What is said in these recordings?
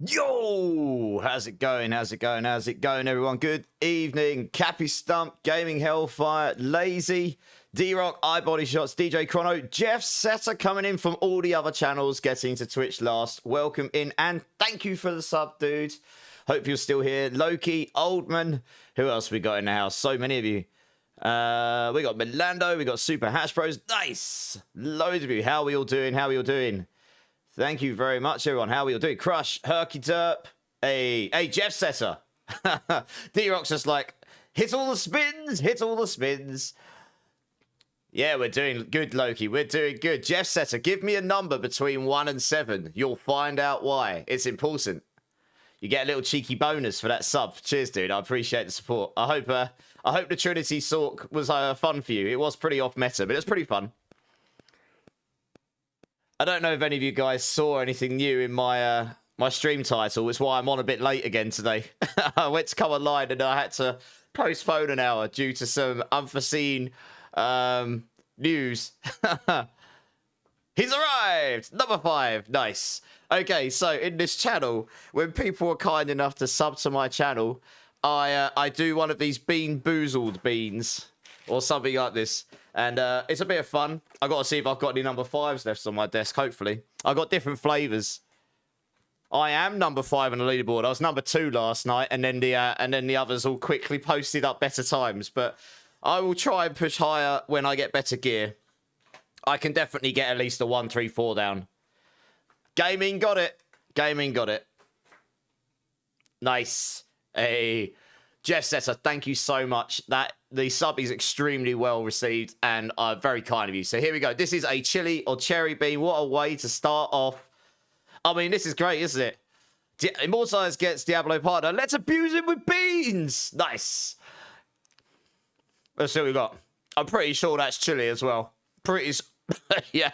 Yo, how's it going? How's it going? How's it going, everyone? Good evening. Cappy Stump, Gaming Hellfire, Lazy, D-Rock, iBody Shots, DJ Chrono, Jeff Setter coming in from all the other channels, getting to Twitch last. Welcome in and thank you for the sub, dude. Hope you're still here. Loki, Oldman, who else we got in the house? So many of you. We got Milando, we got Super Hash Bros. Nice. Loads of you. How are we all doing? How are we all doing? Thank you very much, everyone. How are we all doing? Crush, Herky Derp, hey, Jeff Setter. D-Rock's just like, hit all the spins, hit all the spins. Yeah, we're doing good, Loki. We're doing good. Jeff Setter, give me a number between 1 and 7. You'll find out why. It's important. You get a little cheeky bonus for that sub. Cheers, dude. I appreciate the support. I hope the Trinity Sork was fun for you. It was pretty off meta, but it was pretty fun. I don't know if any of you guys saw anything new in my my stream title. It's why I'm on a bit late again today. I went to come online and I had to postpone an hour due to some unforeseen news. He's arrived! Number 5. Nice. Okay, so in this channel, when people are kind enough to sub to my channel, I do one of these bean boozled beans or something like this. And it's a bit of fun. I got to see if I've got any number 5s left on my desk, hopefully. I got different flavors. I am number 5 on the leaderboard. I was number 2 last night, and then the others all quickly posted up better times. But I will try and push higher when I get better gear. I can definitely get at least a 1, 3, 4 down. Gaming got it. Gaming got it. Nice. Hey, Jeff Setter, thank you so much. The sub is extremely well received and very kind of you. So here we go. This is a chili or cherry bean. What a way to start off. I mean, this is great, isn't it? Immortalized gets Diablo partner. Let's abuse him with beans. Nice. Let's see what we got. I'm pretty sure that's chili as well. Yeah,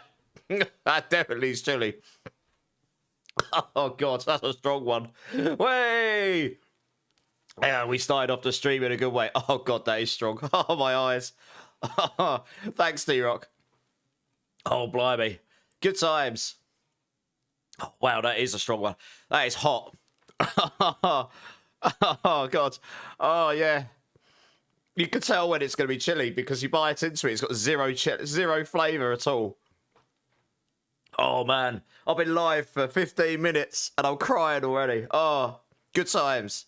that definitely is chili. Oh, God, that's a strong one. Way! Yeah, we started off the stream in a good way. Oh, God, that is strong. Oh, my eyes. Thanks, D-Rock. Oh, blimey. Good times. Oh, wow, that is a strong one. That is hot. Oh, God. Oh, yeah. You can tell when it's going to be chili because you bite into it. It's got zero flavour at all. Oh, man. I've been live for 15 minutes and I'm crying already. Oh, good times.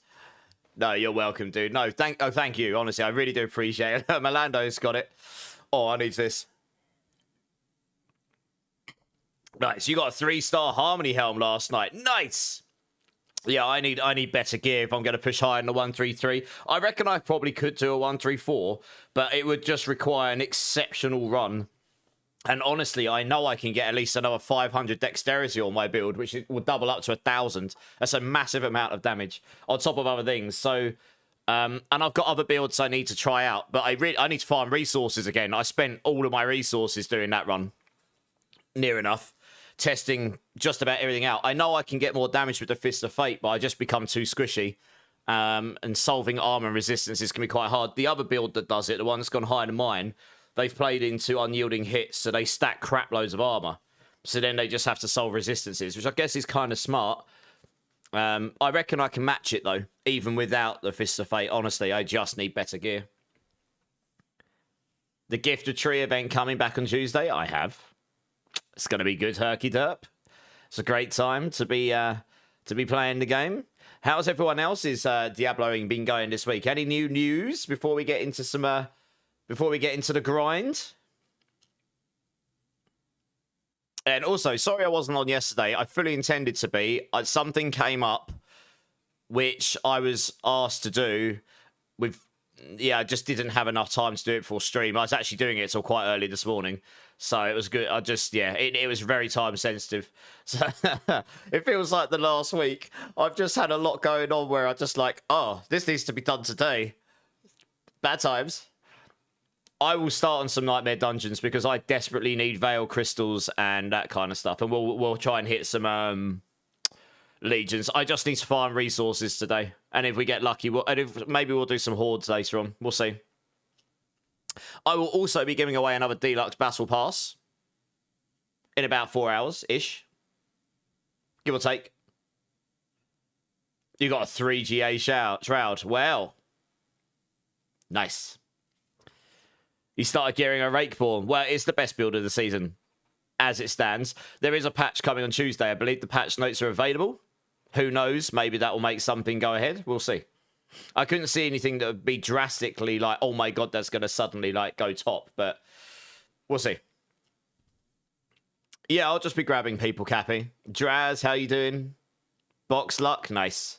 No, you're welcome, dude. No, thank you. Honestly, I really do appreciate it. Milando's got it. Oh, I need this. Nice. You got a 3-star Harmony Helm last night. Nice. Yeah, I need better gear if I'm going to push higher in the 133. I reckon I probably could do a 134, but it would just require an exceptional run. And honestly, I know I can get at least another 500 dexterity on my build, which will double up to 1,000. That's a massive amount of damage on top of other things. So, and I've got other builds I need to try out, but I need to farm resources again. I spent all of my resources doing that run. Near enough. Testing just about everything out. I know I can get more damage with the Fist of Fate, but I just become too squishy. And solving armor and resistances can be quite hard. The other build that does it, the one that's gone higher than mine, they've played into unyielding hits, so they stack crap loads of armor. So then they just have to solve resistances, which I guess is kind of smart. I reckon I can match it, though, even without the Fist of Fate. Honestly, I just need better gear. The Gift of Tree event coming back on Tuesday, I have. It's going to be good, Herky Derp. It's a great time to be playing the game. How's everyone else's Diabloing been going this week? Any new news before we get into some before we get into the grind? And also, sorry I wasn't on yesterday. I fully intended to be. Something came up which I was asked to do with. Yeah, I just didn't have enough time to do it for stream. I was actually doing it till quite early this morning. So it was good. It was very time sensitive. So it feels like the last week I've just had a lot going on where I just like, oh, this needs to be done today. Bad times. I will start on some Nightmare Dungeons because I desperately need Veil Crystals and that kind of stuff. And we'll try and hit some Legions. I just need to farm resources today. And if we get lucky, maybe we'll do some Hordes later on. We'll see. I will also be giving away another Deluxe Battle Pass in about 4 hours-ish. Give or take. You got a 3GA shroud. Well, nice. You started gearing a Rakeborn. Well, it's the best build of the season as it stands. There is a patch coming on Tuesday. I believe the patch notes are available. Who knows? Maybe that will make something go ahead. We'll see. I couldn't see anything that would be drastically like, oh my god, that's going to suddenly like go top. But we'll see. Yeah, I'll just be grabbing people, Cappy. Draz, how you doing? Box luck, nice.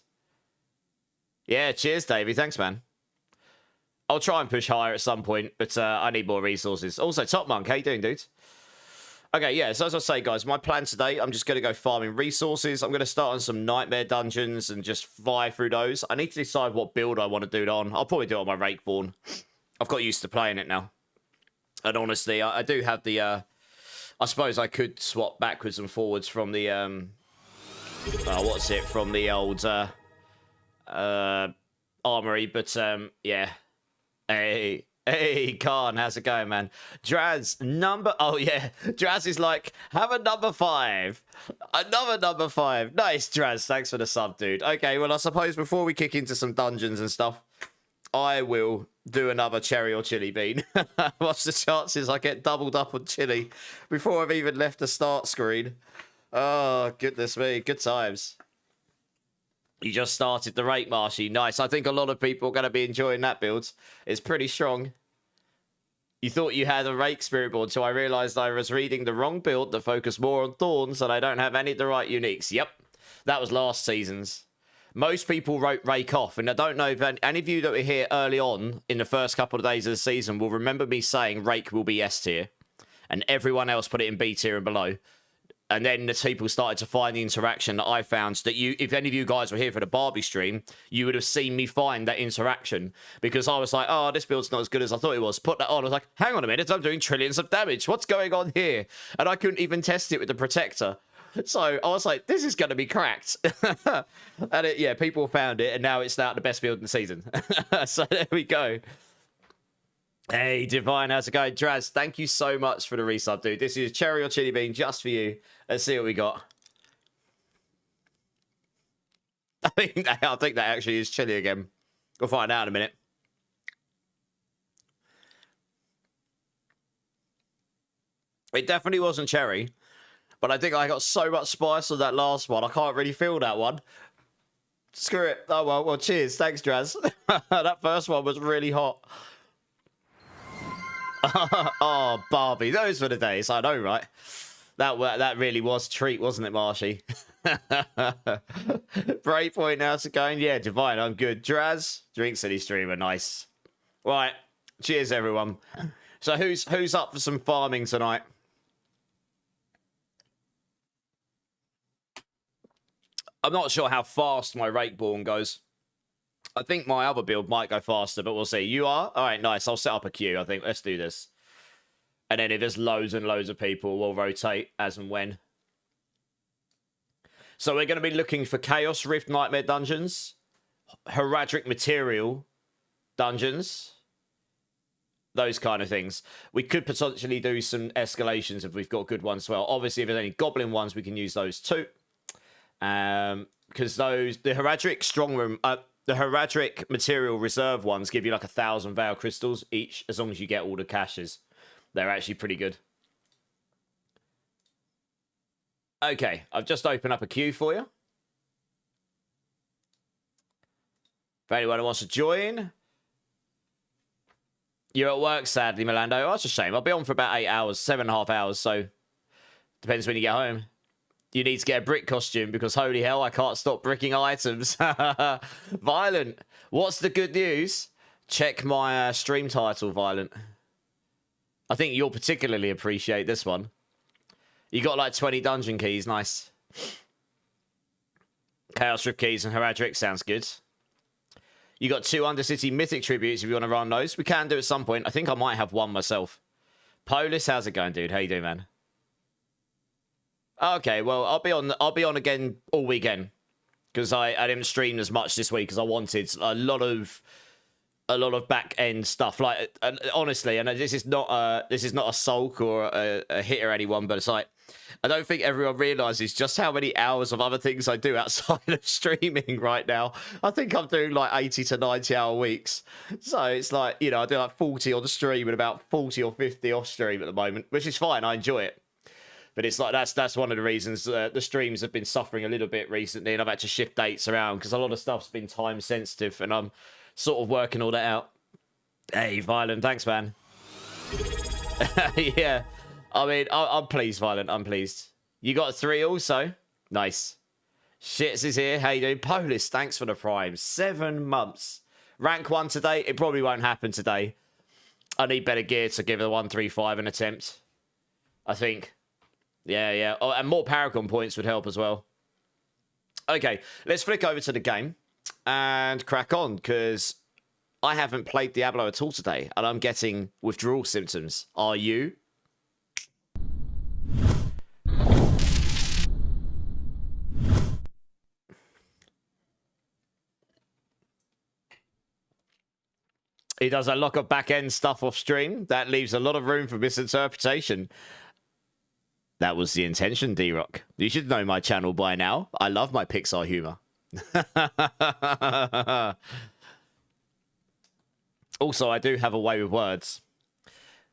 Yeah, cheers, Davey. Thanks, man. I'll try and push higher at some point, but I need more resources. Also, Top Monk, how you doing, dude? Okay, yeah, so as I say, guys, my plan today, I'm just going to go farming resources. I'm going to start on some nightmare dungeons and just fly through those. I need to decide what build I want to do it on. I'll probably do it on my Rakeborn. I've got used to playing it now. And honestly, I do have the... I suppose I could swap backwards and forwards from the... what's it? From the old armory, but yeah. Hey, Khan, how's it going, man? Draz, number... Oh, yeah. Draz is like, have a number 5. Another number 5. Nice, Draz. Thanks for the sub, dude. Okay, well, I suppose before we kick into some dungeons and stuff, I will do another cherry or chili bean. What's the chances I get doubled up on chili before I've even left the start screen? Oh, goodness me. Good times. You just started the Rake, Marshy. Nice. I think a lot of people are going to be enjoying that build. It's pretty strong. You thought you had a Rake Spiritborn, so I realized I was reading the wrong build that focused more on thorns and I don't have any of the right uniques. Yep. That was last season's. Most people wrote Rake off, and I don't know if any of you that were here early on in the first couple of days of the season will remember me saying Rake will be S tier, and everyone else put it in B tier and below. And then the people started to find the interaction that I found that you, if any of you guys were here for the Barbie stream, you would have seen me find that interaction because I was like, oh, this build's not as good as I thought it was. Put that on. I was like, hang on a minute, I'm doing trillions of damage. What's going on here? And I couldn't even test it with the protector. So I was like, this is going to be cracked. And yeah, people found it and now it's now the best build in the season. So there we go. Hey, Divine, how's it going? Draz, thank you so much for the resub, dude. This is cherry or chili bean just for you. Let's see what we got. I think that actually is chili again. We'll find out in a minute. It definitely wasn't cherry, but I think I got so much spice on that last one. I can't really feel that one. Screw it. Oh, well, cheers. Thanks, Draz. That first one was really hot. Oh, Barbie. Those were the days. I know, right? That really was a treat, wasn't it, Marshy? Breakpoint, how's it going? Yeah, Divine, I'm good. Draz, Drink City streamer, nice. Right, cheers, everyone. So who's up for some farming tonight? I'm not sure how fast my Rakeborn goes. I think my other build might go faster, but we'll see. You are? All right, nice. I'll set up a queue, I think. Let's do this. And then if there's loads and loads of people, we'll rotate as and when. So we're going to be looking for Chaos Rift Nightmare dungeons, Heraldric Material dungeons, those kind of things. We could potentially do some escalations if we've got good ones as well. Obviously, if there's any Goblin ones, we can use those too. Because the Heraldric Strong Room... the Heraldric Material Reserve ones give you like 1,000 Veil Crystals each, as long as you get all the caches. They're actually pretty good. Okay, I've just opened up a queue for you. If anyone wants to join. You're at work, sadly, Milando. Oh, that's a shame. I'll be on for about 8 hours, 7.5 hours, so... Depends when you get home. You need to get a brick costume, because holy hell, I can't stop bricking items. Violent. What's the good news? Check my stream title, Violent. I think you'll particularly appreciate this one. You got like 20 dungeon keys. Nice. Chaos Rift keys and Heraldric. Sounds good. You got 2 Undercity Mythic tributes if you want to run those. We can do at some point. I think I might have one myself. Polis, how's it going, dude? How you doing, man? Okay, well, I'll be on again all weekend. Because I didn't stream as much this week as I wanted. A lot of back end stuff, like honestly, and this is not a sulk or a hit or anyone, but it's like I don't think everyone realizes just how many hours of other things I do outside of streaming right now. I think I'm doing like 80 to 90 hour weeks. So it's like, you know, I do like 40 on the stream and about 40 or 50 off stream at the moment, which is fine. I enjoy it. But it's like, that's one of the reasons the streams have been suffering a little bit recently, and I've had to shift dates around because a lot of stuff's been time sensitive, and I'm sort of working all that out. Hey, Violent, thanks, man. Yeah. I mean, I'm pleased, Violent. I'm pleased. You got 3 also? Nice. Shits is here. How you doing? Polis, thanks for the prime. 7 months. Rank 1 today. It probably won't happen today. I need better gear to give the 135 an attempt. I think. Yeah. Oh, and more Paragon points would help as well. Okay, let's flick over to the game and crack on, because I haven't played Diablo at all today, and I'm getting withdrawal symptoms. Are you? He does a lot of back-end stuff off stream. That leaves a lot of room for misinterpretation. That was the intention, D-Rock. You should know my channel by now. I love my Pixar humor. Also, I do have a way with words.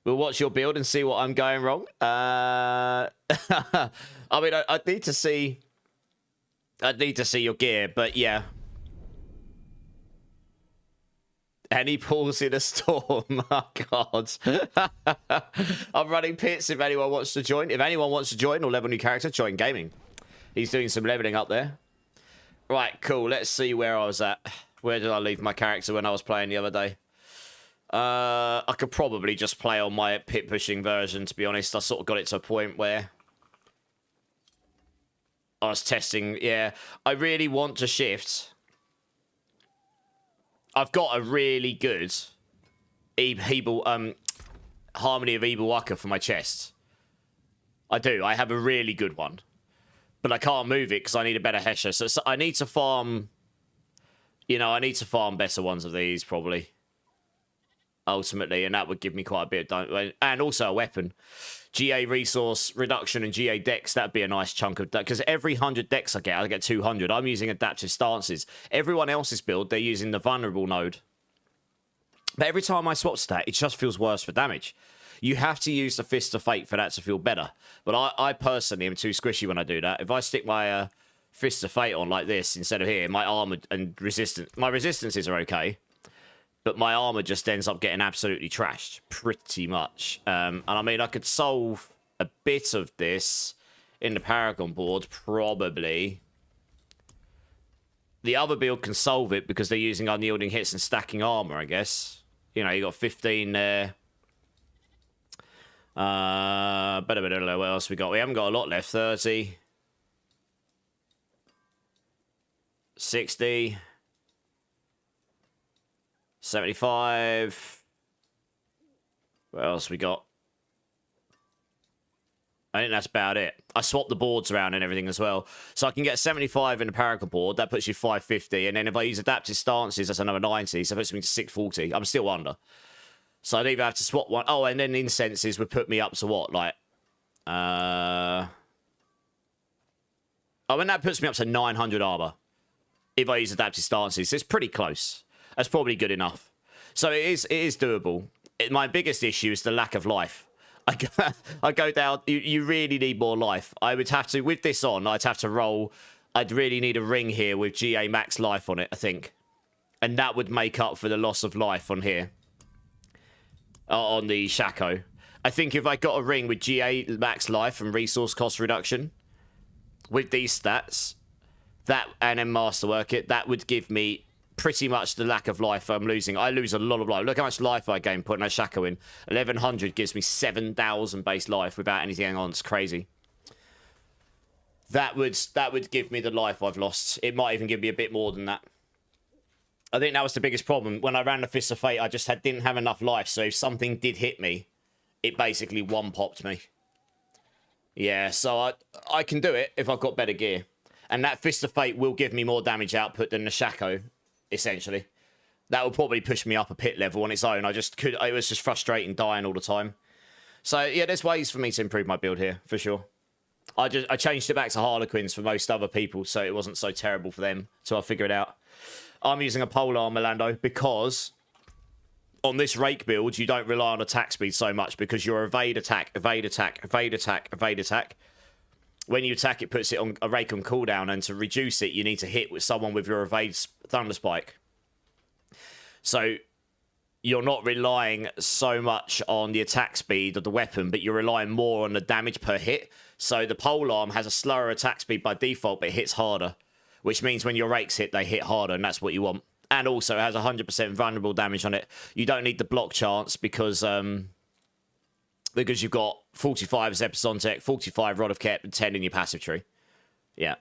We'll watch your build and see what I'm going wrong. I mean, I'd need to see... I'd need to see your gear, but yeah. Any pause in a storm? Oh, God. I'm running pits if anyone wants to join. If anyone wants to join or level new character, join gaming. He's doing some leveling up there. Right, cool. Let's see where I was at. Where did I leave my character when I was playing the other day? I could probably just play on my pit pushing version, to be honest. I sort of got it to a point where I was testing. Yeah, I really want to shift. I've got a really good Harmony of Evil Waka for my chest. I do. I have a really good one. But I can't move it because I need a better Hesher. So I need to farm... You know, I need to farm better ones of these, probably. Ultimately, and that would give me quite a bit of... And also a weapon. GA resource reduction and GA dex, that'd be a nice chunk of that. Because every 100 dex I get 200. I'm using adaptive stances. Everyone else's build, they're using the vulnerable node. But every time I swap stat, it just feels worse for damage. You have to use the Fist of Fate for that to feel better. But I personally am too squishy when I do that. If I stick my Fist of Fate on like this instead of here, my armor and resistance... My resistances are okay. But my armor just ends up getting absolutely trashed, pretty much. And I mean, I could solve a bit of this in the Paragon board, probably. The other build can solve it because they're using unyielding hits and stacking armor, I guess. You know, you got 15 there. What else we got? We haven't got a lot left. 30. 60. 75. What else we got? I think that's about it. I swapped the boards around and everything as well. So I can get 75 in the Paragon board. That puts you 550. And then if I use adaptive stances, that's another 90. So that puts me to 640. I'm still under. So I'd either have to swap one. Oh, and then incenses would put me up to what? Like, oh, and that puts me up to 900 armor. If I use adaptive stances. It's pretty close. That's probably good enough. So it is doable. My biggest issue is the lack of life. I go down... You really need more life. I would have to... With this on, I'd have to roll... I'd really need a ring here with GA max life on it, I think. And that would make up for the loss of life on here. On the Shaco. I think if I got a ring with GA max life and resource cost reduction... With these stats... That and then masterwork it, that would give me... pretty much the lack of life I'm losing. I lose a lot of life. Look how much life I gain putting a Shaco in. 1100 gives me 7,000 base life without anything on. It's crazy. That would give me the life I've lost. It might even give me a bit more than that. I think that was the biggest problem. When I ran the Fist of Fate, I just didn't have enough life. So if something did hit me, it basically one-popped me. Yeah, so I can do it if I've got better gear. And that Fist of Fate will give me more damage output than the Shaco. Essentially, that will probably push me up a pit level on its own. It was just frustrating dying all the time. So yeah, there's ways for me to improve my build here for sure. I changed it back to Harlequins for most other people, so it wasn't so terrible for them. So I'll figure it out. I'm using a polearm, Orlando, because on this Rake build, you don't rely on attack speed so much because you're evade, attack, evade, attack, evade, attack, evade, attack. When you attack, it puts it on a Rake on cooldown, and to reduce it, you need to hit with someone with your evade Thunder Spike. So you're not relying so much on the attack speed of the weapon, but you're relying more on the damage per hit. So the polearm has a slower attack speed by default, but it hits harder, which means when your Rakes hit, they hit harder, and that's what you want. And also, it has 100% vulnerable damage on it. You don't need the block chance because you've got 45 Zep's on tech, 45 Rod of Kep, and 10 in your passive tree. Yeah.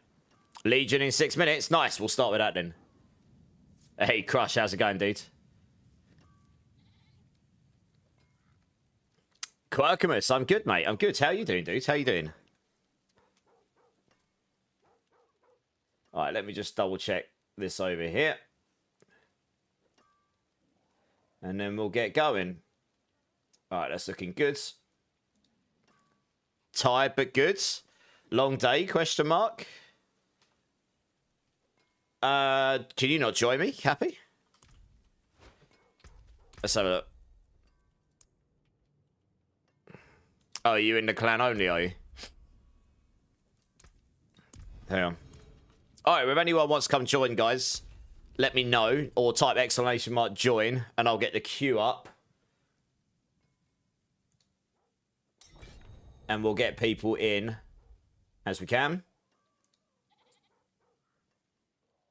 Legion in 6 minutes. Nice. We'll start with that then. Hey, Crush. How's it going, dude? Quirkamus. I'm good, mate. I'm good. How you doing, dude? How you doing? All right, let me just double check this over here. And then we'll get going. All right, that's looking good. Tired but good. Long day, question mark. Can you not join me, Happy? Let's have a look. Oh, are you in the clan only, are you? Hang on. Alright, if anyone wants to come join, guys, let me know. Or type exclamation mark join, and I'll get the queue up. And we'll get people in as we can.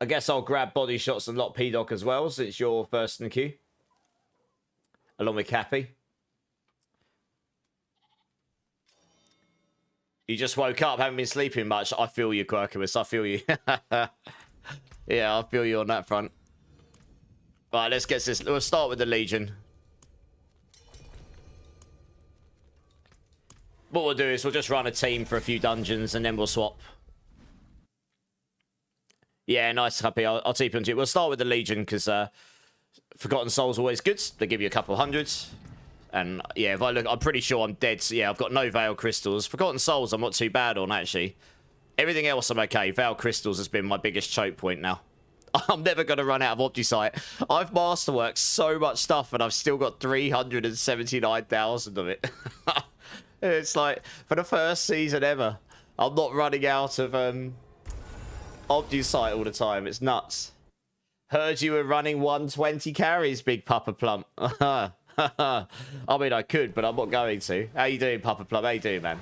I guess I'll grab body shots and lock P-Doc as well, since you're first in the queue. Along with Cappy. You just woke up, haven't been sleeping much. I feel you, Quirkamus. I feel you. Yeah, I feel you on that front. Right, let's get this. We'll start with the Legion. What we'll do is we'll just run a team for a few dungeons and then we'll swap. Yeah, nice, Happy. I'll keep on to it. We'll start with the Legion because Forgotten Soul's always good. They give you a couple hundreds. And yeah, if I look, I'm pretty sure I'm dead. So yeah, I've got no Veil Crystals. Forgotten Souls I'm not too bad on, actually. Everything else I'm okay. Veil Crystals has been my biggest choke point now. I'm never going to run out of Optisite. I've masterworked so much stuff and I've still got 379,000 of it. It's like, for the first season ever, I'm not running out of Optisite all the time. It's nuts. Heard you were running 120 carries, Big Papa Plump. I mean, I could, but I'm not going to. How you doing, Papa Plum? How you doing, man?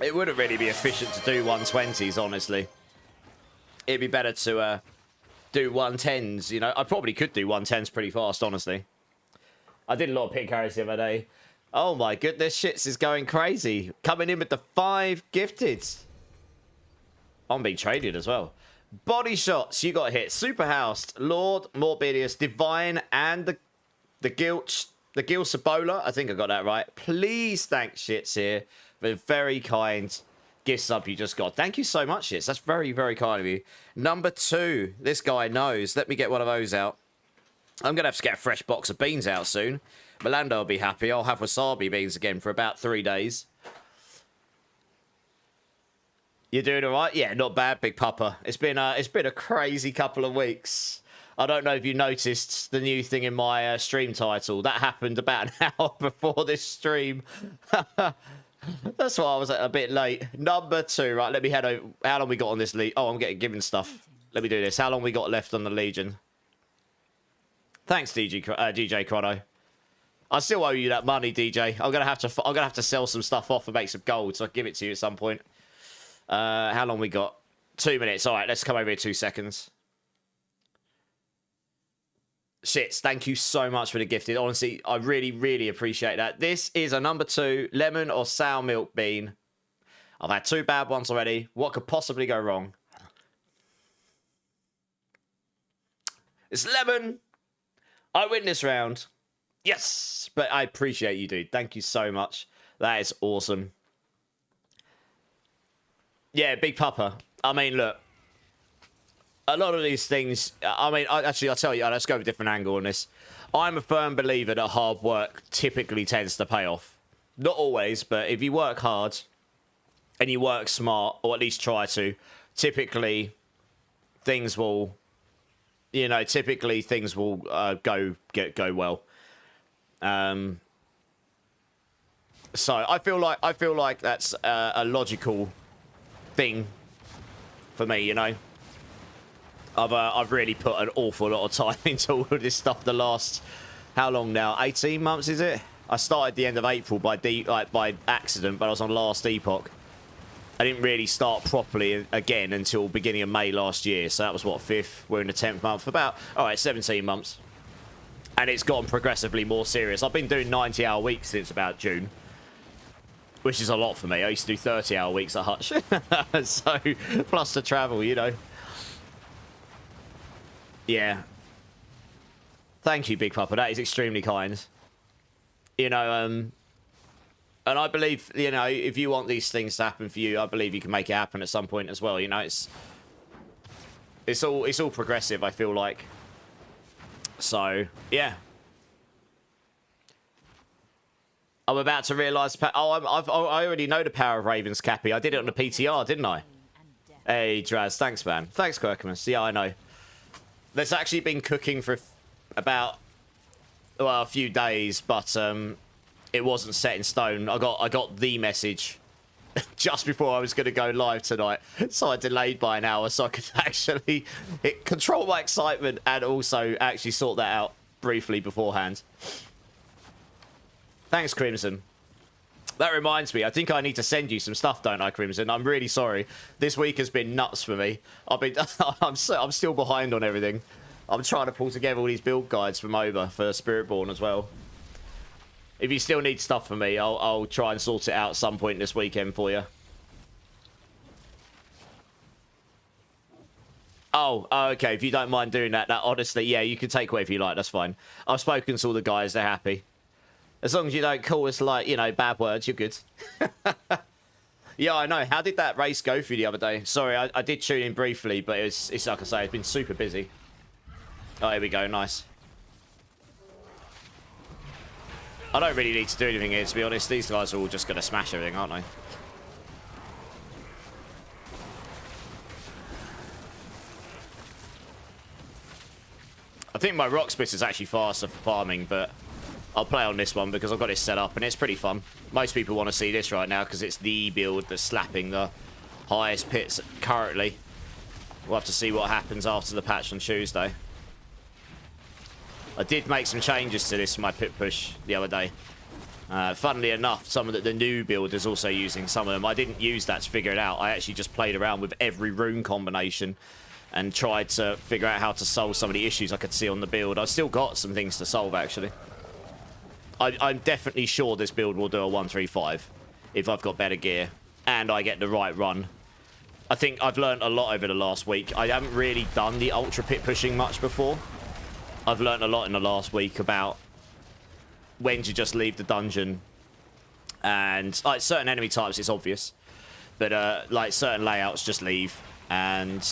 It wouldn't really be efficient to do 120s, honestly. It'd be better to do 110s, you know. I probably could do 110s pretty fast, honestly. I did a lot of pick carries the other day. Oh my goodness, shits is going crazy. Coming in with the 5 gifted. I'm being traded as well. Body shots, you got hit. Superhoused, Lord, Morbidius, Divine, and the Guilt Sabola. I think I got that right. Please thank Shits here for the very kind gift sub you just got. Thank you so much, Shits. That's very, very kind of you. Number 2, this guy knows. Let me get one of those out. I'm going to have to get a fresh box of beans out soon. Melando will be happy. I'll have wasabi beans again for about 3 days. You're doing all right? Yeah, not bad, Big Papa. It's been a crazy couple of weeks. I don't know if you noticed the new thing in my stream title. That happened about an hour before this stream. That's why I was a bit late. Number 2, right? Let me head over. How long we got on this lead? Oh, I'm getting given stuff. Let me do this. How long we got left on the Legion? Thanks, DJ Chrono. I still owe you that money, DJ. I'm gonna have to sell some stuff off and make some gold, so I'll give it to you at some point. How long we got? 2 minutes. All right, let's come over here 2 seconds. Shits, thank you so much for the gifted. Honestly, I really, really appreciate that. This is a number 2 lemon or sour milk bean. I've had 2 bad ones already. What could possibly go wrong? It's lemon. I win this round. Yes, but I appreciate you, dude. Thank you so much. That is awesome. Yeah, Big Papa. I mean, look. A lot of these things... I mean, I'll tell you. Let's go with a different angle on this. I'm a firm believer that hard work typically tends to pay off. Not always, but if you work hard and you work smart, or at least try to, typically things will, you know, go well. So I feel like that's a logical thing for me, you know. I've really put an awful lot of time into all of this stuff the last, how long now? 18 months, is it? I started the end of April by accident, but I was on last epoch. I didn't really start properly again until beginning of May last year. So that was what, 5th? We're in the 10th month. About, all right, 17 months. And it's gotten progressively more serious. I've been doing 90-hour weeks since about June, which is a lot for me. I used to do 30-hour weeks at Hutch. So, plus the travel, you know. Yeah. Thank you, Big Papa. That is extremely kind. You know, and I believe, you know, if you want these things to happen for you, I believe you can make it happen at some point as well. You know, it's all progressive, I feel like. So, yeah. I'm about to realise... Oh, I already know the power of Ravens, Cappy. I did it on the PTR, didn't I? Hey, Draz. Thanks, man. Thanks, Quirkimus. Yeah, I know. There's actually been cooking for about, well, a few days, but it wasn't set in stone. I got the message just before I was going to go live tonight, so I delayed by an hour so I could actually control my excitement and also actually sort that out briefly beforehand. Thanks, Crimson. That reminds me, I think I need to send you some stuff, don't I, Crimson? I'm really sorry. This week has been nuts for me. I'm still behind on everything. I'm trying to pull together all these build guides from over for Spiritborn as well. If you still need stuff from me, I'll try and sort it out at some point this weekend for you. Oh, okay. If you don't mind doing that, honestly, yeah, you can take whatever you like. That's fine. I've spoken to all the guys. They're happy. As long as you don't call us, like, you know, bad words, you're good. Yeah, I know. How did that race go for you the other day? Sorry, I did tune in briefly, but it's like I say, it's been super busy. Oh, here we go. Nice. I don't really need to do anything here, to be honest. These guys are all just going to smash everything, aren't they? I think my rock split is actually faster for farming, but I'll play on this one because I've got it set up and it's pretty fun. Most people want to see this right now because it's the build that's slapping the highest pits currently. We'll have to see what happens after the patch on Tuesday. I did make some changes to this, my pit push, the other day. Funnily enough, some of the new build is also using some of them. I didn't use that to figure it out. I actually just played around with every rune combination and tried to figure out how to solve some of the issues I could see on the build. I've still got some things to solve, actually. I'm definitely sure this build will do a 135 if I've got better gear and I get the right run. I think I've learned a lot over the last week. I haven't really done the ultra pit pushing much before. I've learned a lot in the last week about when to just leave the dungeon. And like certain enemy types, it's obvious. But like certain layouts, just leave. And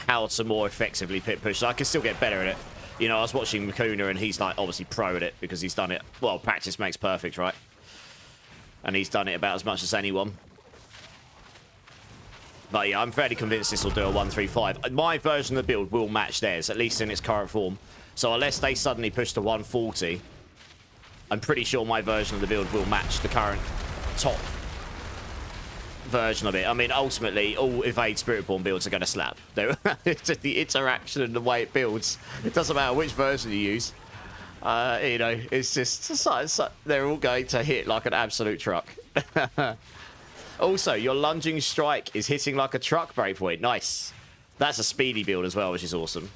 how to more effectively pit push. I can still get better at it. You know, I was watching Makuna and he's like obviously pro at it because he's done it. Well, practice makes perfect, right? And he's done it about as much as anyone. But yeah, I'm fairly convinced this will do a 135. My version of the build will match theirs, at least in its current form. So unless they suddenly push to 140, I'm pretty sure my version of the build will match the current top version of it. I mean, ultimately, all Evade Spiritborn builds are going to slap. It's just the interaction and the way it builds. It doesn't matter which version you use. You know, it's just... they're all going to hit like an absolute truck. Also, your lunging strike is hitting like a truck, Breakpoint. Nice. That's a speedy build as well, which is awesome.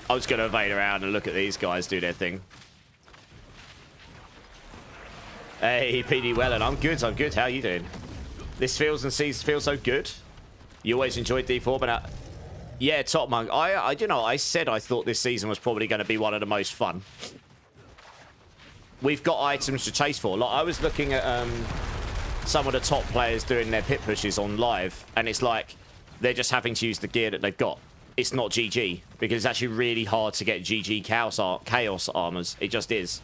I was going to evade around and look at these guys do their thing. Hey, PD Wellen. I'm good. I'm good. How are you doing? This feels so good. You always enjoyed D4, but... yeah, Top Monk. You know, I said I thought this season was probably going to be one of the most fun. We've got items to chase for. Like, I was looking at some of the top players doing their pit pushes on live, and it's like They're just having to use the gear that they've got. It's not GG, because it's actually really hard to get GG chaos armors. It just is.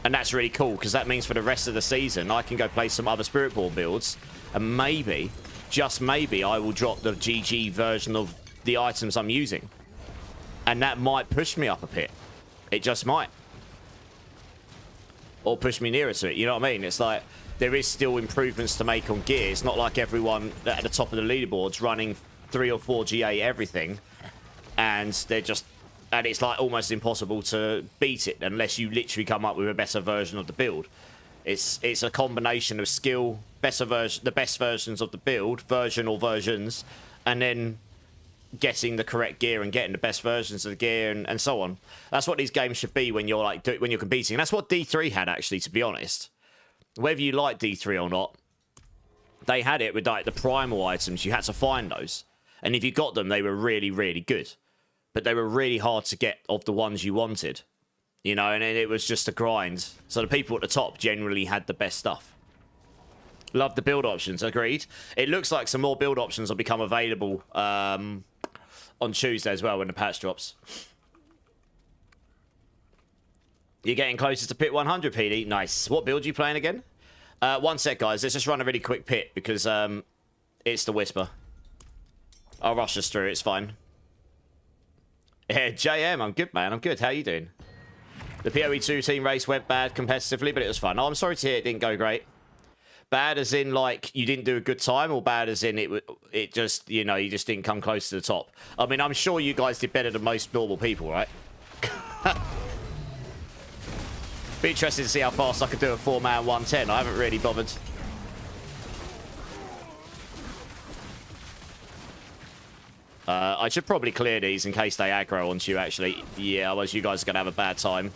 And that's really cool, because that means for the rest of the season, I can go play some other Spiritborn builds, and maybe, just maybe, I will drop the GG version of the items I'm using. And that might push me up a bit. It just might. Or push me nearer to it, you know what I mean? It's like, there is still improvements to make on gear. It's not like everyone at the top of the leaderboards running 3 or 4 GA everything, and they're just... And it's like almost impossible to beat it unless you literally come up with a better version of the build. It's a combination of skill, the best versions of the build, version or versions, and then getting the correct gear and getting the best versions of the gear and so on. That's what these games should be when you're like when you're competing. And that's what D3 had, actually, to be honest. Whether you like D3 or not, they had it with like the primal items. You had to find those, and if you got them, they were really, really good. But they were really hard to get of the ones you wanted, you know, and it was just a grind. So the people at the top generally had the best stuff. Love the build options, agreed. It looks like some more build options will become available on Tuesday as well when the patch drops. You're getting closer to pit 100, PD. Nice. What build are you playing again? One sec, guys. Let's just run a really quick pit because it's the Whisper. I'll rush us through. It's fine. Yeah, JM, I'm good, man. I'm good. How you doing? The PoE2 team race went bad competitively, but it was fun. Oh, I'm sorry to hear it didn't go great. Bad as in, like, you didn't do a good time, or bad as in it just, you know, you just didn't come close to the top? I mean, I'm sure you guys did better than most normal people, right? Be interested to see how fast I could do a 4-man 110. I haven't really bothered. I should probably clear these in case they aggro onto you, actually. Yeah, otherwise you guys are going to have a bad time.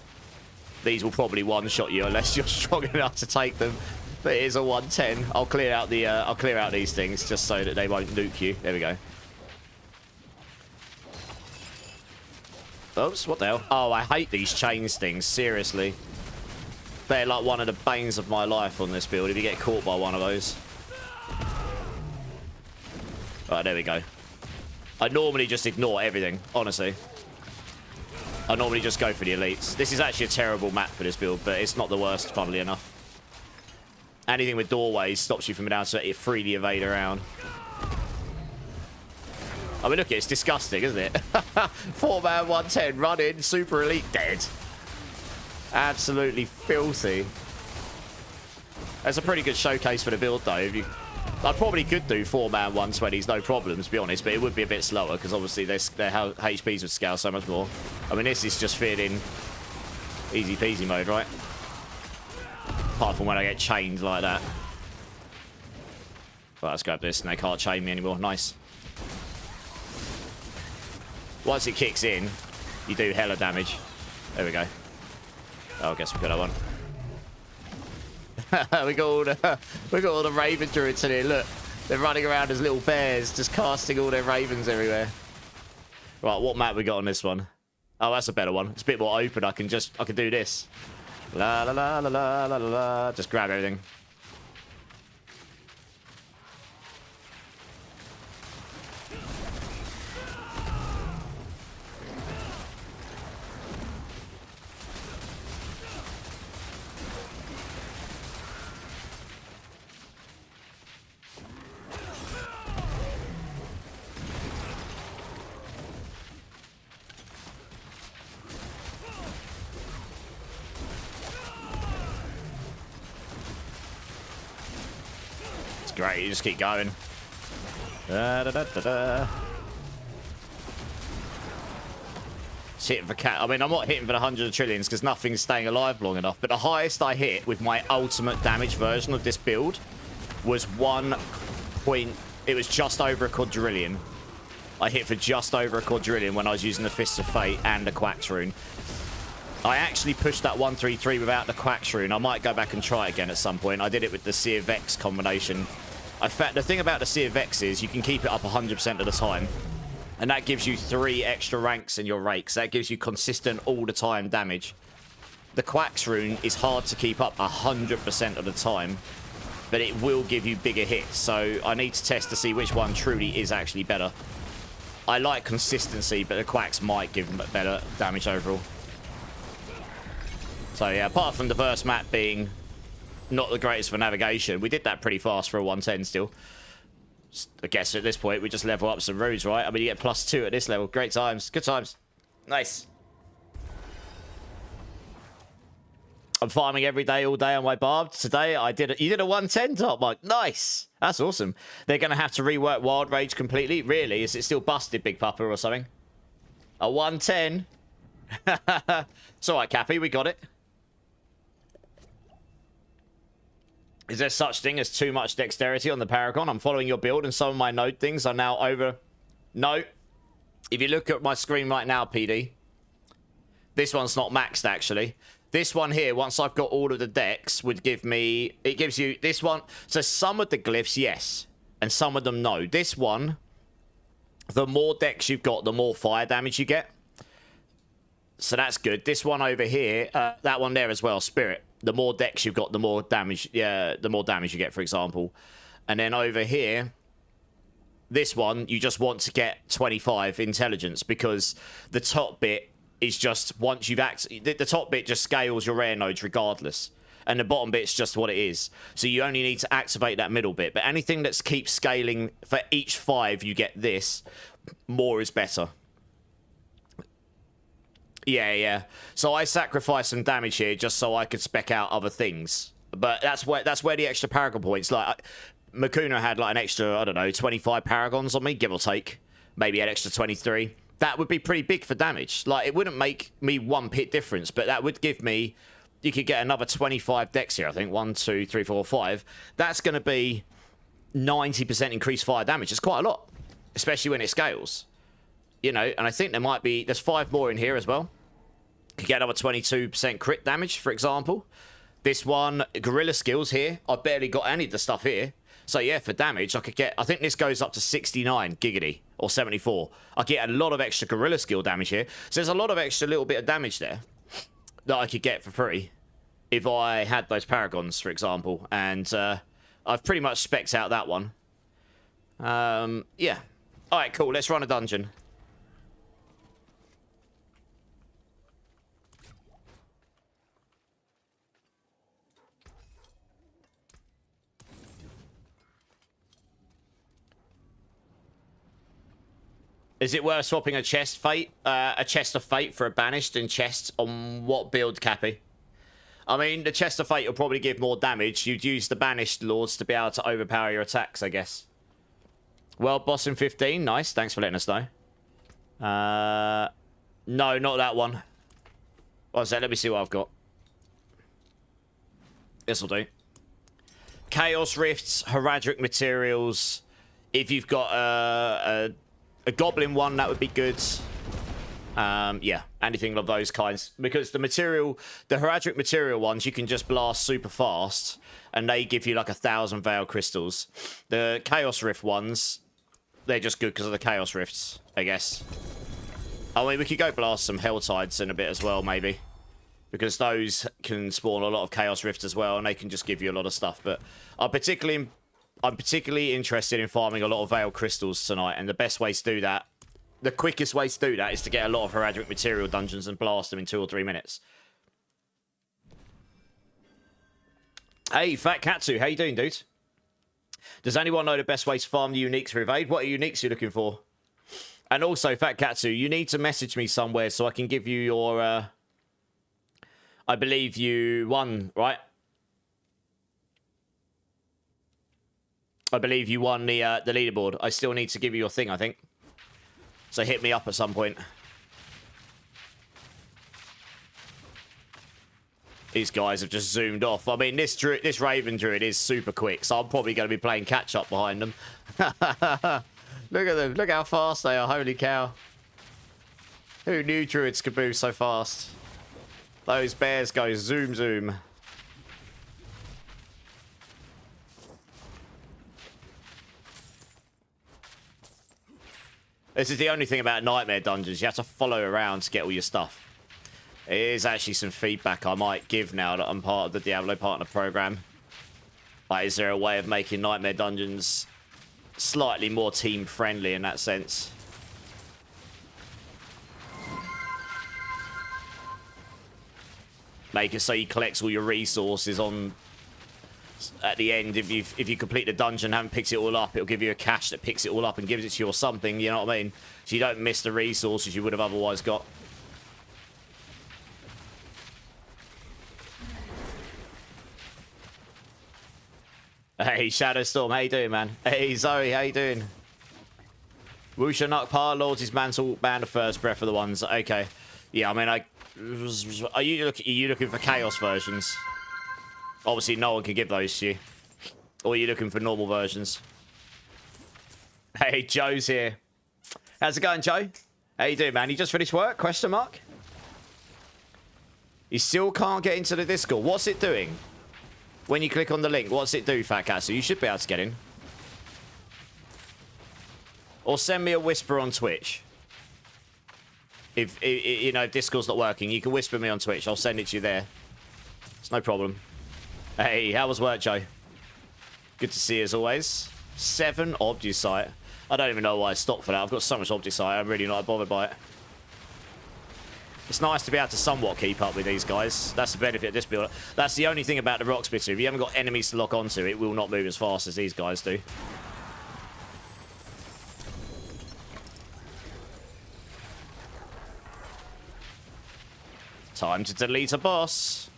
These will probably one-shot you unless you're strong enough to take them. But it is a 110. I'll clear out these things just so that they won't nuke you. There we go. Oops, what the hell? Oh, I hate these chains things, seriously. They're like one of the banes of my life on this build if you get caught by one of those. Right, there we go. I normally just ignore everything, honestly. I normally just go for the elites. This is actually a terrible map for this build, but it's not the worst, funnily enough. Anything with doorways stops you from being able to freely evade around. I mean, look, it's disgusting, isn't it? 4-man 110, run in, super elite, dead. Absolutely filthy. That's a pretty good showcase for the build, though. I probably could do 4-man 120s, no problems, to be honest, but it would be a bit slower because obviously their HPs would scale so much more. I mean, this is just feeling easy peasy mode, right? Apart from when I get chained like that. Well, let's grab this and they can't chain me anymore. Nice. Once it kicks in, you do hella damage. There we go. Oh, I guess we got that one. we got all the Raven Druids in here. Look, they're running around as little bears, just casting all their ravens everywhere. Right, what map we got on this one? Oh, that's a better one. It's a bit more open. I can do this. La la la la la la la. Just grab everything. Great, you just keep going. Da, da, da, da, da. Just hitting for cat. I mean, I'm not hitting for the 100 trillions because nothing's staying alive long enough. But the highest I hit with my ultimate damage version of this build was it was just over a quadrillion. I hit for just over a quadrillion when I was using the Fist of Fate and the Quacks rune. I actually pushed that 133 without the Quacks rune. I might go back and try it again at some point. I did it with the Sea of Vex combination. The thing about the Sea of Vex is you can keep it up 100% of the time. And that gives you 3 extra ranks in your rakes. That gives you consistent all the time damage. The Quacks rune is hard to keep up 100% of the time. but it will give you bigger hits. So I need to test to see which one truly is actually better. I like consistency, but the quacks might give them better damage overall. So yeah, apart from the first map being not the greatest for navigation, we did that pretty fast for a 110 still. I guess at this point we just level up some roads, right? I mean, you get +2 at this level. Great times. Good times. Nice. I'm farming every day, all day on my barbed. Today, you did a 110 top, Mike. Nice. That's awesome. They're going to have to rework Wild Rage completely. Really? Is it still busted, Big Papa, or something? A 110? It's all right, Cappy. We got it. Is there such thing as too much dexterity on the Paragon? I'm following your build, and some of my node things are now over. No. If you look at my screen right now, PD, this one's not maxed, actually. This one here, once I've got all of the decks, would give me... It gives you this one. So some of the glyphs, yes. And some of them, no. This one, the more decks you've got, the more fire damage you get. So that's good. This one over here, that one there as well, Spirit. The more decks you've got, the more damage... Yeah, the more damage you get, for example. And then over here, this one, you just want to get 25 intelligence because the top bit... is just once you've the top bit just scales your rare nodes regardless, and the bottom bit's just what it is. So you only need to activate that middle bit, but anything that keeps scaling for each 5 you get this, more is better. Yeah. So I sacrificed some damage here just so I could spec out other things, but that's where the extra Paragon points, like Makuna had like an extra, I don't know, 25 Paragons on me, give or take, maybe an extra 23. That would be pretty big for damage. Like, it wouldn't make me 1 pit difference, but that would give me... You could get another 25 decks here, I think. 1, 2, 3, 4, 5. That's going to be 90% increased fire damage. It's quite a lot, especially when it scales. You know, and I think there might be... There's 5 more in here as well. Could get another 22% crit damage, for example. This one, Gorilla Skills here. I've barely got any of the stuff here. So yeah, for damage, I could get... I think this goes up to 69 giggity, or 74. I get a lot of extra Gorilla Skill damage here. So there's a lot of extra little bit of damage there that I could get for free if I had those Paragons, for example. And I've pretty much specced out that one. Yeah. Alright, cool. Let's run a dungeon. Is it worth swapping a chest of fate for a banished and chest on what build, Cappy? I mean, the chest of fate will probably give more damage. You'd use the banished lords to be able to overpower your attacks, I guess. World boss in 15. Nice. Thanks for letting us know. No, not that one. One sec. Let me see what I've got. This'll do. Chaos Rifts, Heraldric Materials. If you've got a goblin one, that would be good. Yeah, anything of those kinds. Because the Heraldric Material ones, you can just blast super fast, and they give you like 1,000 Veil Crystals. The Chaos Rift ones, they're just good because of the Chaos Rifts, I guess. I mean, we could go blast some Helltides in a bit as well, maybe. Because those can spawn a lot of Chaos Rift as well, and they can just give you a lot of stuff. But I'm particularly interested in farming a lot of Veil Crystals tonight, and the best way to do that, the quickest way to do that is to get a lot of Heraldric Material dungeons and blast them in 2 or 3 minutes. Hey, Fat Katsu, how you doing, dude? Does anyone know the best way to farm the uniques for Evade? What uniques are you looking for? And also, Fat Katsu, you need to message me somewhere so I can give you your... I believe you won, right? I believe you won the leaderboard. I still need to give you your thing, I think. So hit me up at some point. These guys have just zoomed off. I mean, this Raven Druid is super quick, so I'm probably going to be playing catch-up behind them. Look at them. Look how fast they are. Holy cow. Who knew Druids could move so fast? Those bears go zoom, zoom. This is the only thing about Nightmare Dungeons. You have to follow around to get all your stuff. It is actually some feedback I might give now that I'm part of the Diablo Partner Program. Like, is there a way of making Nightmare Dungeons slightly more team-friendly in that sense? Make it so you collect all your resources on at the end. If you complete the dungeon and haven't picked it all up, it'll give you a cache that picks it all up and gives it to you or something, you know what I mean? So you don't miss the resources you would have otherwise got. Hey, Shadowstorm, how you doing, man? Hey, Zoe, how you doing? Wusha Nukpa, Lord's Mantle, ban the first breath of the ones. Okay. Yeah, I mean, are you looking for Chaos versions? Obviously, no one can give those to you. Or are you looking for normal versions? Hey, Joe's here. How's it going, Joe? How you doing, man? You just finished work? Question mark? You still can't get into the Discord. What's it doing? When you click on the link, what's it do, Fat Cat? So you should be able to get in. Or send me a whisper on Twitch. If you know, if Discord's not working, you can whisper me on Twitch. I'll send it to you there. It's no problem. Hey, how was work, Joe? Good to see you as always. 7 Obdusite. I don't even know why I stopped for that. I've got so much Obdusite, I'm really not bothered by it. It's nice to be able to somewhat keep up with these guys. That's the benefit of this build. That's the only thing about the Rock Spitter. If you haven't got enemies to lock onto, it will not move as fast as these guys do. Time to delete a boss.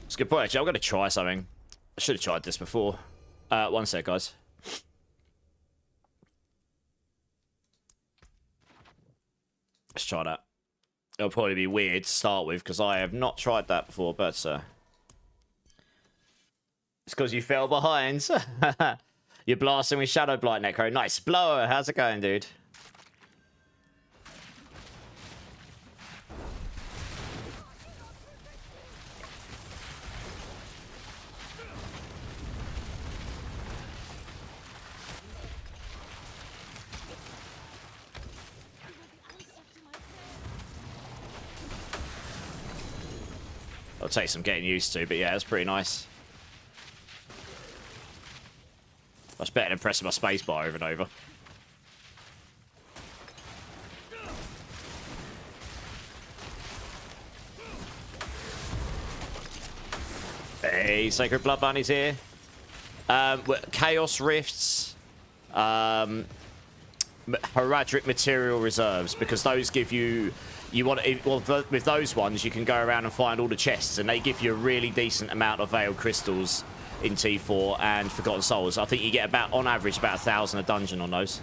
It's a good point, actually. I'm going to try something. I should have tried this before. One sec, guys. Let's try that. It'll probably be weird to start with, because I have not tried that before, but it's because you fell behind. You're blasting with Shadow Blight, Necro. Nice. Blower, how's it going, dude? It'll take some getting used to, but yeah, it's pretty nice. That's better than pressing my spacebar over and over. Hey, Sacred Blood Bunny's here. Chaos Rifts. Heraldric Material Reserves, because those give you... well, with those ones, you can go around and find all the chests, and they give you a really decent amount of Veiled Crystals in T4 and Forgotten Souls. I think you get about, on average, about 1,000 a dungeon on those.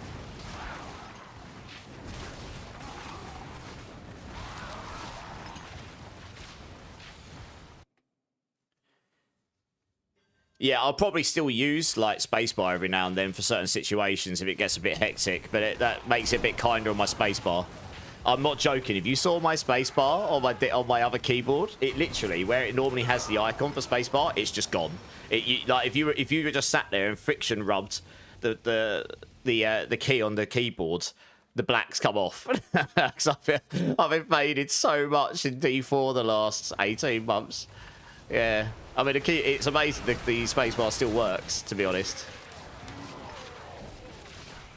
Yeah, I'll probably still use, like, spacebar every now and then for certain situations if it gets a bit hectic, but that makes it a bit kinder on my spacebar. I'm not joking. If you saw my spacebar on my other keyboard, it literally, where it normally has the icon for spacebar, it's just gone. Like if you were just sat there and friction rubbed the key on the keyboard, the blacks come off. Because I've invaded so much in D4 the last 18 months. Yeah, I mean it's amazing the spacebar still works, to be honest.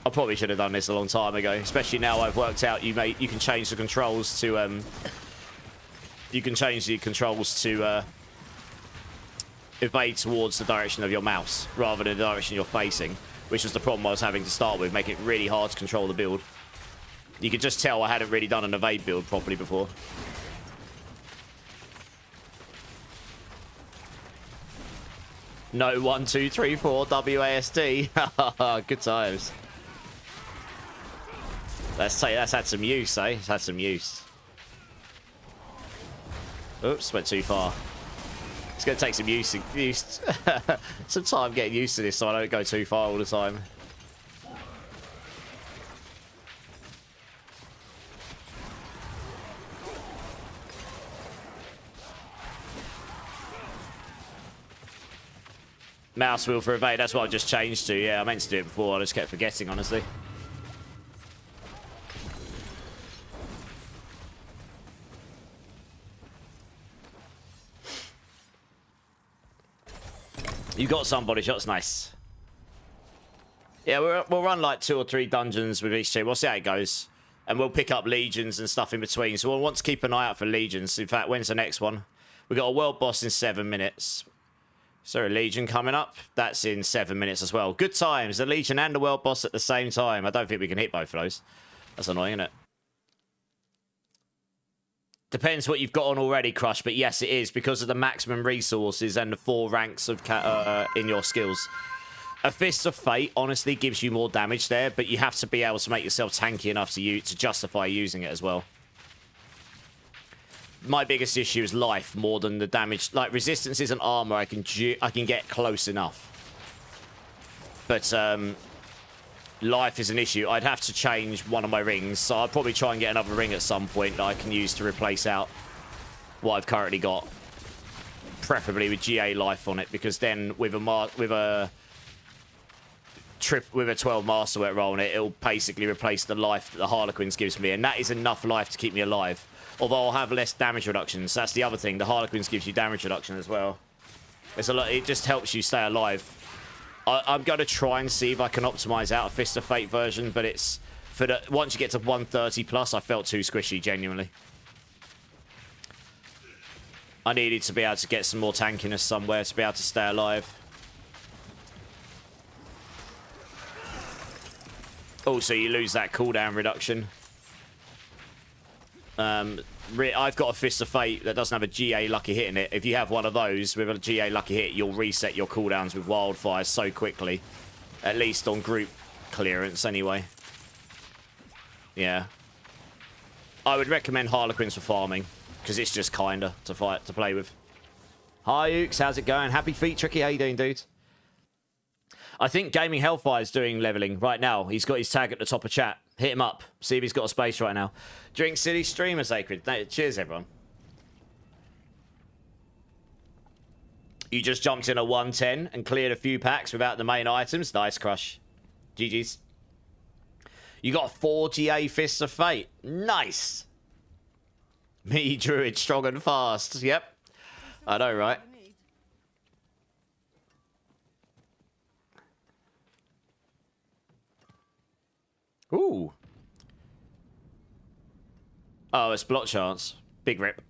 I probably should have done this a long time ago, especially now I've worked out you can change the controls to evade towards the direction of your mouse rather than the direction you're facing, which was the problem I was having to start with, making it really hard to control the build. You could just tell I hadn't really done an evade build properly before. No 1, 2, 3, 4 WASD. Good times. Let's say that's had some use, eh? It's had some use. Oops, went too far. It's going to take some some time getting used to this so I don't go too far all the time. Mouse wheel for evade. That's what I just changed to. Yeah, I meant to do it before. I just kept forgetting, honestly. You got some body shots. Nice. Yeah, we'll run like 2 or 3 dungeons with each team. We'll see how it goes. And we'll pick up legions and stuff in between. So we'll want to keep an eye out for legions. In fact, when's the next one? We've got a world boss in 7 minutes. Is there a legion coming up? That's in 7 minutes as well. Good times. The legion and the world boss at the same time. I don't think we can hit both of those. That's annoying, isn't it? Depends what you've got on already, Crush. But yes, it is. Because of the maximum resources and the 4 ranks of in your skills. A Fist of Fate honestly gives you more damage there. But you have to be able to make yourself tanky enough to justify using it as well. My biggest issue is life more than the damage. Like resistances and armor, I can get close enough. But life is an issue. I'd have to change one of my rings, so I'll probably try and get another ring at some point that I can use to replace out what I've currently got. Preferably with GA life on it, because then with a 12 Masterwork roll on it, it'll basically replace the life that the Harlequins gives me, and that is enough life to keep me alive. Although I'll have less damage reductions. That's the other thing. The Harlequins gives you damage reduction as well. It's a lot. It just helps you stay alive. I'm going to try and see if I can optimize out a Fist of Fate version, but it's for the once you get to 130 plus, I felt too squishy, genuinely. I needed to be able to get some more tankiness somewhere to be able to stay alive. Also, you lose that cooldown reduction. I've got a Fist of Fate that doesn't have a GA lucky hit in it. If you have one of those with a GA lucky hit, you'll reset your cooldowns with wildfire so quickly. At least on group clearance, anyway. Yeah. I would recommend Harlequins for farming, because it's just kinder to play with. Hi, Ooks. How's it going? Happy feet, Tricky. How you doing, dude? I think Gaming Hellfire is doing leveling right now. He's got his tag at the top of chat. Hit him up. See if he's got a space right now. Drink City Streamer Sacred. Cheers, everyone. You just jumped in a 110 and cleared a few packs without the main items. Nice, Crush. GG's. You got 4 GA Fists of Fate. Nice. Me, Druid, strong and fast. Yep. I know, right? Ooh. Oh, it's block chance. Big rip.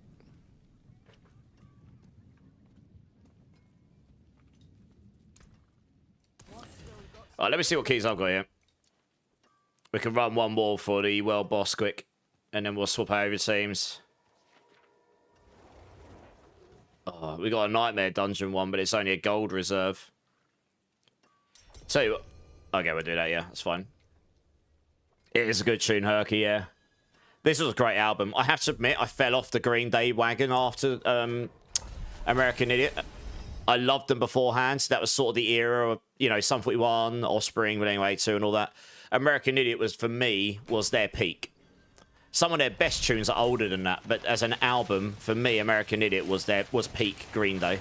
Alright, let me see what keys I've got here. We can run one more for the world boss quick. And then we'll swap over teams. Oh, we got a Nightmare Dungeon one, but it's only a gold reserve. Tell you what. Okay, we'll do that, yeah. That's fine. It is a good tune, Herky, yeah. This was a great album. I have to admit, I fell off the Green Day wagon after American Idiot. I loved them beforehand. So that was sort of the era of, you know, Sum 41, Offspring, but anyway, 2 and all that. American Idiot was, for me, was their peak. Some of their best tunes are older than that, but as an album, for me, American Idiot was peak Green Day.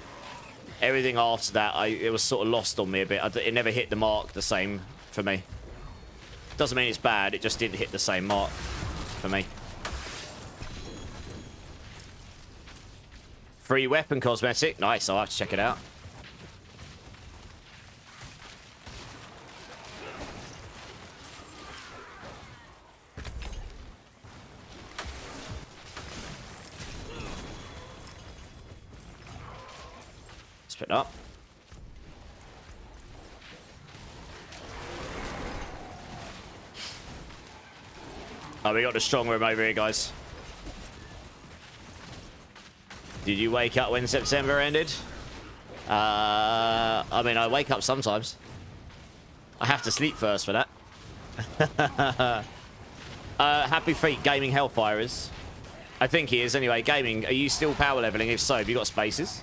Everything after that, it was sort of lost on me a bit. It never hit the mark the same for me. Doesn't mean it's bad, it just didn't hit the same mark for me. Free weapon cosmetic. Nice, I'll have to check it out. Split up. Oh, we got the strong room over here, guys. Did you wake up when September ended? I mean, I wake up sometimes. I have to sleep first for that. Happy feet, Gaming Hellfire is. I think he is. Anyway, Gaming, are you still power leveling? If so, have you got spaces?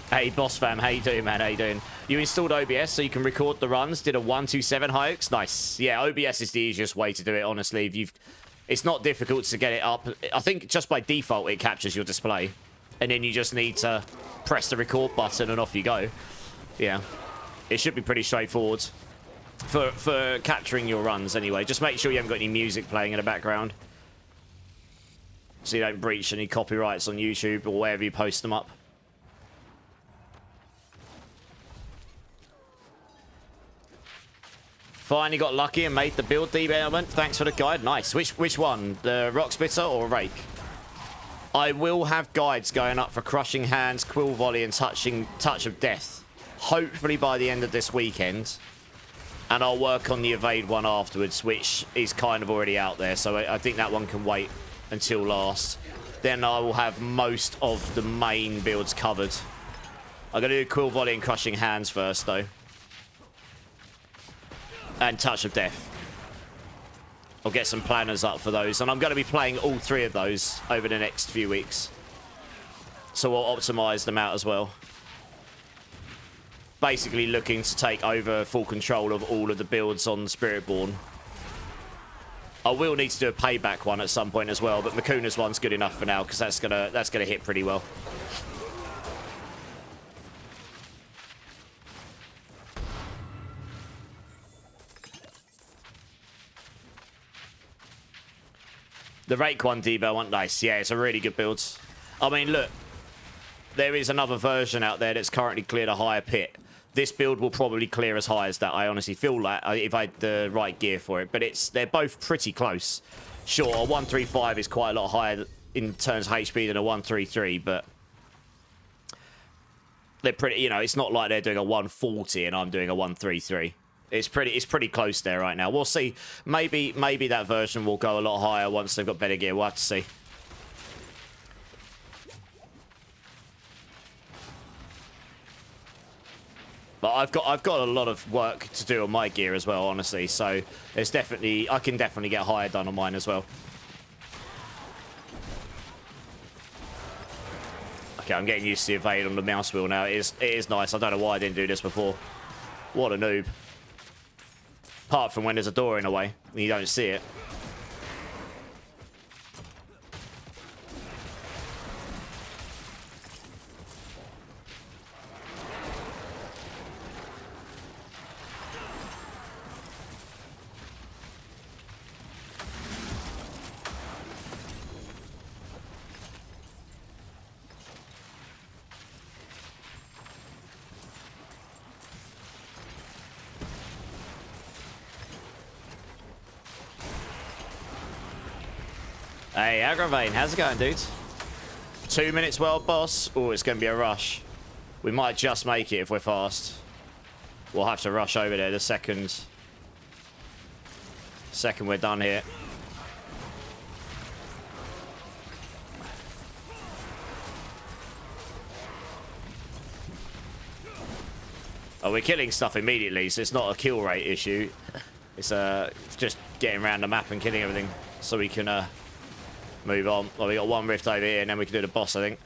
Hey, Boss Fam, how you doing, man? How you doing? You installed OBS so you can record the runs. Did a 127 hikes. Nice. Yeah, OBS is the easiest way to do it, honestly. It's not difficult to get it up. I think just by default, it captures your display. And then you just need to press the record button and off you go. Yeah. It should be pretty straightforward. For capturing your runs, anyway. Just make sure you haven't got any music playing in the background. So you don't breach any copyrights on YouTube or wherever you post them up. Finally got lucky and made the build development. Thanks for the guide. Nice. Which one? The Rock Spitter or Rake? I will have guides going up for Crushing Hands, Quill Volley, and Touch of Death. Hopefully by the end of this weekend. And I'll work on the Evade one afterwards, which is kind of already out there. So I think that one can wait until last. Then I will have most of the main builds covered. I'm going to do Quill Volley and Crushing Hands first, though. And Touch of Death. I'll get some planners up for those. And I'm going to be playing all 3 of those over the next few weeks. So we'll optimize them out as well. Basically looking to take over full control of all of the builds on Spiritborn. I will need to do a payback one at some point as well, but Makuna's one's good enough for now because that's gonna hit pretty well. The Rake one, Debo one, nice. Yeah, it's a really good build. I mean, look, there is another version out there that's currently cleared a higher pit. This build will probably clear as high as that. I honestly feel like if I had the right gear for it, but they're both pretty close. Sure, a 135 is quite a lot higher in terms of HP than a 133, but they're pretty. You know, it's not like they're doing a 140 and I'm doing a 133. It's pretty close there right now. We'll see. Maybe that version will go a lot higher once they've got better gear. We'll have to see. But I've got a lot of work to do on my gear as well, honestly. So I can definitely get higher done on mine as well. Okay, I'm getting used to the evade on the mouse wheel now. It is nice. I don't know why I didn't do this before. What a noob. Apart from when there's a door in the way and you don't see it. Hey, Agravane, how's it going, dudes? 2 minutes world boss. Oh, it's going to be a rush. We might just make it if we're fast. We'll have to rush over there the second we're done here. Oh, we're killing stuff immediately, so it's not a kill rate issue. It's just getting around the map and killing everything so we can move on. Well, we got one rift over here and then we can do the boss, I think.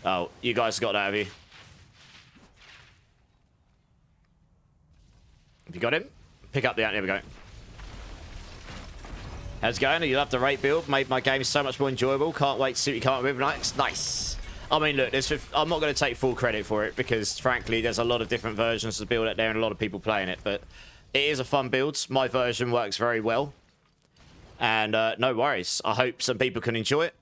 Oh, you guys got that, have you? Have you got him? Pick up the ant. There we go. How's it going? You love the Rake build. Made my game so much more enjoyable. Can't wait to see what you come up with next. Nice. I mean, look, I'm not going to take full credit for it because, frankly, there's a lot of different versions of the build out there and a lot of people playing it. But it is a fun build. My version works very well. And no worries. I hope some people can enjoy it.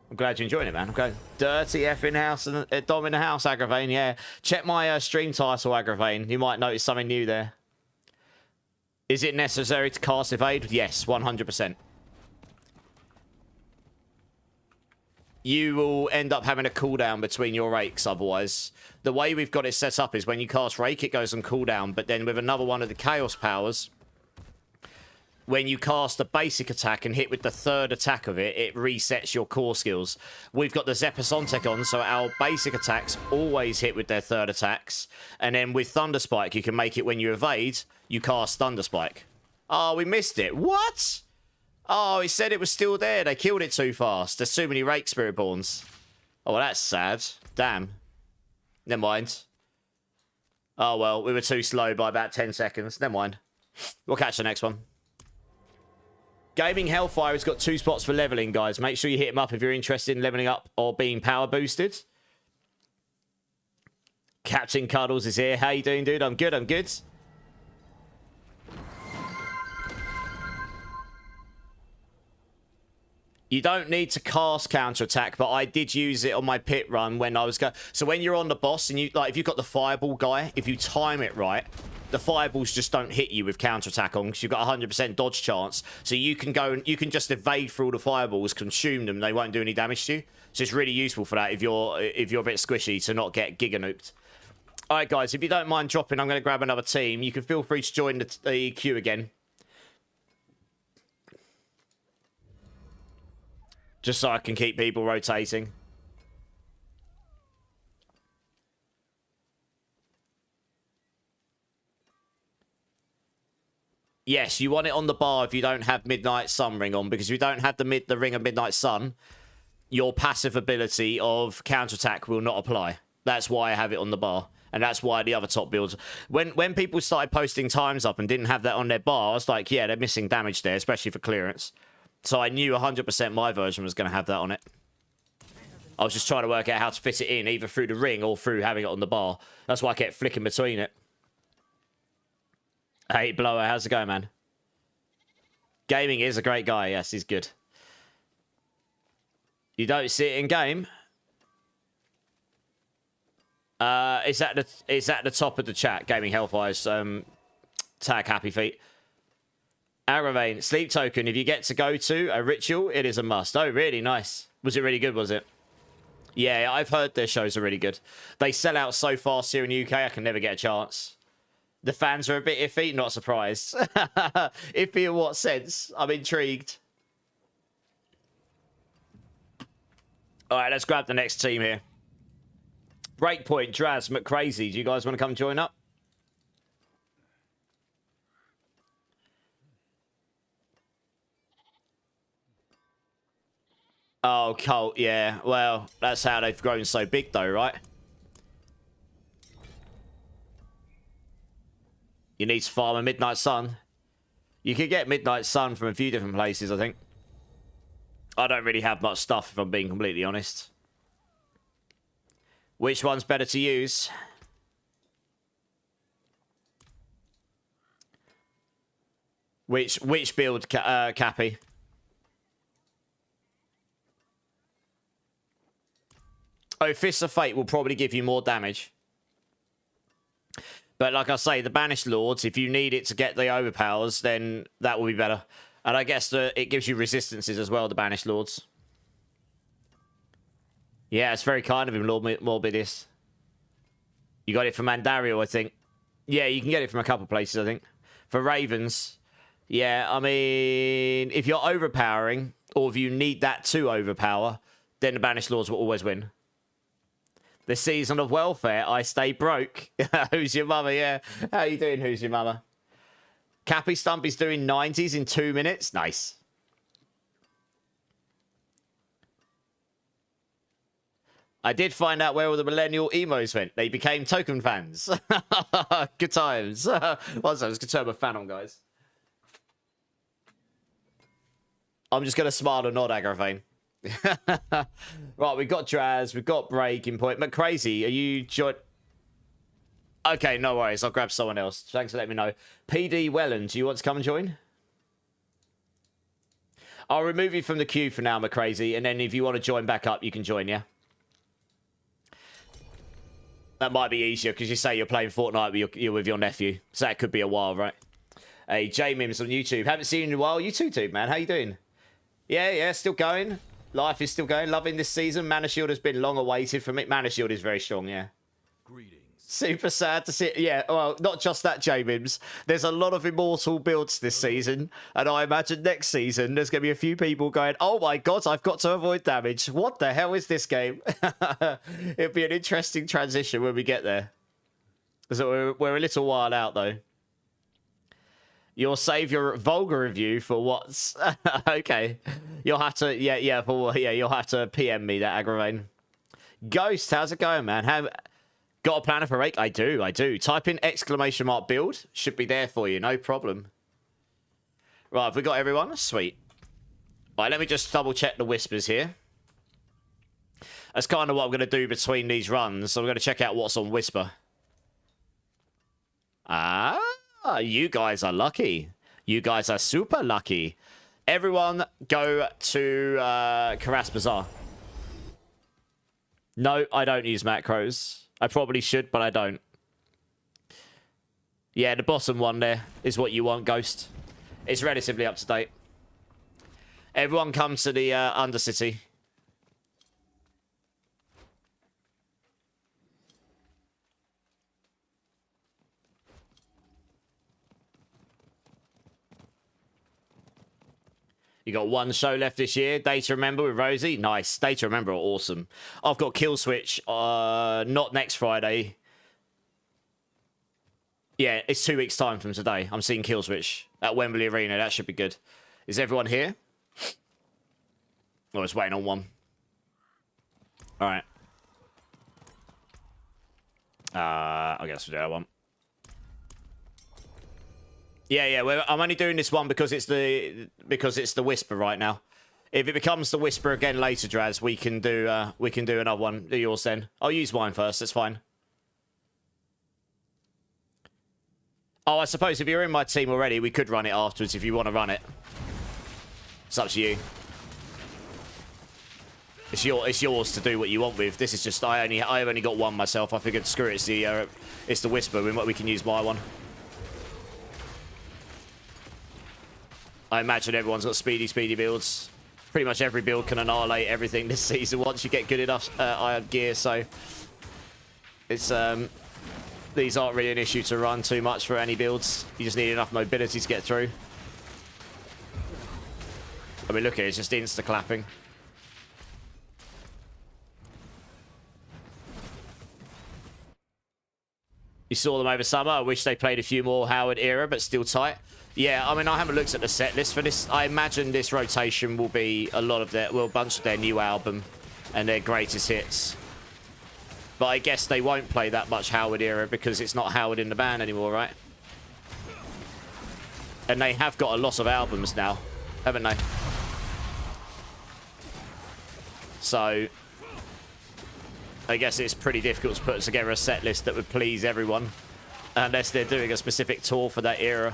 I'm glad you're enjoying it, man. I'm glad. Dirty F in house and Dom in the house, Agravane. Yeah. Check my stream title, Agravane. You might notice something new there. Is it necessary to cast evade? Yes, 100%. You will end up having a cooldown between your rakes otherwise. The way we've got it set up is when you cast Rake, it goes on cooldown, but then with another one of the Chaos powers, when you cast a basic attack and hit with the third attack of it, it resets your core skills. We've got the Zepasontek on, so our basic attacks always hit with their third attacks. And then with Thunderspike, you can make it when you evade, you cast Thunderspike. Oh, we missed it. What? Oh, he said it was still there. They killed it too fast. There's too many Rake Spiritborns. Oh, well, that's sad. Damn. Never mind. Oh, well, we were too slow by about 10 seconds. Never mind. We'll catch the next one. Gaming Hellfire has got 2 spots for leveling, guys. Make sure you hit him up if you're interested in leveling up or being power boosted. Captain Cuddles is here. How you doing, dude? I'm good, I'm good. You don't need to cast counterattack, but I did use it on my pit run when I was going. So when you're on the boss and you like, if you've got the fireball guy, if you time it right, the fireballs just don't hit you with counterattack on because you've got 100% dodge chance. So you can go and you can just evade through all the fireballs, consume them. They won't do any damage to you. So it's really useful for that if you're a bit squishy to not get giga nuked. All right, guys, if you don't mind dropping, I'm going to grab another team. You can feel free to join the queue again. Just so I can keep people rotating. Yes, you want it on the bar if you don't have Midnight Sun ring on, because if you don't have the ring of Midnight Sun, your passive ability of counterattack will not apply. That's why I have it on the bar. And that's why the other top builds... When people started posting times up and didn't have that on their bar, I was like, yeah, they're missing damage there, especially for clearance. So I knew 100% my version was going to have that on it. I was just trying to work out how to fit it in, either through the ring or through having it on the bar. That's why I kept flicking between it. Hey, Blower, how's it going, man? Gaming is a great guy. Yes, he's good. You don't see it in game? It's at the top of the chat. Gaming Hellfire's tag Happy Feet. Aravane, Sleep Token. If you get to go to a ritual, it is a must. Oh, really? Nice. Was it really good, was it? Yeah, I've heard their shows are really good. They sell out so fast here in the UK, I can never get a chance. The fans are a bit iffy, not surprised. Iffy in what sense? I'm intrigued. All right, let's grab the next team here. Breakpoint, Draz, McCrazy. Do you guys want to come join up? Oh, Colt, yeah. Well, that's how they've grown so big, though, right? You need to farm a Midnight Sun. You could get Midnight Sun from a few different places, I think. I don't really have much stuff, if I'm being completely honest. Which one's better to use? Which build, Cappy? Oh, Fists of Fate will probably give you more damage. But like I say, the Banished Lords, if you need it to get the overpowers, then that will be better. And I guess it gives you resistances as well, the Banished Lords. Yeah, it's very kind of him, Lord Morbidius. You got it from Mandario, I think. Yeah, you can get it from a couple places, I think. For Ravens, yeah, I mean, if you're overpowering, or if you need that to overpower, then the Banished Lords will always win. The season of welfare, I stay broke. Who's your mama? Yeah. How you doing? Who's your mama? Cappy Stumpy's doing 90s in 2 minutes. Nice. I did find out where all the millennial emos went. They became token fans. Good times. What's that? Let's go turn my fan on, guys. I'm just going to smile and nod, Agravane. Right, we've got Draz, we've got Breaking Point. McCrazy, are you join? Okay, no worries. I'll grab someone else. Thanks for letting me know. PD Welland, do you want to come and join? I'll remove you from the queue for now, McCrazy, and then if you want to join back up, you can join, yeah? That might be easier, because you say you're playing Fortnite, you're with your nephew. So that could be a while, right? Hey, J-Mims on YouTube. Haven't seen you in a while. You too, dude, man. How you doing? Yeah, still going. Life is still going. Loving this season. Mana Shield has been long awaited for me. Mana Shield is very strong, yeah. Greetings. Super sad to see. Yeah, well, not just that, J-Mims. There's a lot of immortal builds this season. And I imagine next season, there's going to be a few people going, oh my god, I've got to avoid damage. What the hell is this game? It'll be an interesting transition when we get there. So we're a little while out, though. You'll save your vulgar review for what's okay. You'll have to, you'll have to PM me that, Agravane. Ghost, how's it going, man? Got a planner for Rake? I do. Type in ! build. Should be there for you, no problem. Right, have we got everyone? Sweet. Right, let me just double check the whispers here. That's kind of what I'm going to do between these runs. So I'm going to check out what's on Whisper. Ah, you guys are lucky. You guys are super lucky. Everyone go to Karas Bazaar. No, I don't use macros. I probably should, but I don't. Yeah, the bottom one there is what you want, Ghost. It's relatively up to date. Everyone come to the Undercity. You got one show left this year. Day to Remember with Rosie. Nice. Day to Remember are awesome. I've got Kill Switch. Not next Friday. Yeah, it's 2 weeks' time from today. I'm seeing Kill Switch at Wembley Arena. That should be good. Is everyone here? Oh, it's waiting on one. All right. I guess we'll do that one. Yeah. I'm only doing this one because it's the Whisper right now. If it becomes the Whisper again later, Draz, we can do another one. Do yours then. I'll use mine first. That's fine. Oh, I suppose if you're in my team already, we could run it afterwards if you want to run it. It's up to you. It's yours to do what you want with. This is just I've only got one myself. I figured screw it. It's the Whisper. We can use my one. I imagine everyone's got speedy builds. Pretty much every build can annihilate everything this season once you get good enough iron gear. So it's these aren't really an issue to run too much for any builds. You just need enough mobility to get through. I mean, look at it. It's just insta clapping. You saw them over summer. I wish they played a few more Howard era, but still tight. Yeah, I mean, I haven't looked at the set list for this. I imagine this rotation will be a bunch of their new album and their greatest hits. But I guess they won't play that much Howard era because it's not Howard in the band anymore, right? And they have got a lot of albums now, haven't they? So I guess it's pretty difficult to put together a set list that would please everyone unless they're doing a specific tour for that era.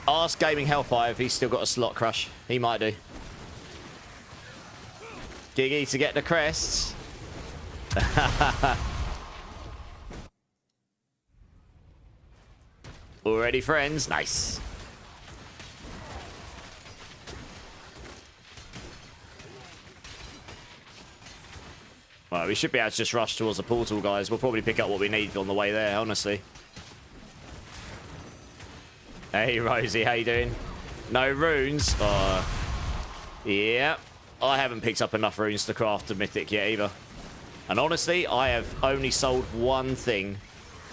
Ask Gaming Hellfire if he's still got a slot crush. He might do. Giggy to get the crests. Already friends. Nice. Well, we should be able to just rush towards the portal, guys. We'll probably pick up what we need on the way there, honestly. Hey, Rosie, how you doing? No runes? Yeah. I haven't picked up enough runes to craft a mythic yet either. And honestly, I have only sold one thing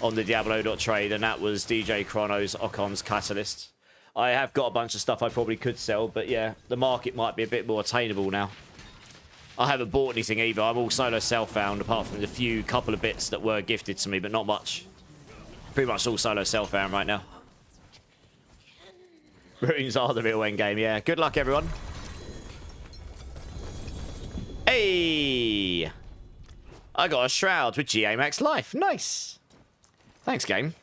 on the Diablo.trade, and that was DJ Chrono's Ocon's Catalyst. I have got a bunch of stuff I probably could sell, but yeah, the market might be a bit more attainable now. I haven't bought anything either. I'm all solo self-found, apart from the couple of bits that were gifted to me, but not much. Pretty much all solo self-found right now. Runes are the real endgame, yeah. Good luck, everyone. Hey! I got a Shroud with GA Max Life. Nice. Thanks, game.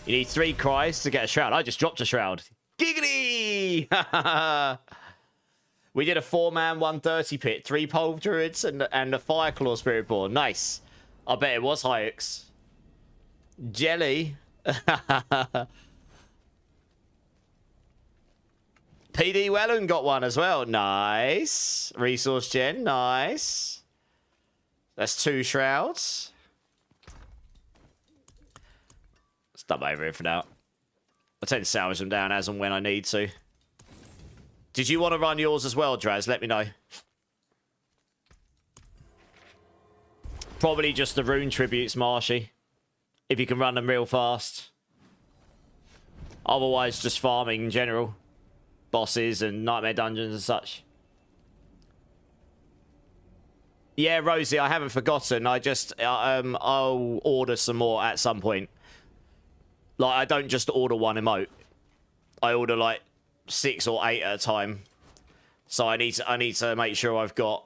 You need 3 cries to get a Shroud. I just dropped a Shroud. Giggity! We did a 4-man 130 pit, 3 Pole Druids, and a Fireclaw Spiritborn. Nice. I bet it was Hyx. Jelly. PD Wellen got one as well. Nice. Resource Gen. Nice. That's 2 Shrouds. Stop over here for now. I tend to salvage them down as and when I need to. Did you want to run yours as well, Draz? Let me know. Probably just the rune tributes, Marshy. If you can run them real fast. Otherwise, just farming in general. Bosses and nightmare dungeons and such. Yeah, Rosie, I haven't forgotten. I just, I'll order some more at some point. Like, I don't just order one emote. I order, like, 6 or 8 at a time. So I need to make sure I've got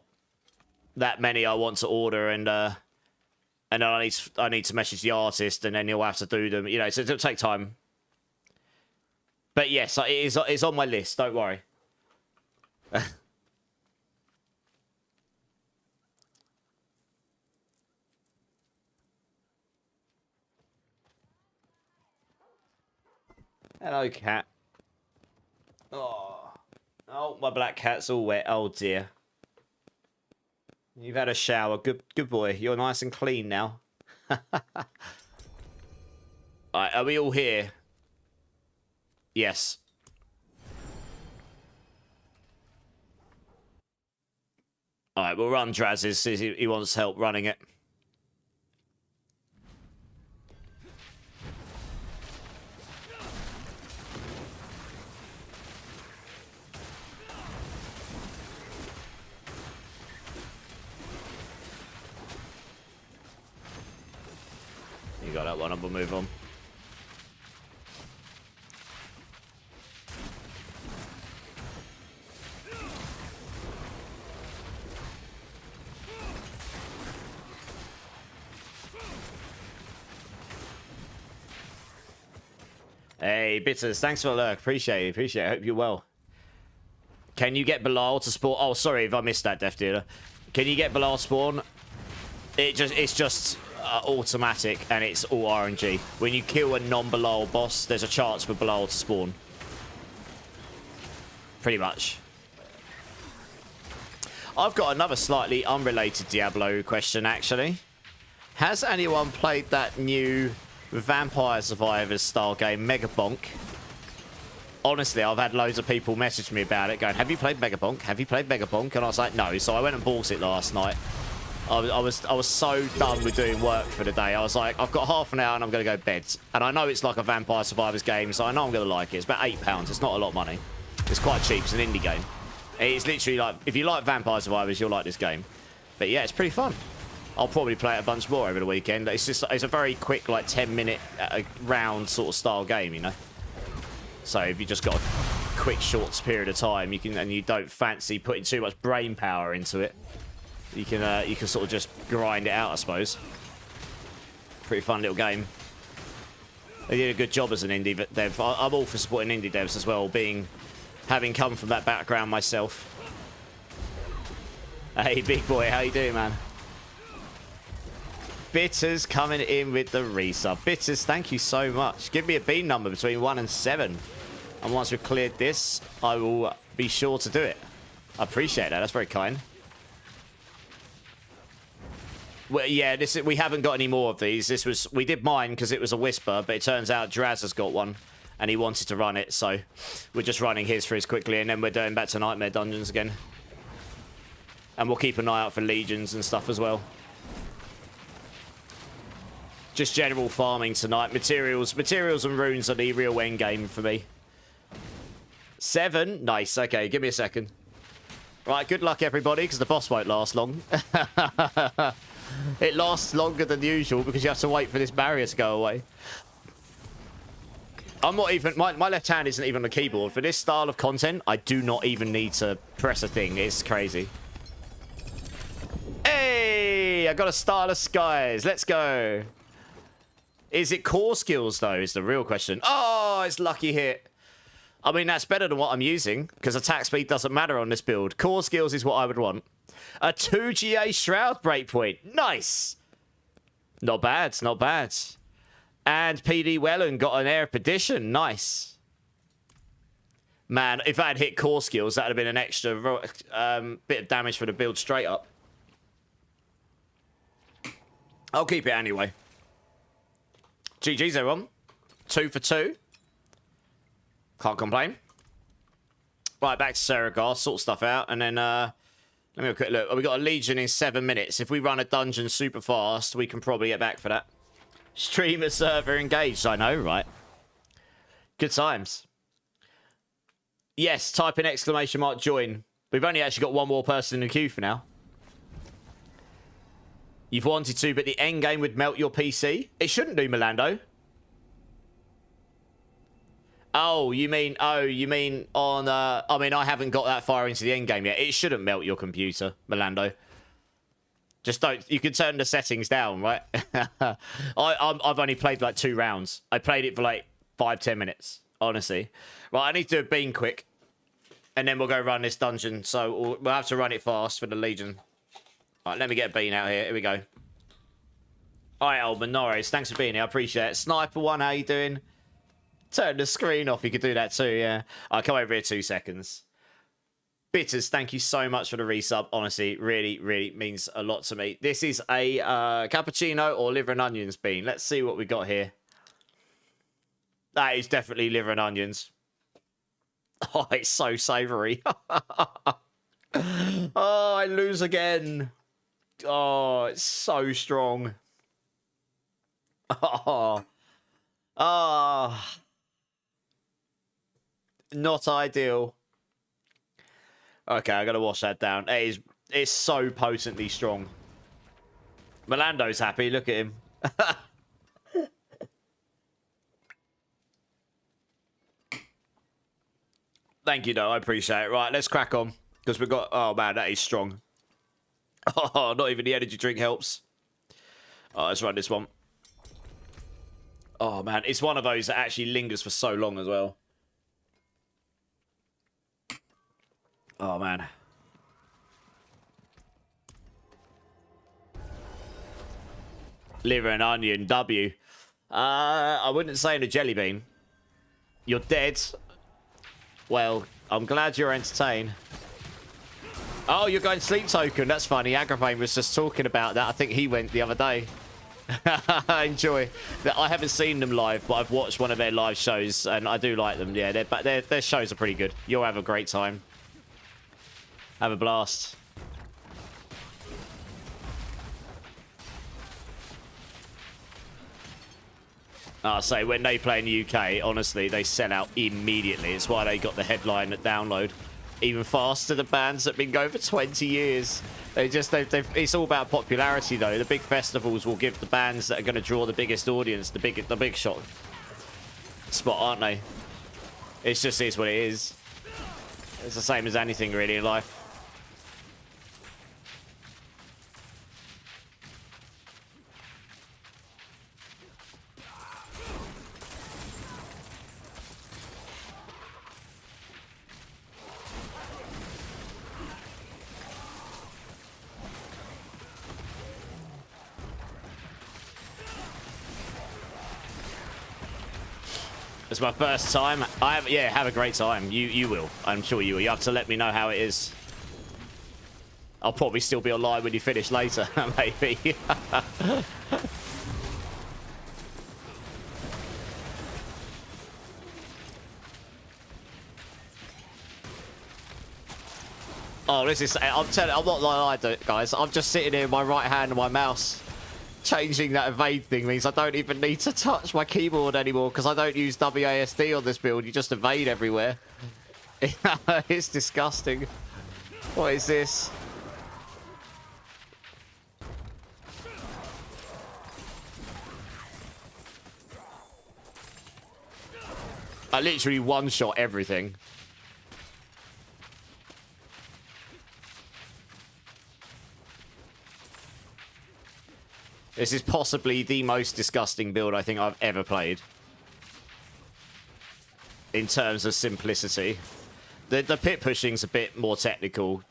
that many I want to order, and then I need to message the artist, and then he'll have to do them. You know, so it'll take time. But yes, it's on my list. Don't worry. Hello, cat. Oh, my black cat's all wet. Oh dear. You've had a shower. Good boy. You're nice and clean now. Alright, are we all here? Yes. Alright, we'll run Draz's. He wants help running it. You got that one, and we'll move on. Hey, Bitters, thanks for the lurk. Appreciate it. Hope you're well. Can you get Bilal to spawn? Oh, sorry if I missed that, Death Dealer. Can you get Bilal spawn? It's just automatic, and it's all RNG. When you kill a non-Bilal boss, there's a chance for Bilal to spawn. Pretty much. I've got another slightly unrelated Diablo question, actually. Has anyone played that new Vampire Survivors style game, Megabonk? Honestly, I've had loads of people message me about it, going, have you played Megabonk? Have you played Megabonk? And I was like, no. So I went and bought it last night. I was so done with doing work for the day. I was like, I've got half an hour and I'm going to go to bed. And I know it's like a Vampire Survivors game, so I know I'm going to like it. It's about £8. It's not a lot of money. It's quite cheap. It's an indie game. It's literally like, if you like Vampire Survivors, you'll like this game. But yeah, it's pretty fun. I'll probably play it a bunch more over the weekend. It's a very quick, like 10-minute round sort of style game, you know. So if you just got a quick, short period of time, and you don't fancy putting too much brain power into it, you can sort of just grind it out, I suppose. Pretty fun little game. They did a good job as an indie dev. I'm all for supporting indie devs as well, having come from that background myself. Hey, big boy, how you doing, man? Bitters coming in with the resub. Bitters, thank you so much. Give me a bean number between 1 and 7. And once we've cleared this, I will be sure to do it. I appreciate that. That's very kind. Well, yeah, we haven't got any more of these. We did mine because it was a whisper, but it turns out Draz has got one, and he wanted to run it, so we're just running his for his quickly, and then we're going back to Nightmare Dungeons again. And we'll keep an eye out for legions and stuff as well. Just general farming tonight. Materials and runes are the real end game for me. 7? Nice. Okay, give me a second. Right, good luck, everybody, because the boss won't last long. It lasts longer than usual because you have to wait for this barrier to go away. I'm not even... My left hand isn't even on the keyboard. For this style of content, I do not even need to press a thing. It's crazy. Hey! I got a Starless Skies. Let's go. Is it core skills, though, is the real question. Oh, it's lucky hit. I mean, that's better than what I'm using, because attack speed doesn't matter on this build. Core skills is what I would want. A 2GA Shroud breakpoint. Nice. Not bad, not bad. And PD Wellen got an Air Perdition. Nice. Man, if I had hit core skills, that would have been an extra bit of damage for the build straight up. I'll keep it anyway. GG's, everyone. 2 for 2. Can't complain. Right, back to Seragar, sort stuff out, and then let me have a quick look. Oh, we got a Legion in 7 minutes. If we run a dungeon super fast, we can probably get back for that. Streamer server engaged, I know, right? Good times. Yes, type in exclamation mark join. We've only actually got one more person in the queue for now. You've wanted to, but the end game would melt your PC? It shouldn't do, Milando. Oh, you mean on, I mean, I haven't got that far into the end game yet. It shouldn't melt your computer, Milando. Just don't, you can turn the settings down, right? I've only played like 2 rounds. I played it for like 5-10 minutes, honestly. Right, I need to do a bean quick. And then we'll go run this dungeon. So we'll have to run it fast for the Legion. All right, let me get a bean out here. Here we go. All right, Alban, no worries. Thanks for being here. I appreciate it. Sniper1, how you doing? Turn the screen off. You could do that too, yeah. I'll come over here 2 seconds. Bitters, thank you so much for the resub. Honestly, really, really means a lot to me. This is a cappuccino or liver and onions bean. Let's see what we got here. That is definitely liver and onions. Oh, it's so savoury. Oh, I lose again. Oh, it's so strong. Oh. Oh. Not ideal. Okay, I gotta wash that down. It's so potently strong. Milando's happy. Look at him. Thank you, though. I appreciate it. Right, let's crack on. Because we've got... Oh, man, that is strong. Oh, not even the energy drink helps. Oh, let's run this one. Oh, man. It's one of those that actually lingers for so long as well. Oh, man. Liver and onion, W. I wouldn't say in a jelly bean. You're dead. Well, I'm glad you're entertained. Oh, you're going sleep token. That's funny. Agravain was just talking about that. I think he went the other day. Enjoy. I haven't seen them live, but I've watched one of their live shows, and I do like them. Yeah, their shows are pretty good. You'll have a great time. Have a blast. I'll say, when they play in the UK, honestly, they sell out immediately. It's why they got the headline at download. Even faster than bands that have been going for 20 years. It's all about popularity, though. The big festivals will give the bands that are going to draw the biggest audience the big shot spot, aren't they? It just is what it is. It's the same as anything, really, in life. It's my first time. Yeah, have a great time. You will. I'm sure you will. You have to let me know how it is. I'll probably still be online when you finish later, maybe. Oh, this is... I'm not lying, guys. I'm just sitting here with my right hand and my mouse. Changing that evade thing means I don't even need to touch my keyboard anymore because I don't use WASD on this build. You just evade everywhere. It's disgusting. What is this? I literally one-shot everything. This is possibly the most disgusting build I think I've ever played. In terms of simplicity. The pit pushing's a bit more technical,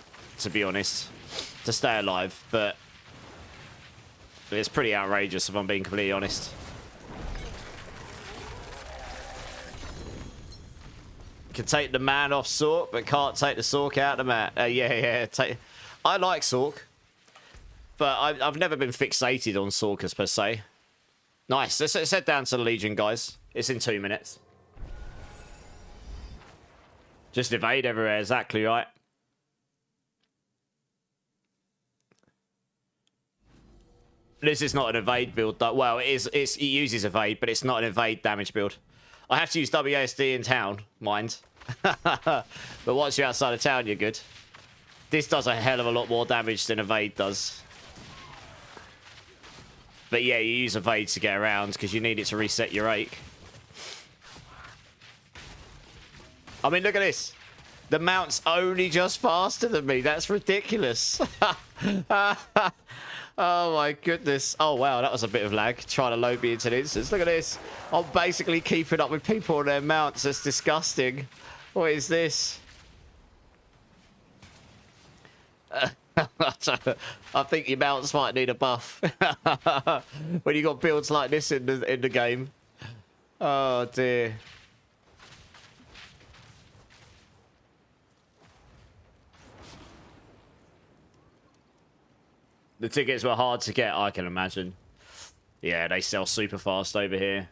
to be honest, to stay alive, but it's pretty outrageous if I'm being completely honest. Can take the man off Sork, but can't take the Sork out of the man. Yeah. I like Sork. But I've never been fixated on Sorkers per se. Nice. Let's head down to the Legion, guys. It's in 2 minutes. Just evade everywhere, exactly right. This is not an evade build, though. Well, it uses evade, but it's not an evade damage build. I have to use WASD in town, mind. But once you're outside of town, you're good. This does a hell of a lot more damage than evade does. But yeah, you use evade to get around because you need it to reset your rake. I mean, look at this. The mount's only just faster than me. That's ridiculous. Oh my goodness. Oh wow, that was a bit of lag. Trying to load me into an instance. Look at this. I'm basically keeping up with people on their mounts. That's disgusting. What is this? I think your mounts might need a buff. When you got builds like this in the game. Oh dear. The tickets were hard to get, I can imagine. Yeah, they sell super fast over here.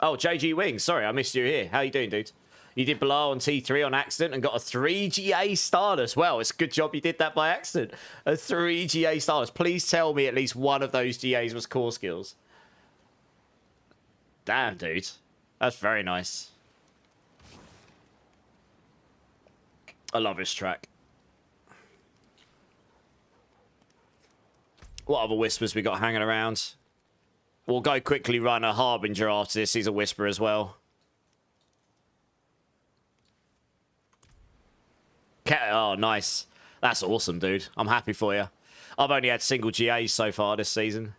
Oh, JG Wings. Sorry, I missed you here. How you doing, dude? You did below on T3 on accident and got a 3 GA Stardust. Well, it's a good job you did that by accident. A 3 GA Stardust. Please tell me at least one of those GAs was core skills. Damn, dude. That's very nice. I love this track. What other whispers we got hanging around? We'll go quickly run a Harbinger after this. He's a whisper as well. Oh, nice. That's awesome, dude. I'm happy for you. I've only had single GAs so far this season.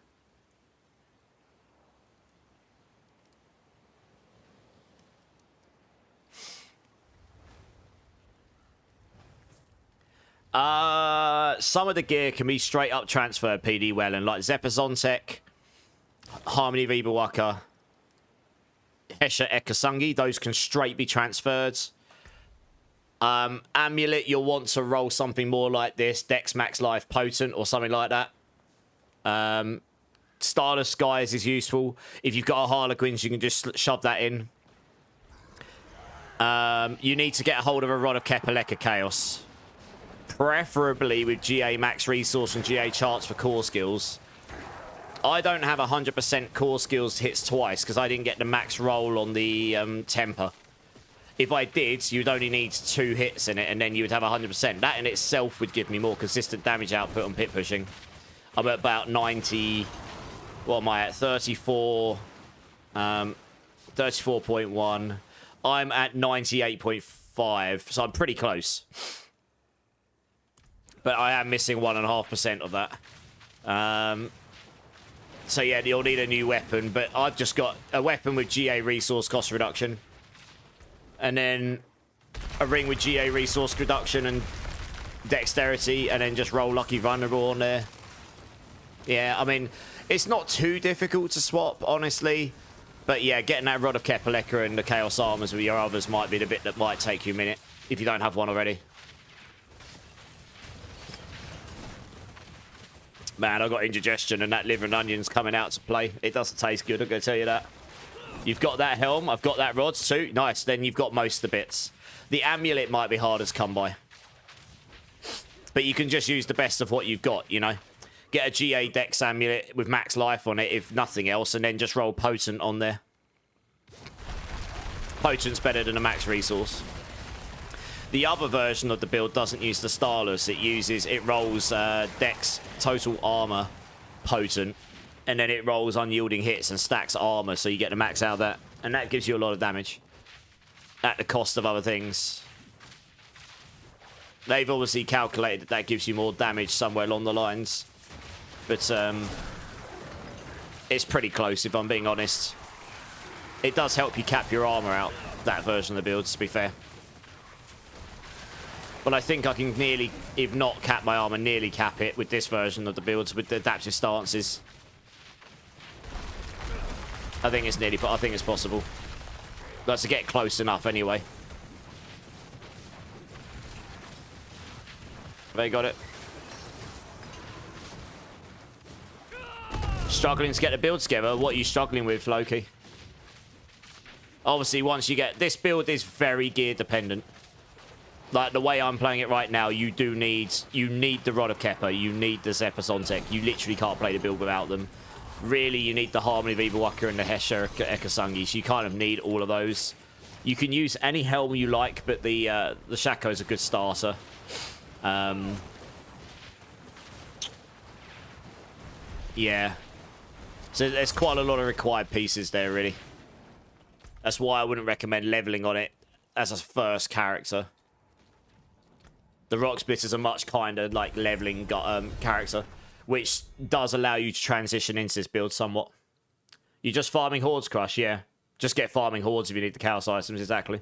Some of the gear can be straight up transferred PD well, and like Zepazontek, Harmony Vibawaka, Hesha Ekasungi, those can straight be transferred. Amulet, you'll want to roll something more like this, Dex Max Life Potent or something like that. Starless Skies is useful. If you've got a Harlequins, you can just shove that in. You need to get a hold of a Rod of Kepaleka Chaos. Preferably with GA max resource and GA charts for core skills. I don't have 100% core skills hits twice because I didn't get the max roll on the temper. If I did, you'd only need 2 hits in it and then you would have 100%. That in itself would give me more consistent damage output on pit pushing. I'm at about 90... What am I at? 34... 34.1. I'm at 98.5, so I'm pretty close. But I am missing 1.5% of that. So yeah, you'll need a new weapon. But I've just got a weapon with GA resource cost reduction. And then a ring with GA resource reduction and dexterity. And then just roll Lucky Vulnerable on there. Yeah, I mean, it's not too difficult to swap, honestly. But yeah, getting that Rod of Kepaleka and the Chaos Armors with your others might be the bit that might take you a minute. If you don't have one already. Man, I got indigestion and that liver and onions coming out to play. It doesn't taste good, I'm going to tell you that. You've got that helm. I've got that rods too. Nice. Then you've got most of the bits. The amulet might be harder to come by. But you can just use the best of what you've got, you know. Get a GA Dex amulet with max life on it, if nothing else, and then just roll Potent on there. Potent's better than a max resource. The other version of the build doesn't use the Starless. It rolls Dex Total Armor Potent, and then it rolls Unyielding Hits and stacks armor, so you get the max out of that. And that gives you a lot of damage. At the cost of other things. They've obviously calculated that that gives you more damage somewhere along the lines. But it's pretty close, if I'm being honest. It does help you cap your armor out, that version of the build, to be fair. But I think I can nearly, if not cap my armor, nearly cap it with this version of the builds with the adaptive stances. I think it's possible. But to get close enough anyway. They got it. Struggling to get the build together. What are you struggling with, Loki? Obviously, once you get... This build is very gear dependent. Like, the way I'm playing it right now, you need the Rod of Kepper. You need the Zephyr's on tech. You literally can't play the build without them. Really, you need the Harmony of Evilwalker and the Hesher Ekasungi. So you kind of need all of those. You can use any helm you like, but the Shaco is a good starter. Yeah. So there's quite a lot of required pieces there, really. That's why I wouldn't recommend leveling on it as a first character. The Rock Split is a much kinder, like, leveling character, which does allow you to transition into this build somewhat. You're just farming Hordes, Crush, yeah. Just get farming Hordes if you need the Chaos items, exactly.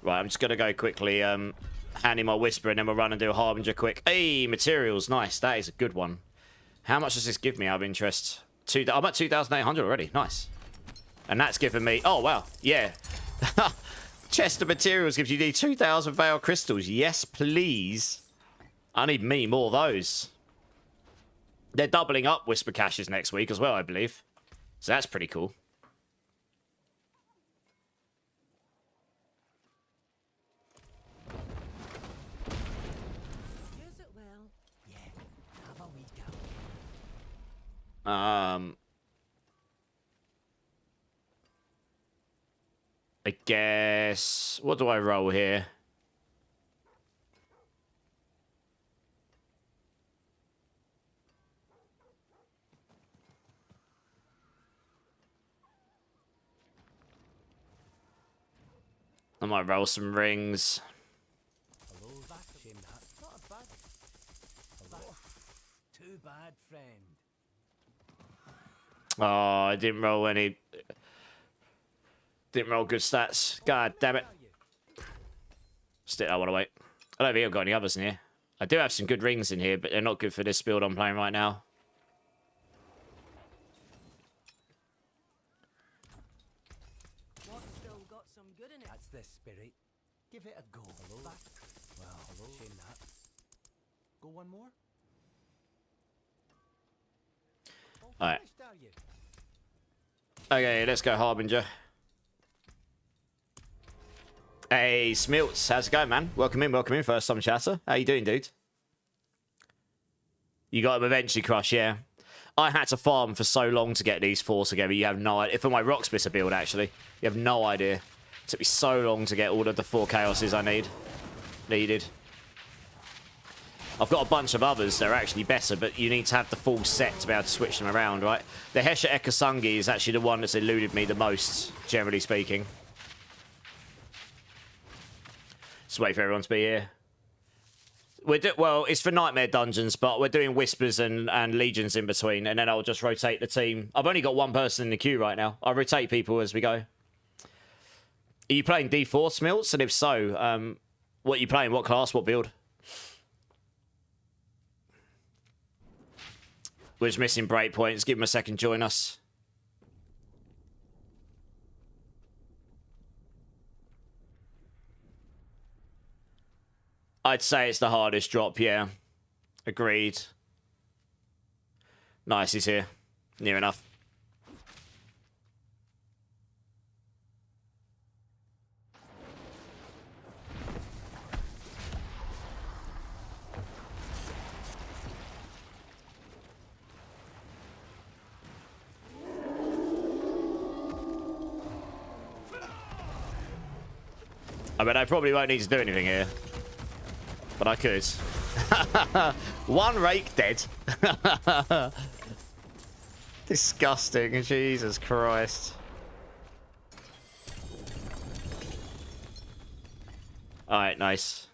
Right, I'm just going to go quickly, hand in my Whisper, and then we'll run and do a Harbinger quick. Hey, materials, nice. That is a good one. How much does this give me out of interest? I'm at 2,800 already. Nice. And that's given me... Oh, wow. Yeah. Chest of materials gives you 2,000 Veil Crystals. Yes, please. I need more of those. They're doubling up Whisper Caches next week as well, I believe. So that's pretty cool. Use it well. Yeah, have a wee go. I guess... What do I roll here? I might roll some rings. Hello, back shame that. Not a bad. Hello. Too bad, friend. Oh, I didn't roll any... Didn't roll good stats. God damn it. Still, I want to wait. I don't think I've got any others in here. I do have some good rings in here, but they're not good for this build I'm playing right now. Still got some good in it. That's the spirit. Give it a go. Hello. Back. Well, hello. Shame that. Go one more. Alright. Okay, let's go Harbinger. Hey, Smilts, how's it going, man? Welcome in, first time chatter. How you doing, dude? You got him eventually, Crush, yeah. I had to farm for so long to get these four together. You have no idea. For my Rock Splitter build, actually. You have no idea. It took me so long to get all of the 4 Chaoses I needed. I've got a bunch of others that are actually better, but you need to have the full set to be able to switch them around, right? The Hesher Ekasungi is actually the one that's eluded me the most, generally speaking. Just wait for everyone to be here. Well, it's for Nightmare Dungeons, but we're doing Whispers and Legions in between, and then I'll just rotate the team. I've only got one person in the queue right now. I'll rotate people as we go. Are you playing D4, Smilts? And if so, what are you playing? What class? What build? We're just missing breakpoints. Give him a second, join us. I'd say it's the hardest drop, yeah. Agreed. Nice, he's here. Near enough. I mean, I probably won't need to do anything here. But I could. One Rake dead. Disgusting. Jesus Christ. Alright, nice.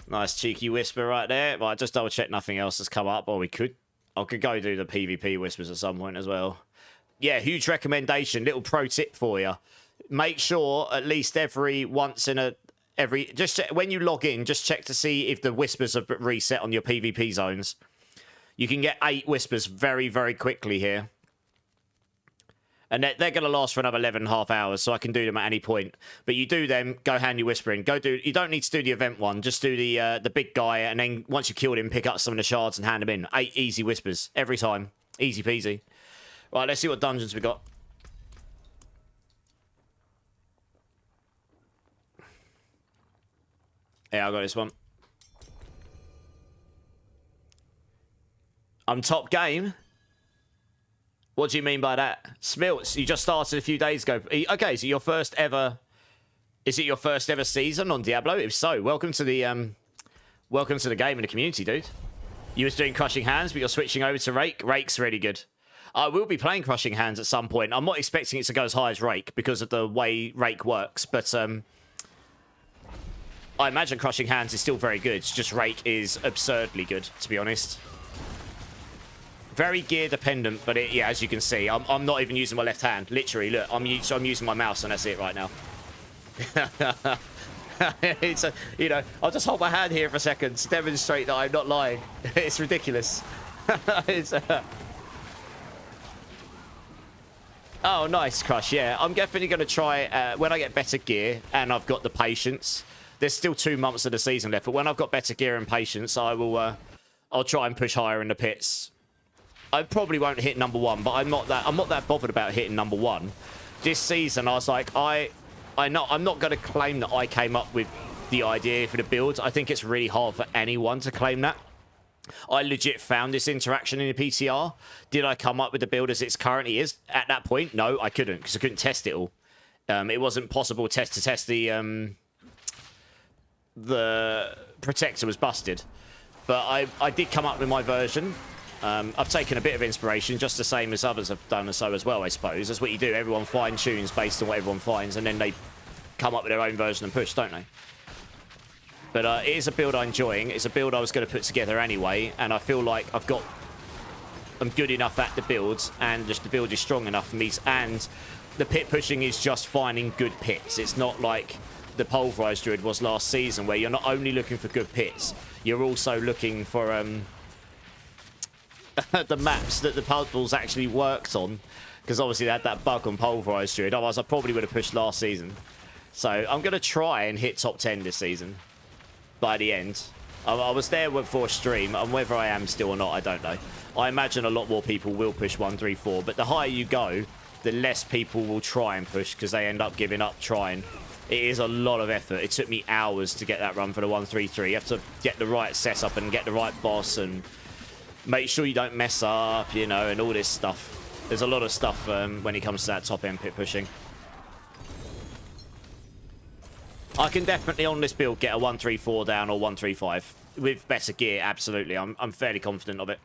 Nice cheeky Whisper right there. Well, I just double check nothing else has come up. Or we could. I could go do the PvP Whispers at some point as well. Yeah, huge recommendation. Little pro tip for you. Make sure at least just check, when you log in, just check to see if the Whispers have reset on your PvP zones. You can get 8 Whispers very, very quickly here. And they're going to last for another 11.5 hours, so I can do them at any point. But you do them, go hand you whispering. You don't need to do the event one. Just do the big guy, and then once you killed him, pick up some of the shards and hand them in. 8 easy whispers every time. Easy peasy. Right, let's see what dungeons we got. Yeah, I got this one. I'm top game. What do you mean by that? Smilts, you just started a few days ago. Okay, so your first ever... Is it your first ever season on Diablo? If so, welcome to the game and the community, dude. You was doing Crushing Hands, but you're switching over to Rake. Rake's really good. I will be playing Crushing Hands at some point. I'm not expecting it to go as high as Rake because of the way Rake works, but I imagine Crushing Hands is still very good. It's just Rake is absurdly good, to be honest. Very gear dependent, but yeah, as you can see, I'm not even using my left hand. Literally, look, I'm using my mouse, and that's it right now. It's I'll just hold my hand here for a second to demonstrate that I'm not lying. It's ridiculous. Oh, nice, Crush. Yeah, I'm definitely going to try when I get better gear and I've got the patience. There's still 2 months of the season left, but when I've got better gear and patience, I'll try and push higher in the pits. I probably won't hit number 1, but I'm not that bothered about hitting number 1. This season, I was like, I'm not going to claim that I came up with the idea for the builds. I think it's really hard for anyone to claim that. I legit found this interaction in the PTR. Did I come up with the build as it currently is at that point? No, I couldn't, because I couldn't test it all. It wasn't possible to test the protector was busted. But I did come up with my version. I've taken a bit of inspiration, just the same as others have done so as well, I suppose. That's what you do. Everyone fine-tunes based on what everyone finds, and then they come up with their own version and push, don't they? But it is a build I'm enjoying. It's a build I was going to put together anyway, and I feel like I'm good enough at the builds, and just the build is strong enough for me. And the pit pushing is just finding good pits. It's not like the Pulverized Druid was last season, where you're not only looking for good pits, you're also looking for the maps that the puzzles actually worked on, because obviously they had that bug on Pulverized Druid. Otherwise, I probably would have pushed last season. So I'm going to try and hit top 10 this season by the end. I was there before stream, and whether I am still or not, I don't know. I imagine a lot more people will push 1, 3, 4, but the higher you go, the less people will try and push, because they end up giving up trying. It is a lot of effort. It took me hours to get that run for the 1, 3, 3. You have to get the right setup and get the right boss and make sure you don't mess up, and all this stuff. There's a lot of stuff when it comes to that top-end pit pushing. I can definitely, on this build, get a 1, 3, 4 down or 1, 3, 5. With better gear, absolutely. I'm fairly confident of it.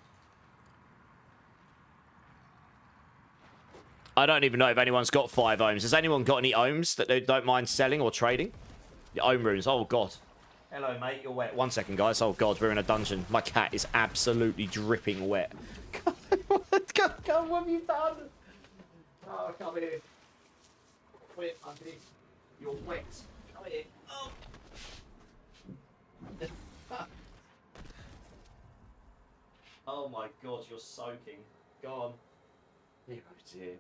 I don't even know if anyone's got 5 ohms. Has anyone got any ohms that they don't mind selling or trading? The ohm runes. Oh, God. Hello, mate. You're wet. 1 second, guys. Oh, God. We're in a dungeon. My cat is absolutely dripping wet. Come, what have you done? Oh, come here. Wait, Andy. You're wet. Come here. Oh. Oh, my God. You're soaking. Go on. Oh, dear.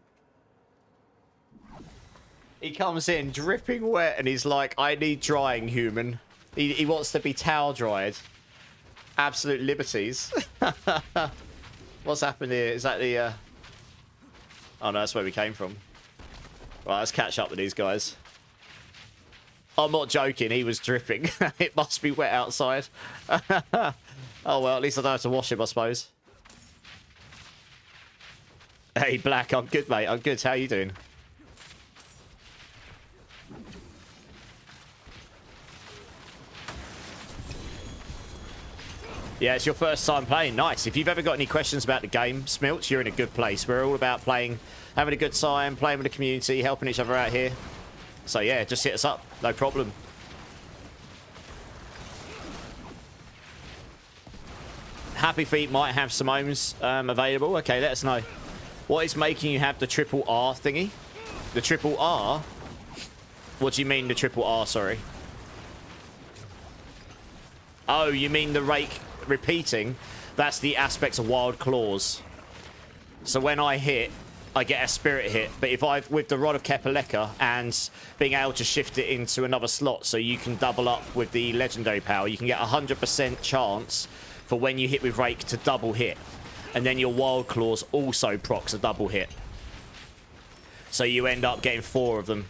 He comes in dripping wet and he's like, I need drying, human. He wants to be towel dried. Absolute liberties. What's happened here? Is that the... Oh, no, that's where we came from. Right, let's catch up with these guys. I'm not joking. He was dripping. It must be wet outside. Oh, well, at least I don't have to wash him, I suppose. Hey, Black. I'm good, mate. I'm good. How you doing? Yeah, it's your first time playing. Nice. If you've ever got any questions about the game, Smilts, you're in a good place. We're all about playing, having a good time, playing with the community, helping each other out here. So, yeah, just hit us up. No problem. Happy Feet might have some ohms available. Okay, let us know. What is making you have the triple R thingy? The triple R? What do you mean the triple R, sorry? Oh, you mean the Rake repeating? That's the aspects of Wild Claws. So when I hit I get a spirit hit. But if I've with the Rod of Kepaleka and being able to shift it into another slot so you can double up with the legendary power, you can get 100% chance for when you hit with Rake to double hit. And then your Wild Claws also procs a double hit. So you end up getting 4 of them.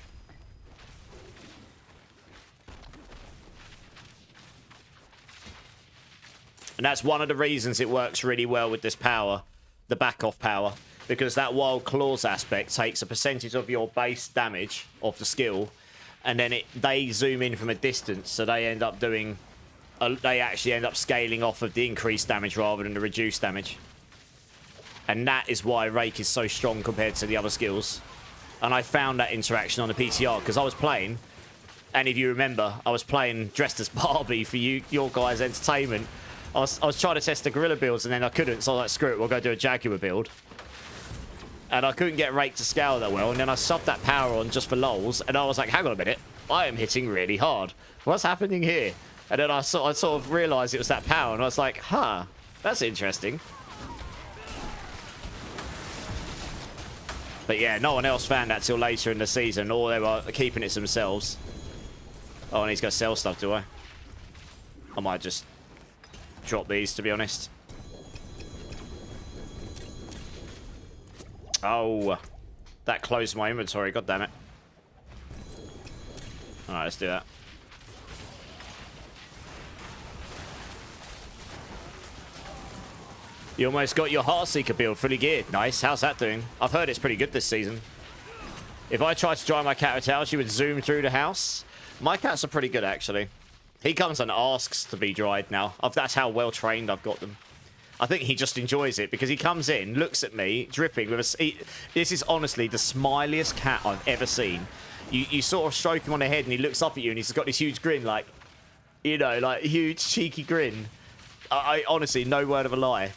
And that's one of the reasons it works really well with this power, the back-off power. Because that Wild Claws aspect takes a percentage of your base damage of the skill, and then they zoom in from a distance, so they end up doing... they actually end up scaling off of the increased damage rather than the reduced damage. And that is why Rake is so strong compared to the other skills. And I found that interaction on the PTR, because I was playing, and if you remember, I was playing dressed as Barbie for your guys' entertainment. I was trying to test the gorilla builds, and then I couldn't, so I was like, screw it, we'll go do a Jaguar build. And I couldn't get Rake to scale that well, and then I subbed that power on just for lols, and I was like, hang on a minute, I am hitting really hard. What's happening here? And then I sort of realised it was that power, and I was like, huh, that's interesting. But yeah, no one else found that till later in the season, or they were keeping it to themselves. Oh, I need to go sell stuff, do I? I might just drop these, to be honest. Oh, that closed my inventory, god damn it. Alright, let's do that. You almost got your Heartseeker build fully geared. Nice. How's that doing? I've heard it's pretty good this season. If I tried to dry my cat with towel, she would zoom through the house. My cats are pretty good, actually. He comes and asks to be dried now. That's how well trained I've got them. I think he just enjoys it because he comes in, looks at me, dripping with a... This is honestly the smiliest cat I've ever seen. You sort of stroke him on the head and he looks up at you and he's got this huge grin, like, you know, like a huge cheeky grin. I honestly, no word of a lie.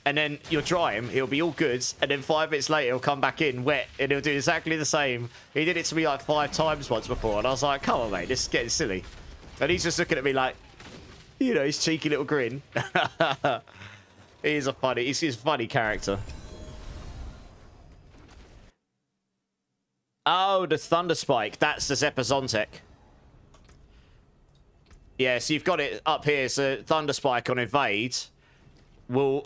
And then you'll dry him, he'll be all good, and then 5 minutes later he'll come back in wet and he'll do exactly the same. He did it to me like 5 times once before, and I was like, come on, mate, this is getting silly. And he's just looking at me like, you know, his cheeky little grin. He's a funny character. Oh, the Thunder Spike. That's the Zepazontek. Yeah, so you've got it up here. So Thunder Spike on Evade will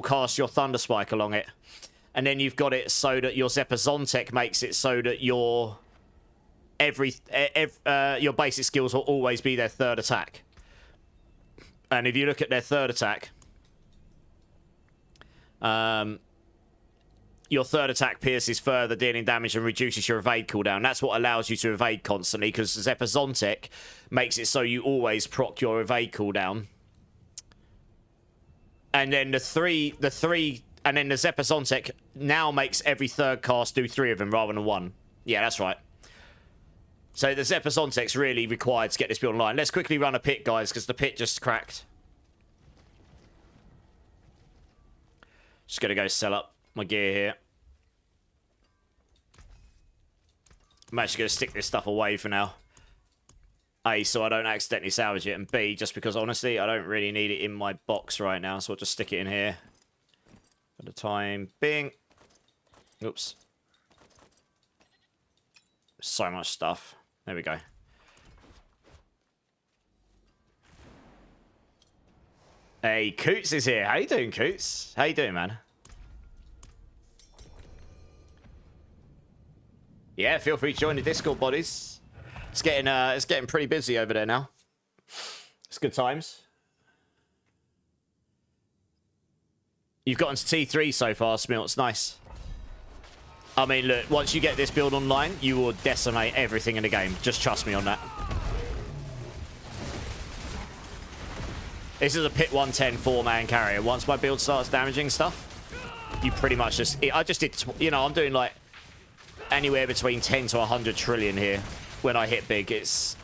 cast your Thunder Spike along it. And then you've got it so that your Zepazontek makes it so that your basic skills will always be their 3rd attack. And if you look at their 3rd attack, your 3rd attack pierces further, dealing damage and reduces your evade cooldown. That's what allows you to evade constantly, because Zepazontek makes it so you always proc your evade cooldown. And then the Zepazontek now makes every 3rd cast do 3 of them rather than 1. Yeah, that's right. So the Zepazontek's really required to get this build online. Let's quickly run a pit, guys, because the pit just cracked. Just gonna go sell up my gear here. I'm actually gonna stick this stuff away for now. A, so I don't accidentally salvage it, and B, just because honestly I don't really need it in my box right now, so I'll just stick it in here for the time being. Oops. So much stuff. There we go. Hey, Coots is here. How you doing, Coots? How you doing, man? Yeah, feel free to join the Discord, buddies. It's getting pretty busy over there now. It's good times. You've gotten to T3 so far, Smil. It's nice. I mean, look, once you get this build online, you will decimate everything in the game. Just trust me on that. This is a Pit 110 4-man carrier. Once my build starts damaging stuff, you pretty much just... I just did... You know, I'm doing like anywhere between 10 to 100 trillion here when I hit big. It's...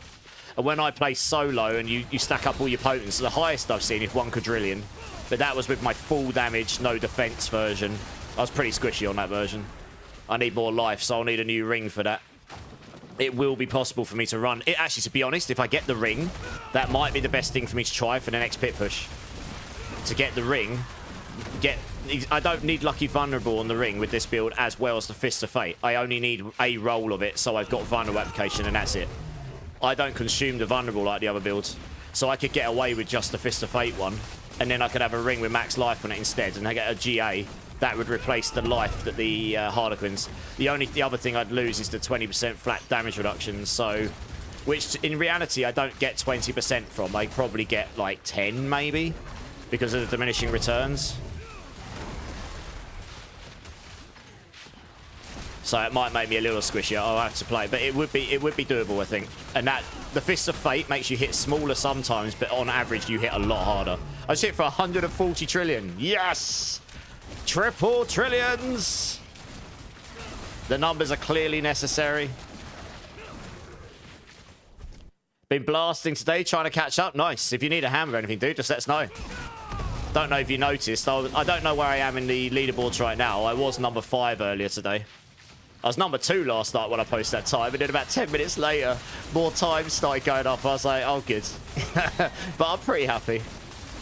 And when I play solo and you stack up all your potents, the highest I've seen is 1 quadrillion. But that was with my full damage, no defense version. I was pretty squishy on that version. I need more life, so I'll need a new ring for that. It will be possible for me to run. Actually, to be honest, if I get the ring, that might be the best thing for me to try for the next pit push. To get the ring, get I don't need Lucky Vulnerable on the ring with this build as well as the Fist of Fate. I only need a roll of it, so I've got Vulnerable application, and that's it. I don't consume the Vulnerable like the other builds. So I could get away with just the Fist of Fate one, and then I could have a ring with max life on it instead, and I get a GA. That would replace the life that the Harlequins. The other thing I'd lose is the 20% flat damage reduction, so... Which, in reality, I don't get 20% from. I probably get, like, 10, maybe, because of the diminishing returns. So it might make me a little squishier. I'll have to play, but it would be doable, I think. And that the Fist of Fate makes you hit smaller sometimes, but on average you hit a lot harder. I just hit for 140 trillion. Yes, triple trillions. The numbers are clearly necessary. Been blasting today, trying to catch up. Nice. If you need a hammer or anything, dude, just let us know. Don't know if you noticed. I don't know where I am in the leaderboards right now. I was number 5 earlier today. I was number 2 last night when I posted that time, and then about 10 minutes later, more time started going up. I was like, oh, good. But I'm pretty happy.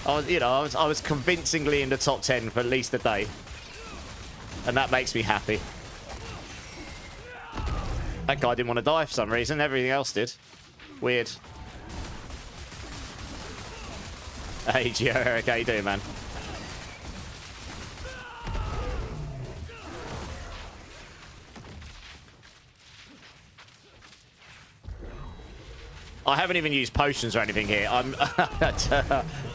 I was convincingly in the top 10 for at least a day. And that makes me happy. That guy didn't want to die for some reason. Everything else did. Weird. Hey, Gio, Eric, how you doing, man? I haven't even used potions or anything here. I'm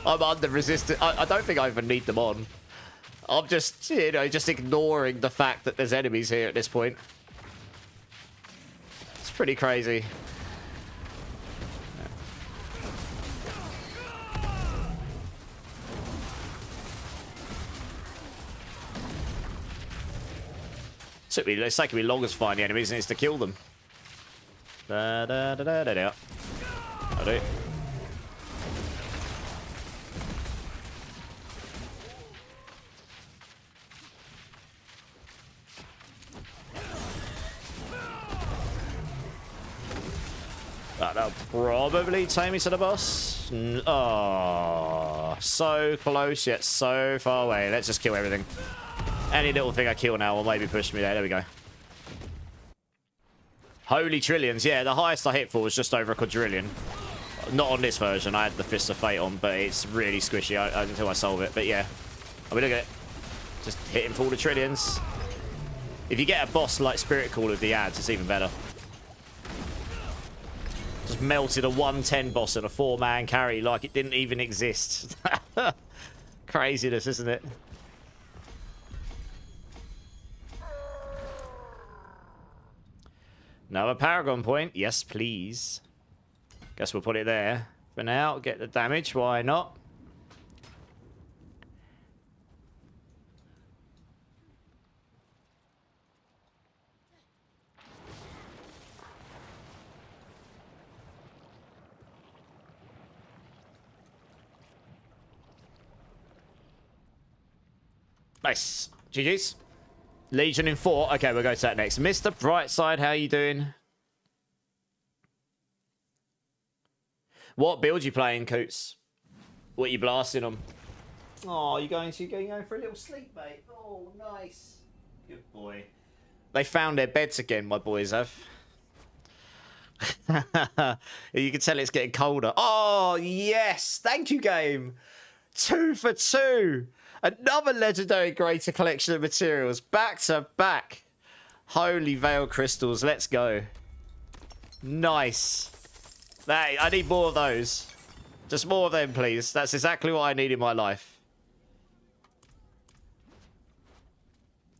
under resistant. I don't think I even need them on. I'm just, just ignoring the fact that there's enemies here at this point. It's pretty crazy. It's taking me longer to find the enemies than it's to kill them. Da da da da da da. I do. That'll probably take me to the boss. Oh, so close yet so far away. Let's just kill everything. Any little thing I kill now will maybe push me there. There we go. Holy trillions. Yeah, the highest I hit for was just over a quadrillion. Not on this version. I had the Fist of Fate on, but it's really squishy until I solve it. But yeah. I mean, look at it. Just hitting for all the trillions. If you get a boss like Spirit Call with the ads, it's even better. Just melted a 110 boss and a 4-man carry like it didn't even exist. Craziness, isn't it? Another Paragon point. Yes, please. Guess we'll put it there for now. Get the damage. Why not? Nice. GG's. Legion in 4. Okay, we'll go to that next. Mr. Brightside, how you doing? What build you playing, Coots? What you blasting them? Oh, you going for a little sleep, mate? Oh, nice. Good boy. They found their beds again, my boys have. You can tell it's getting colder. Oh, yes. Thank you, game. 2 for 2. Another legendary greater collection of materials. Back to back. Holy Veil Crystals. Let's go. Nice. Hey, I need more of those. Just more of them, please. That's exactly what I need in my life.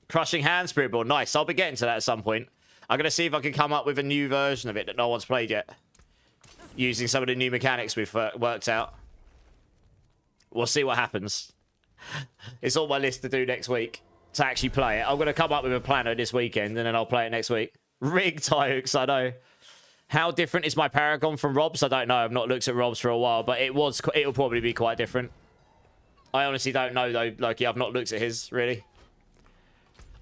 Crushing Hand Spiritborn. Nice. I'll be getting to that at some point. I'm going to see if I can come up with a new version of it that no one's played yet. Using some of the new mechanics we've worked out. We'll see what happens. It's on my list to do next week to actually play it. I'm going to come up with a planner this weekend and then I'll play it next week. Rigged Tyux, I know. How different is my Paragon from Rob's? I don't know. I've not looked at Rob's for a while, but it'll probably be quite different. I honestly don't know though. Like, I've not looked at his really.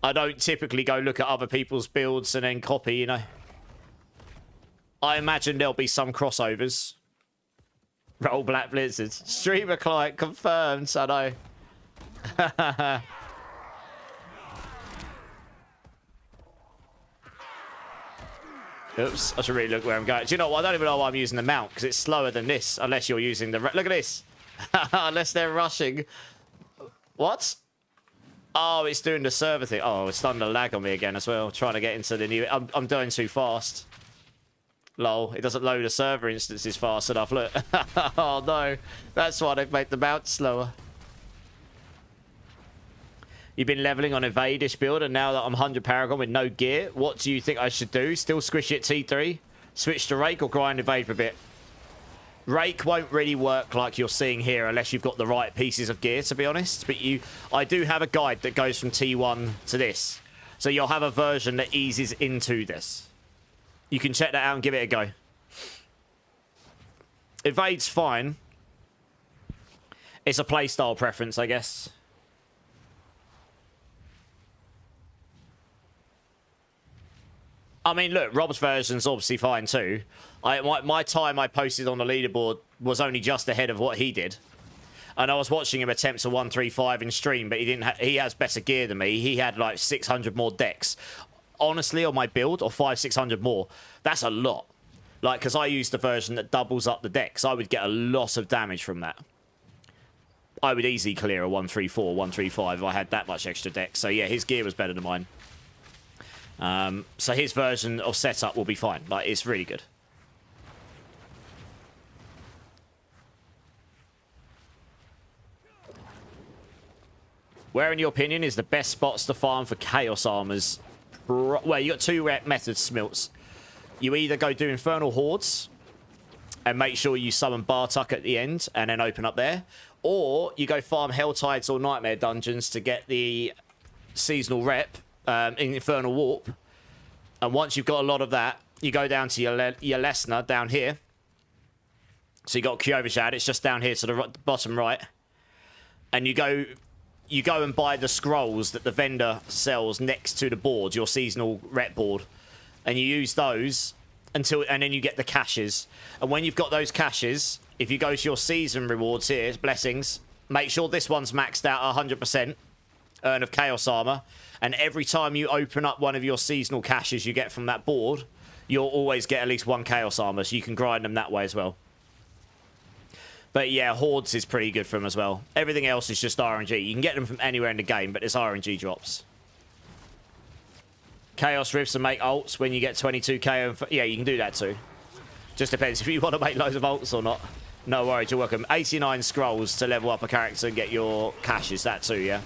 I don't typically go look at other people's builds and then copy, you know. I imagine there'll be some crossovers. Roll Black Blizzards. Streamer client confirmed, I know. Oops, I should really look where I'm going. Do you know what? I don't even know why I'm using the mount, because it's slower than this, unless you're using the... Look at this. Unless they're rushing. What? Oh, it's doing the server thing. Oh, it's starting to lag on me again as well. Trying to get into the new... I'm doing too fast. Lol, it doesn't load the server instances fast enough. Look. Oh, no. That's why they've made the mount slower. You've been leveling on Evade-ish build, and now that I'm 100 Paragon with no gear, what do you think I should do? Still squish it T3? Switch to Rake or grind Evade for a bit? Rake won't really work like you're seeing here unless you've got the right pieces of gear, to be honest. But I do have a guide that goes from T1 to this. So you'll have a version that eases into this. You can check that out and give it a go. Evade's fine. It's a playstyle preference, I guess. I mean, look, Rob's version's obviously fine too. My time I posted on the leaderboard was only just ahead of what he did. And I was watching him attempt a 135 in stream, but he has better gear than me. He had like 600 more decks. Honestly, on my build, or 500-600 more, that's a lot. Like, because I used the version that doubles up the decks, I would get a lot of damage from that. I would easily clear a 134, 135 if I had that much extra deck. So yeah, his gear was better than mine. So his version of setup will be fine. Like, it's really good. Where, in your opinion, is the best spots to farm for Chaos Armors? Well, you got two methods, Smilts. You either go do Infernal Hordes and make sure you summon Bartuck at the end and then open up there. Or you go farm Helltides or Nightmare Dungeons to get the seasonal rep in Infernal Warp. And once you've got a lot of that, you go down to your Lesnar down here. So you got Kyovashad, it's just down here to the bottom right. And you go and buy the scrolls that the vendor sells next to the board, your seasonal rep board. And you use those and then you get the caches. And when you've got those caches, if you go to your season rewards here, blessings, make sure this one's maxed out 100%, Urn of Chaos Armor. And every time you open up one of your seasonal caches you get from that board, you'll always get at least one Chaos Armor, so you can grind them that way as well. But yeah, Hordes is pretty good for them as well. Everything else is just RNG. You can get them from anywhere in the game, but it's RNG drops. Chaos Rifts and make ults when you get 22k. Yeah, you can do that too. Just depends if you want to make loads of ults or not. No worries, you're welcome. 89 scrolls to level up a character and get your caches, that too, yeah?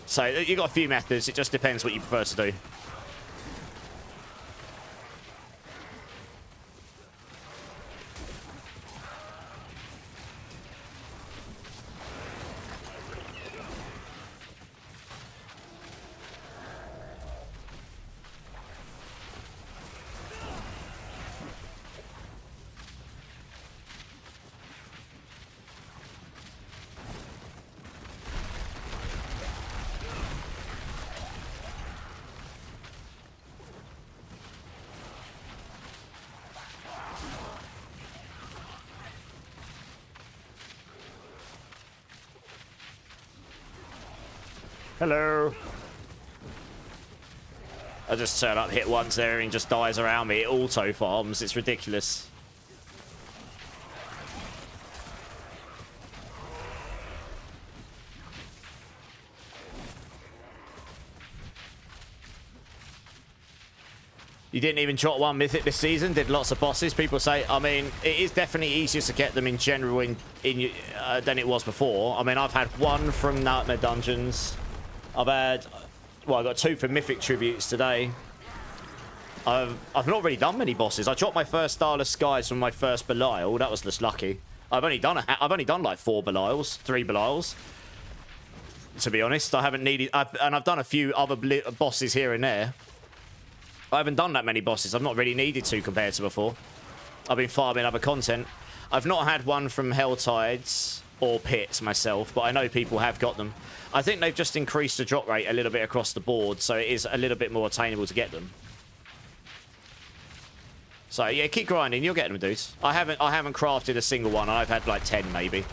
So you've got a few methods. It just depends what you prefer to do. Hello. I just turn up, hit once there, and just dies around me. It auto farms. It's ridiculous. You didn't even trot one mythic this season. Did lots of bosses. People say, I mean, it is definitely easier to get them in general than it was before. I mean, I've had one from Nightmare Dungeons. I've had, well, I got two from Mythic Tributes today. I've not really done many bosses. I dropped my first Starless Skies from my first Belial. That was just lucky. I've only done like 4 Belials, 3 Belials. To be honest, I haven't needed, and I've done a few other bosses here and there. I haven't done that many bosses. I've not really needed to compared to before. I've been farming other content. I've not had one from Helltides or Pits myself, but I know people have got them. I think they've just increased the drop rate a little bit across the board, so it is a little bit more attainable to get them. So yeah, keep grinding. You'll get them, dudes. I haven't crafted a single one. I've had like 10 maybe,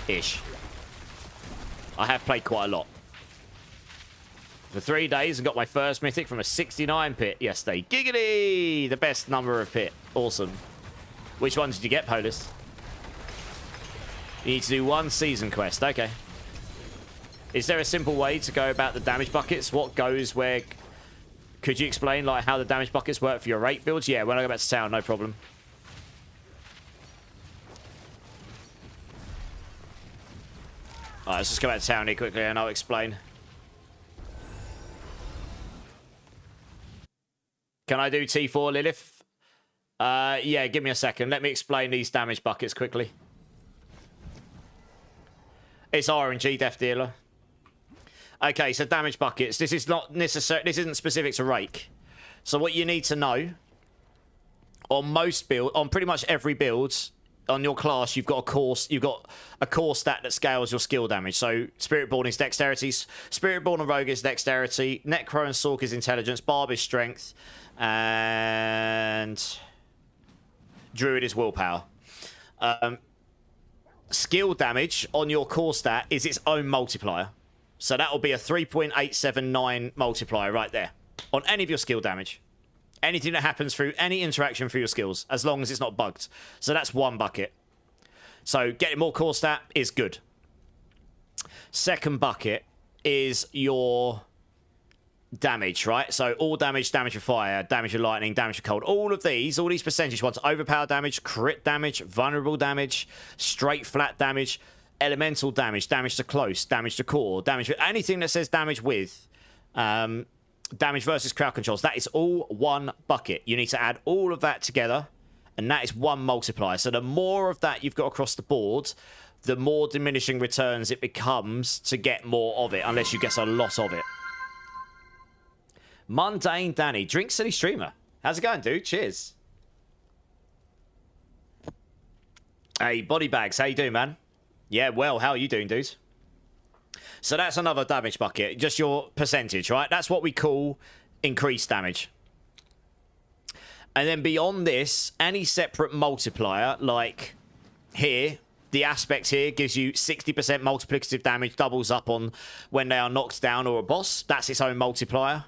ish. I have played quite a lot. for 3 days and got my first mythic from a 69 pit yesterday. Giggity! The best number of pit. Awesome. Which one did you get, Polis? You need to do 1 season quest. Okay. Is there a simple way to go about the damage buckets? What goes where? Could you explain like how the damage buckets work for your rate builds? Yeah, when I go back to town, no problem. Alright, let's just go back to town here quickly and I'll explain. Can I do T4, Lilith? Yeah, give me a second. Let me explain these damage buckets quickly. It's RNG, Death Dealer. Okay, so damage buckets. This is not necessary. This isn't specific to Rake. So what you need to know on most build, on pretty much every build on your class, you've got a core stat that scales your skill damage. So Spiritborn is dexterity, Spiritborn and Rogue is dexterity, Necro and Sork is intelligence, Barb is strength, and Druid is willpower. Skill damage on your core stat is its own multiplier. So that will be a 3.879 multiplier right there on any of your skill damage. Anything that happens through any interaction through your skills, as long as it's not bugged. So that's 1 bucket. So getting more core stat is good. Second bucket is your damage, right? So all damage, damage with fire, damage with lightning, damage with cold. All these percentage ones: overpower damage, crit damage, vulnerable damage, straight flat damage, elemental damage, damage to close, damage to core, damage with anything that says damage with, damage versus crowd controls. That is all 1 bucket. You need to add all of that together, and that is 1 multiplier. So the more of that you've got across the board, the more diminishing returns it becomes to get more of it, unless you get a lot of it. Mundane Danny, Drink City Streamer. How's it going, dude? Cheers. Hey, Body Bags, how you doing, man? Yeah, well, how are you doing, dude? So that's another damage bucket, just your percentage, right? That's what we call increased damage. And then beyond this, any separate multiplier, like here, the aspect here gives you 60% multiplicative damage, doubles up on when they are knocked down or a boss. That's its own multiplier.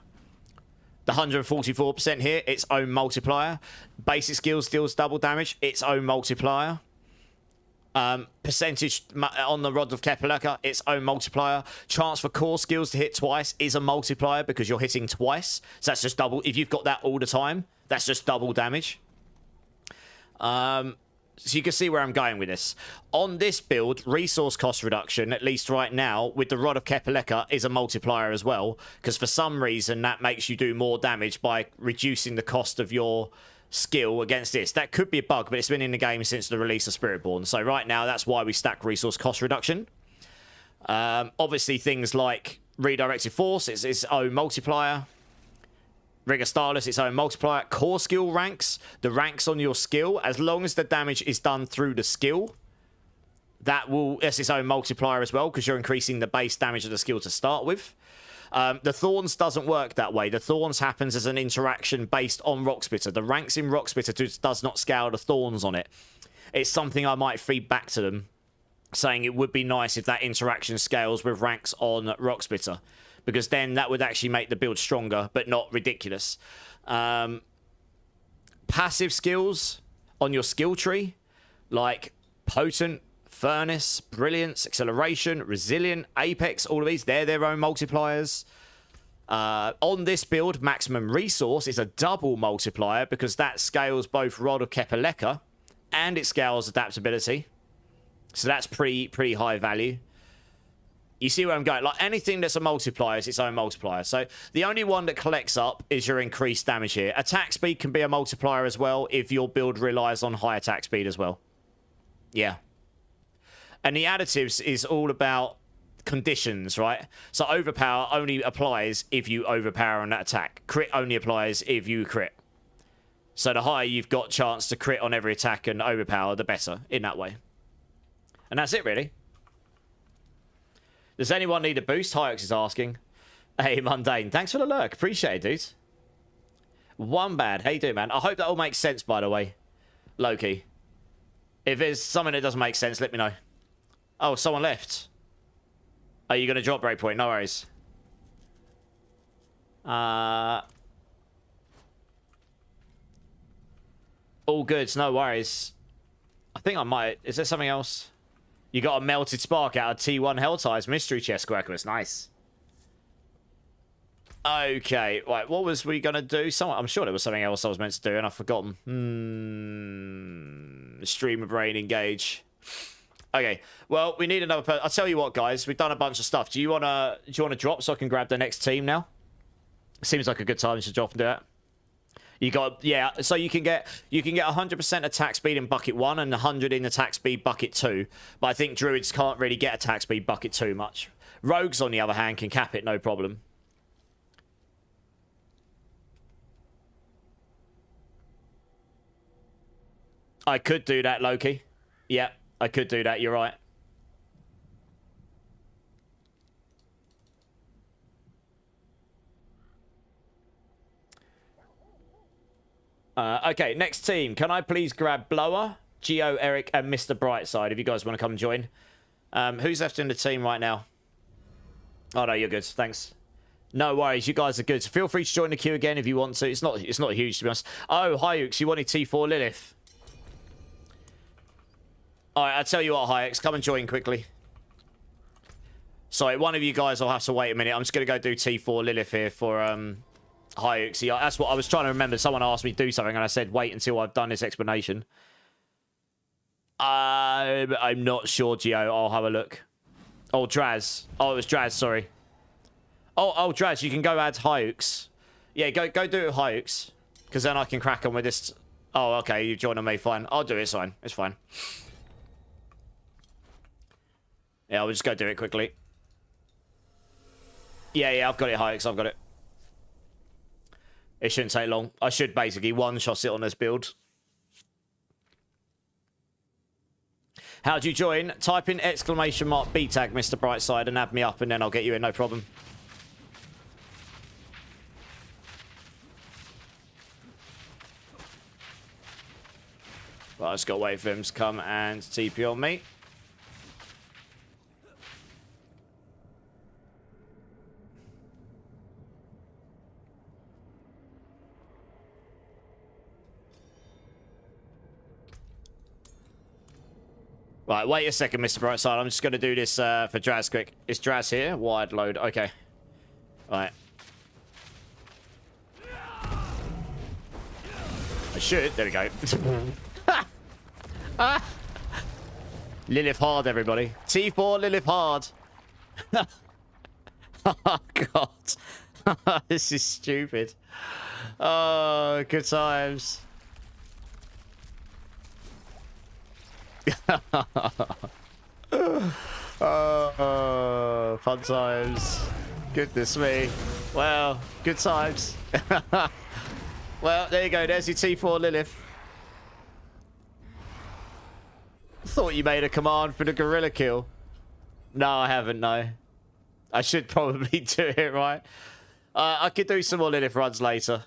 The 144% here, its own multiplier. Basic skills deals double damage, its own multiplier. Percentage on the Rod of Kepaleka, its own multiplier. Chance for core skills to hit twice is a multiplier because you're hitting twice. So that's just double. If you've got that all the time, that's just double damage. So you can see where I'm going with this. On this build, resource cost reduction, at least right now, with the Rod of Kepaleka, is a multiplier as well. Because for some reason, that makes you do more damage by reducing the cost of your skill against this. That could be a bug, but it's been in the game since the release of Spiritborn. So right now, that's why we stack resource cost reduction. Obviously, things like Redirected Force is its own multiplier. Rigor Starless, its own multiplier. Core skill ranks, the ranks on your skill, as long as the damage is done through the skill, that's its own multiplier as well, because you're increasing the base damage of the skill to start with. The Thorns doesn't work that way. The Thorns happens as an interaction based on Rocksplitter. The ranks in Rocksplitter does not scale the Thorns on it. It's something I might feed back to them, saying it would be nice if that interaction scales with ranks on Rocksplitter, because then that would actually make the build stronger, but not ridiculous. Passive skills on your skill tree, like Potent, Furnace, Brilliance, Acceleration, Resilient, Apex, all of these, they're their own multipliers. On this build, Maximum Resource is a double multiplier because that scales both Rod of Kepaleka and it scales adaptability. So that's pretty high value. You see where I'm going? Like anything that's a multiplier is its own multiplier. So the only one that collects up is your increased damage here. Attack speed can be a multiplier as well if your build relies on high attack speed as well. Yeah. And the additives is all about conditions, right? So overpower only applies if you overpower on that attack. Crit only applies if you crit. So the higher you've got chance to crit on every attack and overpower, the better in that way. And that's it, really. Does anyone need a boost? Hyox is asking. Hey, Mundane. Thanks for the lurk. Appreciate it, dude. One bad. How you doing, man? I hope that all makes sense, by the way. Loki. If there's something that doesn't make sense, let me know. Oh, someone left. Are you going to drop breakpoint? No worries. All good, no worries. I think I might... Is there something else? You got a melted spark out of T1 Hellties mystery chest, Quackus. Nice. Okay, right. What was we gonna do? I'm sure there was something else I was meant to do, and I've forgotten. Streamer brain engage. Okay. Well, we need another person. I'll tell you what, guys. We've done a bunch of stuff. Do you wanna drop so I can grab the next team now? Seems like a good time to drop and do it. You got, yeah, so you can get 100% attack speed in bucket 1 and 100 in attack speed bucket 2. But I think druids can't really get attack speed bucket 2 much. Rogues, on the other hand, can cap it, no problem. I could do that, Loki. Yeah, I could do that, you're right. Okay, next team. Can I please grab Blower, Geo, Eric, and Mr. Brightside if you guys want to come and join? Who's left in the team right now? Oh, no, you're good. Thanks. No worries. You guys are good. So feel free to join the queue again if you want to. It's not huge, to be honest. Oh, Hyux, you wanted T4 Lilith. All right, I'll tell you what, Hyux. Come and join quickly. Sorry, one of you guys will have to wait a minute. I'm just going to go do T4 Lilith here for... Hyux. Yeah, that's what I was trying to remember. Someone asked me to do something and I said wait until I've done this explanation. I'm not sure, Gio. I'll have a look. Oh, Draz. Oh, it was Draz, sorry. Oh, Draz, you can go add Hyux. Yeah, go do it with Hyux. Because then I can crack on with this. Oh, okay, you joined on me, fine. I'll do it, it's fine. It's fine. Yeah, I'll just go do it quickly. Yeah, I've got it, Hyux, I've got it. It shouldn't take long. I should basically one-shot it on this build. How do you join? Type in exclamation mark B-tag, Mr. Brightside, and add me up, and then I'll get you in, no problem. Well, I just got to wait for him to come and TP on me. Right, wait a second, Mr. Brightside. I'm just going to do this for Draz quick. Is Draz here? Wide load. Okay. Right. I should. There we go. Lilith hard, everybody. T4 Lilith hard. Oh, God. This is stupid. Oh, good times. Oh, fun times. Goodness me. Well, good times. Well, there you go. There's your T4 Lilith. Thought you made a command for the gorilla kill. No, I haven't, no. I should probably do it, right? I could do some more Lilith runs later.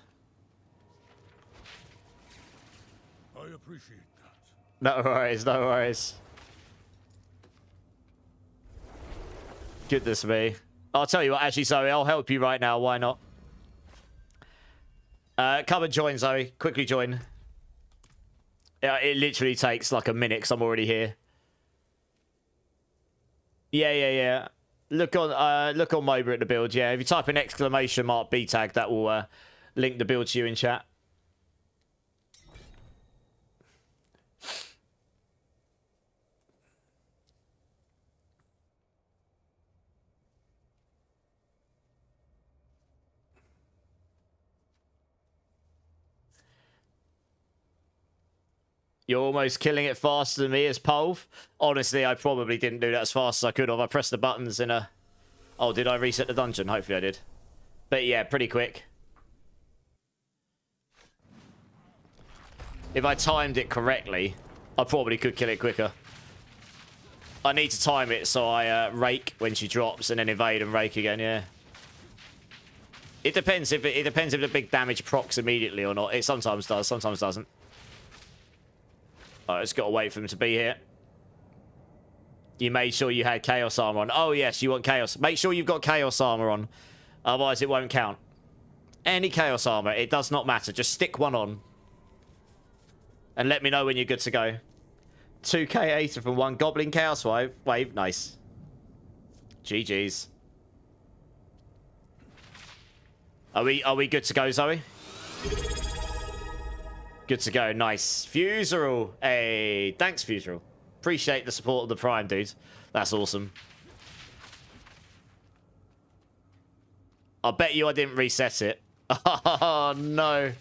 I appreciate that. No worries, no worries. Goodness me. I'll tell you what, actually, Zoe, I'll help you right now. Why not? Come and join, Zoe. Quickly join. Yeah, it literally takes like a minute because I'm already here. Yeah. Look on MOBA at the build. Yeah, if you type in exclamation mark B tag, that will link the build to you in chat. You're almost killing it faster than me as Polv. Honestly, I probably didn't do that as fast as I could have. I pressed the buttons in a... Oh, did I reset the dungeon? Hopefully I did. But yeah, pretty quick. If I timed it correctly, I probably could kill it quicker. I need to time it so I rake when she drops and then evade and rake again, yeah. It depends if the big damage procs immediately or not. It sometimes does, sometimes doesn't. Alright, just got to wait for him to be here. You made sure you had Chaos Armor on. Oh, yes, you want Chaos. Make sure you've got Chaos Armor on. Otherwise, it won't count. Any chaos armor. It does not matter. Just stick one on. And let me know when you're good to go. 2k 80 from one goblin chaos wave. Nice. GG's. Are we good to go, Zoe? Good to go. Nice. Fuseral. Hey, thanks, Fuseral. Appreciate the support of the Prime, dude. That's awesome. I bet you I didn't reset it. Oh, no.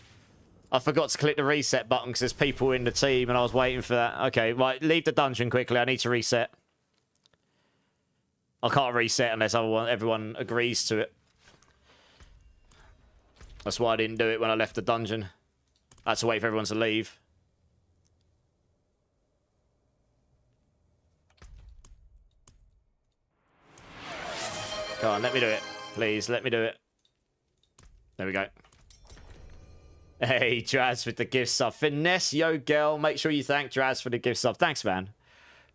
I forgot to click the reset button because there's people in the team and I was waiting for that. Okay, right. Leave the dungeon quickly. I need to reset. I can't reset unless everyone agrees to it. That's why I didn't do it when I left the dungeon. I had to wait for everyone to leave. Come on, let me do it. Please, let me do it. There we go. Hey, Draz with the gift sub. Finesse, yo, girl. Make sure you thank Draz for the gift sub. Thanks, man.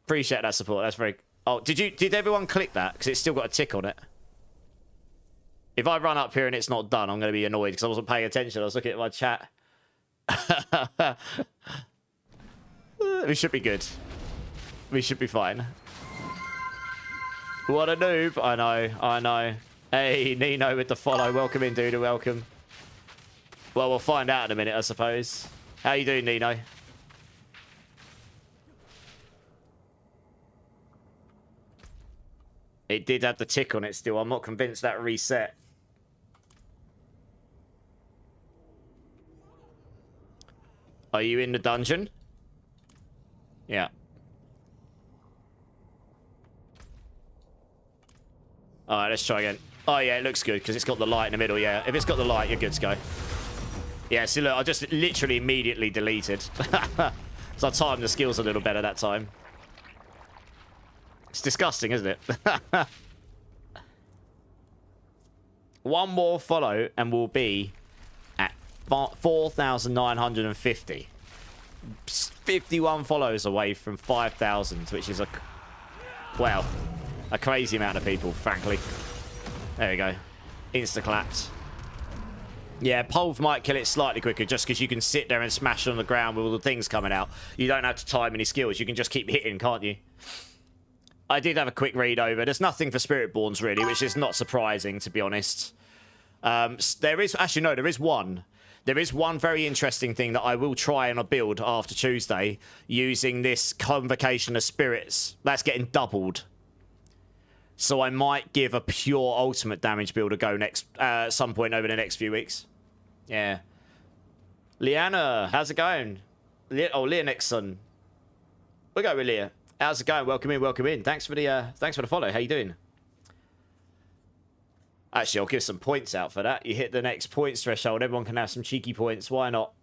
Appreciate that support. That's very... Oh, did everyone click that? Because it's still got a tick on it. If I run up here and it's not done, I'm going to be annoyed because I wasn't paying attention. I was looking at my chat. We should be good. We should be fine. What a noob. I know, I know. Hey, Nino with the follow. Welcome in, dude. Welcome. Well, we'll find out in a minute, I suppose. How you doing, Nino? It did have the tick on it still. I'm not convinced that reset. Are you in the dungeon? Yeah. Alright, let's try again. Oh, yeah, it looks good because it's got the light in the middle, yeah. If it's got the light, you're good to go. Yeah, see, look, I just literally immediately deleted. So I timed the skills a little better that time. It's disgusting, isn't it? One more follow and we'll be at 4,950. 51 follows away from 5,000, which is a... Well, a crazy amount of people, frankly. There we go. Insta-clapped. Yeah, Pulve might kill it slightly quicker just because you can sit there and smash it on the ground with all the things coming out. You don't have to time any skills. You can just keep hitting, can't you? I did have a quick read over. There's nothing for Spiritborns, really, which is not surprising, to be honest. There is... Actually, no, there is one. There is one very interesting thing that I will try and build after Tuesday using this Convocation of Spirits. That's getting doubled. So I might give a pure ultimate damage build a go next some point over the next few weeks. Yeah. Leanna, how's it going? Leah Nixon. We'll go with Leah. How's it going? Welcome in, welcome in. Thanks for the follow. How you doing? Actually, I'll give some points out for that. You hit the next points threshold. Everyone can have some cheeky points. Why not?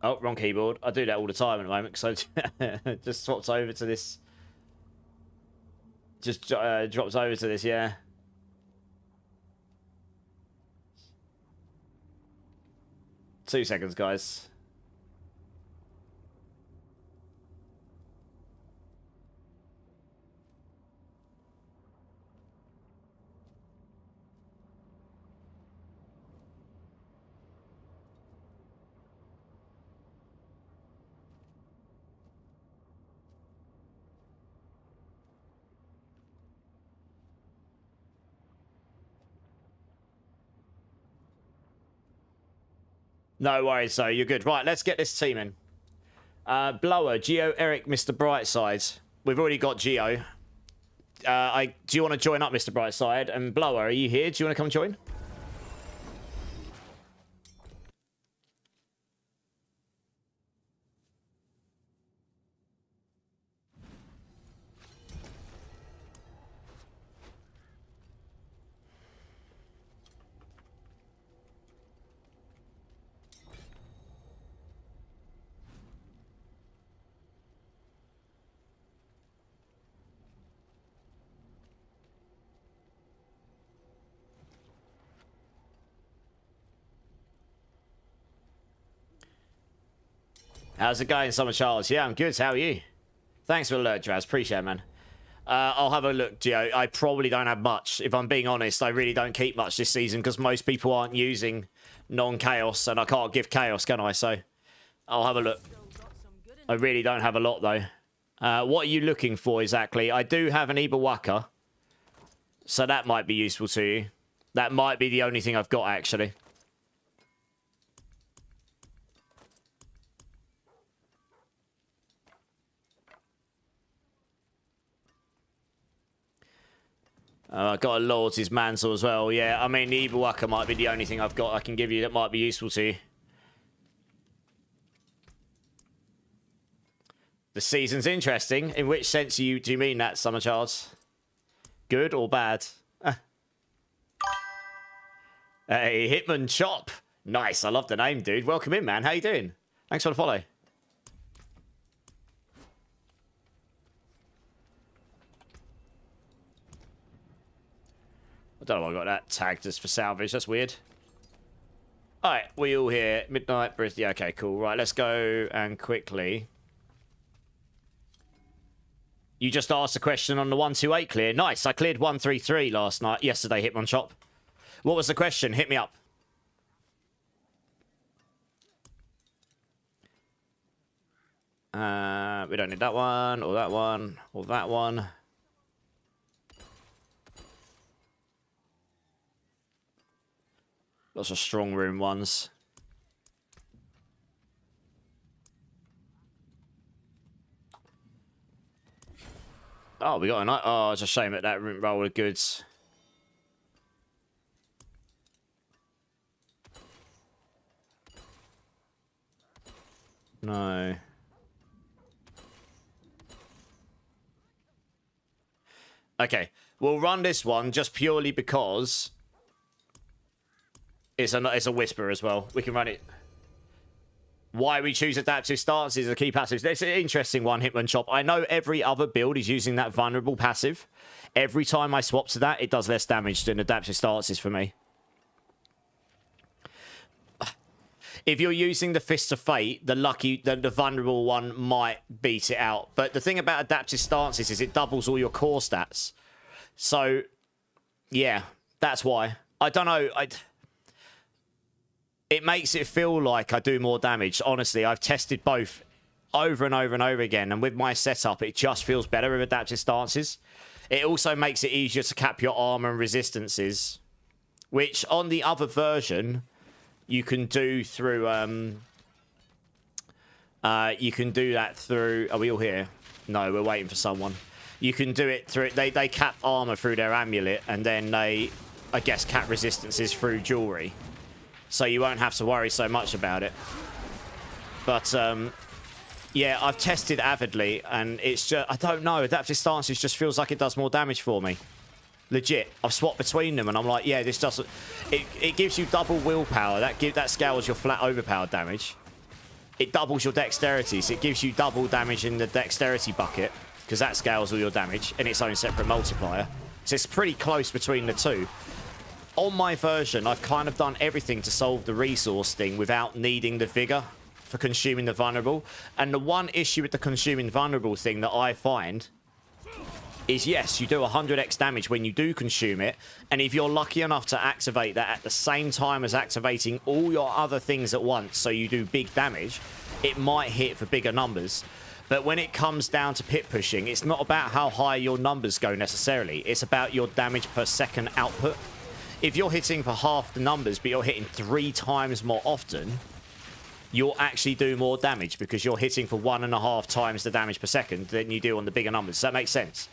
Oh, wrong keyboard. I do that all the time at the moment, so just swaps over to this. Just drops over to this, yeah. Two seconds, guys. No worries, so you're good. Right, let's get this team in. Blower, Geo, Eric, Mr. Brightside. We've already got Geo. Do you want to join up, Mr. Brightside? And Blower, are you here? Do you want to come join? How's it going, Summer Charles? Yeah, I'm good. How are you? Thanks for the alert, Draz. Appreciate it, man. I'll have a look, Gio. I probably don't have much. If I'm being honest, I really don't keep much this season because most people aren't using non-chaos, and I can't give chaos, can I? So I'll have a look. I really don't have a lot, though. What are you looking for exactly? I do have an Ibawaka, so that might be useful to you. That might be the only thing I've got, actually. I've got a Loyalty's Mantle as well. Yeah, I mean, the Ibawaka might be the only thing I've got I can give you that might be useful to you. The season's interesting. In which sense do you mean that, Summer Charles? Good or bad? Hey, Hitman Chop. Nice. I love the name, dude. Welcome in, man. How you doing? Thanks for the follow. I don't know why I got that tagged as for salvage. That's weird. Alright, we all here. Midnight, Brit. Yeah, okay, cool. Right, let's go and quickly. You just asked a question on the 128 clear. Nice. I cleared 133 yesterday, Hitman Chop. What was the question? Hit me up. We don't need that one, or that one, or that one. Lots of strong room ones. Oh, we got a night. Oh, it's a shame that roll of goods. No. Okay, we'll run this one just purely because it's a whisper as well. We can run it. Why we choose adaptive stance is a key passive. It's an interesting one, Hitman Chop. I know every other build is using that vulnerable passive. Every time I swap to that, it does less damage than adaptive stances for me. If you're using the Fist of Fate, the vulnerable one might beat it out. But the thing about adaptive stances is it doubles all your core stats. So, yeah, that's why. I don't know. It makes it feel like I do more damage. Honestly, I've tested both over and over and over again. And with my setup, it just feels better with adaptive stances. It also makes it easier to cap your armor and resistances, which on the other version, you can do through... you can do that through... Are we all here? No, we're waiting for someone. You can do it through... They cap armor through their amulet, and then they, I guess, cap resistances through jewelry. So you won't have to worry so much about it. But, yeah, I've tested avidly, and it's just... I don't know. Adaptive stances just feels like it does more damage for me. Legit. I've swapped between them, and I'm like, yeah, this doesn't... It gives you double willpower. That scales your flat overpowered damage. It doubles your dexterity, so it gives you double damage in the dexterity bucket, because that scales all your damage in its own separate multiplier. So it's pretty close between the two. On my version, I've kind of done everything to solve the resource thing without needing the vigor for consuming the vulnerable. And the one issue with the consuming vulnerable thing that I find is, yes, you do 100x damage when you do consume it. And if you're lucky enough to activate that at the same time as activating all your other things at once, so you do big damage, it might hit for bigger numbers. But when it comes down to pit pushing, it's not about how high your numbers go necessarily. It's about your damage per second output. If you're hitting for half the numbers, but you're hitting 3 times more often, you'll actually do more damage because you're hitting for 1.5 times the damage per second than you do on the bigger numbers. Does that make sense?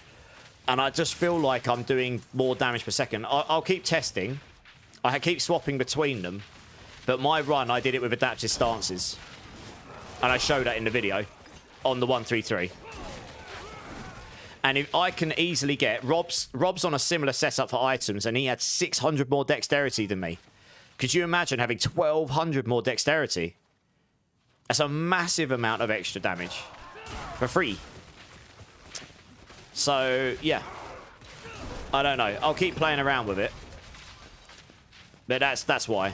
And I just feel like I'm doing more damage per second. I'll keep testing. I keep swapping between them. But my run, I did it with adaptive stances. And I showed that in the video on the 133. And if I can easily get... Rob's on a similar setup for items, and he had 600 more dexterity than me. Could you imagine having 1,200 more dexterity? That's a massive amount of extra damage. For free. So, yeah. I don't know. I'll keep playing around with it. But that's why.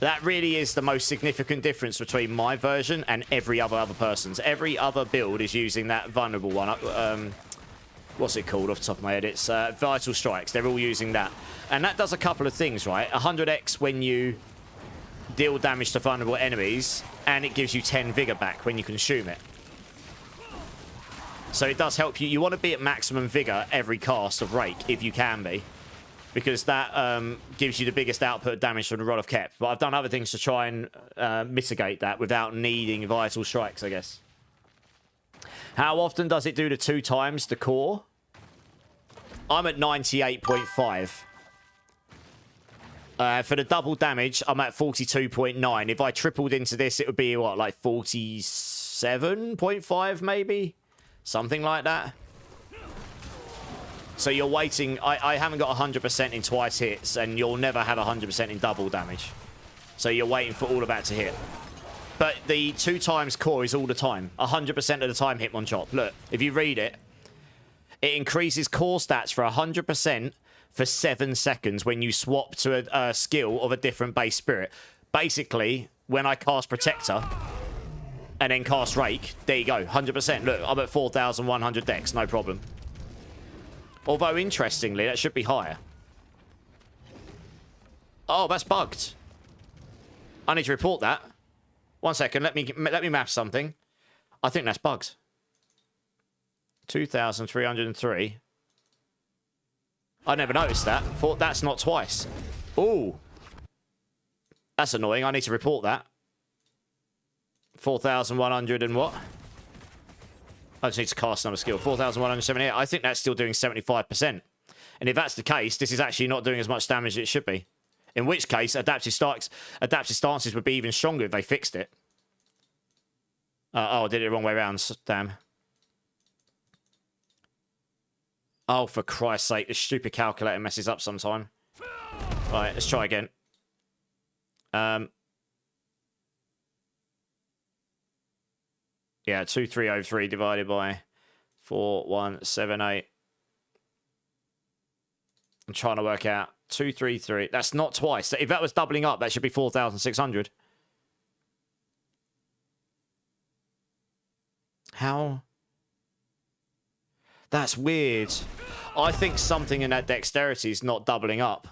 That really is the most significant difference between my version and every other person's. Every other build is using that vulnerable one. what's it called off the top of my head? It's Vital Strikes. They're all using that. And that does a couple of things, right? 100x when you deal damage to vulnerable enemies, and it gives you 10 vigor back when you consume it. So it does help you. You want to be at maximum vigor every cast of Rake, if you can be. Because that gives you the biggest output damage from the Rod of Kep. But I've done other things to try and mitigate that without needing Vital Strikes, I guess. How often does it do the 2 times the core? I'm at 98.5. For the double damage, I'm at 42.9. If I tripled into this, it would be, what, like 47.5 maybe? Something like that. So you're waiting. I haven't got 100% in twice hits, and you'll never have 100% in double damage. So you're waiting for all of that to hit. But the 2 times core is all the time. 100% of the time Hitmonchop. Look, if you read it, it increases core stats for 100% for 7 seconds when you swap to a skill of a different base spirit. Basically, when I cast Protector and then cast Rake, there you go, 100%. Look, I'm at 4,100 dex, no problem. Although, interestingly, that should be higher. Oh, that's bugged. I need to report that. 1 second, let me map something. I think that's bugged. 2,303. I never noticed that. Thought that's not twice. Ooh. That's annoying. I need to report that. 4,100 and what? I just need to cast another skill. 4,178. I think that's still doing 75%. And if that's the case, this is actually not doing as much damage as it should be. In which case, adaptive stances would be even stronger if they fixed it. Oh, I did it the wrong way around. Damn. Oh, for Christ's sake, this stupid calculator messes up sometime. Right, let's try again. Yeah, 2303 divided by 4178. I'm trying to work out 233. That's not twice. If that was doubling up, that should be 4,600. How? That's weird. I think something in that dexterity is not doubling up.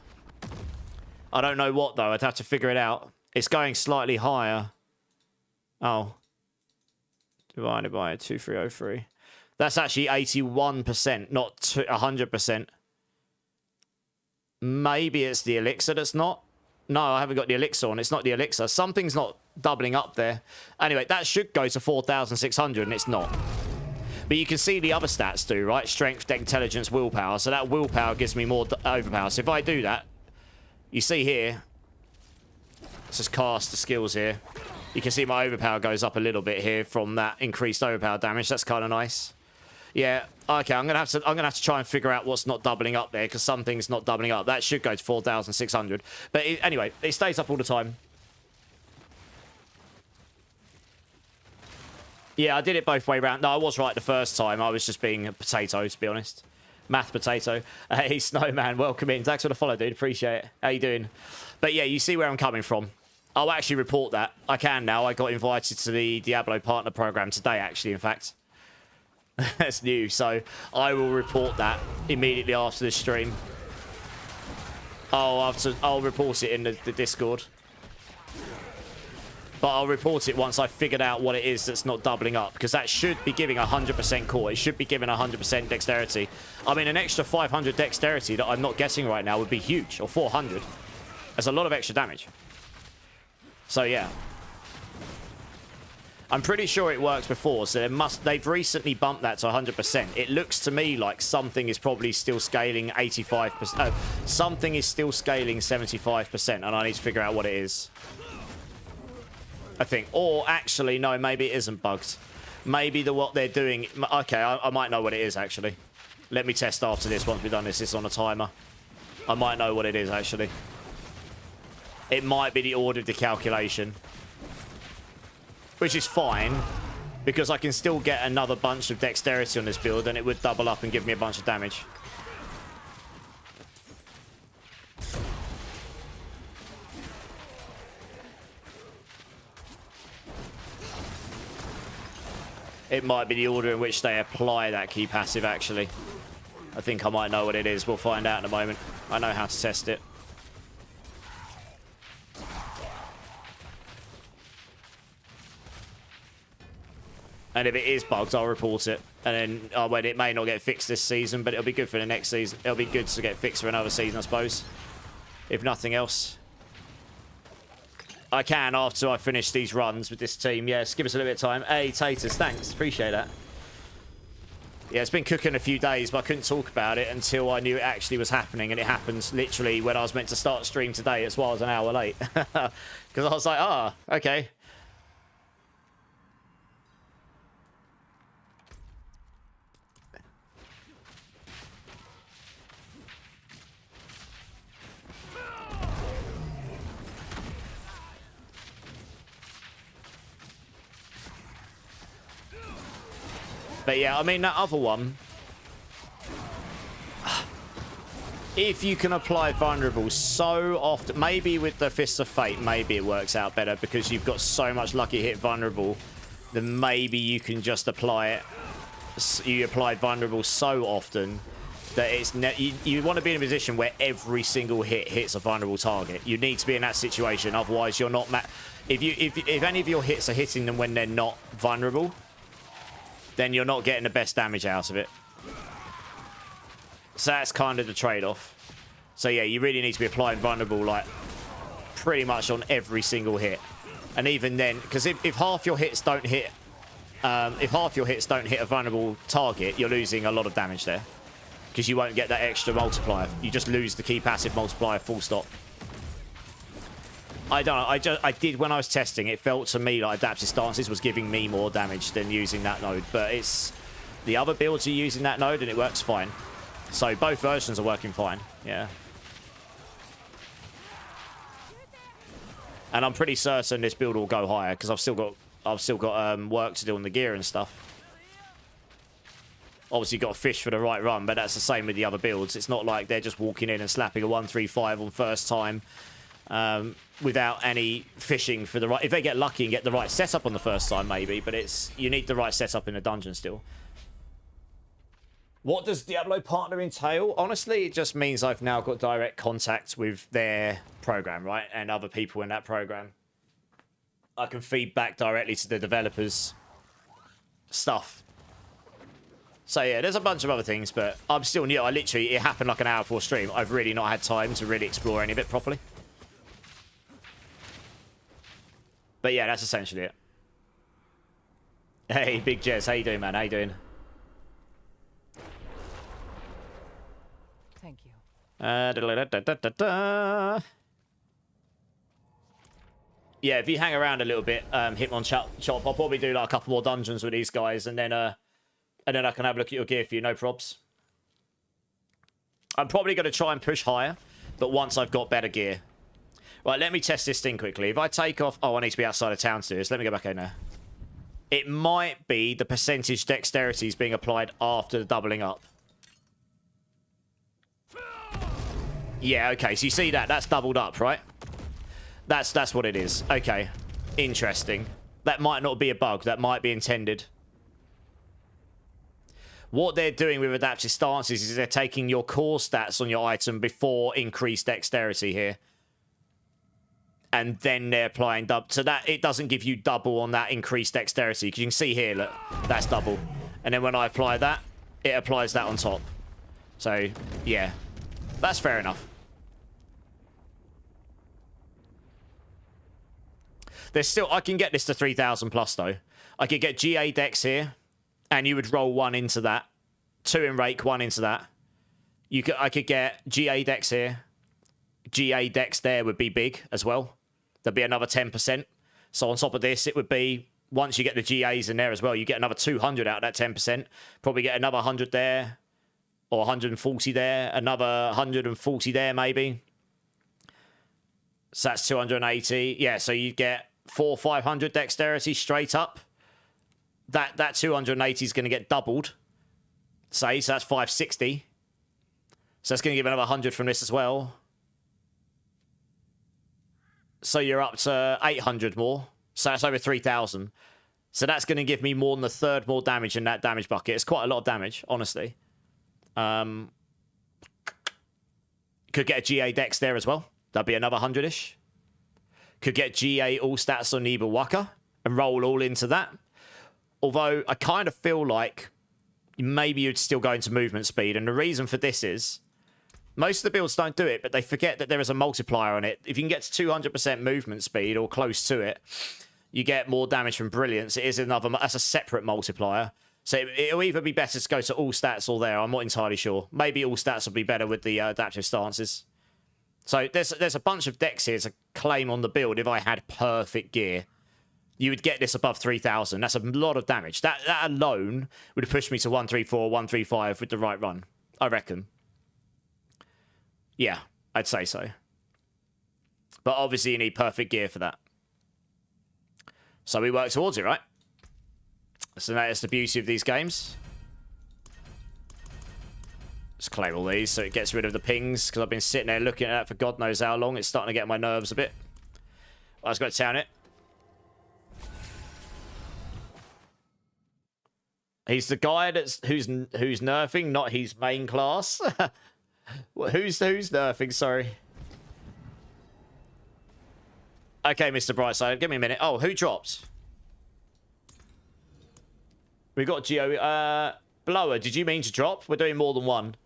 I don't know what, though. I'd have to figure it out. It's going slightly higher. Oh. Divided by 2303. That's actually 81%, not 100%. Maybe it's the elixir that's not. No, I haven't got the elixir on. It's not the elixir. Something's not doubling up there. Anyway, that should go to 4,600, and it's not. But you can see the other stats do, right? Strength, intelligence, willpower. So that willpower gives me more overpower. So if I do that, you see here, let's just cast the skills here. You can see my overpower goes up a little bit here from that increased overpower damage. That's kind of nice. Yeah, okay, I'm gonna have to try and figure out what's not doubling up there, because something's not doubling up. That should go to 4,600. But anyway, it stays up all the time. Yeah, I did it both way around. No, I was right the first time. I was just being a potato, to be honest. Math potato. Hey, Snowman, welcome in. Thanks for the follow, dude. Appreciate it. How you doing? But yeah, you see where I'm coming from. I'll actually report that. I can now. I got invited to the Diablo Partner Program today, actually, in fact. That's new, so I will report that immediately after this stream. I'll report it in the Discord. But I'll report it once I've figured out what it is that's not doubling up, because that should be giving 100% core. It should be giving 100% dexterity. I mean, an extra 500 dexterity that I'm not getting right now would be huge, or 400. That's a lot of extra damage. So, yeah. I'm pretty sure it works before, so they've recently bumped that to 100%. It looks to me like something is probably still scaling 85%. Something is still scaling 75%, and I need to figure out what it is. I think. Or, actually, no, maybe it isn't bugged. Maybe what they're doing... Okay, I might know what it is, actually. Let me test after this, once we've done this. It's on a timer. I might know what it is, actually. It might be the order of the calculation. Which is fine, because I can still get another bunch of dexterity on this build, and it would double up and give me a bunch of damage. It might be the order in which they apply that key passive, actually. I think I might know what it is. We'll find out in a moment. I know how to test it. And if it is bugged, I'll report it. And then, oh, well, it may not get fixed this season, but it'll be good for the next season. It'll be good to get fixed for another season, I suppose. If nothing else. I can after I finish these runs with this team. Yes, give us a little bit of time. Hey, Taters, thanks. Appreciate that. Yeah, it's been cooking a few days, but I couldn't talk about it until I knew it actually was happening. And it happened literally when I was meant to start stream today. That's why I was an hour late. Because I was like, ah, okay. But yeah, I mean, that other one, if you can apply vulnerable so often, maybe with the Fists of Fate, maybe it works out better because you've got so much lucky hit vulnerable, then maybe you can just apply it. You apply vulnerable so often that it's you want to be in a position where every single hit hits a vulnerable target. You need to be in that situation, otherwise you're not. If any of your hits are hitting them when they're not vulnerable, then you're not getting the best damage out of it. So that's kind of the trade-off. So yeah, you really need to be applying vulnerable like pretty much on every single hit. And even then, because if half your hits don't hit, a vulnerable target, you're losing a lot of damage there. Because you won't get that extra multiplier. You just lose the key passive multiplier, full stop. I don't know. I did when I was testing. It felt to me like Adaptive Stances was giving me more damage than using that node. But it's the other builds are using that node and it works fine. So both versions are working fine. Yeah. And I'm pretty certain this build will go higher because I've still got work to do on the gear and stuff. Obviously got to fish for the right run, but that's the same with the other builds. It's not like they're just walking in and slapping a 135 on first time. Without any fishing for the right... If they get lucky and get the right setup on the first time, maybe. But you need the right setup in a dungeon still. What does Diablo Partner entail? Honestly, it just means I've now got direct contact with their program, right? And other people in that program. I can feed back directly to the developers' stuff. So yeah, there's a bunch of other things, but I'm still new. It happened like an hour before stream. I've really not had time to really explore any of it properly. But yeah, that's essentially it. Hey, Big Jez, how you doing, man? How you doing? Thank you. Yeah, if you hang around a little bit, Hitmon Chop, I'll probably do like a couple more dungeons with these guys, and then I can have a look at your gear for you, no probs. I'm probably going to try and push higher, but once I've got better gear. Right, let me test this thing quickly. If I take off... Oh, I need to be outside of town to do this. Let me go back in there. It might be the percentage dexterity is being applied after the doubling up. Yeah, okay. So you see that? That's doubled up, right? That's what it is. Okay. Interesting. That might not be a bug. That might be intended. What they're doing with Adaptive Stances is they're taking your core stats on your item before increased dexterity here. And then they're applying double. So that it doesn't give you double on that increased dexterity. Because you can see here, look, that's double. And then when I apply that, it applies that on top. So, yeah. That's fair enough. There's still... I can get this to 3,000 plus, though. I could get GA dex here. And you would roll 1 into that. 2 in Rake, 1 into that. I could get GA dex here. GA dex there would be big as well. There'd be another 10%. So on top of this, it would be, once you get the GAs in there as well, you get another 200 out of that 10%. Probably get another 100 there. Or 140 there. Another 140 there, maybe. So that's 280. Yeah, so you get 400-500 dexterity straight up. That 280 is going to get doubled. Say, so that's 560. So that's going to give another 100 from this as well. So you're up to 800 more. So that's over 3,000. So that's going to give me more than a third more damage in that damage bucket. It's quite a lot of damage, honestly. Could get a GA Dex there as well. That'd be another 100-ish. Could get GA all stats on Ibawaka and roll all into that. Although I kind of feel like maybe you'd still go into movement speed. And the reason for this is most of the builds don't do it, but they forget that there is a multiplier on it. If you can get to 200% movement speed or close to it, you get more damage from Brilliance. It is another, that's a separate multiplier. So it'll either be better to go to all stats or there. I'm not entirely sure. Maybe all stats will be better with the adaptive stances. So there's a bunch of decks here to claim on the build. If I had perfect gear, you would get this above 3,000. That's a lot of damage. That alone would push me to 134, 135 with the right run, I reckon. Yeah, I'd say so. But obviously you need perfect gear for that. So we work towards it, right? So that is the beauty of these games. Let's claim all these so it gets rid of the pings, because I've been sitting there looking at that for God knows how long. It's starting to get my nerves a bit. I was going to town it. He's the guy who's nerfing, not his main class. who's nerfing? Sorry. Okay, Mr. Brightside, give me a minute. Oh, who dropped? We got Geo. Blower, did you mean to drop? We're doing more than one.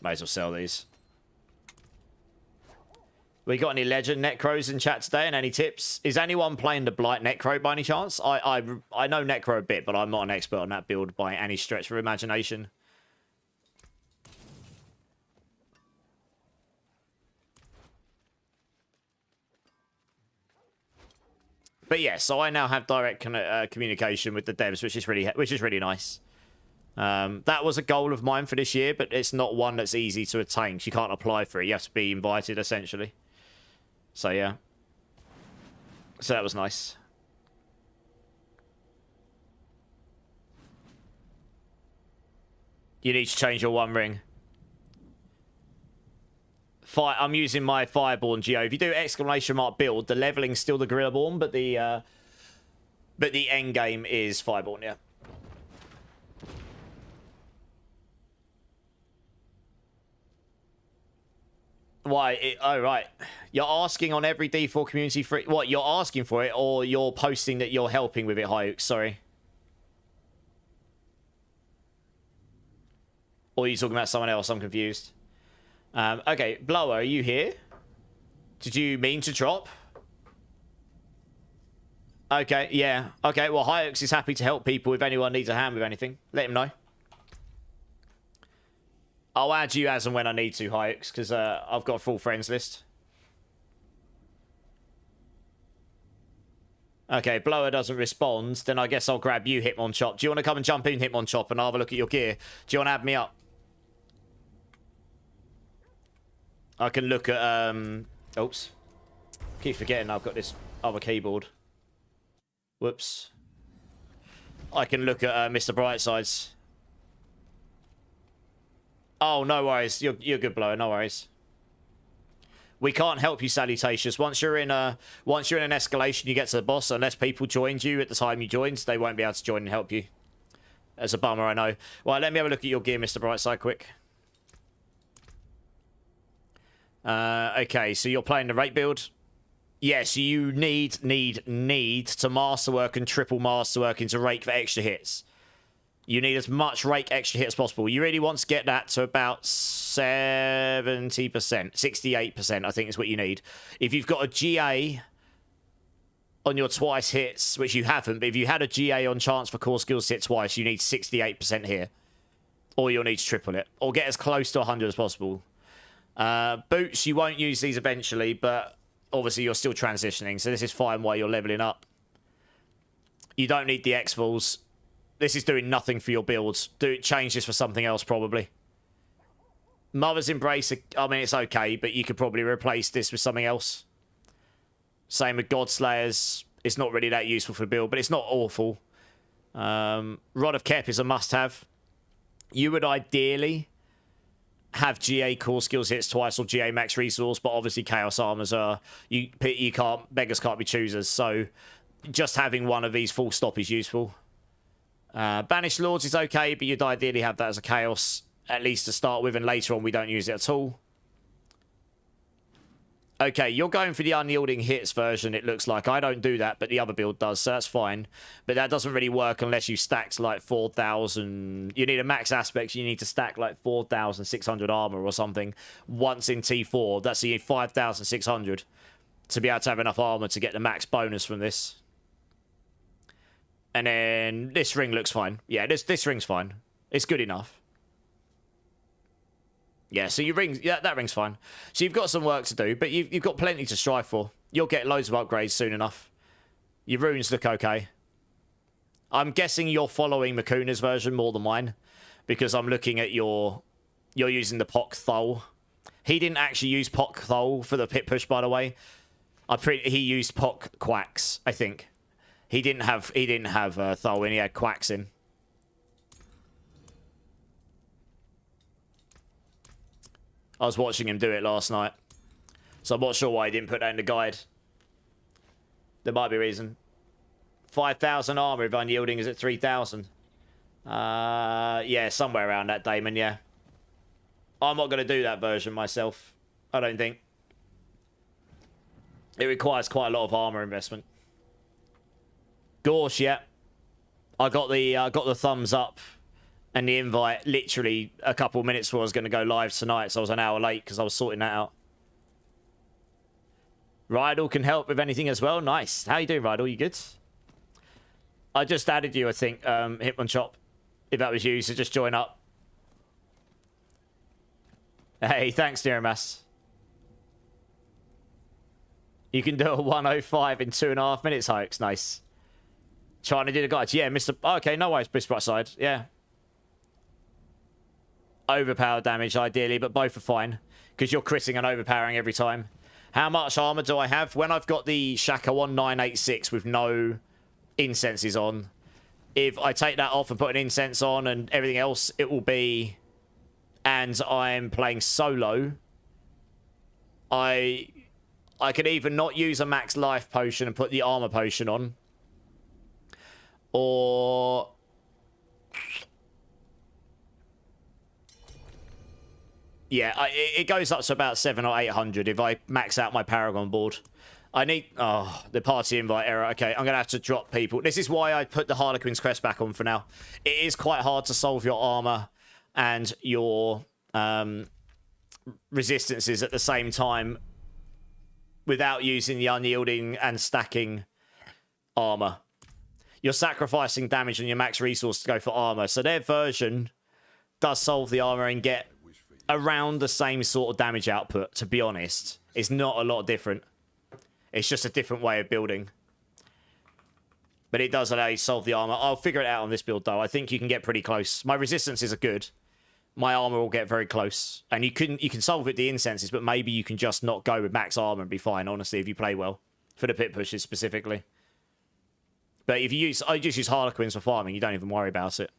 Might as well sell these. We got any legend necros in chat today and any tips? Is anyone playing the Blight Necro by any chance? I know Necro a bit, but I'm not an expert on that build by any stretch of imagination. But yeah, so I now have direct communication with the devs, which is really nice. That was a goal of mine for this year, but it's not one that's easy to attain. You can't apply for it. You have to be invited, essentially. So yeah. So that was nice. You need to change your one ring. I'm using my Fireborn Geo. If you do exclamation mark build, the leveling's still the Gorillaborn, but the end game is Fireborn, yeah. Why? Oh, right. You're asking on every D4 community free... What, you're asking for it, or you're posting that you're helping with it, Hyuk? Sorry. Or are you talking about someone else? I'm confused. Okay, Blower, are you here? Did you mean to drop? Okay, yeah. Okay, well, Hyux is happy to help people if anyone needs a hand with anything. Let him know. I'll add you as and when I need to, Hyux, because I've got a full friends list. Okay, Blower doesn't respond. Then I guess I'll grab you, Hitmonchop. Do you want to come and jump in, Hitmonchop, and I'll have a look at your gear? Do you want to add me up? I can look at, oops. Keep forgetting I've got this other keyboard. Whoops. I can look at Mr. Brightside's. Oh, no worries. You're good, Blower. No worries. We can't help you, Salutatious. Once you're in an escalation, you get to the boss. Unless people joined you at the time you joined, they won't be able to join and help you. That's a bummer, I know. Right, let me have a look at your gear, Mr. Brightside, quick. Okay, so you're playing the rate build. Yes, you need to masterwork and triple masterwork into rake for extra hits. You need as much rake extra hit as possible. You really want to get that to about 70%, 68%, I think is what you need. If you've got a GA on your twice hits, which you haven't, but if you had a GA on chance for core skills hit twice, you need 68% here. Or you'll need to triple it. Or get as close to 100 as possible. Boots, you won't use these eventually, but obviously you're still transitioning, so this is fine while you're leveling up. You don't need the X-Falls. This is doing nothing for your builds. Change this for something else, probably. Mother's Embrace, I mean, it's okay, but you could probably replace this with something else. Same with Godslayers. It's not really that useful for the build, but it's not awful. Rod of Kep is a must-have. You would ideally have GA core skills hits twice or GA max resource, but obviously Chaos Armors are... You can't... Beggars can't be choosers, so just having one of these full stop is useful. Banished Lords is okay, but you'd ideally have that as a Chaos, at least to start with, and later on we don't use it at all. Okay, you're going for the unyielding hits version, it looks like. I don't do that, but the other build does, so that's fine. But that doesn't really work unless you stacked like 4,000... You need a max aspect, you need to stack like 4,600 armor or something once in T4. That's the 5,600 to be able to have enough armor to get the max bonus from this. And then this ring looks fine. Yeah, this ring's fine. It's good enough. Yeah, so your ring, yeah, that ring's fine. So you've got some work to do, but you've got plenty to strive for. You'll get loads of upgrades soon enough. Your runes look okay. I'm guessing you're following Makuna's version more than mine, because I'm looking at you're using the Pok Thol. He didn't actually use Pok Thol for the pit push, by the way. He used Pok Quacks, I think. He didn't have Thol when he had Quacks in. I was watching him do it last night. So I'm not sure why he didn't put that in the guide. There might be a reason. 5,000 armor if unyielding is at 3,000. Yeah, somewhere around that, Damon, yeah. I'm not going to do that version myself. I don't think. It requires quite a lot of armor investment. Gorsh, yeah. I got the thumbs up and the invite literally a couple of minutes before I was going to go live tonight, so I was an hour late because I was sorting that out. Rydal can help with anything as well. Nice. How you doing, Rydal? You good? I just added you, I think, Hitman Chop. If that was you, so just join up. Hey, thanks, Niramas. You can do a 105 in 2.5 minutes, Hikes. Nice. Trying to do the guides. Yeah, Mr. Okay, no worries, Mr. Brightside. Yeah. Overpower damage, ideally, but both are fine. Because you're critting and overpowering every time. How much armor do I have? When I've got the Shaka 1986 with no incenses on, if I take that off and put an incense on and everything else, it will be... And I'm playing solo. I could either not use a max life potion and put the armor potion on. Or... Yeah, it goes up to about 700 or 800 if I max out my Paragon board. I need... Oh, the party invite error. Okay, I'm going to have to drop people. This is why I put the Harlequin's crest back on for now. It is quite hard to solve your armor and your resistances at the same time without using the unyielding and stacking armor. You're sacrificing damage on your max resource to go for armor. So their version does solve the armor and get around the same sort of damage output, to be honest. It's not a lot different. It's just a different way of building. But it does allow you to solve the armor. I'll figure it out on this build, though. I think you can get pretty close. My resistances are good. My armor will get very close. And you can solve it with the incenses, but maybe you can just not go with max armor and be fine, honestly, if you play well. For the pit pushes, specifically. But if you use... I just use Harlequins for farming. You don't even worry about it.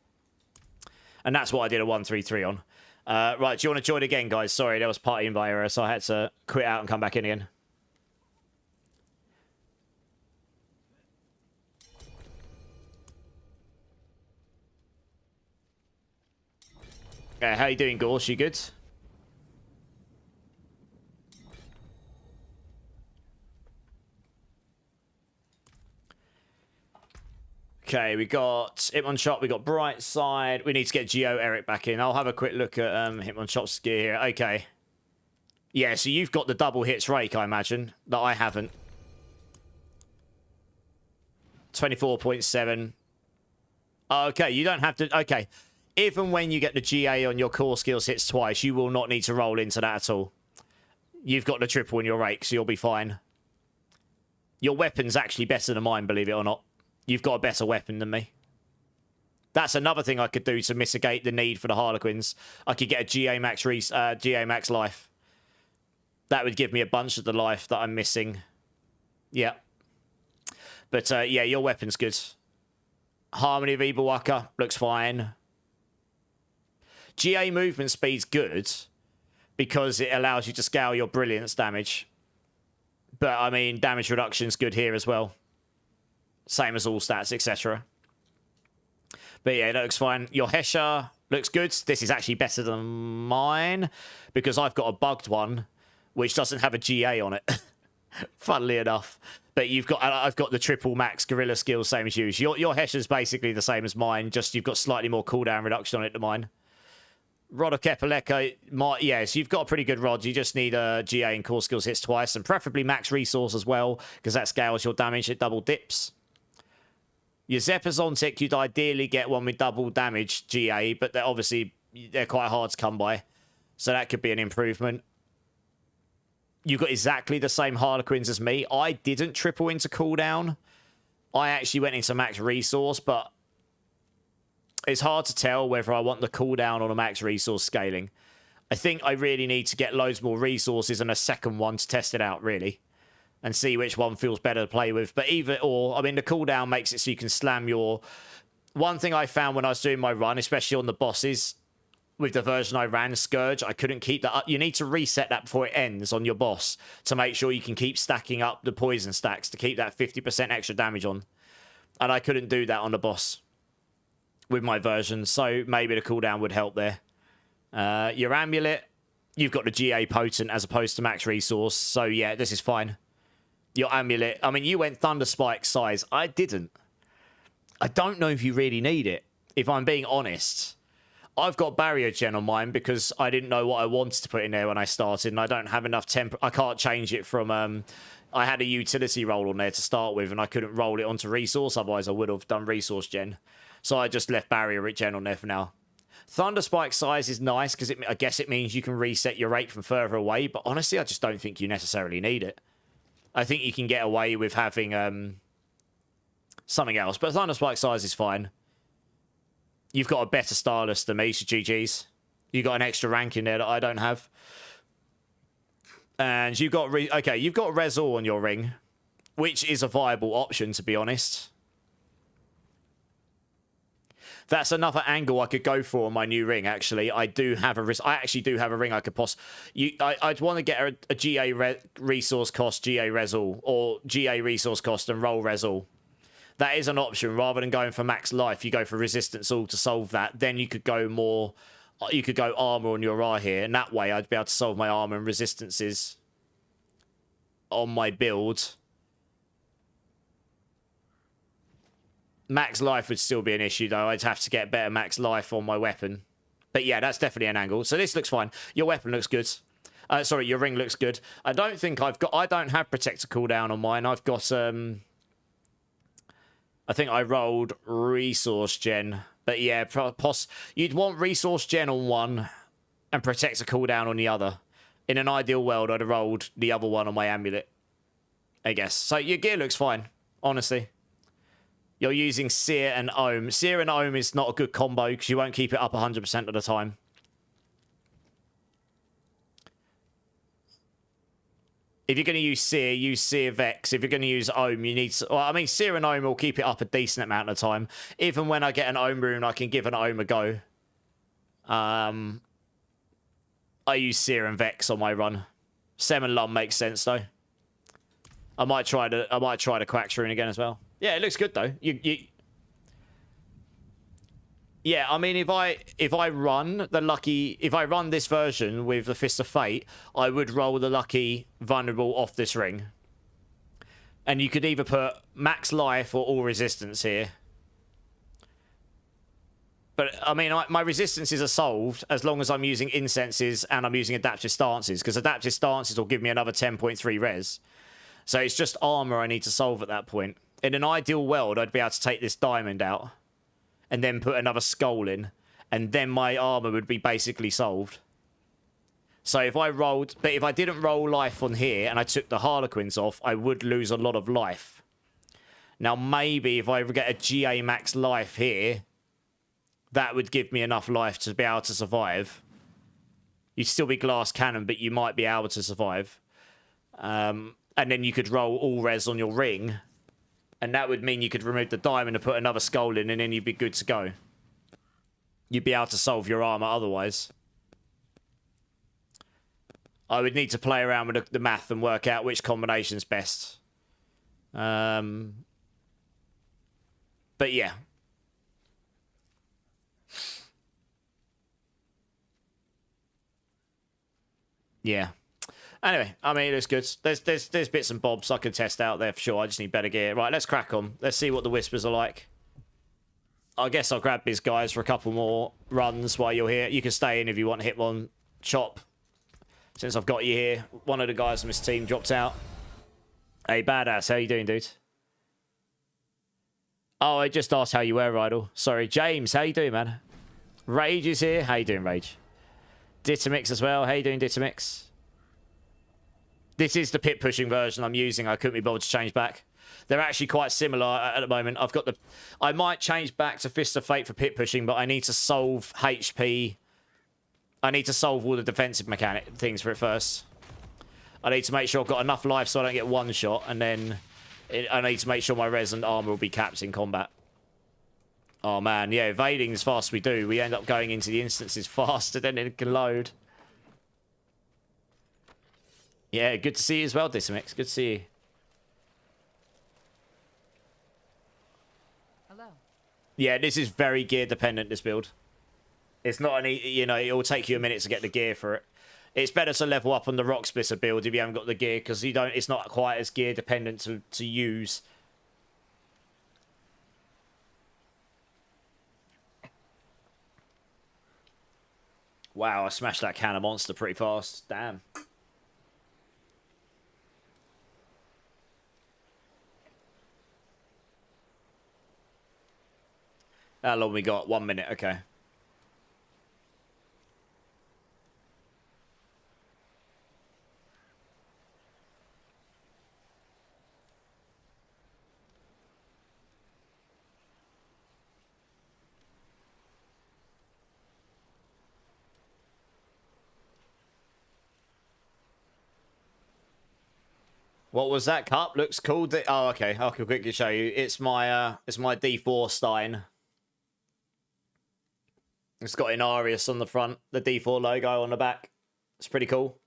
And that's what I did a 133 on. Right, do you want to join again, guys? Sorry, there was party invite error, so I had to quit out and come back in again. How you doing, Gorsh? You good? Okay, we got Hitmon Shop, we got Brightside. We need to get Geo Eric back in. I'll have a quick look at Hitmon Shop's gear here. Okay. Yeah, so you've got the double hits Rake, I imagine, that I haven't. 24.7. Okay, you don't have to... Okay. Even when you get the GA on your core skills hits twice, you will not need to roll into that at all. You've got the triple in your Rake, so you'll be fine. Your weapon's actually better than mine, believe it or not. You've got a better weapon than me. That's another thing I could do to mitigate the need for the Harlequins. I could get a GA max life. That would give me a bunch of the life that I'm missing. Yeah. But, yeah, your weapon's good. Harmony of Ibawaka looks fine. GA movement speed's good, because it allows you to scale your brilliance damage. But, I mean, damage reduction's good here as well. Same as all stats, etc. But yeah, it looks fine. Your Hesher looks good. This is actually better than mine because I've got a bugged one which doesn't have a GA on it. Funnily enough. But I've got the triple max gorilla skills, same as you. Your Hesher's basically the same as mine, just you've got slightly more cooldown reduction on it than mine. Rod of Kepaleka, yes, you've got a pretty good rod. You just need a GA and core skills hits twice, and preferably max resource as well, because that scales your damage at double dips. Your Zeppazontic, you'd ideally get one with double damage GA, but they're quite hard to come by. So that could be an improvement. You've got exactly the same Harlequins as me. I didn't triple into cooldown. I actually went into max resource, but it's hard to tell whether I want the cooldown or the max resource scaling. I think I really need to get loads more resources and a second one to test it out, really. And see which one feels better to play with. But either or, I mean, the cooldown makes it so you can slam your... One thing I found when I was doing my run, especially on the bosses, with the version I ran, Scourge, I couldn't keep that up. You need to reset that before it ends on your boss to make sure you can keep stacking up the poison stacks to keep that 50% extra damage on. And I couldn't do that on the boss with my version, so maybe the cooldown would help there. Your amulet, you've got the GA potent as opposed to max resource, so yeah, this is fine. Your amulet, I mean, you went Thunder Spike size. I didn't. I don't know if you really need it, if I'm being honest. I've got Barrier Gen on mine because I didn't know what I wanted to put in there when I started, and I don't have enough temp. I can't change it from... I had a utility roll on there to start with, and I couldn't roll it onto resource, otherwise I would have done resource gen. So I just left Barrier Gen on there for now. Thunder Spike size is nice because I guess it means you can reset your rate from further away, but honestly, I just don't think you necessarily need it. I think you can get away with having something else, but Thunder Spike size is fine. You've got a better stylus than me, so GG's. You got an extra rank in there that I don't have. And you've got... you've got Resor on your ring, which is a viable option, to be honest. That's another angle I could go for on my new ring, actually. I actually do have a ring I could I'd want to get a GA resource cost, GA Resor, or GA resource cost and roll Resor. That is an option. Rather than going for max life, you go for resistance all to solve that. Then you could go more... You could go armor on your Ra here, and that way I'd be able to solve my armor and resistances on my build. Max life would still be an issue, though. I'd have to get better max life on my weapon. But yeah, that's definitely an angle. So this looks fine. Your weapon looks good. Sorry, your ring looks good. I don't have Protector cooldown on mine. I've got... I think I rolled Resource Gen. But yeah, you'd want Resource Gen on one and Protector cooldown on the other. In an ideal world, I'd have rolled the other one on my amulet, I guess. So your gear looks fine, honestly. You're using Seer and Ohm. Seer and Ohm is not a good combo because you won't keep it up 100% of the time. If you're going to use Seer Vex. If you're going to use Ohm, you need... Well, I mean, Seer and Ohm will keep it up a decent amount of time. Even when I get an Ohm rune, I can give an Ohm a go. I use Seer and Vex on my run. Sem and Lum makes sense, though. I might try the Quack's rune again as well. Yeah, it looks good, though. Yeah, I mean, if I run this version with the Fist of Fate, I would roll the lucky vulnerable off this ring. And you could either put max life or all resistance here. But, I mean, my resistances are solved as long as I'm using incenses and I'm using adaptive stances, because adaptive stances will give me another 10.3 res. So it's just armor I need to solve at that point. In an ideal world, I'd be able to take this diamond out and then put another skull in, and then my armor would be basically solved. So if I didn't roll life on here and I took the Harlequins off, I would lose a lot of life. Now, maybe if I get a GA max life here, that would give me enough life to be able to survive. You'd still be glass cannon, but you might be able to survive. And then you could roll all res on your ring, and that would mean you could remove the diamond and put another skull in, and then you'd be good to go. You'd be able to solve your armor otherwise. I would need to play around with the math and work out which combination's best. But yeah. Yeah. Anyway, I mean, it's good. There's bits and bobs I could test out there for sure. I just need better gear. Right, let's crack on. Let's see what the Whispers are like. I guess I'll grab these guys for a couple more runs while you're here. You can stay in if you want Hitmon, Chop. Since I've got you here, one of the guys from this team dropped out. Hey, Badass, how you doing, dude? Oh, I just asked how you were, Rydal. Sorry, James, how you doing, man? Rage is here. How you doing, Rage? Ditamix as well. How you doing, Ditamix? This is the pit pushing version I'm using. I couldn't be bothered to change back. They're actually quite similar at the moment. I've got the... I might change back to Fist of Fate for pit pushing, but I need to solve HP... I need to solve all the defensive mechanic things for it first. I need to make sure I've got enough life so I don't get one shot, and then I need to make sure my res and armor will be capped in combat. Oh man, yeah, evading as fast as we do, we end up going into the instances faster than it can load. Yeah, good to see you as well, Disamix. Good to see you. Hello. Yeah, this is very gear dependent, this build. It's not any, you know, it will take you a minute to get the gear for it. It's better to level up on the Rock Splitter build if you haven't got the gear, because you don't. It's not quite as gear dependent to use. Wow, I smashed that can of monster pretty fast. Damn. How long we got? 1 minute, okay. What was that cup? Looks cool. Oh, okay. I can quickly show you. It's my D4 Stein. It's got Inarius on the front, the D4 logo on the back. It's pretty cool.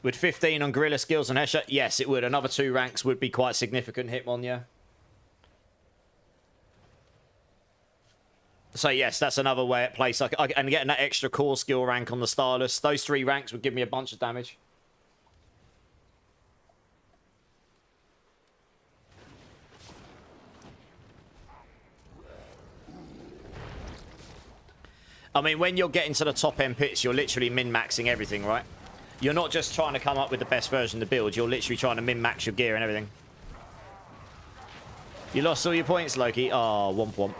Would 15 on Gorilla Skills and Hesher? Yes, it would. Another 2 ranks would be quite significant, Hitmon, yeah. So yes, that's another way at place. And getting that extra core skill rank on the Starless. Those 3 ranks would give me a bunch of damage. I mean, when you're getting to the top end pits, you're literally min-maxing everything, right? You're not just trying to come up with the best version of the build. You're literally trying to min-max your gear and everything. You lost all your points, Loki. Oh, womp womp.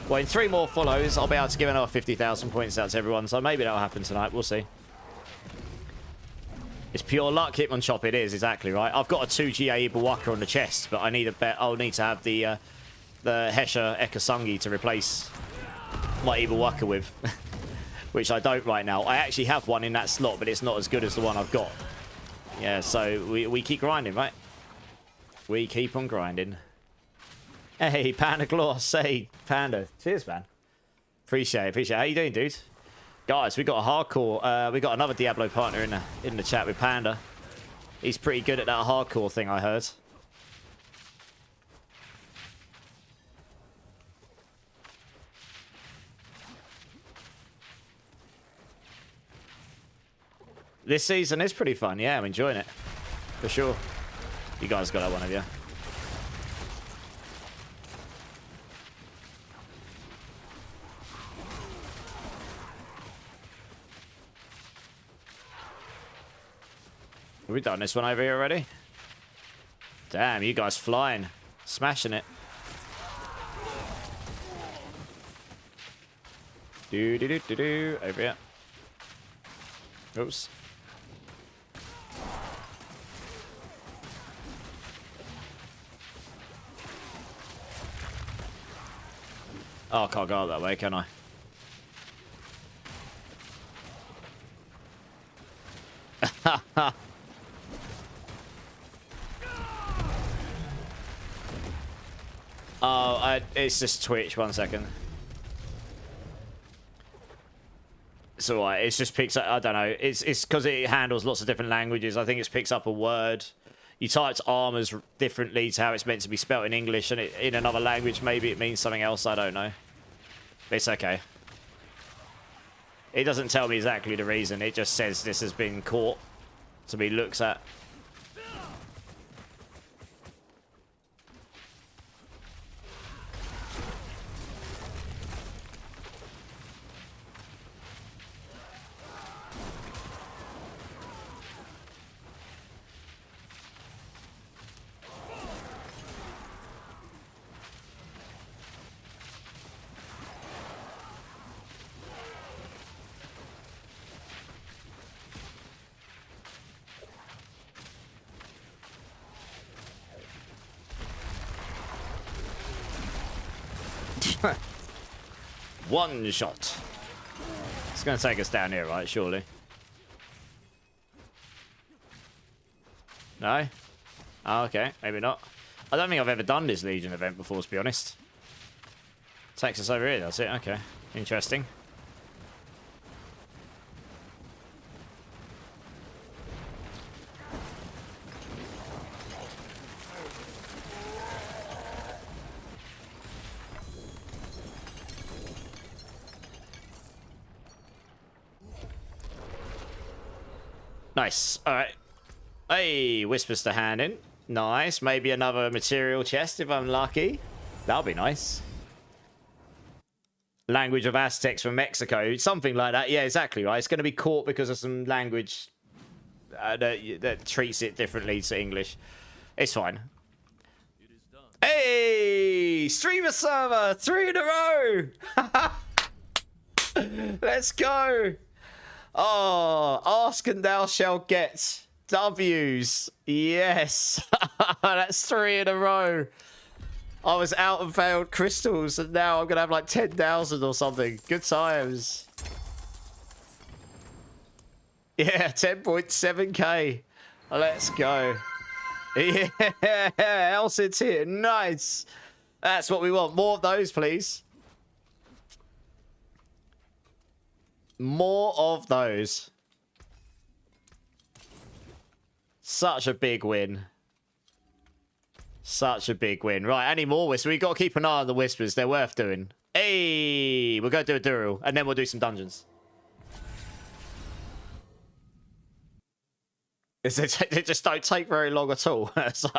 Well, in 3 more follows, I'll be able to give another 50,000 points out to everyone, so maybe that'll happen tonight. We'll see. It's pure luck, Hitmon Chop. It is, exactly right. I've got a 2 GA Ibawaka on the chest, but I need a bet. I'll need to have the Hesher Ekasungi to replace my Ibawaka with, which I don't right now. I actually have one in that slot, but it's not as good as the one I've got. Yeah, so we keep grinding, right? We keep on grinding. Hey, Panda Gloss. Hey, Panda. Cheers, man. Appreciate it. Appreciate it. How you doing, dude? Guys, we got a hardcore. We got another Diablo partner in the chat with Panda. He's pretty good at that hardcore thing, I heard. This season is pretty fun. Yeah, I'm enjoying it. For sure. You guys got that one, have you? Have we done this one over here already? Damn, you guys flying. Smashing it. Do. Over here. Oops. Oh, I can't go up that way, can I? Oh, it's just Twitch. 1 second. It's alright. It's just picks up. I don't know. It's because it handles lots of different languages. I think it picks up a word. You typed armors differently to how it's meant to be spelt in English, and in another language maybe it means something else. I don't know. But it's okay. It doesn't tell me exactly the reason. It just says this has been caught to be looked at. One shot. It's going to take us down here, right? Surely. No? Oh, okay. Maybe not. I don't think I've ever done this Legion event before, to be honest. Takes us over here, that's it. Okay. Interesting. Nice. All right. Hey, whispers to hand in. Nice. Maybe another material chest if I'm lucky. That'll be nice. Language of Aztecs from Mexico. Something like that. Yeah, exactly right. It's going to be caught because of some language that treats it differently to English. It's fine. Hey! Streamer server! 3 in a row! Let's go! Oh, ask and thou shalt get. W's. Yes. That's 3 in a row. I was out and failed crystals, and now I'm going to have like 10,000 or something. Good times. Yeah, 10.7k. Let's go. Yeah, Elson's here. Nice. That's what we want. More of those, please. More of those. Such a big win. Such a big win. Right, any more whispers? We've got to keep an eye on the whispers. They're worth doing. Hey, we'll go do a duel, and then we'll do some dungeons. They just don't take very long at all. So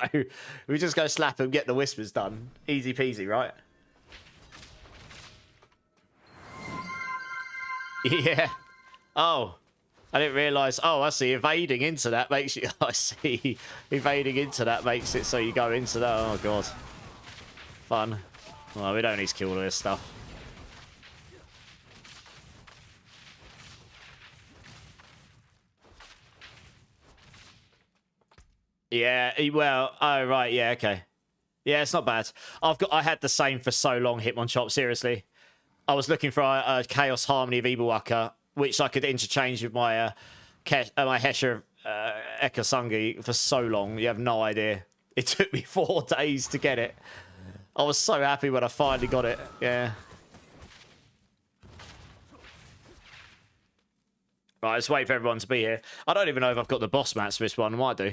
we just go slap and get the whispers done. Easy peasy, right? Yeah. Oh, I didn't realise. Oh, I see. Evading into that makes you... I see. Evading into that makes it so you go into that. Oh, God. Fun. Well, we don't need to kill all this stuff. Yeah, well, oh, right, yeah, okay. Yeah, it's not bad. I had the same for so long, Hitmonchop, seriously. I was looking for a Chaos Harmony of Ibuwaka, which I could interchange with my my Hesher Ekasungi for so long. You have no idea. It took me 4 days to get it. I was so happy when I finally got it. Yeah. Right, let's wait for everyone to be here. I don't even know if I've got the boss mats for this one. I might do.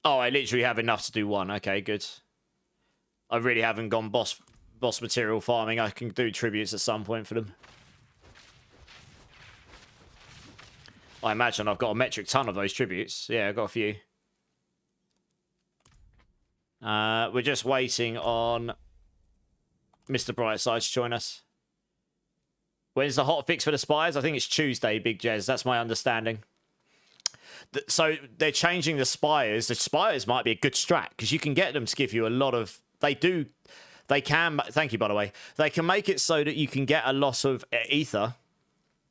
I literally have enough to do one. Okay, good. I really haven't gone boss material farming. I can do tributes at some point for them. I imagine I've got a metric ton of those tributes. Yeah, I've got a few. We're just waiting on Mr. Brightside to join us. When's the hot fix for the spires? I think it's Tuesday, Big Jez. That's my understanding. So they're changing the spires. The spires might be a good strat because you can get them to give you a lot of... They can... Thank you, by the way. They can make it so that you can get a lot of ether.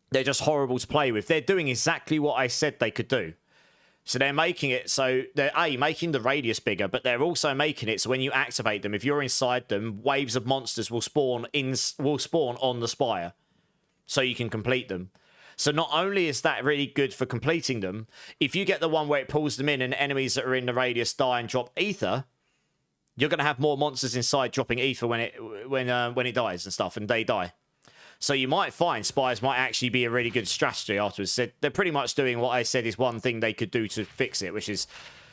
They're just horrible to play with. They're doing exactly what I said they could do. So they're making it so... They're, making the radius bigger, but they're also making it so when you activate them, if you're inside them, waves of monsters will spawn on the spire. So you can complete them. So not only is that really good for completing them, if you get the one where it pulls them in and enemies that are in the radius die and drop ether, you're going to have more monsters inside dropping ether when it dies and stuff, and they die. So you might find spires might actually be a really good strategy afterwards. They're pretty much doing what I said is one thing they could do to fix it, which is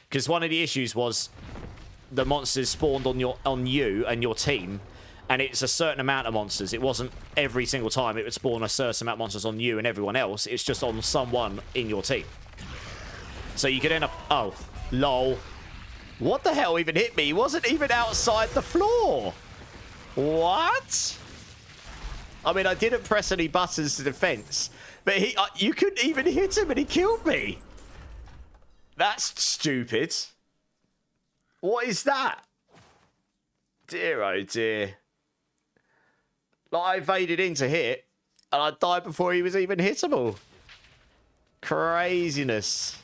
because one of the issues was the monsters spawned on you and your team, and it's a certain amount of monsters. It wasn't every single time it would spawn a certain amount of monsters on you and everyone else. It's just on someone in your team. So you could end up... Oh, lol. What the hell even hit me? He wasn't even outside the floor. What? I mean, I didn't press any buttons to defense, but you couldn't even hit him and he killed me. That's stupid. What is that? Dear, oh dear. Like, I evaded into hit, and I died before he was even hittable. Craziness.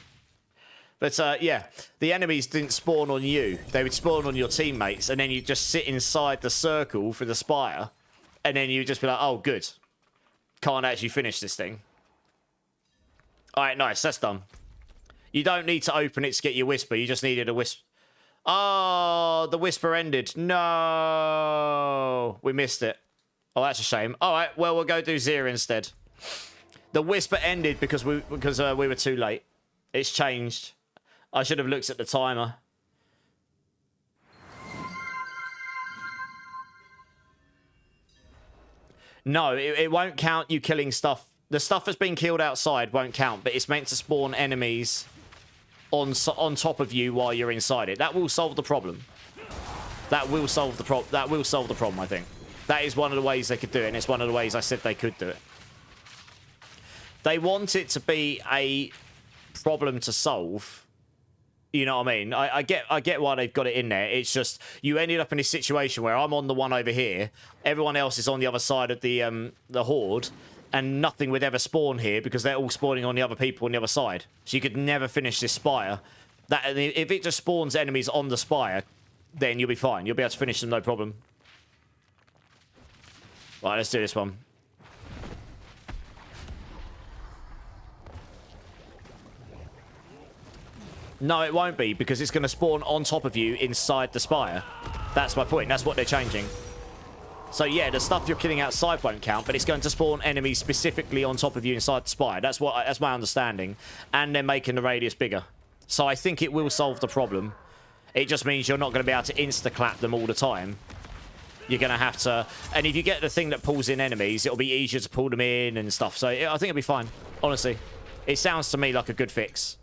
But, yeah, the enemies didn't spawn on you. They would spawn on your teammates, and then you just sit inside the circle for the spire, and then you'd just be like, oh, good. Can't actually finish this thing. All right, nice. That's done. You don't need to open it to get your whisper. You just needed a whisper. Oh, the whisper ended. No. We missed it. Oh, that's a shame. All right, well, we'll go do Zero instead. The whisper ended because we were too late. It's changed. I should have looked at the timer. No, it won't count you killing stuff. The stuff that's been killed outside won't count, but it's meant to spawn enemies on top of you while you're inside it. That will solve the problem. That will solve the problem. That will solve the problem, I think. That is one of the ways they could do it, and it's one of the ways I said they could do it. They want it to be a problem to solve. You know what I mean? I get why they've got it in there. It's just you ended up in this situation where I'm on the one over here, everyone else is on the other side of the horde, and nothing would ever spawn here because they're all spawning on the other people on the other side. So you could never finish this spire. That if it just spawns enemies on the spire, then you'll be fine. You'll be able to finish them, no problem. Right, let's do this one. No, it won't be, because it's going to spawn on top of you inside the spire. That's my point. That's what they're changing. So, yeah, the stuff you're killing outside won't count, but it's going to spawn enemies specifically on top of you inside the spire. That's my understanding. And they're making the radius bigger. So I think it will solve the problem. It just means you're not going to be able to insta-clap them all the time. You're going to have to... And if you get the thing that pulls in enemies, it'll be easier to pull them in and stuff. So I think it'll be fine, honestly. It sounds to me like a good fix.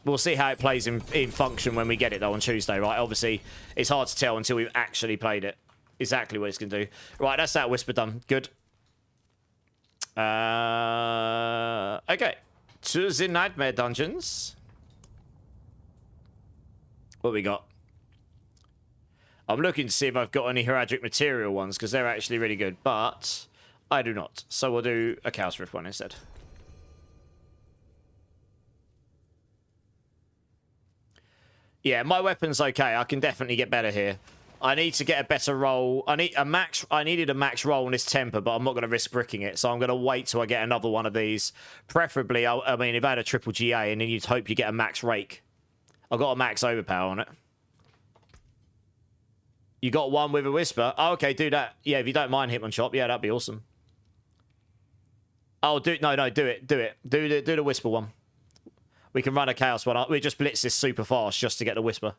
We'll see how it plays in function when we get it, though, on Tuesday, right? Obviously, it's hard to tell until we've actually played it. Exactly what it's going to do. Right, that's that whisper done. Good. Okay. To the Nightmare Dungeons. What we got? I'm looking to see if I've got any heraldic material ones, because they're actually really good, but I do not. So we'll do a Chaos Rift one instead. Yeah, my weapon's okay. I can definitely get better here. I need to get a better roll. I needed a max roll on this temper, but I'm not going to risk bricking it. So I'm going to wait till I get another one of these. Preferably, I mean, if I had a triple GA, and then you'd hope you get a max rake. I've got a max overpower on it. You got one with a whisper? Oh, okay, do that. Yeah, if you don't mind Hitmonchop, yeah, that'd be awesome. Oh, do it. Do the whisper one. We can run a chaos one. We just blitz this super fast just to get the whisper.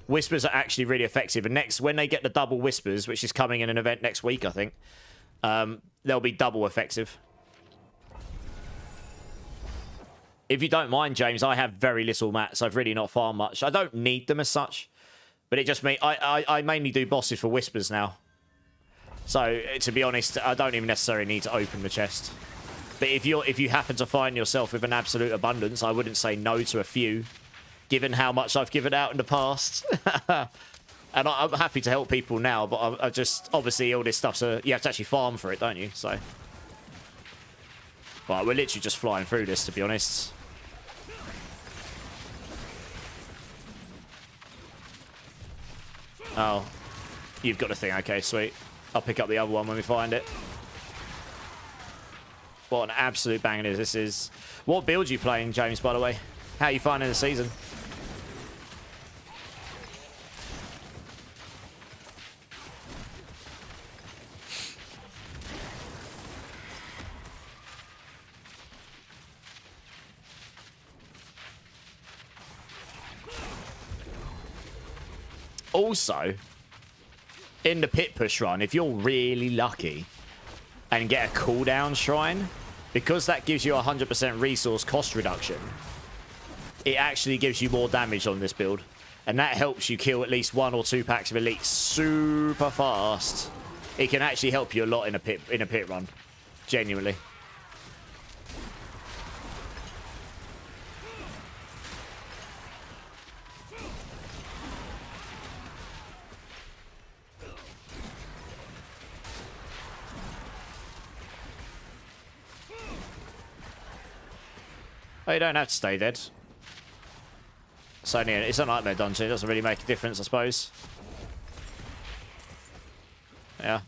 Whispers are actually really effective. And next, when they get the double whispers, which is coming in an event next week, I think, they'll be double effective. If you don't mind, James, I have very little mats. I've really not farmed much. I don't need them as such. But it just means I mainly do bosses for whispers now. So, to be honest, I don't even necessarily need to open the chest. But if you happen to find yourself with an absolute abundance, I wouldn't say no to a few, given how much I've given out in the past. And I'm happy to help people now, but I just, obviously, all this stuff's you have to actually farm for it, don't you? So, right, we're literally just flying through this, to be honest. Oh, you've got the thing. Okay, sweet. I'll pick up the other one when we find it. What an absolute banger this is. What build you playing, James, by the way? How are you finding the season? Also, in the pit push run, if you're really lucky and get a cooldown shrine, because that gives you 100% resource cost reduction, it actually gives you more damage on this build. And that helps you kill at least 1 or 2 packs of elites super fast. It can actually help you a lot in a pit run. Genuinely. Oh, you don't have to stay dead. It's a nightmare dungeon. It doesn't really make a difference, I suppose. Yeah.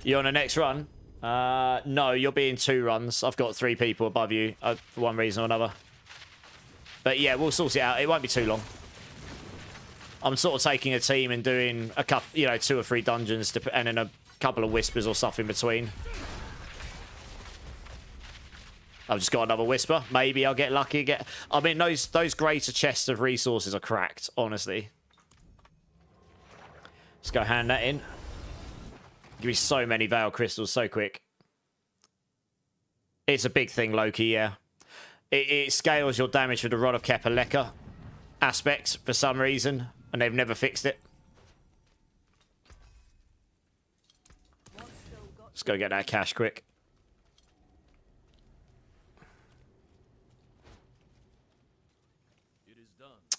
You on the next run? No, you'll be in 2 runs. I've got 3 people above you for one reason or another. But yeah, we'll sort it out. It won't be too long. I'm sort of taking a team and doing a couple, 2 or 3 dungeons and then a couple of whispers or stuff in between. I've just got another whisper. Maybe I'll get lucky. I mean, those greater chests of resources are cracked, honestly. Let's go hand that in. Give me so many Veil Crystals so quick. It's a big thing, Loki, yeah. It scales your damage with the Rod of Kepaleka aspect for some reason, and they've never fixed it. Let's go get that cash quick.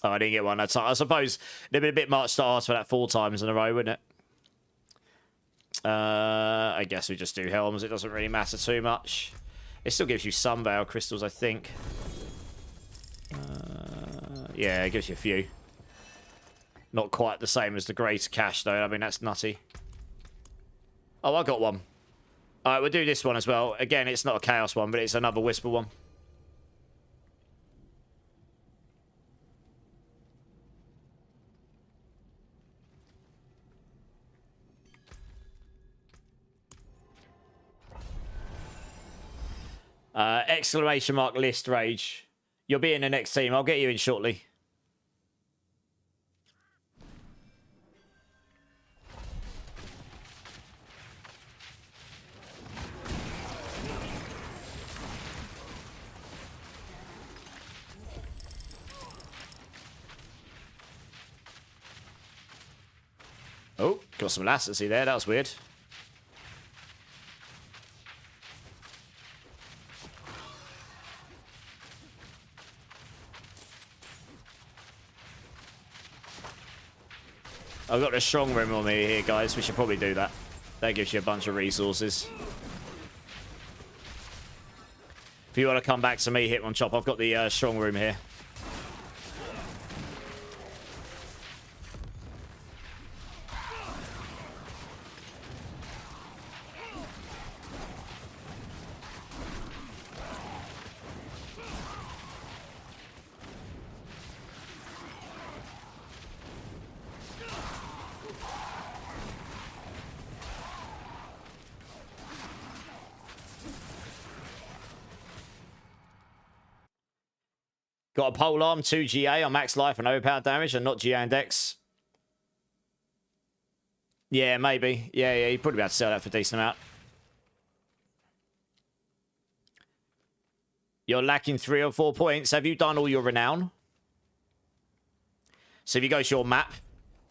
Oh, I didn't get one that time. I suppose it'd been a bit much to ask for that 4 times in a row, wouldn't it? I guess we just do Helms. It doesn't really matter too much. It still gives you some Veil Crystals, I think. Yeah, it gives you a few. Not quite the same as the Greater Cash, though. I mean, that's nutty. Oh, I got one. All right, we'll do this one as well. Again, it's not a Chaos one, but it's another Whisper one. Exclamation mark list rage. You'll be in the next team. I'll get you in shortly. Oh, got some elasticity there. That was weird. I've got a strong room on me here, guys. We should probably do that. That gives you a bunch of resources. If you want to come back to me, Hitmon Chop, I've got the strong room here. Got a pole arm, 2 GA on max life and overpowered damage, and not GA and Dex. Yeah, maybe. Yeah, you'd probably be able to sell that for a decent amount. You're lacking 3 or 4 points. Have you done all your renown? So if you go to your map,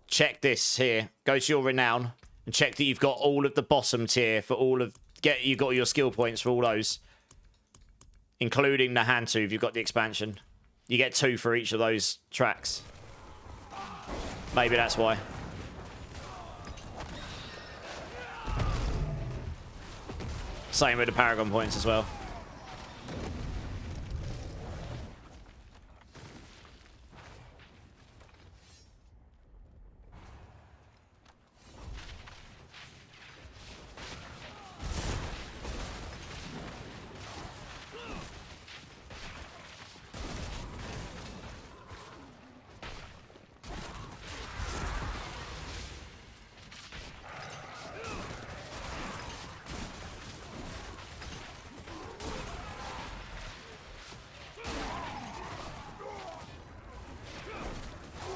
check this here. Go to your renown and check that you've got all of the bottom tier for all of... You got your skill points for all those. Including the hand tube, you've got the expansion. You get 2 for each of those tracks. Maybe that's why. Same with the Paragon points as well.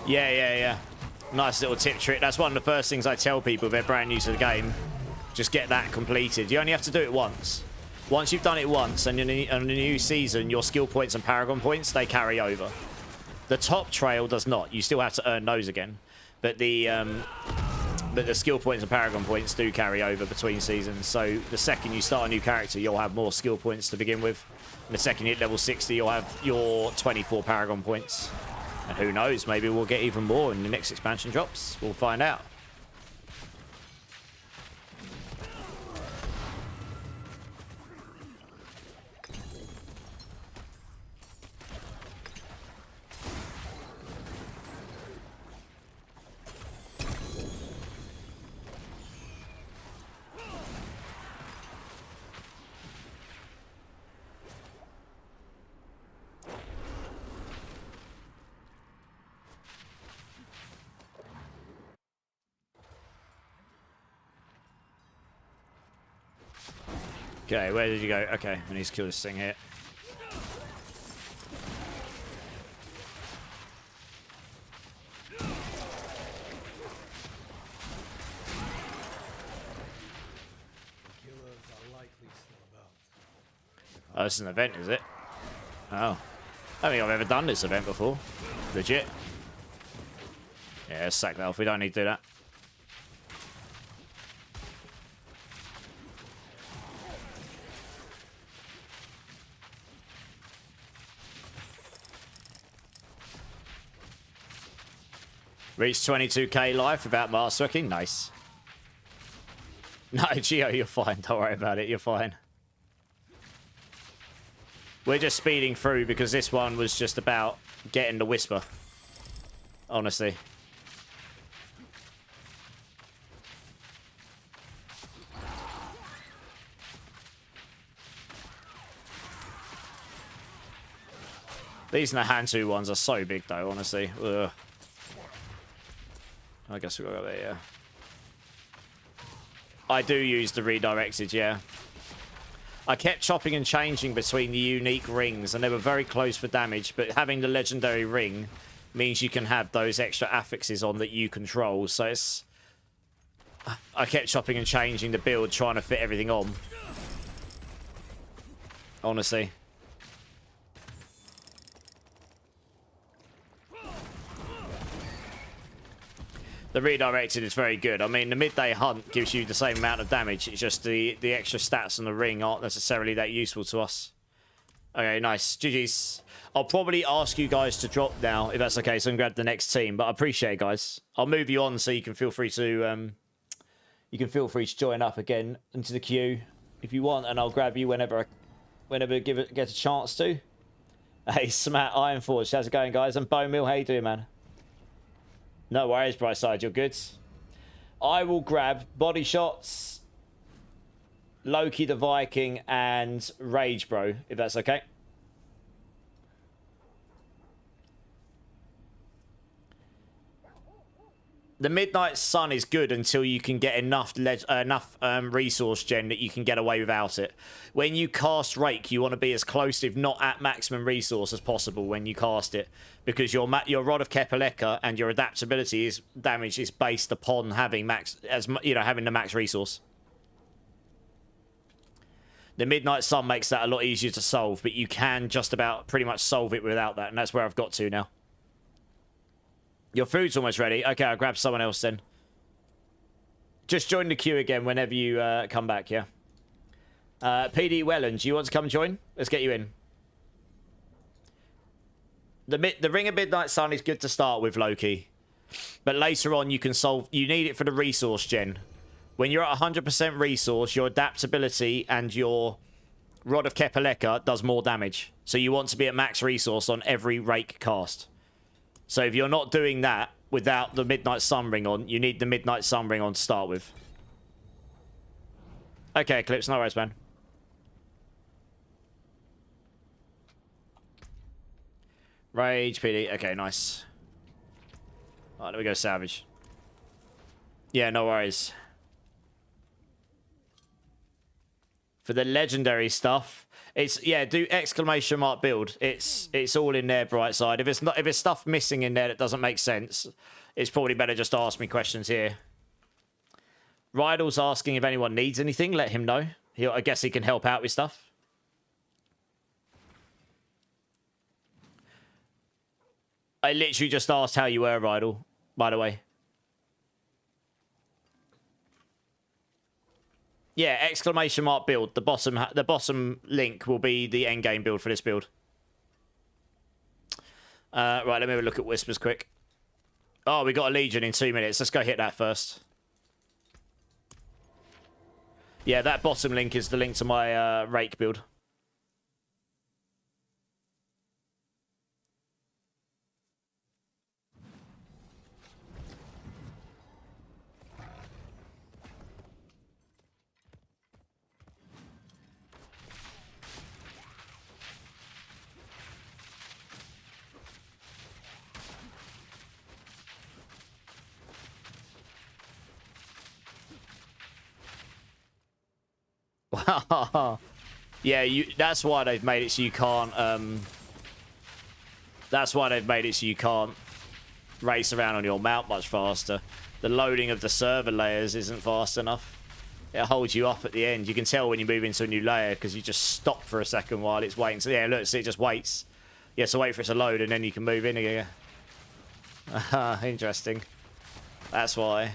Yeah. Nice little tip trick. That's one of the first things I tell people if they're brand new to the game. Just get that completed. You only have to do it once. Once you've done it once, and in a new season, your skill points and paragon points, they carry over. The top trail does not. You still have to earn those again. But the skill points and paragon points do carry over between seasons. So the second you start a new character, you'll have more skill points to begin with. And the second you hit level 60, you'll have your 24 paragon points. And who knows, maybe we'll get even more in the next expansion drops. We'll find out. Okay, where did you go? Okay, I need to kill this thing here. Oh, this is an event, is it? Oh. I don't think I've ever done this event before. Legit. Yeah, let's sack that off. We don't need to do that. Reached 22k life without mask swicking. Nice. No, Gio, you're fine. Don't worry about it. You're fine. We're just speeding through because this one was just about getting the whisper. Honestly. These Nahantu ones are so big though, honestly. Ugh. I guess we'll go there, yeah. I do use the redirected, yeah. I kept chopping and changing between the unique rings, and they were very close for damage, but having the legendary ring means you can have those extra affixes on that you control, so it's... I kept chopping and changing the build, trying to fit everything on. Honestly. The redirected is very good. I mean, the midday hunt gives you the same amount of damage. It's just the extra stats on the ring aren't necessarily that useful to us. Okay, nice. GG's. I'll probably ask you guys to drop now, if that's okay, so I can grab the next team. But I appreciate it, guys. I'll move you on so you can feel free to join up again into the queue if you want, and I'll grab you whenever get a chance to. Hey, Smat Ironforge, how's it going, guys? And Bone Mill, how you doing, man? No worries, Brightside, you're good. I will grab Body Shots, Loki the Viking, and Rage Bro, if that's okay. The Midnight Sun is good until you can get enough resource gen that you can get away without it. When you cast Rake, you want to be as close, if not at maximum resource as possible when you cast it, because your Rod of Kepaleka and your adaptability damage is based upon having having the max resource. The Midnight Sun makes that a lot easier to solve, but you can just about pretty much solve it without that, and that's where I've got to now. Your food's almost ready. Okay, I'll grab someone else then. Just join the queue again whenever you come back, yeah? PD Welland, do you want to come join? Let's get you in. The Ring of Midnight Sun is good to start with, Loki. But later on, you can solve... You need it for the resource gen. When you're at 100% resource, your adaptability and your Rod of Kepaleka does more damage. So you want to be at max resource on every Rake cast. So if you're not doing that without the Midnight Sun ring on, you need the Midnight Sun ring on to start with. Okay, Eclipse, no worries, man. Rage, PD. Okay, nice. Alright, there we go, Savage. Yeah, no worries. For the legendary stuff... do exclamation mark build. It's all in there, Brightside. If it's stuff missing in there that doesn't make sense, it's probably better just to ask me questions here. Rydell's asking if anyone needs anything. Let him know. I guess he can help out with stuff. I literally just asked how you were, Rydell, by the way. Yeah, exclamation mark build. The bottom link will be the end game build for this build. Right, let me have a look at Whispers quick. Oh, we got a Legion in 2 minutes. Let's go hit that first. Yeah, that bottom link is the link to my Rake build. Yeah, that's why they've made it so you can't that's why they've made it so you can't race around on your mount much faster. The loading of the server layers isn't fast enough. It holds you up at the end. You can tell when you move into a new layer because you just stop for a second while it's waiting. So yeah, look, see, it just waits. Yeah, so wait for it to load and then you can move in again. Interesting. That's why.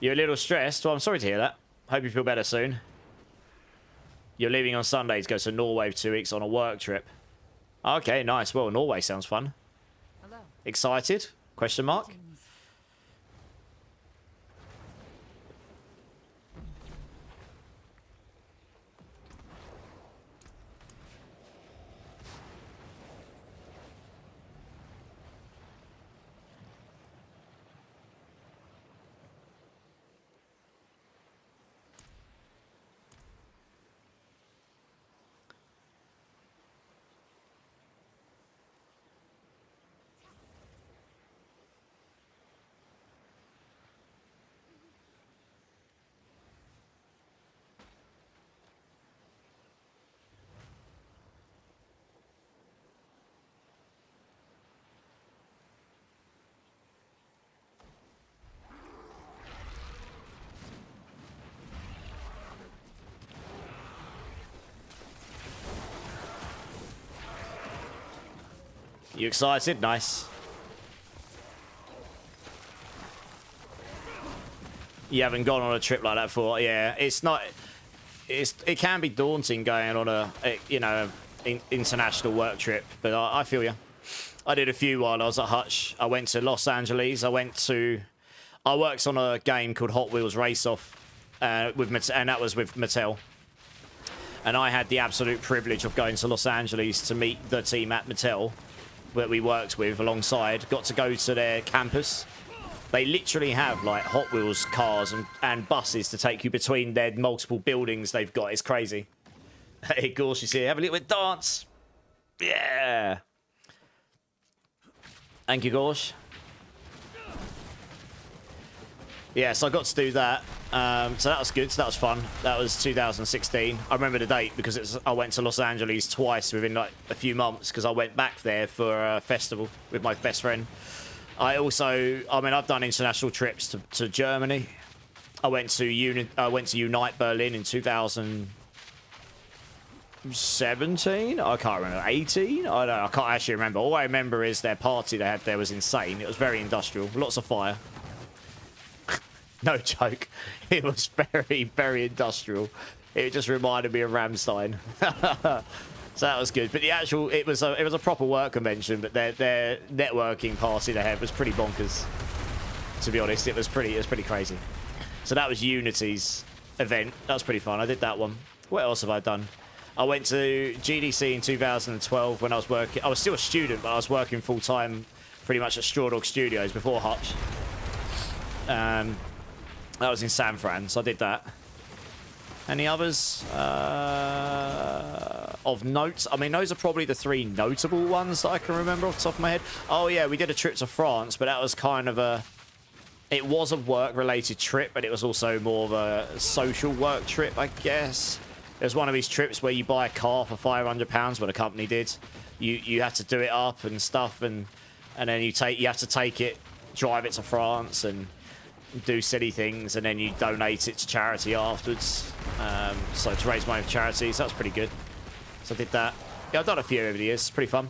You're a little stressed. Well, I'm sorry to hear that. Hope you feel better soon. You're leaving on Sunday to go to Norway for 2 weeks on a work trip. Okay, nice. Well, Norway sounds fun. Hello. Excited? Question mark? You excited? Nice. You haven't gone on a trip like that before? Yeah, it's not... It can be daunting going on a you know, international work trip, but I feel you. I did a few while I was at Hutch. I went to Los Angeles. I worked on a game called Hot Wheels Race Off, and that was with Mattel. And I had the absolute privilege of going to Los Angeles to meet the team at Mattel that we worked with alongside. Got to go to their campus. They literally have like Hot Wheels cars and buses to take you between their multiple buildings they've got. It's crazy. Hey, Gorsh, you see, have a little bit dance. Yeah. Thank you, Gorsh. Yeah, so I got to do that. So that was good. So that was fun. That was 2016. I remember the date because I went to Los Angeles twice within like a few months because I went back there for a festival with my best friend. I've done international trips to Germany. I went to Unite Berlin in 2017. I can't remember. 18. I can't actually remember. All I remember is their party they had there was insane. It was very industrial. Lots of fire. No joke. It was very, very industrial. It just reminded me of Rammstein. So that was good. But it was a proper work convention, but their networking party they had was pretty bonkers. To be honest, it was pretty crazy. So that was Unity's event. That was pretty fun. I did that one. What else have I done? I went to GDC in 2012 when I was working. I was still a student, but I was working full time pretty much at Straw Dog Studios before Hutch. That was in San Fran, so I did that. Any others of note? I mean, those are probably the three notable ones that I can remember off the top of my head. Oh, yeah, we did a trip to France, but that was kind of It was a work-related trip, but it was also more of a social work trip, I guess. There's one of these trips where you buy a car for £500, what a company did. You have to do it up and stuff, and then you have to take it, drive it to France, and do silly things, and then you donate it to charity afterwards. So to raise money for charity, so that's pretty good. So I did that. Yeah, I've done a few over the years. It's pretty fun.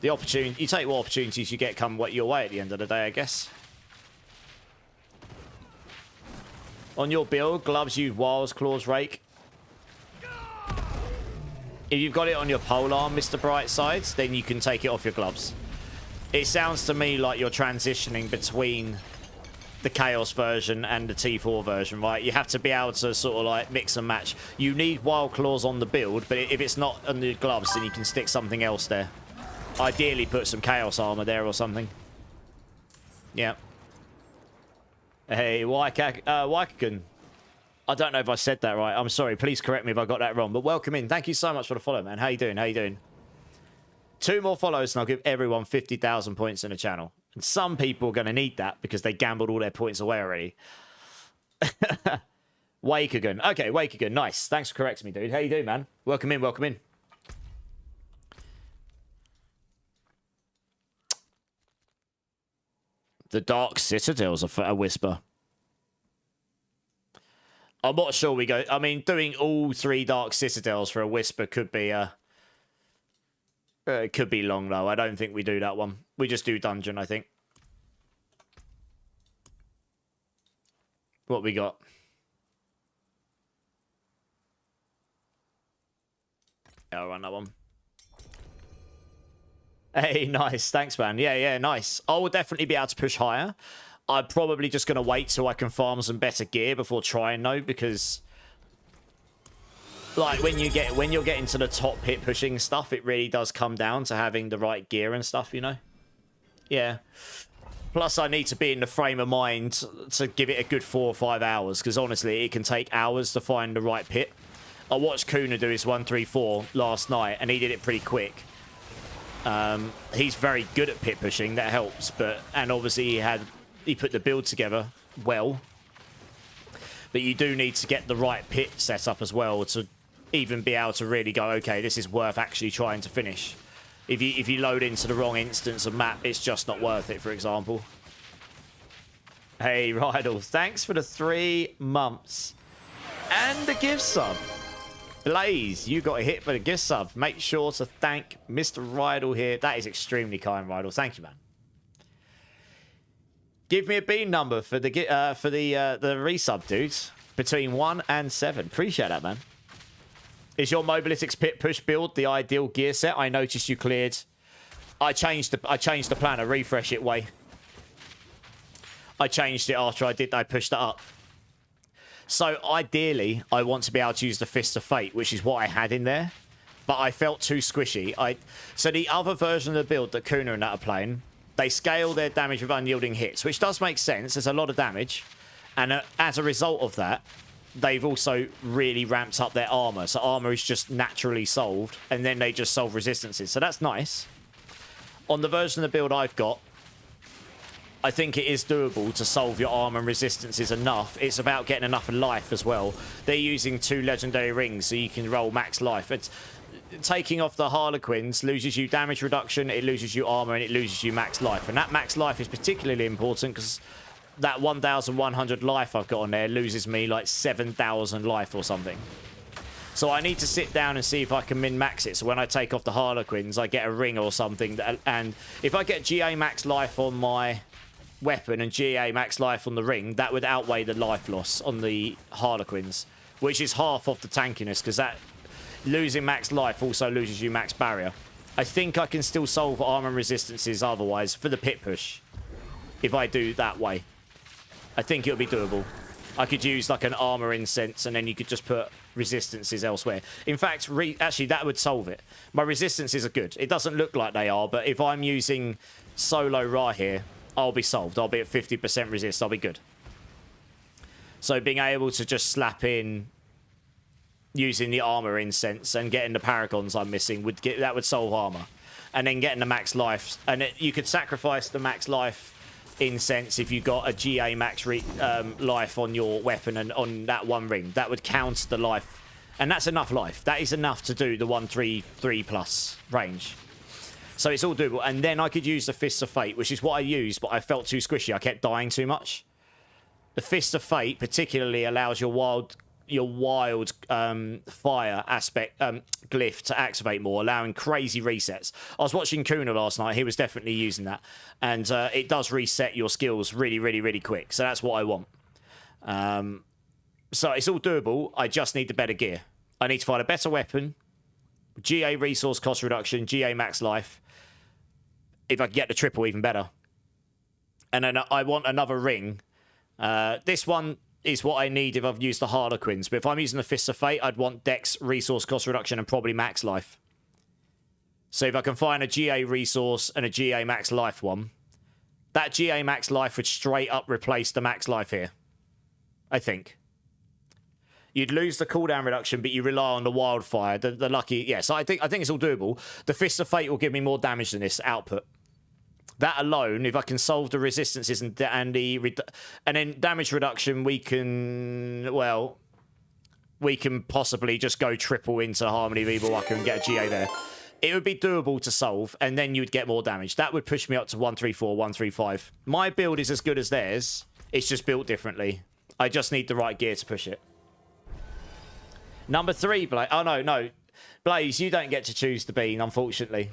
The opportunity, you take what opportunities you get come your way at the end of the day, I guess. On your build, gloves use Wiles, Claws, Rake. If you've got it on your polearm, Mr. Brightsides, then you can take it off your gloves. It sounds to me like you're transitioning between the Chaos version and the T4 version, right? You have to be able to sort of like mix and match. You need Wild Claws on the build, but if it's not on the gloves, then you can stick something else there. Ideally, put some Chaos armor there or something. Yeah. Hey, Waikagan. I don't know if I said that right. I'm sorry. Please correct me if I got that wrong. But welcome in. Thank you so much for the follow, man. How you doing? How you doing? 2 more follows and I'll give everyone 50,000 points in the channel. And some people are going to need that because they gambled all their points away already. Waikagan. Okay, Waikagan. Nice. Thanks for correcting me, dude. How you doing, man? Welcome in. Welcome in. The Dark Citadel's a whisper. I'm not sure we go... I mean, doing all 3 Dark Citadels for a whisper could be it could be long, though. I don't think we do that one. We just do dungeon, I think. What we got? Yeah, I'll run that one. Hey, nice. Thanks, man. Yeah, nice. I will definitely be able to push higher. I'm probably just going to wait till I can farm some better gear before trying, though, because... like, when you're getting to the top hit pushing stuff, it really does come down to having the right gear and stuff, you know? Yeah. Plus, I need to be in the frame of mind to give it a good 4 or 5 hours, because honestly, it can take hours to find the right pit. I watched Kuna do his 134 last night, and he did it pretty quick. He's very good at pit pushing, that helps, and obviously he put the build together well. But you do need to get the right pit set up as well to even be able to really go, okay, this is worth actually trying to finish. If you load into the wrong instance of map, it's just not worth it, for example. Hey, Rydal, thanks for the 3 months. And the gift sub. Blaze, you got a hit for the gift sub. Make sure to thank Mr. Rydal here. That is extremely kind, Rydal. Thank you, man. Give me a bean number for the resub, dudes. Between 1 and 7. Appreciate that, man. Is your Mobalytics pit push build the ideal gear set? I noticed you cleared. I changed the plan. I refresh it way. I changed it after I pushed it up. So ideally, I want to be able to use the Fist of Fate, which is what I had in there. But I felt too squishy. So the other version of the build that Kuna and that are playing, they scale their damage with unyielding hits, which does make sense. There's a lot of damage. And as a result of that, they've also really ramped up their armor. So armor is just naturally solved, and then they just solve resistances. So that's nice. On the version of the build I've got, I think it is doable to solve your armor and resistances enough. It's about getting enough life as well. They're using 2 legendary rings, so you can roll max life. It's taking off the Harlequins loses you damage reduction, it loses you armor, and it loses you max life. And that max life is particularly important because that 1,100 life I've got on there loses me like 7,000 life or something. So I need to sit down and see if I can min-max it. So when I take off the Harlequins, I get a ring or something. And if I get GA max life on my weapon and GA max life on the ring, that would outweigh the life loss on the Harlequins, which is half of the tankiness, because that losing max life also loses you max barrier. I think I can still solve armor and resistances otherwise for the pit push if I do that way. I think it'll be doable. I could use like an armor incense and then you could just put resistances elsewhere. In fact, actually that would solve it. My resistances are good. It doesn't look like they are, but if I'm using solo Ra here, I'll be solved. I'll be at 50% resist. I'll be good. So being able to just slap in using the armor incense and getting the paragons I'm missing that would solve armor. and then getting the max life. And you could sacrifice the max life in sense if you got a GA max life on your weapon and on that one ring. That would count the life. And that's enough life. That is enough to do the 133 plus range. So it's all doable. And then I could use the Fists of Fate, which is what I used, but I felt too squishy. I kept dying too much. The Fist of Fate particularly allows your wild fire aspect glyph to activate more, allowing crazy resets. I was watching Kuna last night. He was definitely using that. And it does reset your skills really, really, really quick. So that's what I want. So it's all doable. I just need the better gear. I need to find a better weapon, GA resource cost reduction, GA max life. If I can get the triple, even better. And then I want another ring. This one is what I need if I've used the Harlequins. But if I'm using the Fists of Fate, I'd want Dex resource cost reduction and probably max life. So if I can find a GA resource and a GA max life one, that GA max life would straight up replace the max life here. I think. You'd lose the cooldown reduction, but you rely on the wildfire, the lucky. Yeah, so I think it's all doable. The Fist of Fate will give me more damage than this output. That alone, if I can solve the resistances and then damage reduction, we can possibly just go triple into Harmony Reaver. I can get a GA there. It would be doable to solve, and then you'd get more damage. That would push me up to 134, 135. My build is as good as theirs. It's just built differently. I just need the right gear to push it. Number 3, Blaze. Oh, no. Blaze, you don't get to choose the bean, unfortunately.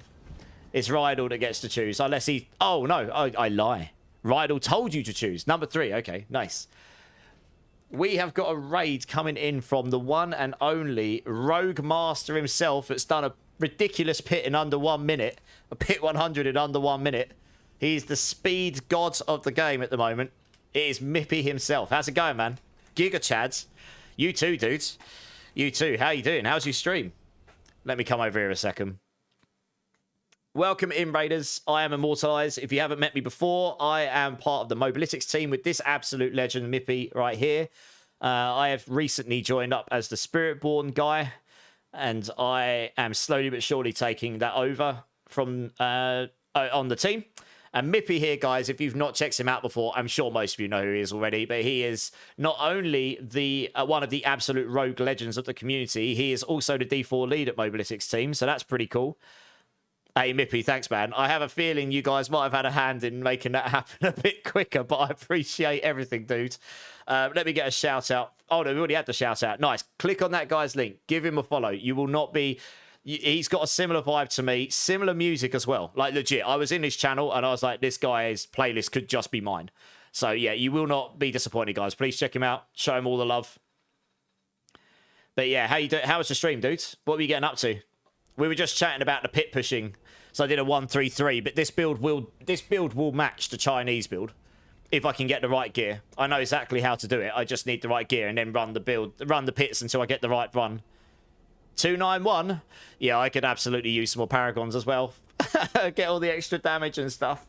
It's Rydell that gets to choose, unless he... Oh, no, I lie. Rydell told you to choose. Number 3, okay, nice. We have got a raid coming in from the one and only Rogue Master himself that's done a ridiculous pit in under 1 minute. A pit 100 in under 1 minute. He's the speed god of the game at the moment. It is Mippy himself. How's it going, man? Giga Chads. You too, dudes. You too. How you doing? How's your stream? Let me come over here a second. Welcome in, Raiders. I am Immortalized. If you haven't met me before, I am part of the Mobalytics team with this absolute legend, Mippy, right here. I have recently joined up as the Spiritborn guy, and I am slowly but surely taking that over from on the team. And Mippy here, guys, if you've not checked him out before, I'm sure most of you know who he is already, but he is not only the one of the absolute rogue legends of the community, he is also the D4 lead at Mobalytics team, so that's pretty cool. Hey, Mippy, thanks, man. I have a feeling you guys might have had a hand in making that happen a bit quicker, but I appreciate everything, dude. Let me get a shout-out. Oh, no, we already had the shout-out. Nice. Click on that guy's link. Give him a follow. You will not be... He's got a similar vibe to me, similar music as well. Like, legit, I was in his channel and I was like, this guy's playlist could just be mine. So, yeah, you will not be disappointed, guys. Please check him out. Show him all the love. But, yeah, how you doing? How was the stream, dudes? What were you getting up to? We were just chatting about the pit pushing. So I did a 1-3-3, but this build will match the Chinese build if I can get the right gear. I know exactly how to do it. I just need the right gear and then run the pits until I get the right run. 291. Yeah, I could absolutely use some more paragons as well. Get all the extra damage and stuff.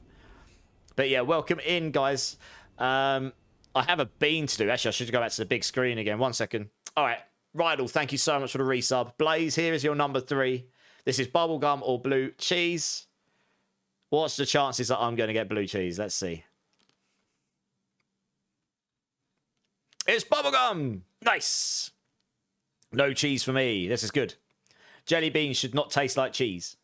But yeah, welcome in, guys. I have a bean to do. Actually, I should go back to the big screen again. 1 second. All right, Rydell, thank you so much for the resub. Blaze, here is your number 3. This is bubblegum or blue cheese. What's the chances that I'm going to get blue cheese? Let's see. It's bubblegum. Nice. No cheese for me. This is good. Jelly beans should not taste like cheese.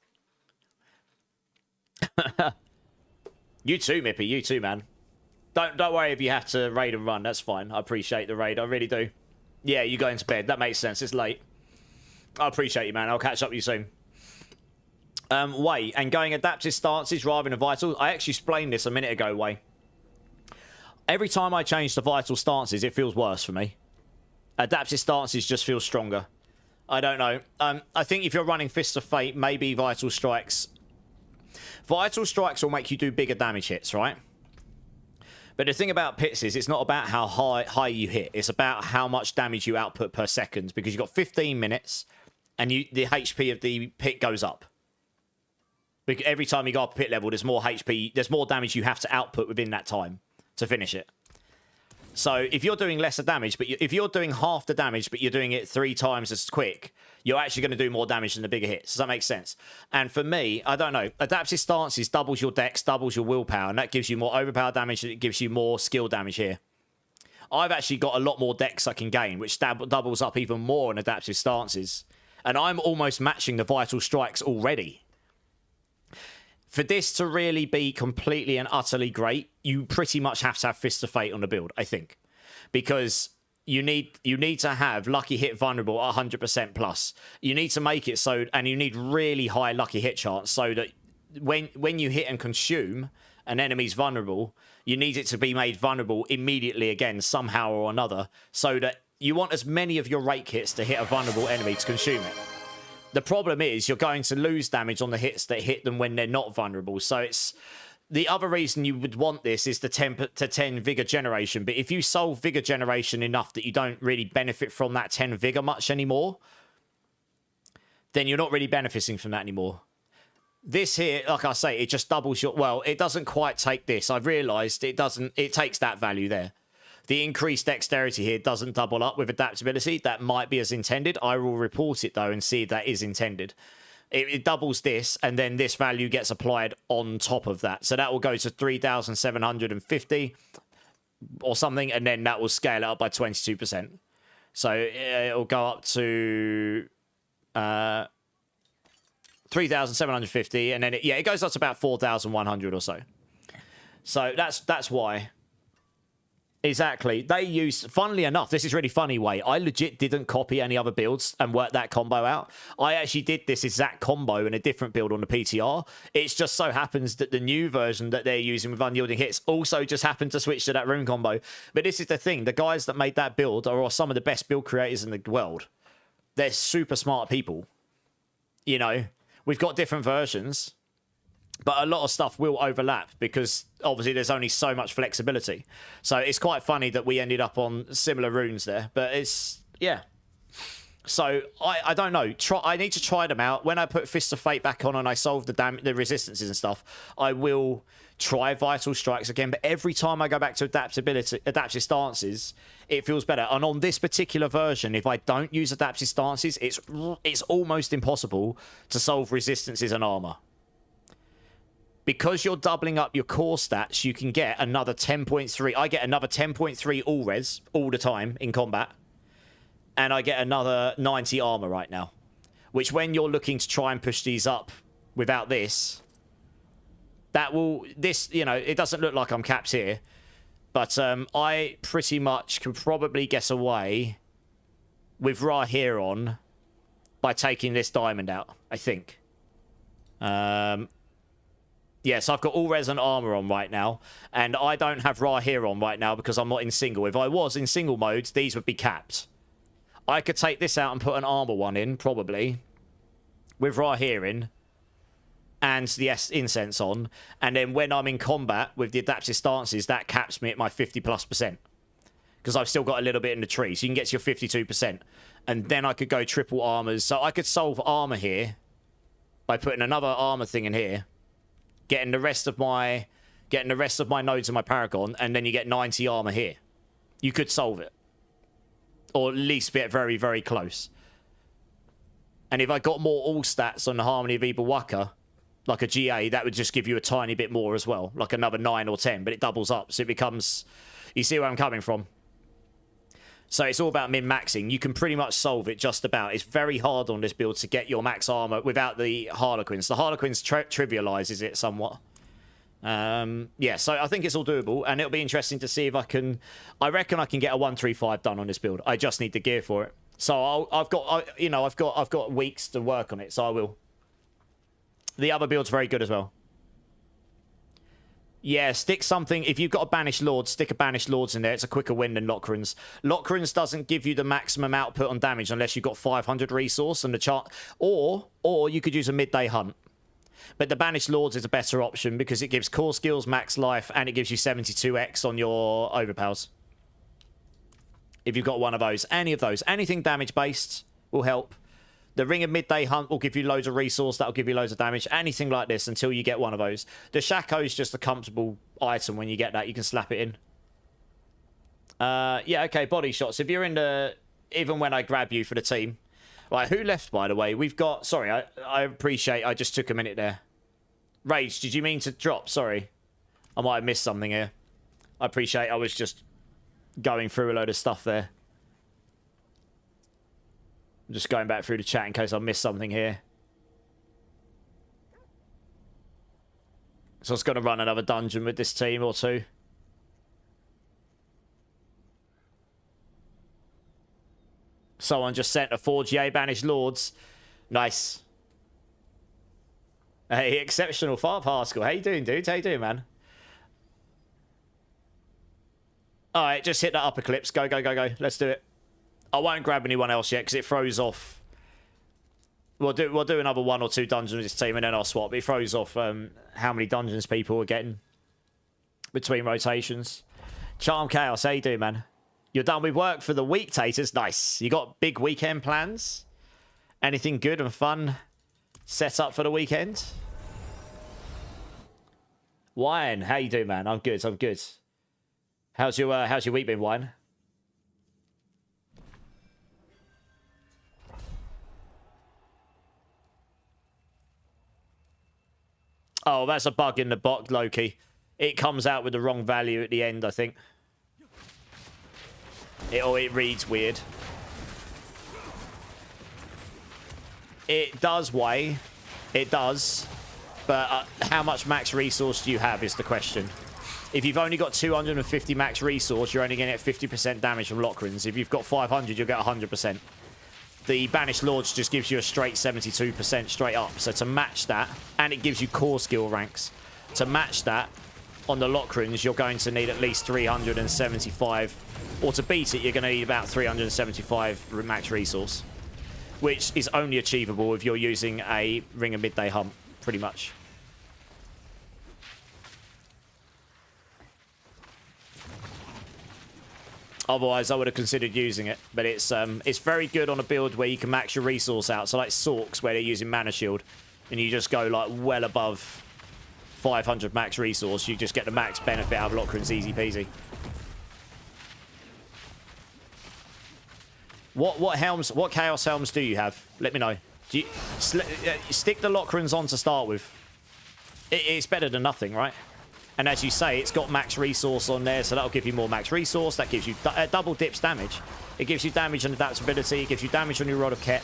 You too, Mippy. You too, man. Don't worry if you have to raid and run. That's fine. I appreciate the raid. I really do. Yeah, you going to bed. That makes sense. It's late. I appreciate you, man. I'll catch up with you soon. Way, and going adaptive stances rather than vital. I actually explained this a minute ago, Way. Every time I change the vital stances, it feels worse for me. Adaptive stances just feel stronger. I don't know. I think if you're running Fists of Fate, maybe Vital Strikes. Vital Strikes will make you do bigger damage hits, right? But the thing about pits is it's not about how high you hit. It's about how much damage you output per second, because you've got 15 minutes and the HP of the pit goes up. Because every time you go up a pit level, there's more HP, there's more damage you have to output within that time to finish it. So if you're doing lesser damage, but if you're doing half the damage, but you're doing it 3 times as quick, you're actually going to do more damage than the bigger hits. Does that make sense? And for me, I don't know. Adaptive stances doubles your dex, doubles your willpower, and that gives you more overpower damage, and it gives you more skill damage here. I've actually got a lot more dex I can gain, which doubles up even more in adaptive stances. And I'm almost matching the vital strikes already. For this to really be completely and utterly great, you pretty much have to have Fist of Fate on the build, I think. Because you need to have lucky hit vulnerable at 100% plus. You need to make it so, and you need really high lucky hit chance so that when you hit and consume an enemy's vulnerable, you need it to be made vulnerable immediately again somehow or another, so that you want as many of your rake hits to hit a vulnerable enemy to consume it. The problem is you're going to lose damage on the hits that hit them when they're not vulnerable. So it's the other reason you would want this is the 10 to 10 vigor generation. But if you solve vigor generation enough that you don't really benefit from that 10 vigor much anymore, then you're not really benefiting from that anymore. This here, like I say, it just doubles your... Well, it doesn't quite take this. I've realised it doesn't... It takes that value there. The increased dexterity here doesn't double up with adaptability. That might be as intended. I will report it, though, and see if that is intended. It doubles this, and then this value gets applied on top of that. So that will go to 3,750 or something, and then that will scale it up by 22%. So it'll go up to 3,750, and then it goes up to about 4,100 or so. So that's why. Exactly. They used, funnily enough, this is really funny way. I legit didn't copy any other builds and work that combo out. I actually did this exact combo in a different build on the PTR. It's just so happens that the new version that they're using with unyielding hits also just happened to switch to that rune combo. But this is the thing. The guys that made that build are some of the best build creators in the world. They're super smart people. You know, we've got different versions, but a lot of stuff will overlap because obviously there's only so much flexibility. So it's quite funny that we ended up on similar runes there, but it's, yeah. So I don't know. I need to try them out. When I put Fist of Fate back on and I solve the resistances and stuff, I will try Vital Strikes again. But every time I go back to adaptive stances, it feels better. And on this particular version, if I don't use adaptive stances, it's almost impossible to solve resistances and armor. Because you're doubling up your core stats, you can get another 10.3. I get another 10.3 all res all the time in combat. And I get another 90 armor right now. Which when you're looking to try and push these up without this, you know, it doesn't look like I'm capped here. But I pretty much can probably get away with Rahiron by taking this diamond out, I think. Yeah, so I've got all res and armor on right now, and I don't have Rahir on right now because I'm not in single. If I was in single modes, these would be capped. I could take this out and put an armor one in, probably, with Rahir in, and the incense on, and then when I'm in combat with the adaptive stances, that caps me at my 50+%. Because I've still got a little bit in the tree, so you can get to your 52%. And then I could go triple armors, so I could solve armor here by putting another armor thing in here. Getting the rest of my nodes in my Paragon, and then you get 90 armor here. You could solve it. Or at least get very, very close. And if I got more all stats on the Harmony of Ibawaka, like a GA, that would just give you a tiny bit more as well. Like another 9 or 10, but it doubles up. So it becomes... You see where I'm coming from? So it's all about min-maxing. You can pretty much solve it just about. It's very hard on this build to get your max armor without the Harlequins. The Harlequins trivializes it somewhat. Yeah, so I think it's all doable, and it'll be interesting to see if I can... I reckon I can get a 135 done on this build. I just need the gear for it. So I've got weeks to work on it, so I will. The other build's very good as well. Yeah, stick something. If you've got a Banished Lord, stick a Banished Lords in there. It's a quicker win than Lockrans. Lockrans doesn't give you the maximum output on damage unless you've got 500 resource and the chart. Or you could use a midday hunt. But the Banished Lords is a better option because it gives core skills, max life, and it gives you 72x on your overpowers. If you've got one of those. Any of those. Anything damage-based will help. The Ring of Midday Hunt will give you loads of resource. That'll give you loads of damage. Anything like this until you get one of those. The Shaco is just a comfortable item when you get that. You can slap it in. Yeah, okay, body shots. If you're in the... Even when I grab you for the team, Right, who left, by the way? We've got... Sorry, I appreciate I just took a minute there. Rage, did you mean to drop? Sorry. I might have missed something here. I appreciate I was just going through a load of stuff there. I'm just going back through the chat in case I missed something here. So I was going to run another dungeon with this team or two. Someone just sent a 4GA Banished Lords. Nice. Hey, exceptional Far Particle. How you doing, dude? How you doing, man? Alright, just hit that upper clips. Go, go, go, go. Let's do it. I won't grab anyone else yet because it throws off. We'll do another 1 or 2 dungeons with this team and then I'll swap. It throws off how many dungeons people are getting between rotations. Charm Chaos, how you doing, man? You're done with work for the week, Taters. Nice. You got big weekend plans? Anything good and fun set up for the weekend? Wine, how you doing, man? I'm good. I'm good. How's your week been, Wine? Oh, that's a bug in the bot, Loki. It comes out with the wrong value at the end, I think. It reads weird. It does weigh. It does. But how much max resource do you have is the question. If you've only got 250 max resource, you're only going to get 50% damage from Lockrins. If you've got 500, you'll get 100%. The Banished Lords just gives you a straight 72% straight up. So to match that, and it gives you core skill ranks. To match that, on the Lockrins, you're going to need at least 375. Or to beat it, you're going to need about 375 max resource. Which is only achievable if you're using a Ring of Midday Hump, pretty much. Otherwise, I would have considered using it. But it's very good on a build where you can max your resource out. So like Sorks, where they're using Mana Shield. And you just go like well above 500 max resource. You just get the max benefit out of Lockrins, easy peasy. What Chaos Helms do you have? Let me know. Do you stick the Lockrins on to start with? It's better than nothing, right? And as you say, it's got max resource on there, so that'll give you more max resource. That gives you double dips damage. It gives you damage and adaptability. It gives you damage on your Rod of Ket.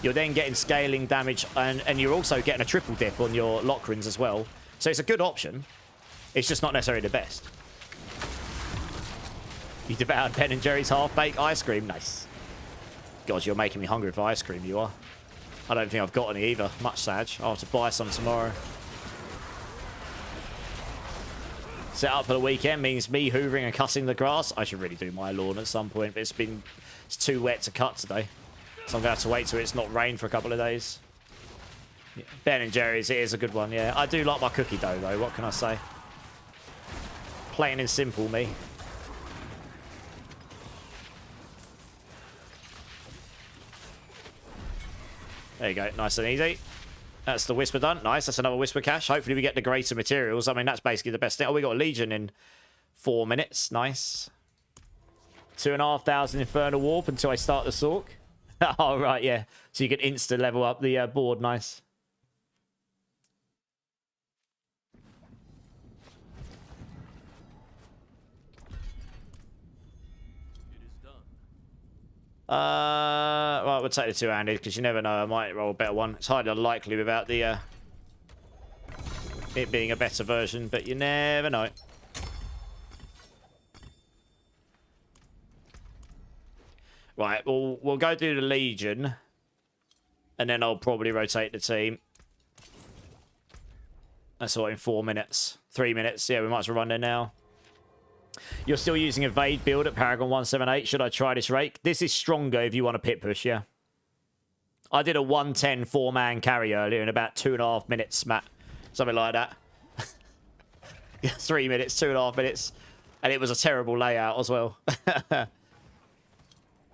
You're then getting scaling damage, and you're also getting a triple dip on your Lockrins as well. So it's a good option. It's just not necessarily the best. You devoured Ben and Jerry's half-baked ice cream. Nice. God, you're making me hungry for ice cream, you are. I don't think I've got any either. Much Sag. I'll have to buy some tomorrow. Set up for the weekend means me hoovering and cutting the grass. I should really do my lawn at some point, but it's too wet to cut today. So I'm going to have to wait till it's not rain for a couple of days. Yeah. Ben and Jerry's, it is a good one, yeah. I do like my cookie dough, though. What can I say? Plain and simple, me. There you go. Nice and easy. That's the Whisper done. Nice. That's another Whisper cache. Hopefully we get the greater materials. I mean, that's basically the best thing. Oh, we got a Legion in 4 minutes. Nice. 2,500 Infernal Warp until I start the Sork. Oh, right, yeah. So you can insta level up the board. Nice. Right, we'll take the two-handed because you never know. I might roll a better one. It's highly unlikely without the it being a better version, but you never know. Right, we'll go do the Legion, and then I'll probably rotate the team. That's all in 4 minutes, 3 minutes. Yeah, we might as well run there now. You're still using Evade build at Paragon 178. Should I try this Rake? This is stronger if you want a pit push, yeah. I did a 110 4-man carry earlier in about 2.5 minutes, Matt. Something like that. 3 minutes, 2.5 minutes. And it was a terrible layout as well.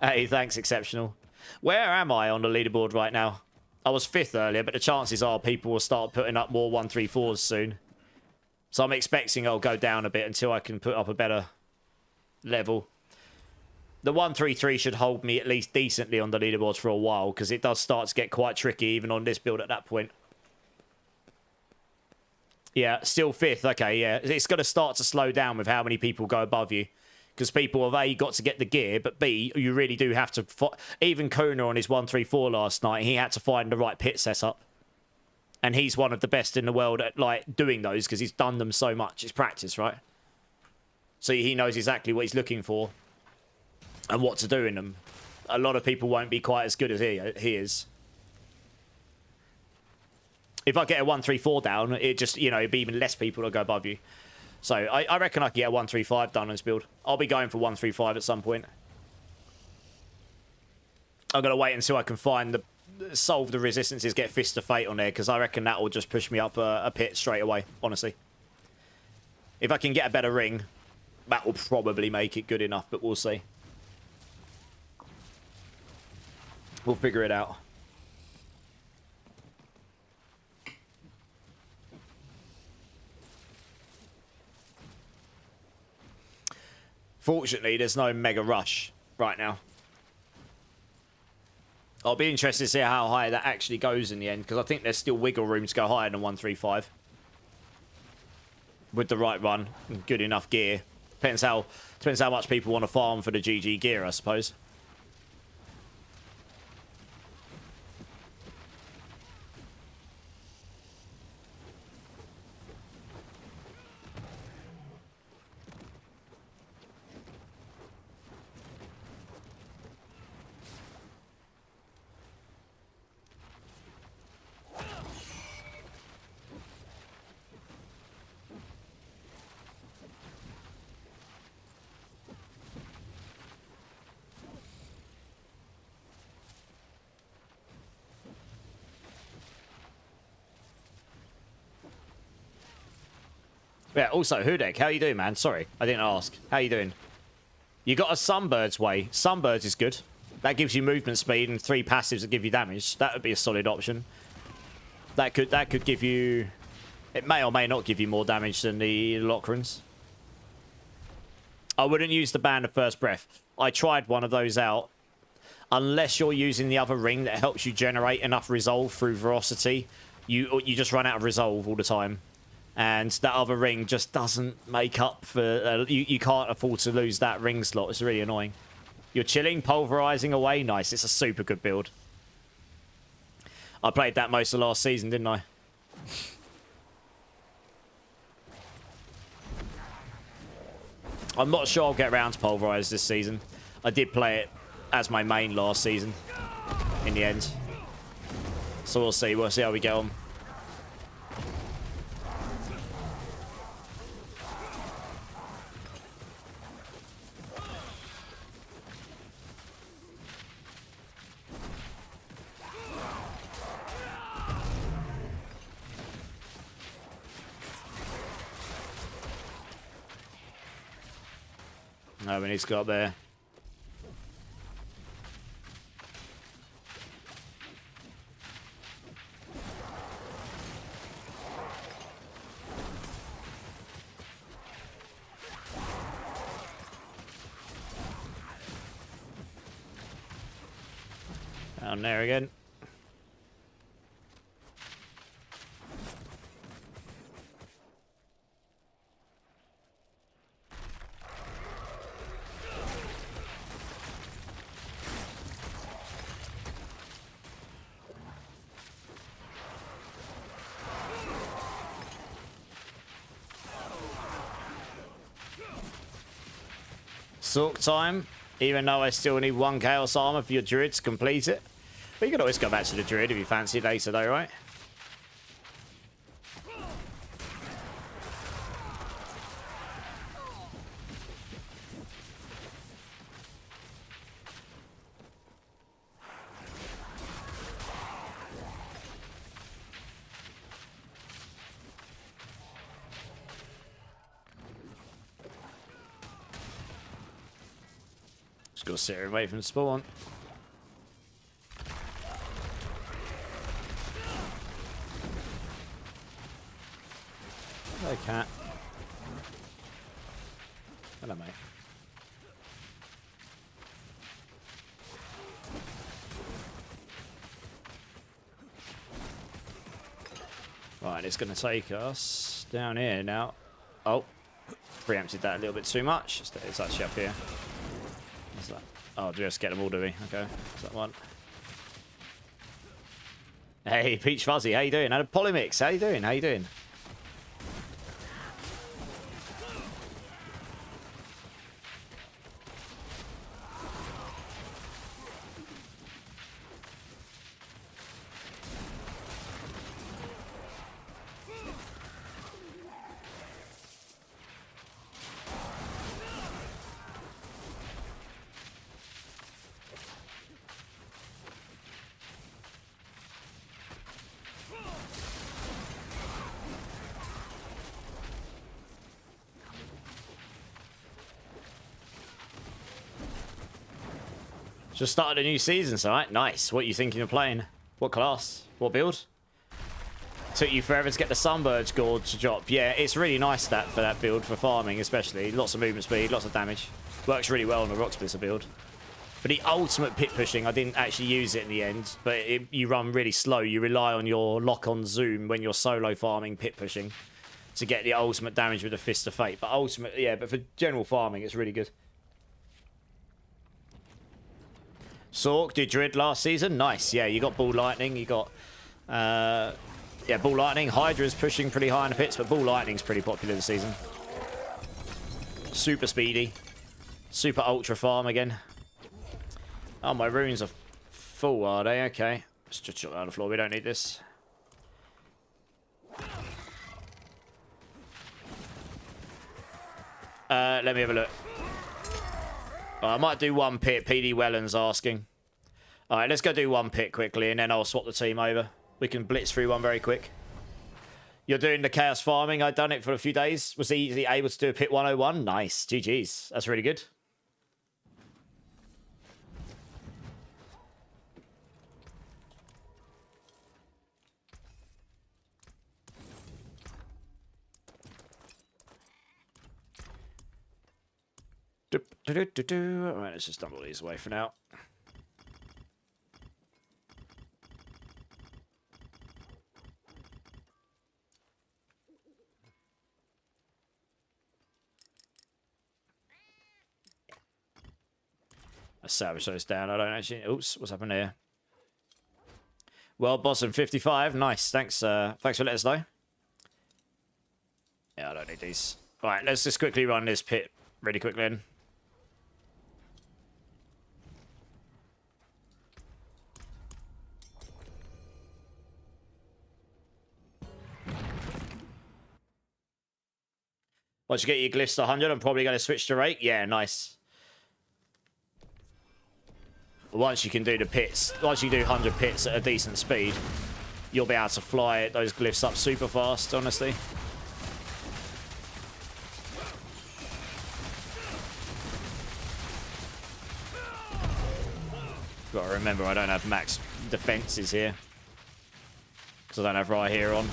Hey, thanks, Exceptional. Where am I on the leaderboard right now? I was 5th earlier, but the chances are people will start putting up more 134s soon. So I'm expecting I'll go down a bit until I can put up a better level. The 133 should hold me at least decently on the leaderboards for a while, because it does start to get quite tricky even on this build at that point. Yeah, still 5th. Okay, yeah. It's going to start to slow down with how many people go above you. Because people have A, got to get the gear, but B, you really do have to... Even Kona on his 134 last night, he had to find the right pit setup. And he's one of the best in the world at, like, doing those, because he's done them so much. It's practice, right? So he knows exactly what he's looking for and what to do in them. A lot of people won't be quite as good as he is. If I get a 134 down, it just, you know, it'd be even less people that go above you. So I reckon I can get a 135 done on this build. I'll be going for 135 at some point. I'm going to wait until I can find solve the resistances, get Fist of Fate on there, because I reckon that will just push me up a pit straight away, honestly. If I can get a better ring, that will probably make it good enough, but we'll see. We'll figure it out. Fortunately, there's no mega rush right now. I'll be interested to see how high that actually goes in the end, because I think there's still wiggle room to go higher than 135. With the right run and good enough gear. Depends how much people want to farm for the GG gear, I suppose. Yeah, also, Hudek, how you doing, man? Sorry, I didn't ask. How you doing? You got a Sunbird's Way. Sunbirds is good. That gives you movement speed and 3 passives that give you damage. That would be a solid option. That could give you... It may or may not give you more damage than the Lockrans. I wouldn't use the Band of First Breath. I tried one of those out. Unless you're using the other ring that helps you generate enough resolve through Veracity, you just run out of resolve all the time. And that other ring just doesn't make up for... you can't afford to lose that ring slot. It's really annoying. You're chilling, pulverizing away. Nice. It's a super good build. I played that most of last season, didn't I? I'm not sure I'll get around to pulverize this season. I did play it as my main last season in the end. So we'll see. We'll see how we get on. No, we need to go up there. Down there again. Sork time, even though I still need 1 Chaos Armor for your Druid to complete it. But you can always go back to the Druid if you fancy it later though, right? Just gotta sit here and wait for him to spawn. Hello, cat. Hello, mate. it's going to take us down here now. Oh, preempted that a little bit too much. It's actually up here. What's that? Oh, do we have to get them all, do we? Okay, is that one? Hey, Peach Fuzzy, how you doing? And Polymix, how you doing? How you doing? Just started a new season, so right? Nice. What are you thinking of playing? What class? What build? Took you forever to get the Sunburge Gorge to drop. Yeah, it's really nice that for that build, for farming especially. Lots of movement speed, lots of damage. Works really well on the Rock Splitter build. For the ultimate pit pushing, I didn't actually use it in the end, but you run really slow. You rely on your lock-on zoom when you're solo farming pit pushing to get the ultimate damage with the Fist of Fate. But ultimately, yeah, but for general farming, it's really good. Sork did Dread last season. Nice. Yeah, you got Ball Lightning. You got, yeah, Ball Lightning. Hydra's pushing pretty high in the pits, but Ball Lightning's pretty popular this season. Super speedy. Super ultra farm again. Oh, my runes are full, are they? Okay. Let's just chuck that on the floor. We don't need this. Let me have a look. I might do one pit. PD Welland's asking. Alright, let's go do one pit quickly, and then I'll swap the team over. We can blitz through one very quick. You're doing the Chaos Farming. I've done it for a few days. Was easily able to do a pit 101. Nice. GG's. That's really good. Alright, let's just dump all these away for now. Let's salvage those down. I don't actually... Oops, what's happened here? Well, Boston 55. Nice. Thanks, thanks for letting us know. Yeah, I don't need these. Alright, let's just quickly run this pit really quickly then. Once you get your glyphs to 100, I'm probably going to switch to Rake. Yeah, nice. Once you can do the pits, once you do 100 pits at a decent speed, you'll be able to fly those glyphs up super fast, honestly. Got to remember I don't have max defenses here. Because I don't have right here on.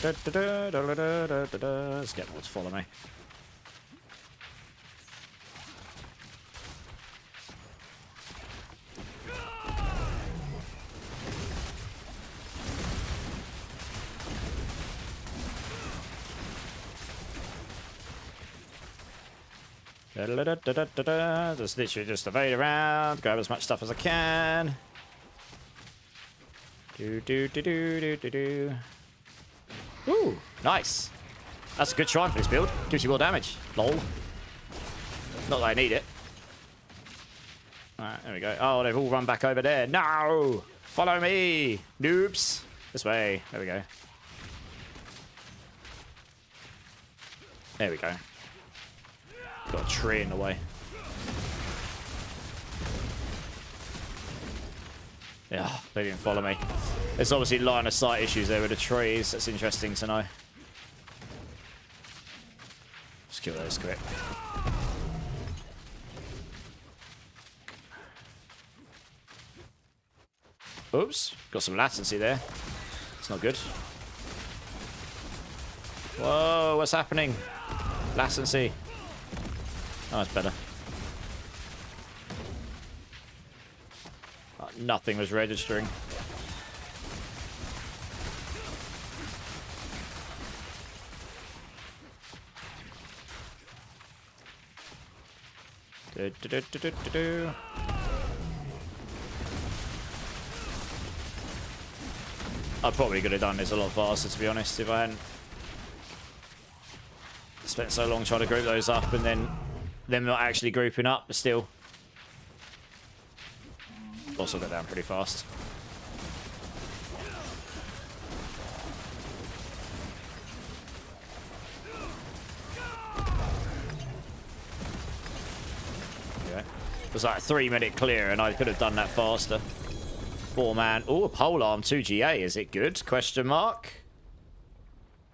Let's get them all to follow me. Just literally just evade around, grab as much stuff as I can. Ooh, nice. That's a good shrine for this build. Gives you more damage. Lol. Not that I need it. Alright, there we go. Oh, they've all run back over there. No! Follow me! Noobs! This way. There we go. There we go. Got a tree in the way. Yeah, they didn't follow me. There's obviously line of sight issues there with the trees. That's interesting to know. Let's kill those quick. Oops, got some latency there. It's not good. Whoa, what's happening? Latency. Oh, that's better. Oh, nothing was registering. Do, do, do, do, do, do, do. I probably could have done this a lot faster, to be honest, if I hadn't spent so long trying to group those up and then them not actually grouping up, but still. Also got down pretty fast. Okay. It was like a 3-minute clear and I could have done that faster. 4-man. Oh, a polearm 2GA. Is it good? Question mark.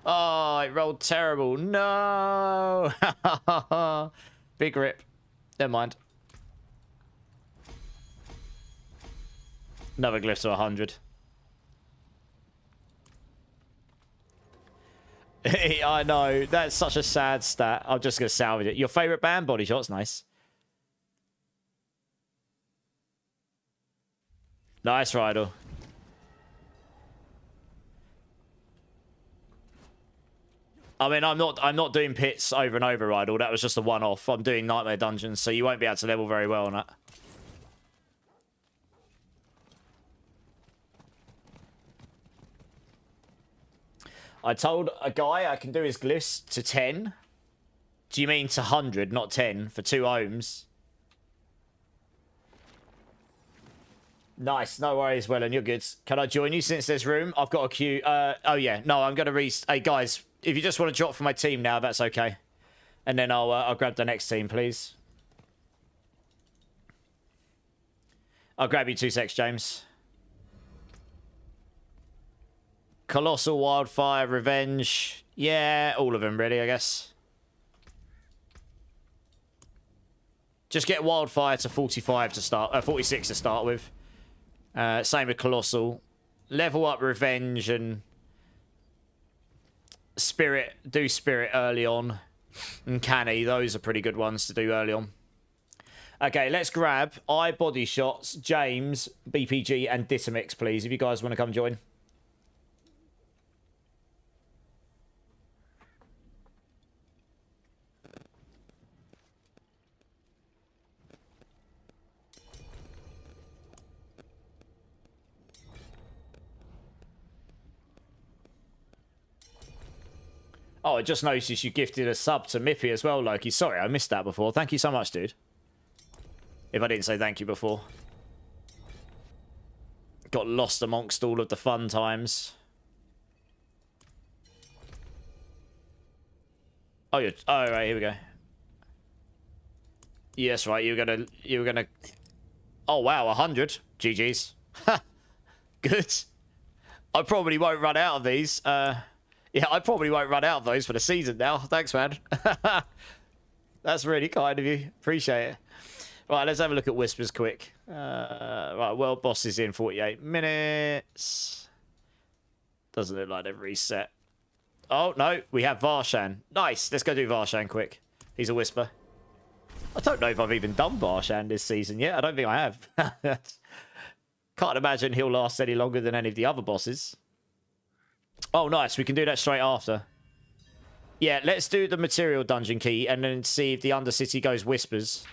Oh, it rolled terrible. No. Big rip. Never mind. Another glyph to 100. I know. That's such a sad stat. I'm just going to salvage it. Your favorite band? Body Shot's nice. Nice, Rydell. I mean, I'm not doing pits over and over, Rydell. That was just a one-off. I'm doing Nightmare Dungeons, so you won't be able to level very well on that. I told a guy I can do his glyphs to 10. Do you mean to 100, not 10, for 2 ohms? Nice, no worries, Wellen, you're good. Can I join you since there's room? I've got a queue. Oh yeah, no, I'm gonna hey guys, if you just want to drop for my team now, that's okay. And then I'll grab the next team, please. I'll grab you 2 secs, James. Colossal, Wildfire, Revenge. Yeah, all of them really, I guess. Just get Wildfire to 45 to start, 46 to start with. Same with Colossal. Level up Revenge and Spirit. Do Spirit early on. And Canny. Those are pretty good ones to do early on. Okay, let's grab Body Shots, James, BPG, and Ditamix, please, if you guys want to come join. Oh, I just noticed you gifted a sub to Mippy as well, Loki. Sorry, I missed that before. Thank you so much, dude. If I didn't say thank you before. Got lost amongst all of the fun times. Oh, you're... Oh, right, here we go. Yes, right, you were gonna... Oh, wow, 100. GG's. Good. I probably won't run out of these. Yeah, I probably won't run out of those for the season now. Thanks, man. That's really kind of you. Appreciate it. Right, let's have a look at Whispers quick. Right, World Boss is in 48 minutes. Doesn't look like they've reset. Oh, no, we have Varshan. Nice, let's go do Varshan quick. He's a Whisper. I don't know if I've even done Varshan this season yet. I don't think I have. Can't imagine he'll last any longer than any of the other bosses. Oh, nice. We can do that straight after. Yeah, let's do the material dungeon key and then see if the Undercity goes Whispers.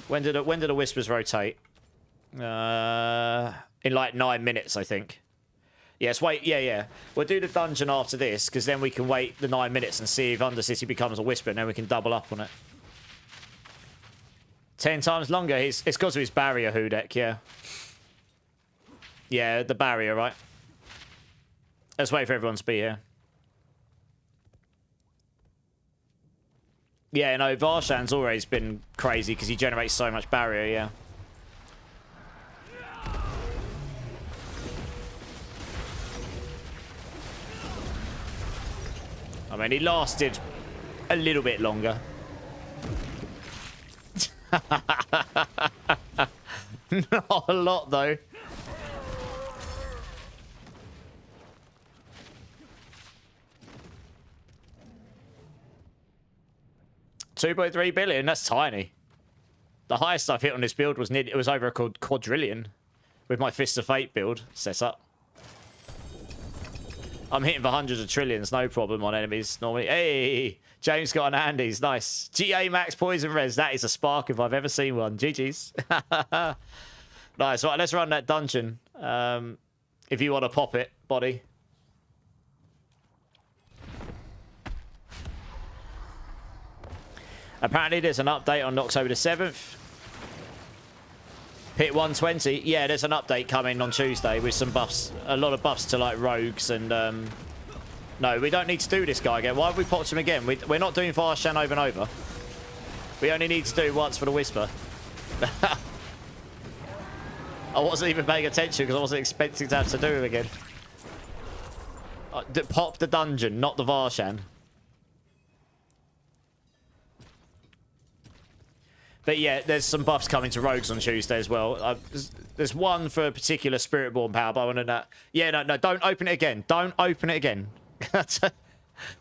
When did the Whispers rotate? In like 9 minutes, I think. Yes, wait. Yeah. We'll do the dungeon after this because then we can wait the 9 minutes and see if Undercity becomes a Whisper and then we can double up on it. 10 times longer. It's because of his barrier, Hudek, yeah. Yeah, the barrier, right? Let's wait for everyone to be here. Yeah, no, Varshan's always been crazy because he generates so much barrier, yeah. I mean, he lasted a little bit longer. Not a lot, though. 2.3 billion, that's tiny. The highest I've hit on this build was it was over a quadrillion with my Fist of Fate build set up. I'm hitting for hundreds of trillions, no problem on enemies normally. Hey, James got an Andes, nice. GA Max Poison Res, that is a spark if I've ever seen one. GG's. Nice, right, let's run that dungeon. If you want to pop it, body. Apparently there's an update on October the 7th. Hit 120. Yeah, there's an update coming on Tuesday with some buffs. A lot of buffs to like rogues and... No, we don't need to do this guy again. Why have we popped him again? We're not doing Varshan over and over. We only need to do once for the Whisper. I wasn't even paying attention because I wasn't expecting to have to do him again. Pop the dungeon, not the Varshan. But yeah, there's some buffs coming to rogues on Tuesday as well. There's one for a particular Spiritborn power, but I want to know. Yeah, no, don't open it again. Don't open it again.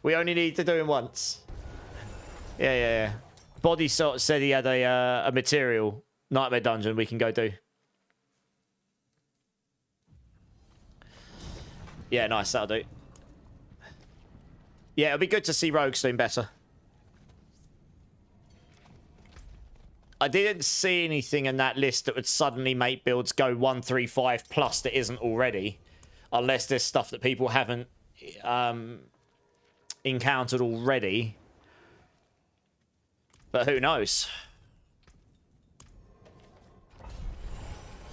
We only need to do him once. Yeah. Body sort of said he had a material nightmare dungeon we can go do. Yeah, nice, that'll do. Yeah, it'll be good to see rogues doing better. I didn't see anything in that list that would suddenly make builds go 135 plus that isn't already. Unless there's stuff that people haven't encountered already. But who knows?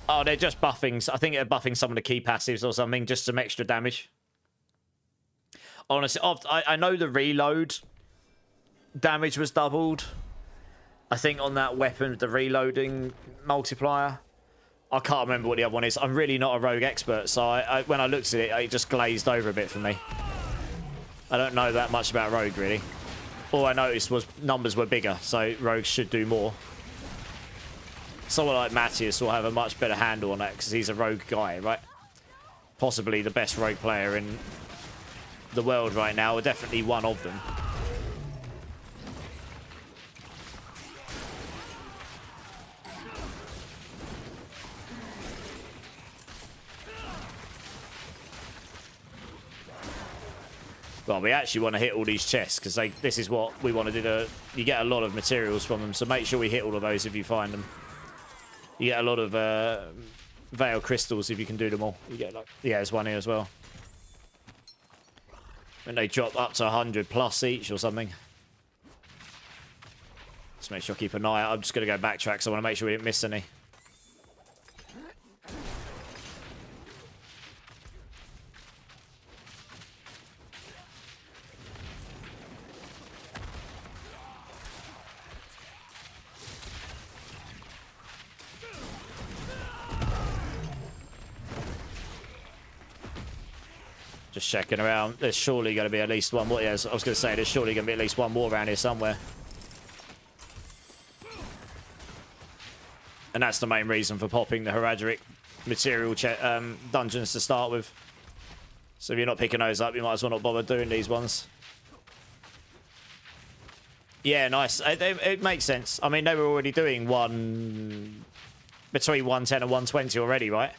Oh, they're just buffing. I think they're buffing some of the key passives or something. Just some extra damage. Honestly, I know the reload damage was doubled. I think on that weapon, the reloading multiplier. I can't remember what the other one is. I'm really not a rogue expert, so when I looked at it, it just glazed over a bit for me. I don't know that much about rogue, really. All I noticed was numbers were bigger, so rogues should do more. Someone like Matthias will have a much better handle on that, because he's a rogue guy, right? Possibly the best rogue player in the world right now, or definitely one of them. Well, we actually want to hit all these chests because this is what we want to do. You get a lot of materials from them, so make sure we hit all of those if you find them. You get a lot of Veil Crystals if you can do them all. You get like, yeah, there's one here as well. And they drop up to 100 plus each or something. Just make sure I keep an eye out. I'm just going to go backtrack, so I want to make sure we didn't miss any. Just checking around. There's surely going to be at least one more. Yeah, I was going to say there's surely going to be at least one more around here somewhere. And that's the main reason for popping the Heredric material dungeons to start with. So if you're not picking those up, you might as well not bother doing these ones. Yeah, nice. It makes sense. I mean, they were already doing between 110 and 120 already, right?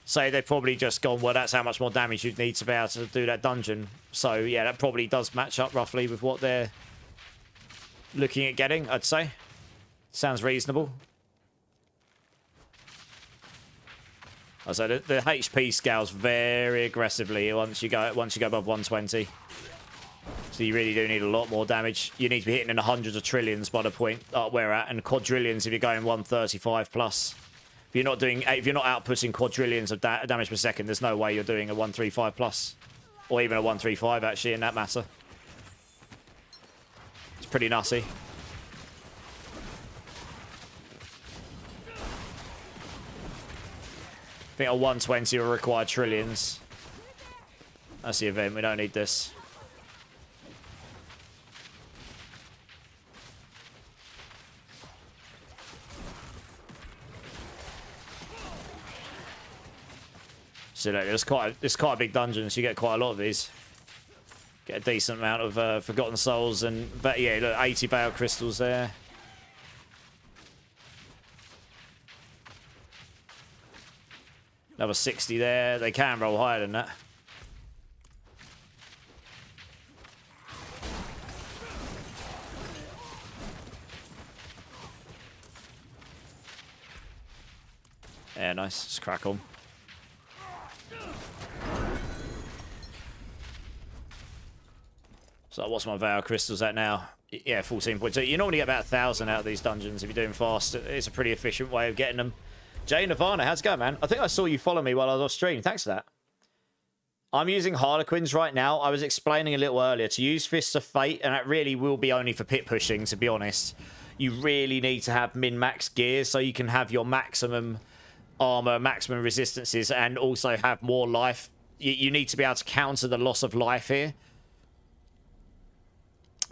So they've probably just gone, well, that's how much more damage you'd need to be able to do that dungeon. So, yeah, that probably does match up roughly with what they're looking at getting, I'd say. Sounds reasonable. So the HP scales very aggressively once you go above 120. So you really do need a lot more damage. You need to be hitting in the hundreds of trillions by the point we're at, and quadrillions if you're going 135 plus. If you're not outputting quadrillions of damage per second, there's no way you're doing a 135 plus, or even a 135 actually in that matter. It's pretty nutty. I think a 120 will require trillions. That's the event. We don't need this. So look, it's quite a big dungeon, so you get quite a lot of these. Get a decent amount of Forgotten Souls and yeah, look, 80 Bale Crystals there. Another 60 there. They can roll higher than that. Yeah, nice. Just crack on. So what's my Vow Crystals at now? Yeah, 14.2. You normally get about 1,000 out of these dungeons if you're doing fast. It's a pretty efficient way of getting them. Jay Nirvana, how's it going, man? I think I saw you follow me while I was off stream. Thanks for that. I'm using Harlequins right now. I was explaining a little earlier to use Fists of Fate, and that really will be only for pit pushing, to be honest. You really need to have min-max gear so you can have your maximum armor, maximum resistances, and also have more life. You need to be able to counter the loss of life here.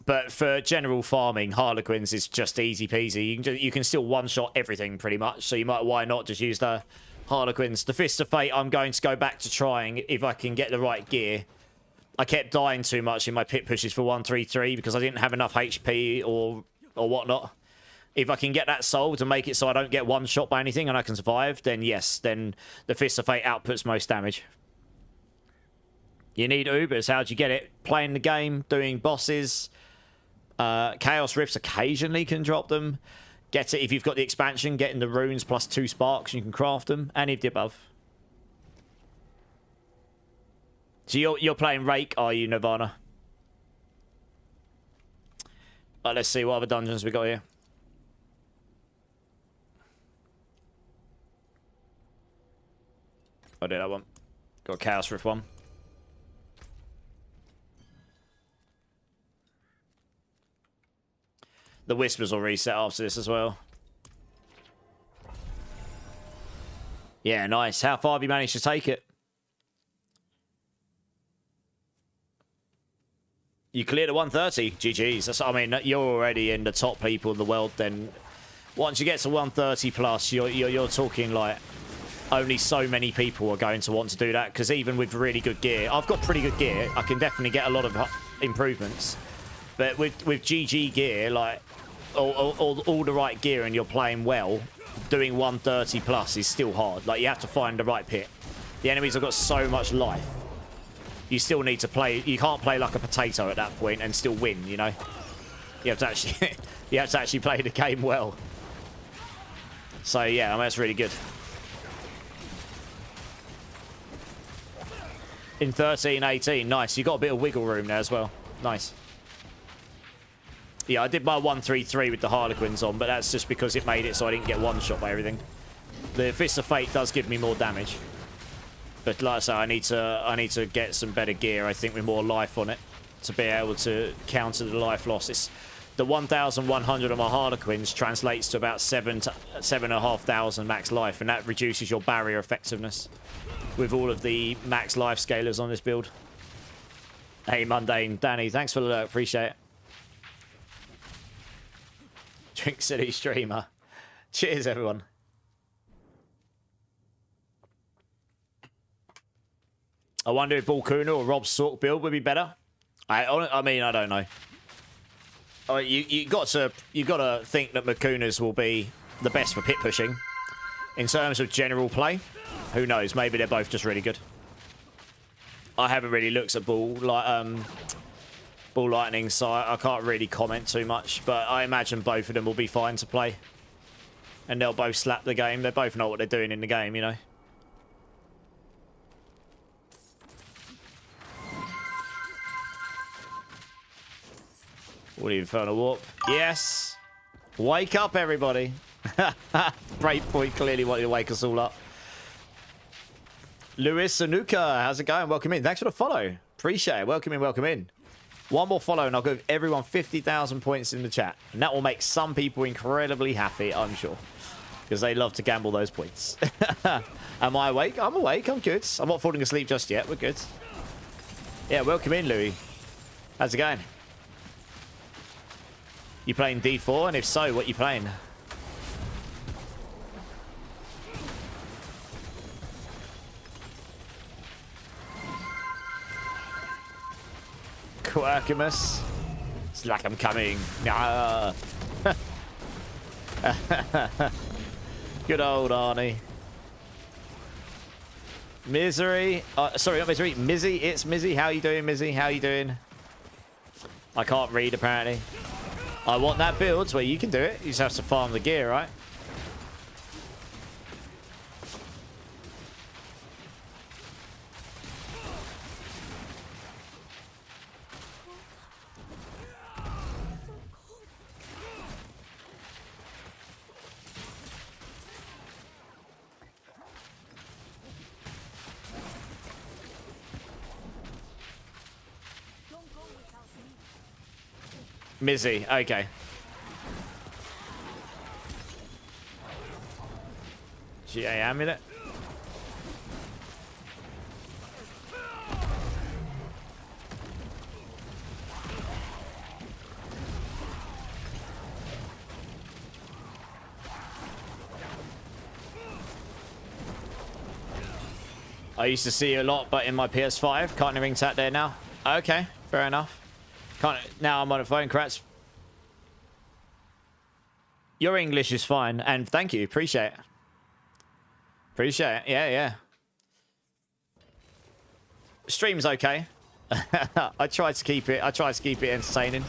But for general farming, Harlequins is just easy peasy. You can still one-shot everything pretty much. So why not just use the Harlequins? The Fist of Fate, I'm going to go back to trying if I can get the right gear. I kept dying too much in my pit pushes for 133 because I didn't have enough HP or whatnot. If I can get that solved and make it so I don't get one shot by anything and I can survive, then yes, then the Fist of Fate outputs most damage. You need Ubers. How'd you get it? Playing the game, doing bosses. Chaos Rifts occasionally can drop them. Get it if you've got the expansion, getting the runes plus 2 sparks, you can craft them. Any of the above. So you're playing Rake, are you, Nirvana? Let's see what other dungeons we got here. I'll do that one. Got a Chaos Rift one. The Whispers will reset after this as well. Yeah, nice. How far have you managed to take it? You cleared at 130. GG's. I mean, you're already in the top people in the world. Then once you get to 130 plus, you're talking like only so many people are going to want to do that. Because even with really good gear, I've got pretty good gear. I can definitely get a lot of improvements. But with GG gear, like all the right gear and you're playing well, doing 130 plus is still hard. Like, you have to find the right pit. The enemies have got so much life. You still need to play. You can't play like a potato at that point and still win, you know? You have to actually you have to actually play the game well. So yeah, I mean, that's really good. In 13, 18, nice. You got a bit of wiggle room there as well. Nice. Yeah, I did my 133 with the Harlequins on, but that's just because it made it so I didn't get one shot by everything. The Fist of Fate does give me more damage. But like I say, I need to get some better gear, I think, with more life on it to be able to counter the life loss. It's the 1,100 of my Harlequins translates to about 7,500 max life, and that reduces your barrier effectiveness with all of the max life scalers on this build. Hey, Mundane. Danny, thanks for the alert. Appreciate it. Drink City streamer. Cheers, everyone. I wonder if Balkuna or Rob Sork build would be better. I mean, I don't know. You got to think that Makunas will be the best for pit pushing. In terms of general play, who knows? Maybe they're both just really good. I haven't really looked at Ball Lightning, so I can't really comment too much. But I imagine both of them will be fine to play, and they'll both slap the game. They both know what they're doing in the game, you know. What are you, Infernal Warp? Yes! Wake up, everybody! Breakpoint clearly wanted to wake us all up. Luis Sanuka, how's it going? Welcome in. Thanks for the follow. Appreciate it. Welcome in, welcome in. One more follow and I'll give everyone 50,000 points in the chat. And that will make some people incredibly happy, I'm sure. Because they love to gamble those points. Am I awake? I'm awake. I'm good. I'm not falling asleep just yet. We're good. Yeah, welcome in, Louis. How's it going? You playing D4? And if so, what you playing? Quirkimus. It's like I'm coming. Ah. Good old Arnie. Misery. Sorry, not Misery. Mizzy. It's Mizzy. How you doing, Mizzy? How you doing? I can't read, apparently. I want that build where you can do it. You just have to farm the gear, right? Mizzy, okay. GA amulet. I used to see you a lot, but in my PS5, can't ring tap there now. Okay, fair enough. Can't now. I'm on a phone, Kratz. Your English is fine, and thank you. Appreciate it. Appreciate it. Yeah, yeah. Stream's okay. I try to keep it. I try to keep it entertaining.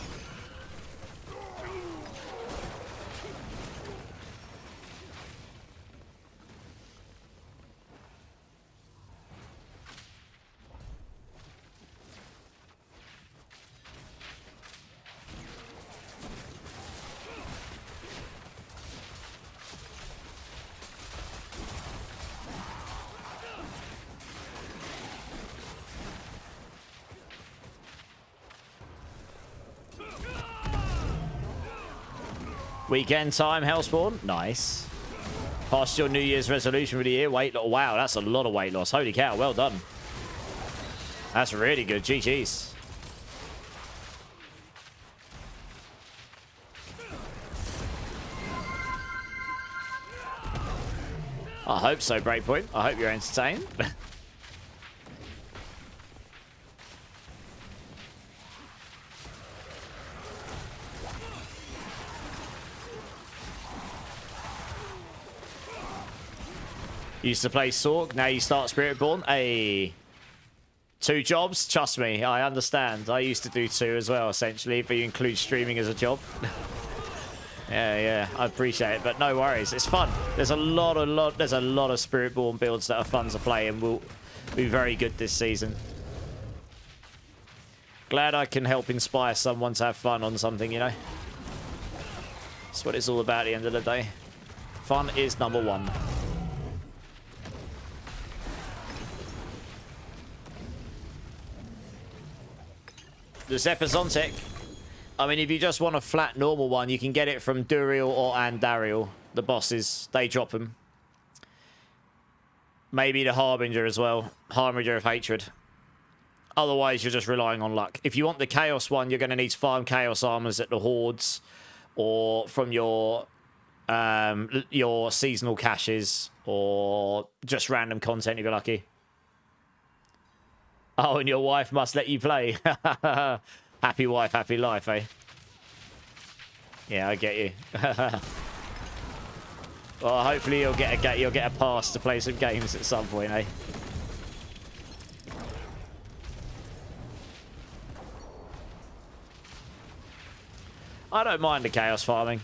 Weekend time, Hellspawn. Nice. Past your New Year's resolution for the year. Weight loss. Wow, that's a lot of weight loss. Holy cow, well done. That's really good. GG's. I hope so, Breakpoint. I hope you're entertained. Used to play Sork, now you start Spiritborn. Hey, 2 jobs? Trust me, I understand. I used to do 2 as well, essentially, if you include streaming as a job. Yeah, I appreciate it, but no worries. It's fun. There's a lot of Spiritborn builds that are fun to play and will be very good this season. Glad I can help inspire someone to have fun on something, you know. That's what it's all about at the end of the day. Fun is number 1. The Zepazontic. I mean, if you just want a flat normal one, you can get it from Duriel or Andariel. The bosses, they drop them. Maybe the Harbinger as well. Harbinger of Hatred. Otherwise, you're just relying on luck. If you want the Chaos one, you're going to need to farm Chaos Armors at the Hordes or from your seasonal caches or just random content if you're lucky. Oh, and your wife must let you play. Happy wife, happy life, eh? Yeah, I get you. Well, hopefully you'll get a pass to play some games at some point, eh? I don't mind the chaos farming.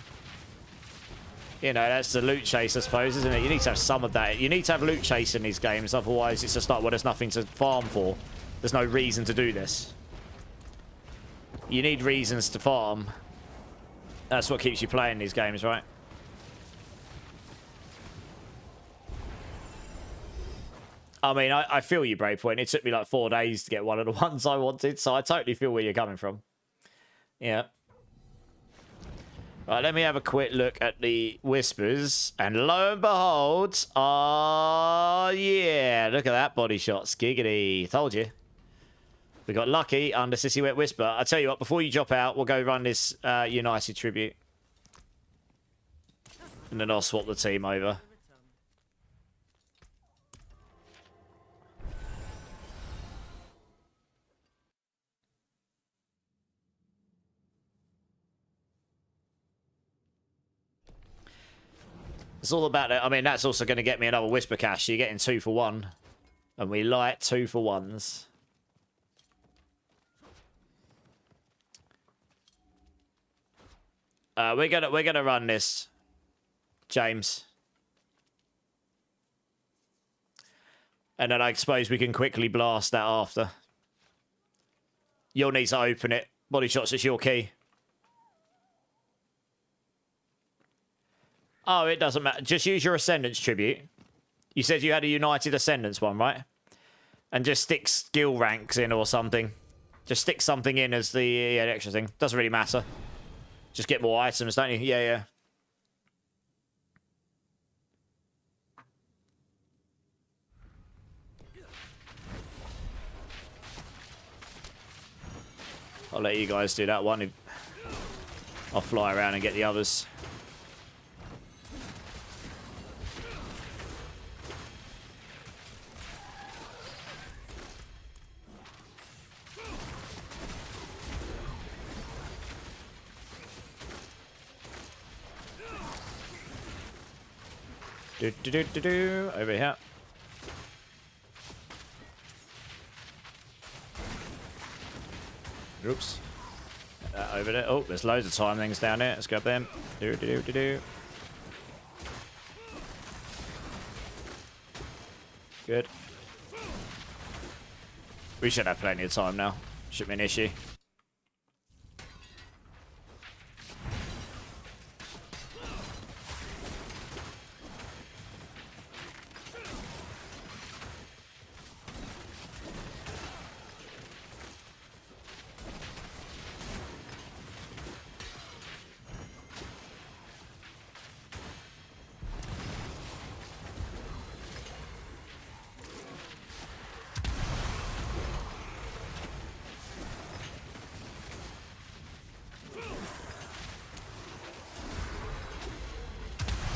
You know, that's the loot chase, I suppose, isn't it? You need to have some of that. You need to have loot chase in these games, otherwise it's just like, well, there's nothing to farm for. There's no reason to do this. You need reasons to farm. That's what keeps you playing these games, right? I mean, I feel you, Breakpoint. It took me like 4 days to get one of the ones I wanted, so I totally feel where you're coming from. Yeah. Right, let me have a quick look at the Whispers. And lo and behold, oh yeah, look at that body shot. Skiggity. Told you. We got lucky under Sissy Wet Whisper. I tell you what, before you drop out, we'll go run this United tribute. And then I'll swap the team over. It's all about it. I mean, that's also going to get me another Whisper Cash. So you're getting 2 for 1. And we like 2 for 1s. We're gonna run this, James. And then I suppose we can quickly blast that after. You'll need to open it. Body shots, it's your key. Oh, it doesn't matter. Just use your Ascendance tribute. You said you had a United Ascendance one, right? And just stick skill ranks in or something. Just stick something in as the extra thing. Doesn't really matter. Just get more items, don't you? Yeah, yeah. I'll let you guys do that one. I'll fly around and get the others. Over here. Oops. Over there. Oh, there's loads of time things down there. Let's grab them. Good. We should have plenty of time now. Shouldn't be an issue.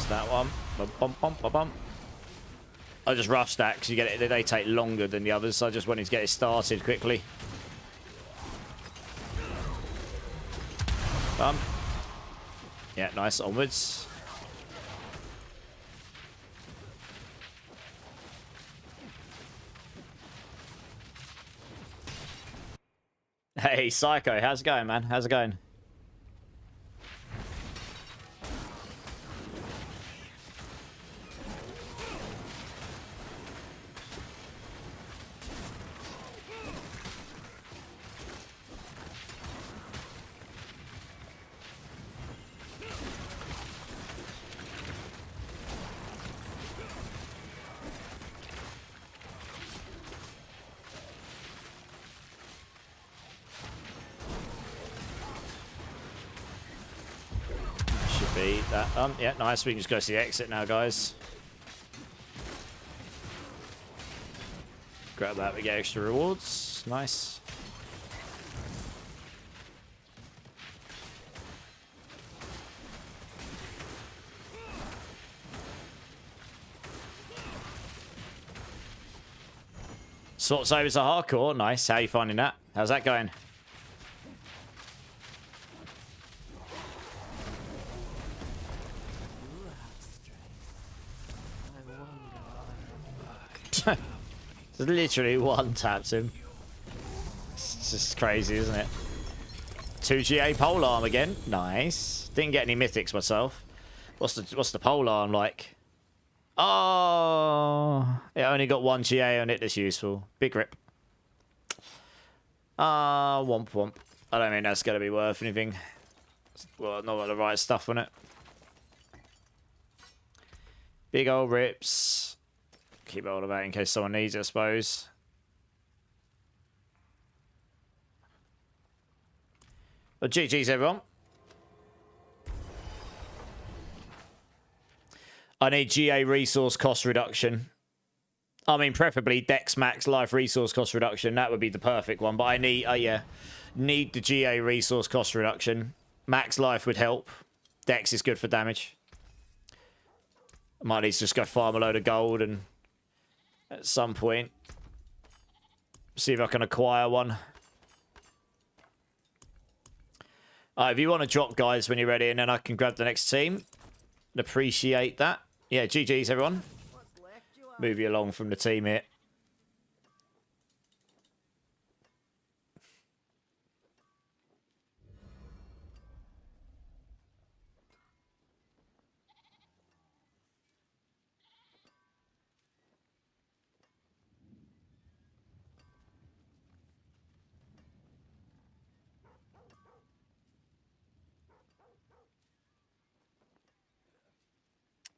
That one. Bum. I just rushed that because you get it. They take longer than the others, so I just wanted to get it started quickly. Bum. Yeah, nice. Onwards. Hey, Psycho, how's it going, man? How's it going? That. Yeah, nice. We can just go to the exit now, guys. Grab that, we get extra rewards. Nice. Swaps over to hardcore. Nice. How are you finding that? How's that going? Literally one taps him. It's just crazy, isn't it? 2 GA polearm again. Nice. Didn't get any mythics myself. What's the polearm like? Oh, it only got 1 GA on it that's useful. Big rip. Womp womp. I don't think that's gonna be worth anything. Well, not got the right stuff on it. Big old rips. Keep hold of that in case someone needs it, I suppose. Well, GG's, everyone. I need GA resource cost reduction. I mean, preferably Dex Max Life resource cost reduction. That would be the perfect one. But I need, need the GA resource cost reduction. Max Life would help. Dex is good for damage. I might need to just go farm a load of gold and at some point see if I can acquire one. If you want to drop, guys, when you're ready, and then I can grab the next team. I'd appreciate that. Yeah, GG's, everyone. Move you along from the team here.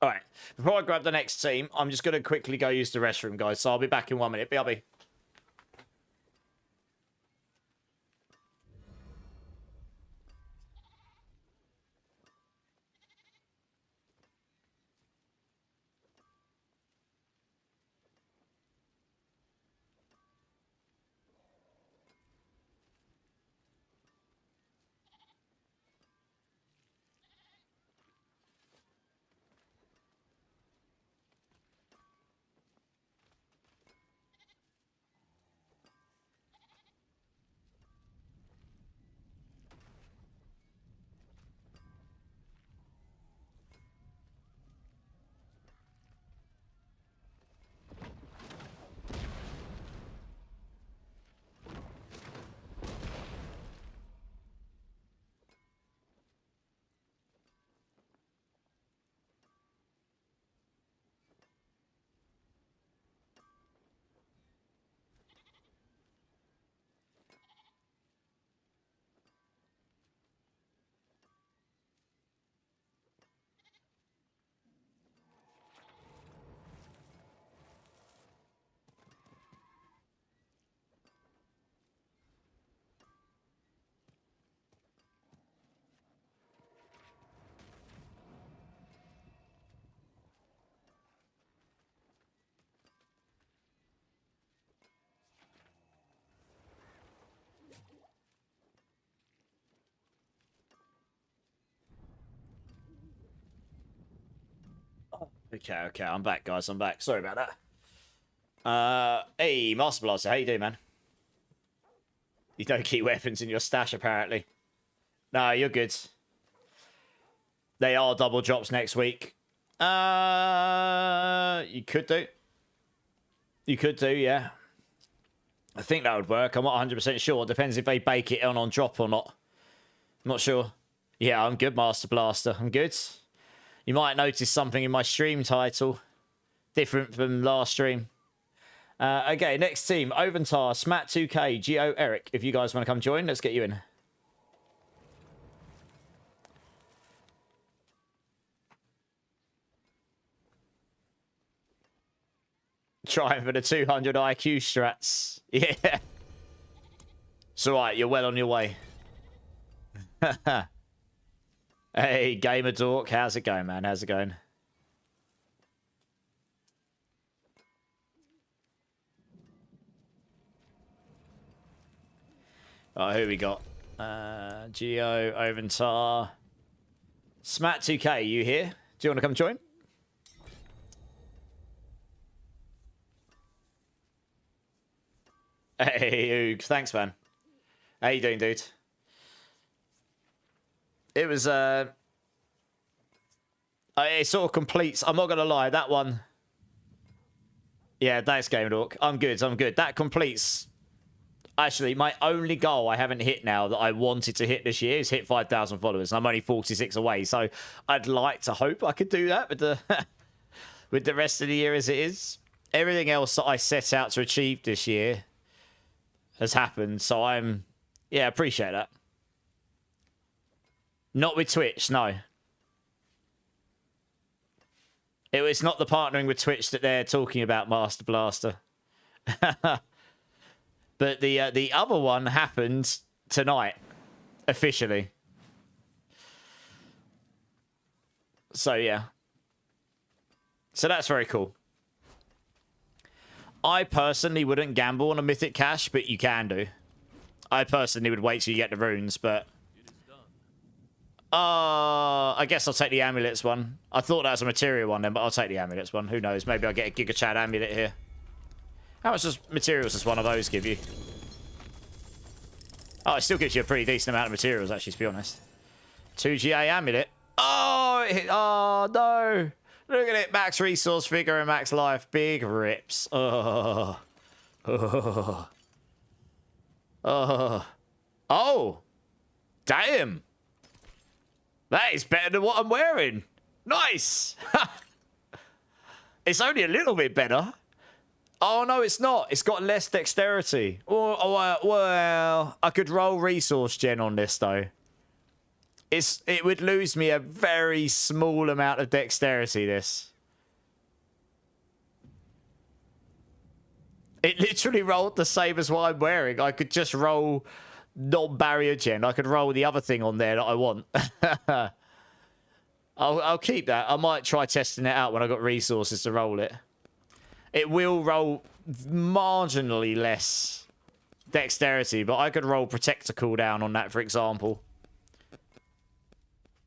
All right. Before I grab the next team, I'm just going to quickly go use the restroom, guys. So I'll be back in 1 minute. BRB. Okay, I'm back, guys. I'm back. Sorry about that. Hey, Master Blaster, how you doing, man? You don't keep weapons in your stash, apparently. No, you're good. They are double drops next week. You could do. You could do, yeah. I think that would work. I'm not 100% sure. Depends if they bake it on drop or not. I'm not sure. Yeah, I'm good, Master Blaster. I'm good. You might notice something in my stream title. Different from last stream. Okay, next team. Oventar, Smat2K, Geo, Eric. If you guys want to come join, let's get you in. Trying for the 200 IQ strats. Yeah. It's alright, you're well on your way. Hey, Gamer Dork, how's it going, man? How's it going? Oh, who we got? Geo, Oventar. Smat2K, you here? Do you want to come join? Hey, Oog. Thanks, man. How you doing, dude? It was, it sort of completes, I'm not going to lie, that one. Yeah, thanks, Game Dork. I'm good. That completes, actually, my only goal I haven't hit now that I wanted to hit this year is hit 5,000 followers. And I'm only 46 away, so I'd like to hope I could do that with the, with the rest of the year as it is. Everything else that I set out to achieve this year has happened, so I'm, yeah, appreciate that. Not with Twitch, no. It's not the partnering with Twitch that they're talking about, Master Blaster. But the other one happened tonight, officially. So, yeah. So that's very cool. I personally wouldn't gamble on a Mythic Cache, but you can do. I personally would wait till you get the runes, but... I guess I'll take the amulets one. I thought that was a material one then, but I'll take the amulets one. Who knows? Maybe I'll get a Giga Chad amulet here. How much materials does one of those give you? Oh, it still gives you a pretty decent amount of materials, actually, to be honest. 2GA amulet. Oh, oh no. Look at it. Max resource figure and max life. Big rips. Oh. Oh. Oh. Oh. Damn. That is better than what I'm wearing. Nice. It's only a little bit better. Oh, no, it's not. It's got less dexterity. Well, I could roll resource gen on this, though. It would lose me a very small amount of dexterity, this. It literally rolled the same as what I'm wearing. I could just roll non-barrier gen. I could roll the other thing on there that I want. I'll keep that. I might try testing it out when I got resources to roll it. It will roll marginally less dexterity, but I could roll protector cooldown on that, for example.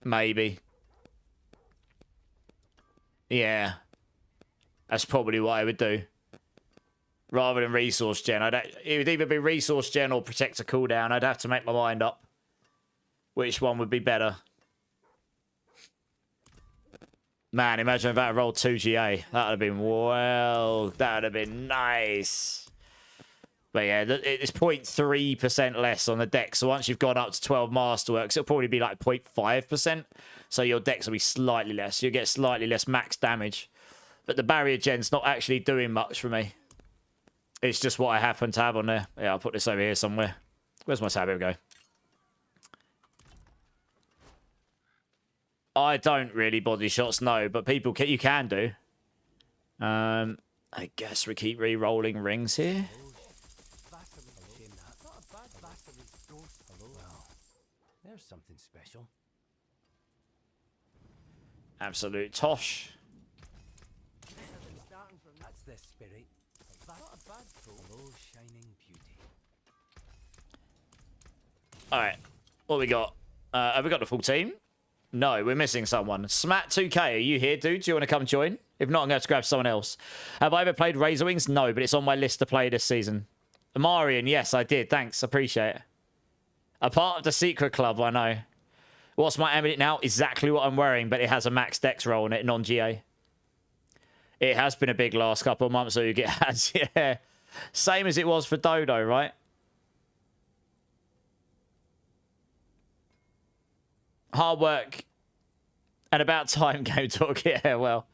Maybe. Yeah. That's probably what I would do. Rather than resource gen. It would either be resource gen or protector cooldown. I'd have to make my mind up which one would be better. Man, imagine if I had rolled 2 GA. That would have been, well, that would have been nice. But yeah, it's 0.3% less on the dex. So once you've gone up to 12 masterworks, it'll probably be like 0.5%. So your dex will be slightly less. You'll get slightly less max damage. But the barrier gen's not actually doing much for me. It's just what I happen to have on there. Yeah, I'll put this over here somewhere. Where's my tab? Here we go. I don't really body shots, no, but people you can do. I guess we keep re-rolling rings here. There's something special. Absolute tosh. That's the spirit. Not a bad hello, shining beauty. Alright, what we got? Have we got the full team? No, we're missing someone. Smat2K, are you here, dude? Do you want to come join? If not, I'm going to have to grab someone else. Have I ever played Razor Wings? No, but it's on my list to play this season. Marion, yes, I did. Thanks, appreciate it. A part of the secret club, I know. What's my amulet now? Exactly what I'm wearing, but it has a max dex roll on it, non-GA. It has been a big last couple of months, so you get ads, yeah. Same as it was for Dodo, right? Hard work and about time, Game Talk. Yeah, well.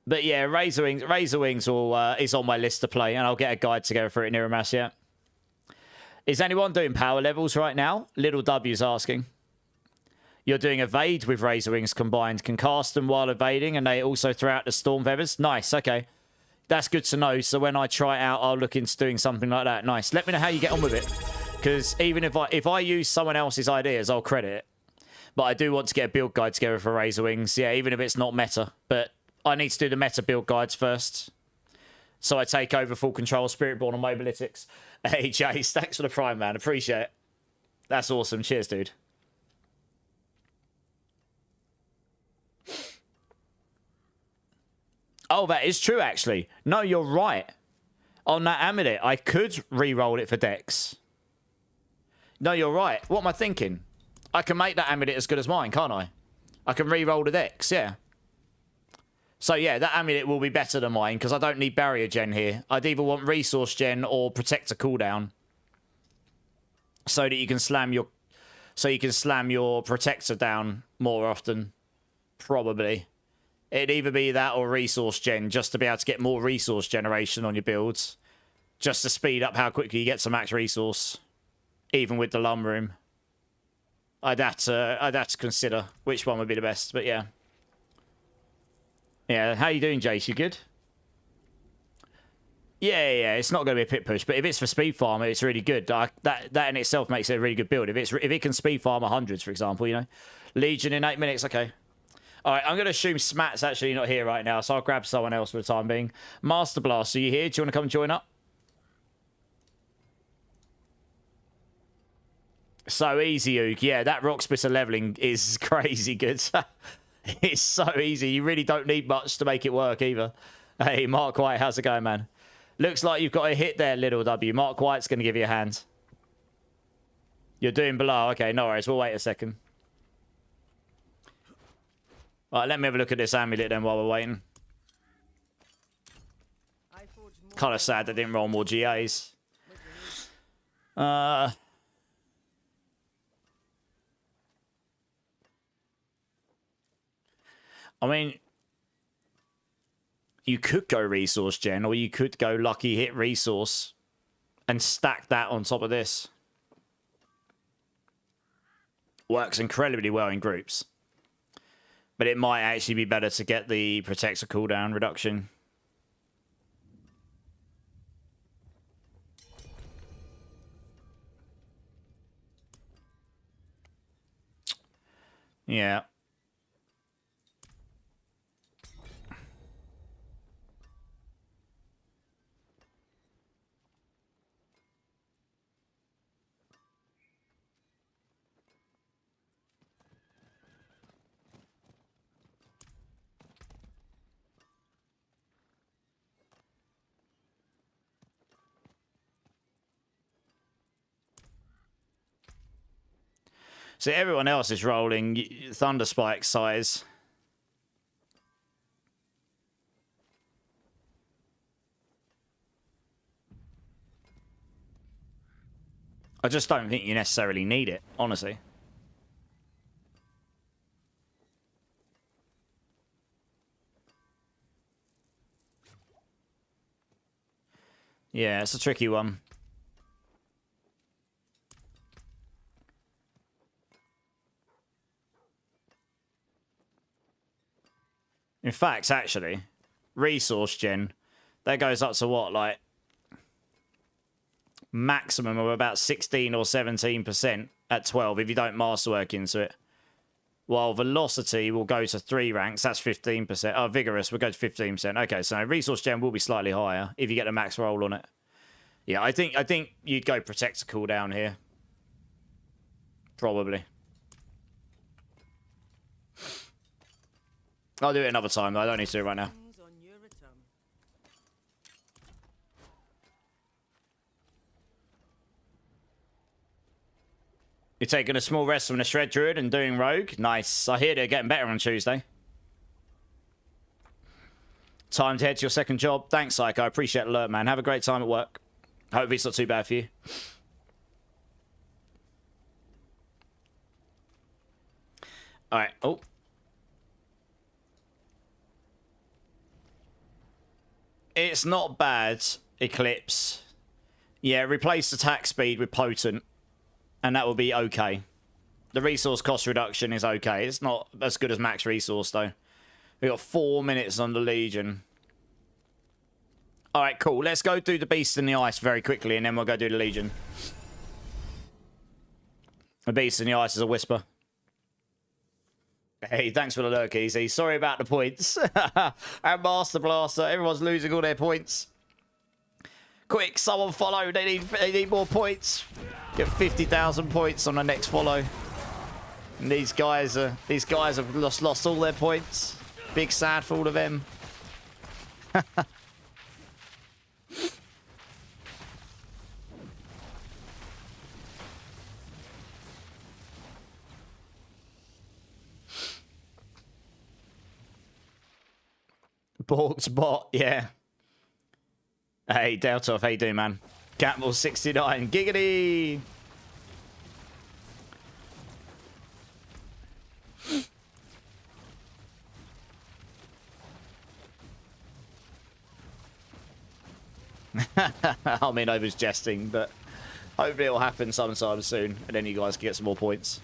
But yeah, Razor Wings will, is on my list to play, and I'll get a guide together for it near a mass, yeah. Is anyone doing power levels right now? Little W's asking. You're doing evade with Razor Wings combined. Can cast them while evading, and they also throw out the storm feathers. Nice, okay. That's good to know. So when I try it out, I'll look into doing something like that. Nice. Let me know how you get on with it. Because even if I use someone else's ideas, I'll credit it. But I do want to get a build guide together for Razor Wings. Yeah, even if it's not meta. But I need to do the meta build guides first. So I take over full control of Spiritborn on Mobilytics. Hey, Jace, thanks for the prime, man. Appreciate it. That's awesome. Cheers, dude. Oh, that is true, actually. No, you're right. On that amulet, I could re-roll it for dex. No, you're right. What am I thinking? I can make that amulet as good as mine, can't I? I can re-roll the dex, yeah. So, yeah, that amulet will be better than mine because I don't need barrier gen here. I'd either want resource gen or protector cooldown. So that you can slam your... So you can slam your protector down more often. Probably. It'd either be that or resource gen, just to be able to get more resource generation on your builds. Just to speed up how quickly you get to max resource. Even with the lumber room. I'd have to consider which one would be the best, but yeah. Yeah, how you doing, Jace? You good? Yeah, it's not going to be a pit push, but if it's for speed farmer, it's really good. That in itself makes it a really good build. If it can speed farm 100s, for example, you know. Legion in 8 minutes, okay. All right, I'm going to assume Smat's actually not here right now, so I'll grab someone else for the time being. Master Blast, are you here? Do you want to come and join up? So easy, Oog. Yeah, that rock splitter leveling is crazy good. It's so easy. You really don't need much to make it work either. Hey, Mark White, how's it going, man? Looks like you've got a hit there, Little W. Mark White's going to give you a hand. You're doing below. Okay, no worries. We'll wait a second. Right, let me have a look at this amulet then while we're waiting. Kind of sad they didn't roll more GAs. I mean, you could go resource gen, or you could go lucky hit resource and stack that on top of this. Works incredibly well in groups. But it might actually be better to get the protector cooldown reduction. Yeah. So everyone else is rolling Thunder Spike size. I just don't think you necessarily need it, honestly. Yeah, it's a tricky one. In fact, actually, resource gen, that goes up to what, like, maximum of about 16 or 17% at 12 if you don't masterwork into it. While velocity will go to 3 ranks, that's 15%. Oh, vigorous will go to 15%. Okay, so resource gen will be slightly higher if you get a max roll on it. Yeah, I think you'd go protector cooldown here. Probably. I'll do it another time, though. I don't need to do it right now. You're taking a small rest from the Shred Druid and doing Rogue? Nice. I hear they're getting better on Tuesday. Time to head to your second job. Thanks, Psycho. I appreciate the alert, man. Have a great time at work. Hope it's not too bad for you. Alright. Oh. It's not bad, Eclipse. Yeah, replace attack speed with Potent. And that will be okay. The resource cost reduction is okay. It's not as good as max resource, though. We got 4 minutes on the Legion. Alright, cool. Let's go do the Beast in the Ice very quickly, and then we'll go do the Legion. The Beast in the Ice is a whisper. Hey, thanks for the lurk, Easy. Sorry about the points. And Master Blaster. Everyone's losing all their points. Quick, someone follow. They need more points. Get 50,000 points on the next follow. And these guys have lost all their points. Big sad for all of them. Bork's bot, yeah. Hey, Delta, how you doing, man? Catmull 69, giggity! I mean, I was jesting, but hopefully it'll happen sometime soon, and then you guys can get some more points.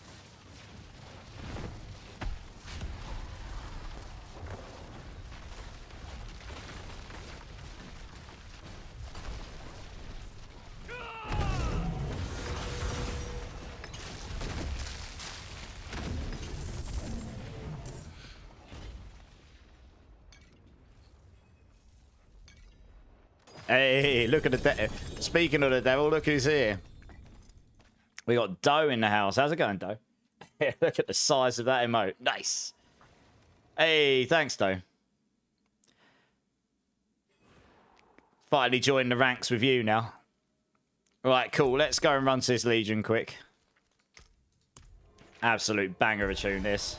Hey, look at the devil. Speaking of the devil, look who's here. We got Doe in the house. How's it going, Doe? Look at the size of that emote. Nice. Hey, thanks, Doe. Finally joined the ranks with you now. Right, cool. Let's go and run to this Legion quick. Absolute banger of a tune, this.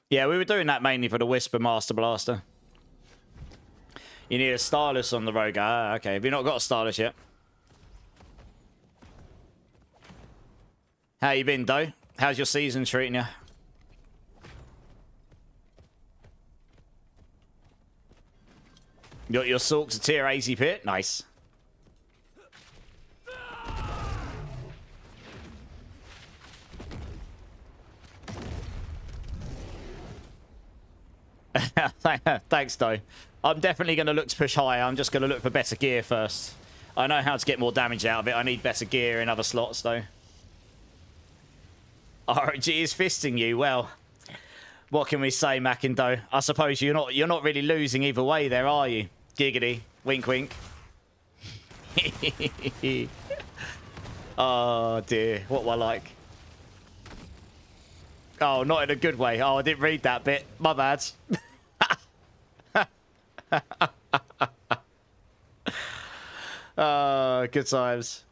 Yeah, we were doing that mainly for the Whisper Master Blaster. You need a Stylus on the Rogue. Ah, okay. Have you not got a Stylus yet? How you been, Doe? How's your season treating you? You got your Sorks a tier 80 pit? Nice. Thanks, Doe. I'm definitely going to look to push higher. I'm just going to look for better gear first. I know how to get more damage out of it. I need better gear in other slots, though. RG is fisting you. Well, what can we say, Mackindo? I suppose you're not really losing either way there, are you? Giggity. Wink, wink. Oh, dear. What will I like? Oh, not in a good way. Oh, I didn't read that bit. My bad. Good times.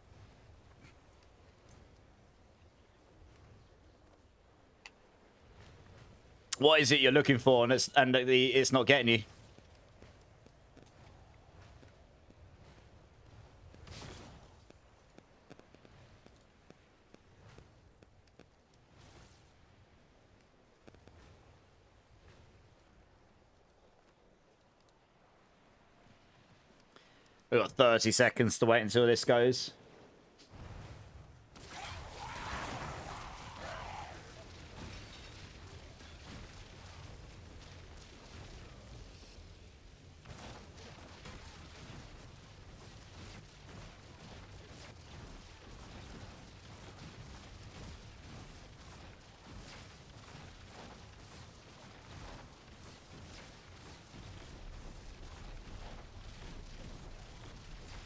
What is it you're looking for, and it's not getting you? We've got 30 seconds to wait until this goes.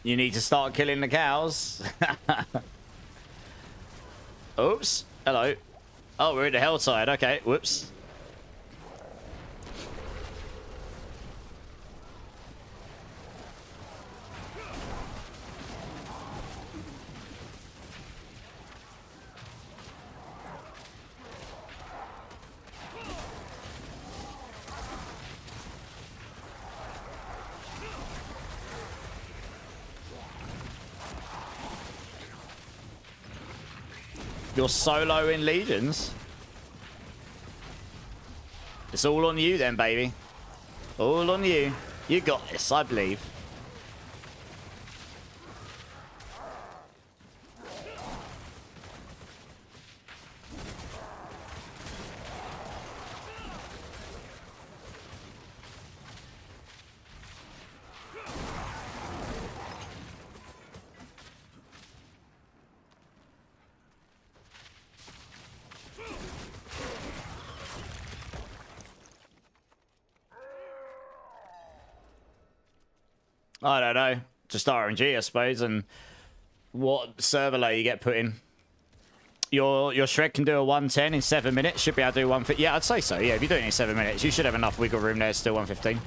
You need to start killing the cows. Oops. Hello. Oh, we're in the hellside. Okay. Whoops. You're solo in Legions? It's all on you then, baby. All on you. You got this, I believe. I don't know. Just RNG, I suppose, and what server layer you get put in. Your Shred can do a 110 in 7 minutes. Should be able to do 115. Yeah, I'd say so. Yeah, if you're doing it in 7 minutes, you should have enough wiggle room there to do 115.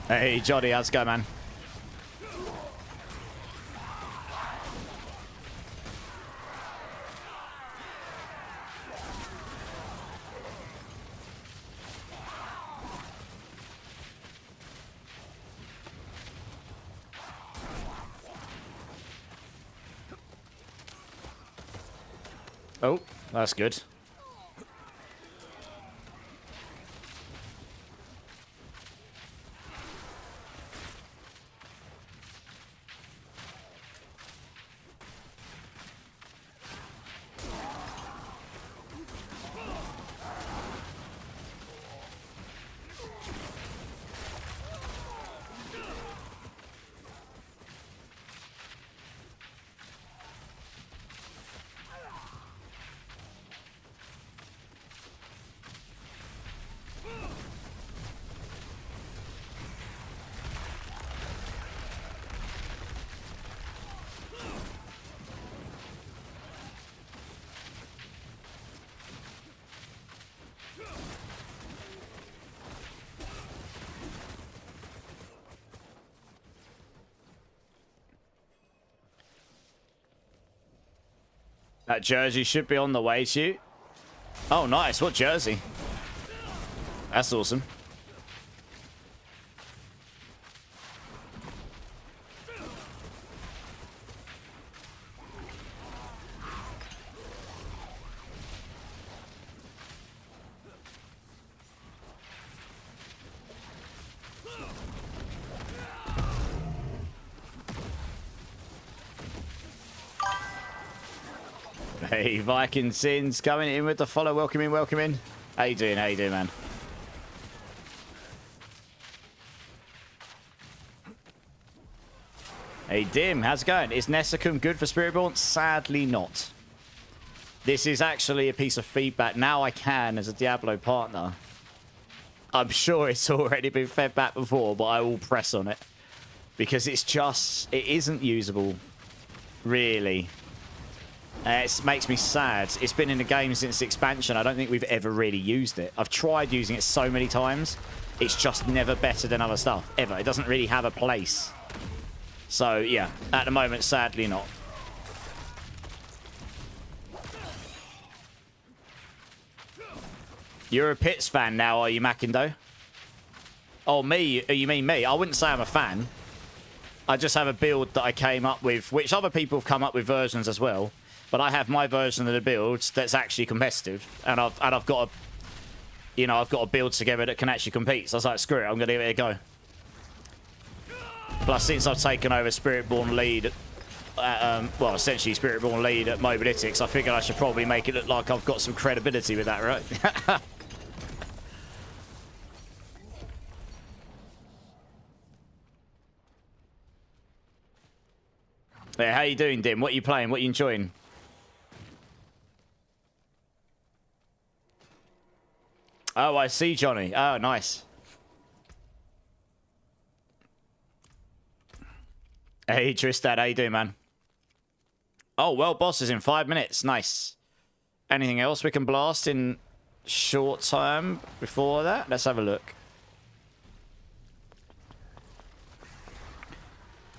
Hey, Johnny, how's it going, man? Oh, that's good. That jersey should be on the way to you. Oh, nice. What jersey? That's awesome. Hey, Viking Sins coming in with the follow. Welcome in, welcome in. How you doing? How you doing, man? Hey, Dim, how's it going? Is Nessicum good for Spiritborn? Sadly not. This is actually a piece of feedback. Now I can, as a Diablo partner. I'm sure it's already been fed back before, but I will press on it. Because it's just... It isn't usable. Really. It makes me sad. It's been in the game since the expansion. I don't think we've ever really used it. I've tried using it so many times. It's just never better than other stuff. Ever. It doesn't really have a place. So, yeah. At the moment, sadly not. You're a Pits fan now, are you, Macindo? Oh, me? You mean me? I wouldn't say I'm a fan. I just have a build that I came up with, which other people have come up with versions as well. But I have my version of the build that's actually competitive, and I've got a, I've got a build together that can actually compete. So I was like, screw it, I'm gonna give it a go. Plus, since I've taken over Spiritborn lead, well, essentially Spiritborn lead at Mobalytics, I figured I should probably make it look like I've got some credibility with that, right? Yeah, how you doing, Dim? What are you playing? What are you enjoying? Oh, I see, Johnny. Oh, nice. Hey, Tristan. How you doing, man? Oh, well, boss is in 5 minutes. Nice. Anything else we can blast in short time before that? Let's have a look.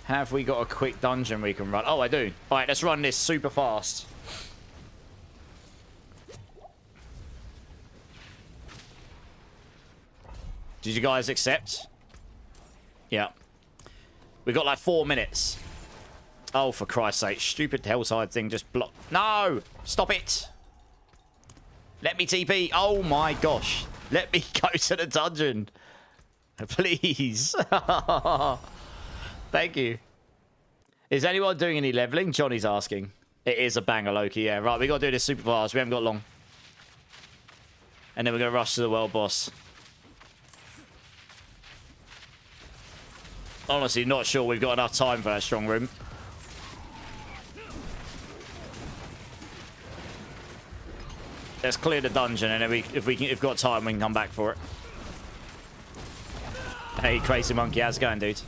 Have we got a quick dungeon we can run? Oh, I do. All right, let's run this super fast. Did you guys accept? Yeah. We got like 4 minutes. Oh, for Christ's sake. Stupid Helltide thing just blocked. No! Stop it! Let me TP. Oh my gosh. Let me go to the dungeon. Please. Thank you. Is anyone doing any leveling? Johnny's asking. It is a banger, Loki. Yeah, right. We got to do this super fast. We haven't got long. And then we're going to rush to the world boss. Honestly, not sure we've got enough time for that strong room. Let's clear the dungeon, and then if we've got time, we can come back for it. Hey, Crazy Monkey, how's it going, dude?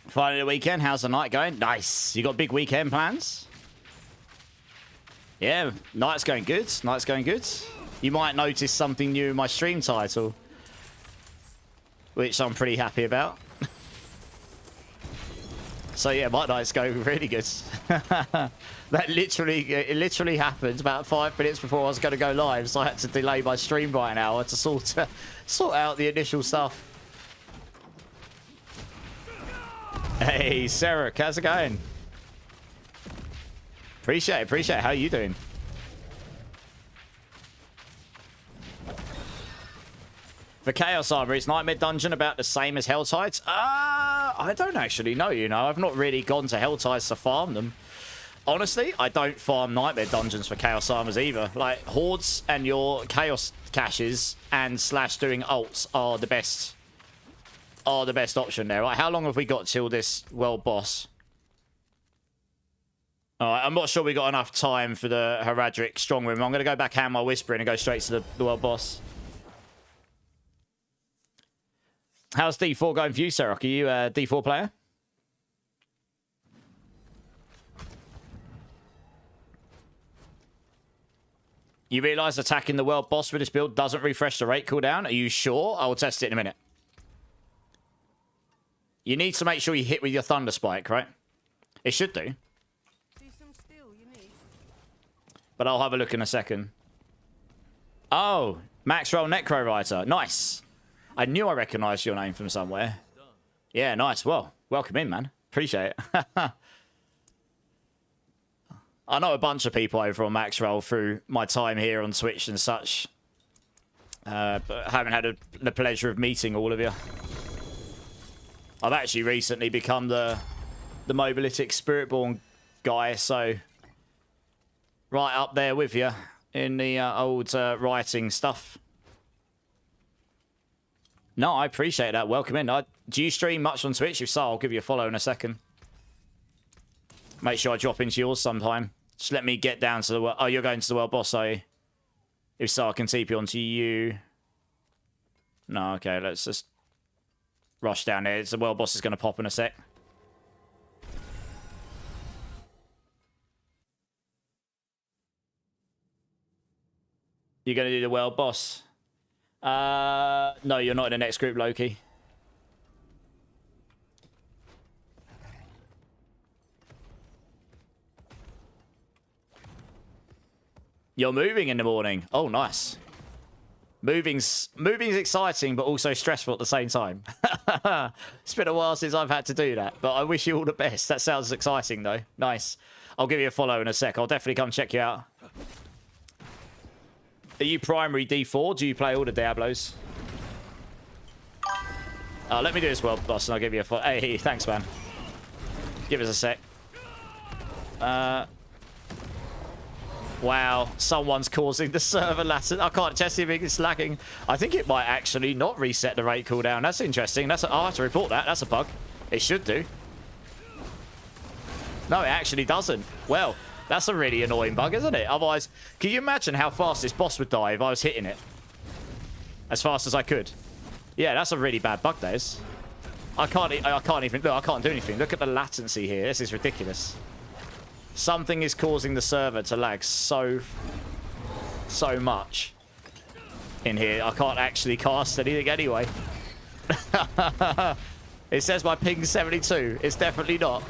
Finally the weekend. How's the night going? Nice. You got big weekend plans? Yeah, night's going good. Night's going good. You might notice something new in my stream title, which I'm pretty happy about. So yeah, my nights go really good. That literally happened about 5 minutes before I was going to go live, so I had to delay my stream by an hour to sort out the initial stuff. Hey, Sarah, how's it going? Appreciate it. How are you doing? For Chaos Armor, is Nightmare Dungeon about the same as Helltides? I don't actually know, you know. I've not really gone to Helltides to farm them. Honestly, I don't farm Nightmare Dungeons for Chaos Armors either. Like, Hordes and your Chaos caches and / doing ults are the best option there. Right, how long have we got till this world boss? Alright, I'm not sure we got enough time for the Heradric Strong Room. I'm going to go back Hammer Whispering and go straight to the world boss. How's D4 going for you, Serok? Are you a D4 player? You realise attacking the world boss with this build doesn't refresh the rate cooldown? Are you sure? I will test it in a minute. You need to make sure you hit with your Thunder Spike, right? It should do. But I'll have a look in a second. Oh, Max Roll Necro Writer. Nice. I knew I recognised your name from somewhere. Yeah, nice. Well, welcome in, man. Appreciate it. I know a bunch of people over on Max Roll through my time here on Twitch and such. But haven't had the pleasure of meeting all of you. I've actually recently become the Mobilytic Spiritborn guy, so right up there with you in the old writing stuff. No, I appreciate that. Welcome in. Do you stream much on Twitch? If so, I'll give you a follow in a second. Make sure I drop into yours sometime. Just let me get down to the... Oh, you're going to the world boss, are you? If so, I can TP onto you. No, okay. Let's just rush down there. The world boss is going to pop in a sec. You're going to do the world boss? No, you're not in the next group, Loki. You're moving in the morning. Oh, nice. Moving's exciting, but also stressful at the same time. It's been a while since I've had to do that, but I wish you all the best. That sounds exciting, though. Nice. I'll give you a follow in a sec. I'll definitely come check you out. Are you primary D4? Do you play all the Diablos? Let me do this world boss and I'll give you a follow. Hey, thanks, man. Give us a sec. Wow, someone's causing the server lag. I can't test if it's lagging. I think it might actually not reset the rate cooldown. That's interesting. I'll have to report that. That's a bug. It should do. No, it actually doesn't. Well, that's a really annoying bug, isn't it? Otherwise, can you imagine how fast this boss would die if I was hitting it? As fast as I could. Yeah, that's a really bad bug, that is. I can't even... Look, I can't do anything. Look at the latency here. This is ridiculous. Something is causing the server to lag so much in here. I can't actually cast anything anyway. It says my ping's 72. It's definitely not.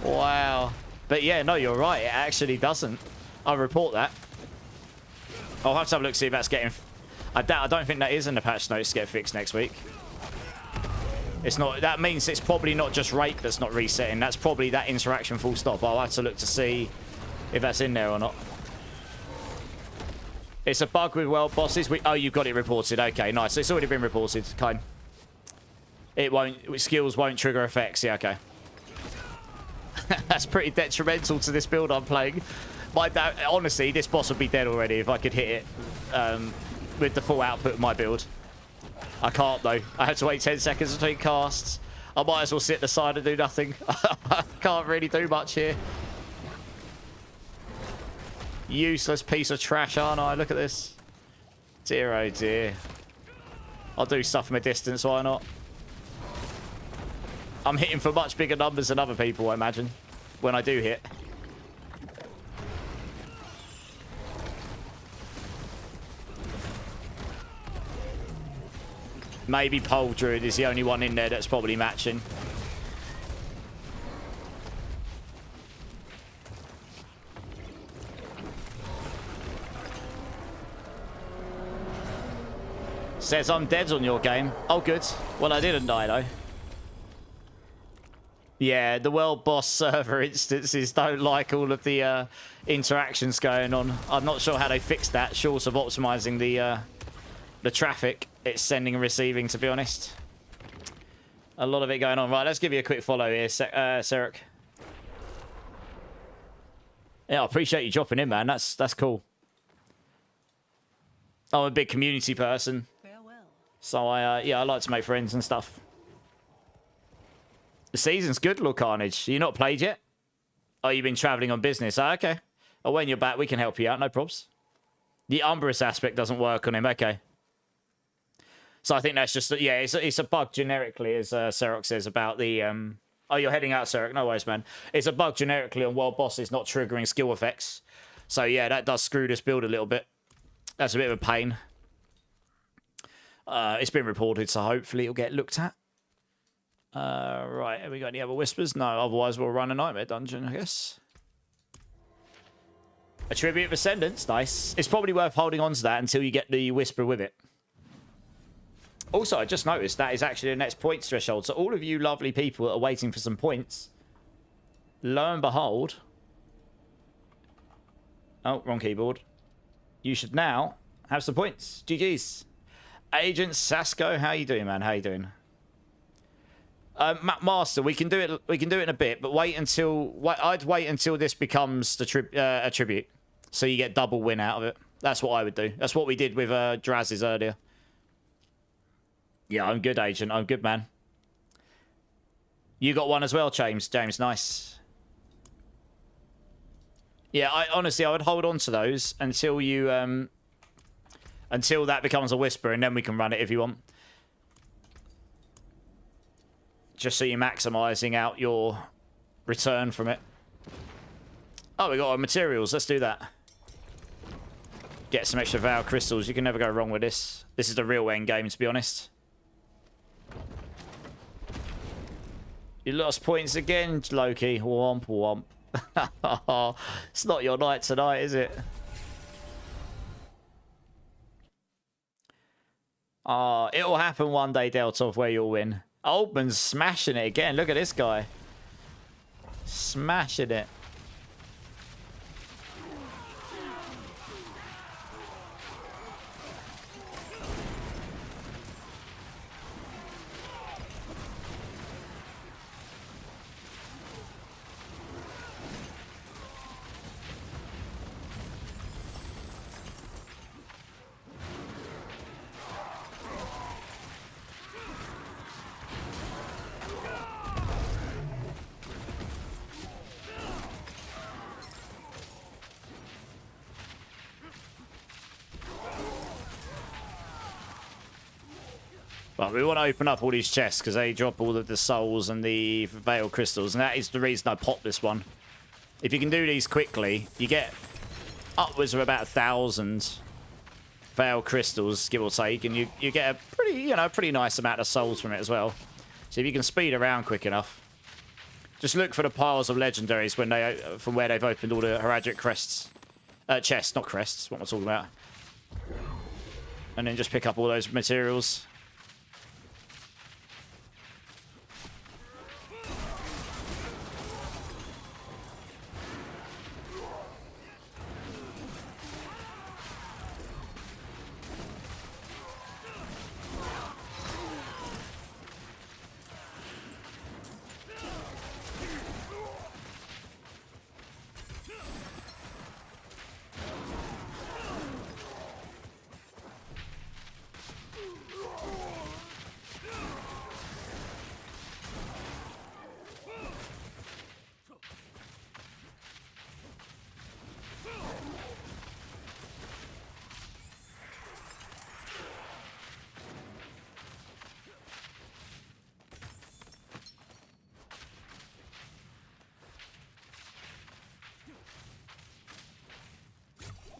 Wow. But yeah, no, you're right. It actually doesn't. I'll report that. I'll have to have a look, see if that's getting... I don't think that is in the patch notes to get fixed next week. It's not. That means it's probably not just Rake that's not resetting. That's probably that interaction full stop. I'll have to look to see if that's in there or not. It's a bug with world bosses. Oh, you've got it reported. Okay, nice. It's already been reported. Kind. It won't. Skills won't trigger effects. Yeah, okay. That's pretty detrimental to this build I'm playing. Honestly, this boss would be dead already if I could hit it with the full output of my build. I can't, though. I had to wait 10 seconds between casts. I might as well sit at the side and do nothing. I can't really do much here. Useless piece of trash, aren't I? Look at this. Dear, oh dear. I'll do stuff from a distance, why not? I'm hitting for much bigger numbers than other people, I imagine, when I do hit. Maybe Pole Druid is the only one in there that's probably matching. Says I'm dead on your game. Oh, good. Well, I didn't die, though. Yeah, the world boss server instances don't like all of the interactions going on. I'm not sure how they fixed that, short of optimizing the traffic it's sending and receiving, to be honest. A lot of it going on. Right, let's give you a quick follow here, Seric. Yeah, I appreciate you dropping in, man. That's cool. I'm a big community person. Farewell. So yeah, I like to make friends and stuff. The season's good, Lord Carnage. You not played yet? Oh, you've been traveling on business. Oh, okay. Oh, when you're back, we can help you out. No probs. The Umbrous aspect doesn't work on him. Okay. So I think that's just... Yeah, it's a bug generically, as Serok says, about the... Oh, you're heading out, Serok. No worries, man. It's a bug generically on world bosses not triggering skill effects. So, yeah, that does screw this build a little bit. That's a bit of a pain. It's been reported, so hopefully it'll get looked at. Right, have we got any other whispers? No, otherwise we'll run a nightmare dungeon, I guess. A tribute of Ascendance, nice. It's probably worth holding on to that until you get the whisper with it. Also, I just noticed that is actually the next points threshold. So all of you lovely people that are waiting for some points, lo and behold... Oh, wrong keyboard. You should now have some points. GG's. Agent Sasko, how you doing, man? How you doing? Master, we can do it. We can do it in a bit, but wait until. I'd wait until this becomes the a tribute, so you get double win out of it. That's what I would do. That's what we did with Draz's earlier. Yeah, I'm good, Agent. I'm good, man. You got one as well, James. James, nice. Yeah, honestly, I would hold on to those until you until that becomes a whisper, and then we can run it if you want. Just so you're maximising out your return from it. Oh, we got our materials. Let's do that. Get some extra Vow crystals. You can never go wrong with this. This is the real end game, to be honest. You lost points again, Loki. Womp womp. It's not your night tonight, is it? It'll happen one day, Deltov, where you'll win. Oldman's smashing it again. Look at this guy. Smashing it. Well, we want to open up all these chests because they drop all of the souls and the Veil crystals, and that is the reason I popped this one. If you can do these quickly, you get upwards of about 1,000 Veil crystals, give or take, and you get a pretty nice amount of souls from it as well. So if you can speed around quick enough, just look for the piles of legendaries when they from where they've opened all the Heradic chests, not crests. What am I talking about? And then just pick up all those materials.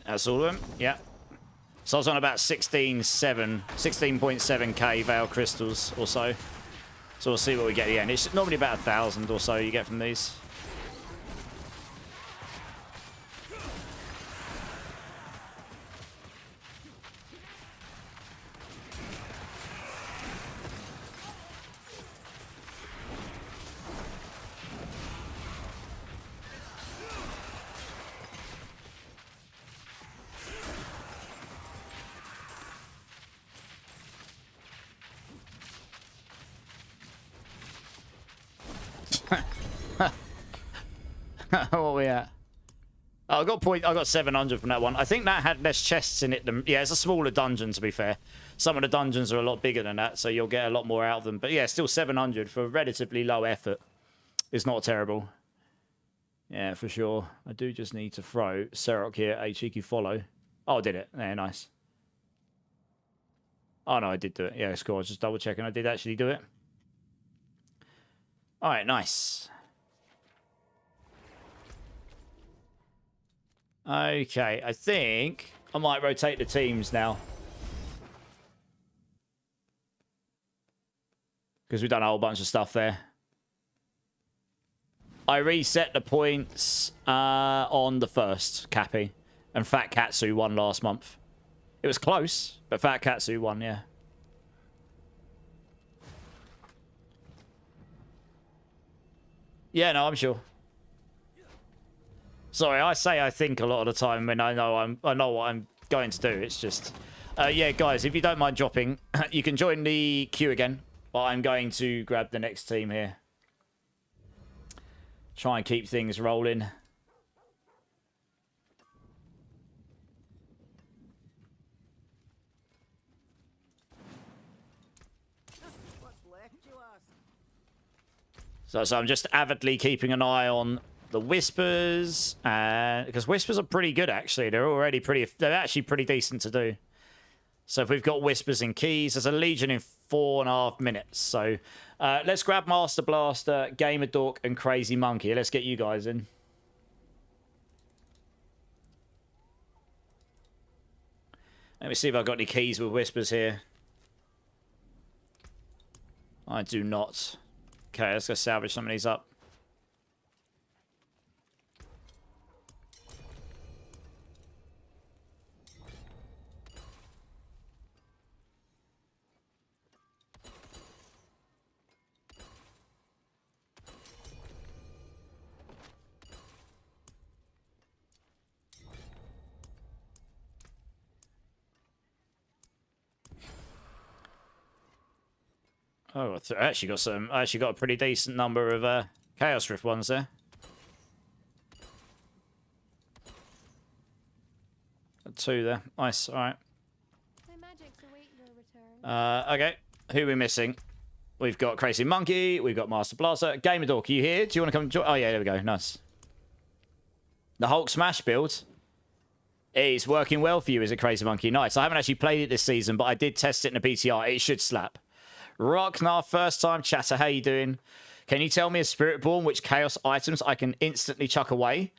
That's all of them, yeah. So I was on about 16.7k Veil crystals or so. So we'll see what we get at the end. It's normally about 1,000 or so you get from these. What are we at? Oh, I got 700 from that one. I think that had less chests in it than... Yeah, it's a smaller dungeon, to be fair. Some of the dungeons are a lot bigger than that, so you'll get a lot more out of them. But yeah, still 700 for relatively low effort. It's not terrible. Yeah, for sure. I do just need to throw Serok here a cheeky follow. Oh, I did it. Yeah, nice. Oh, no, I did do it. Yeah, it's cool. I was just double checking. I did actually do it. All right, nice. Okay, I think I might rotate the teams now. Because we've done a whole bunch of stuff there. I reset the points on the first, Cappy. And Fat Katsu won last month. It was close, but Fat Katsu won, yeah. Yeah, no, I'm sure. Sorry, I say I think a lot of the time when I know what I'm going to do. It's just, yeah, guys, if you don't mind dropping, you can join the queue again. But I'm going to grab the next team here. Try and keep things rolling. So I'm just avidly keeping an eye on the Whispers, because Whispers are pretty good, actually. They're actually pretty decent to do. So if we've got Whispers and Keys, there's a Legion in 4.5 minutes. So let's grab Master Blaster, Gamer Dork, and Crazy Monkey. Let's get you guys in. Let me see if I've got any keys with Whispers here. I do not. Okay, let's go salvage some of these up. Oh, I actually got a pretty decent number of Chaos Rift ones there. Got 2 there. Nice. All right. Okay. Who are we missing? We've got Crazy Monkey. We've got Master Blaster. Gamer Dork, are you here? Do you want to come join? Oh, yeah, there we go. Nice. The Hulk Smash build is working well for you, is it, Crazy Monkey? Nice. I haven't actually played it this season, but I did test it in a BTR. It should slap. Rocknar, first time chatter, how you doing? Can you tell me a Spiritborn which chaos items I can instantly chuck away?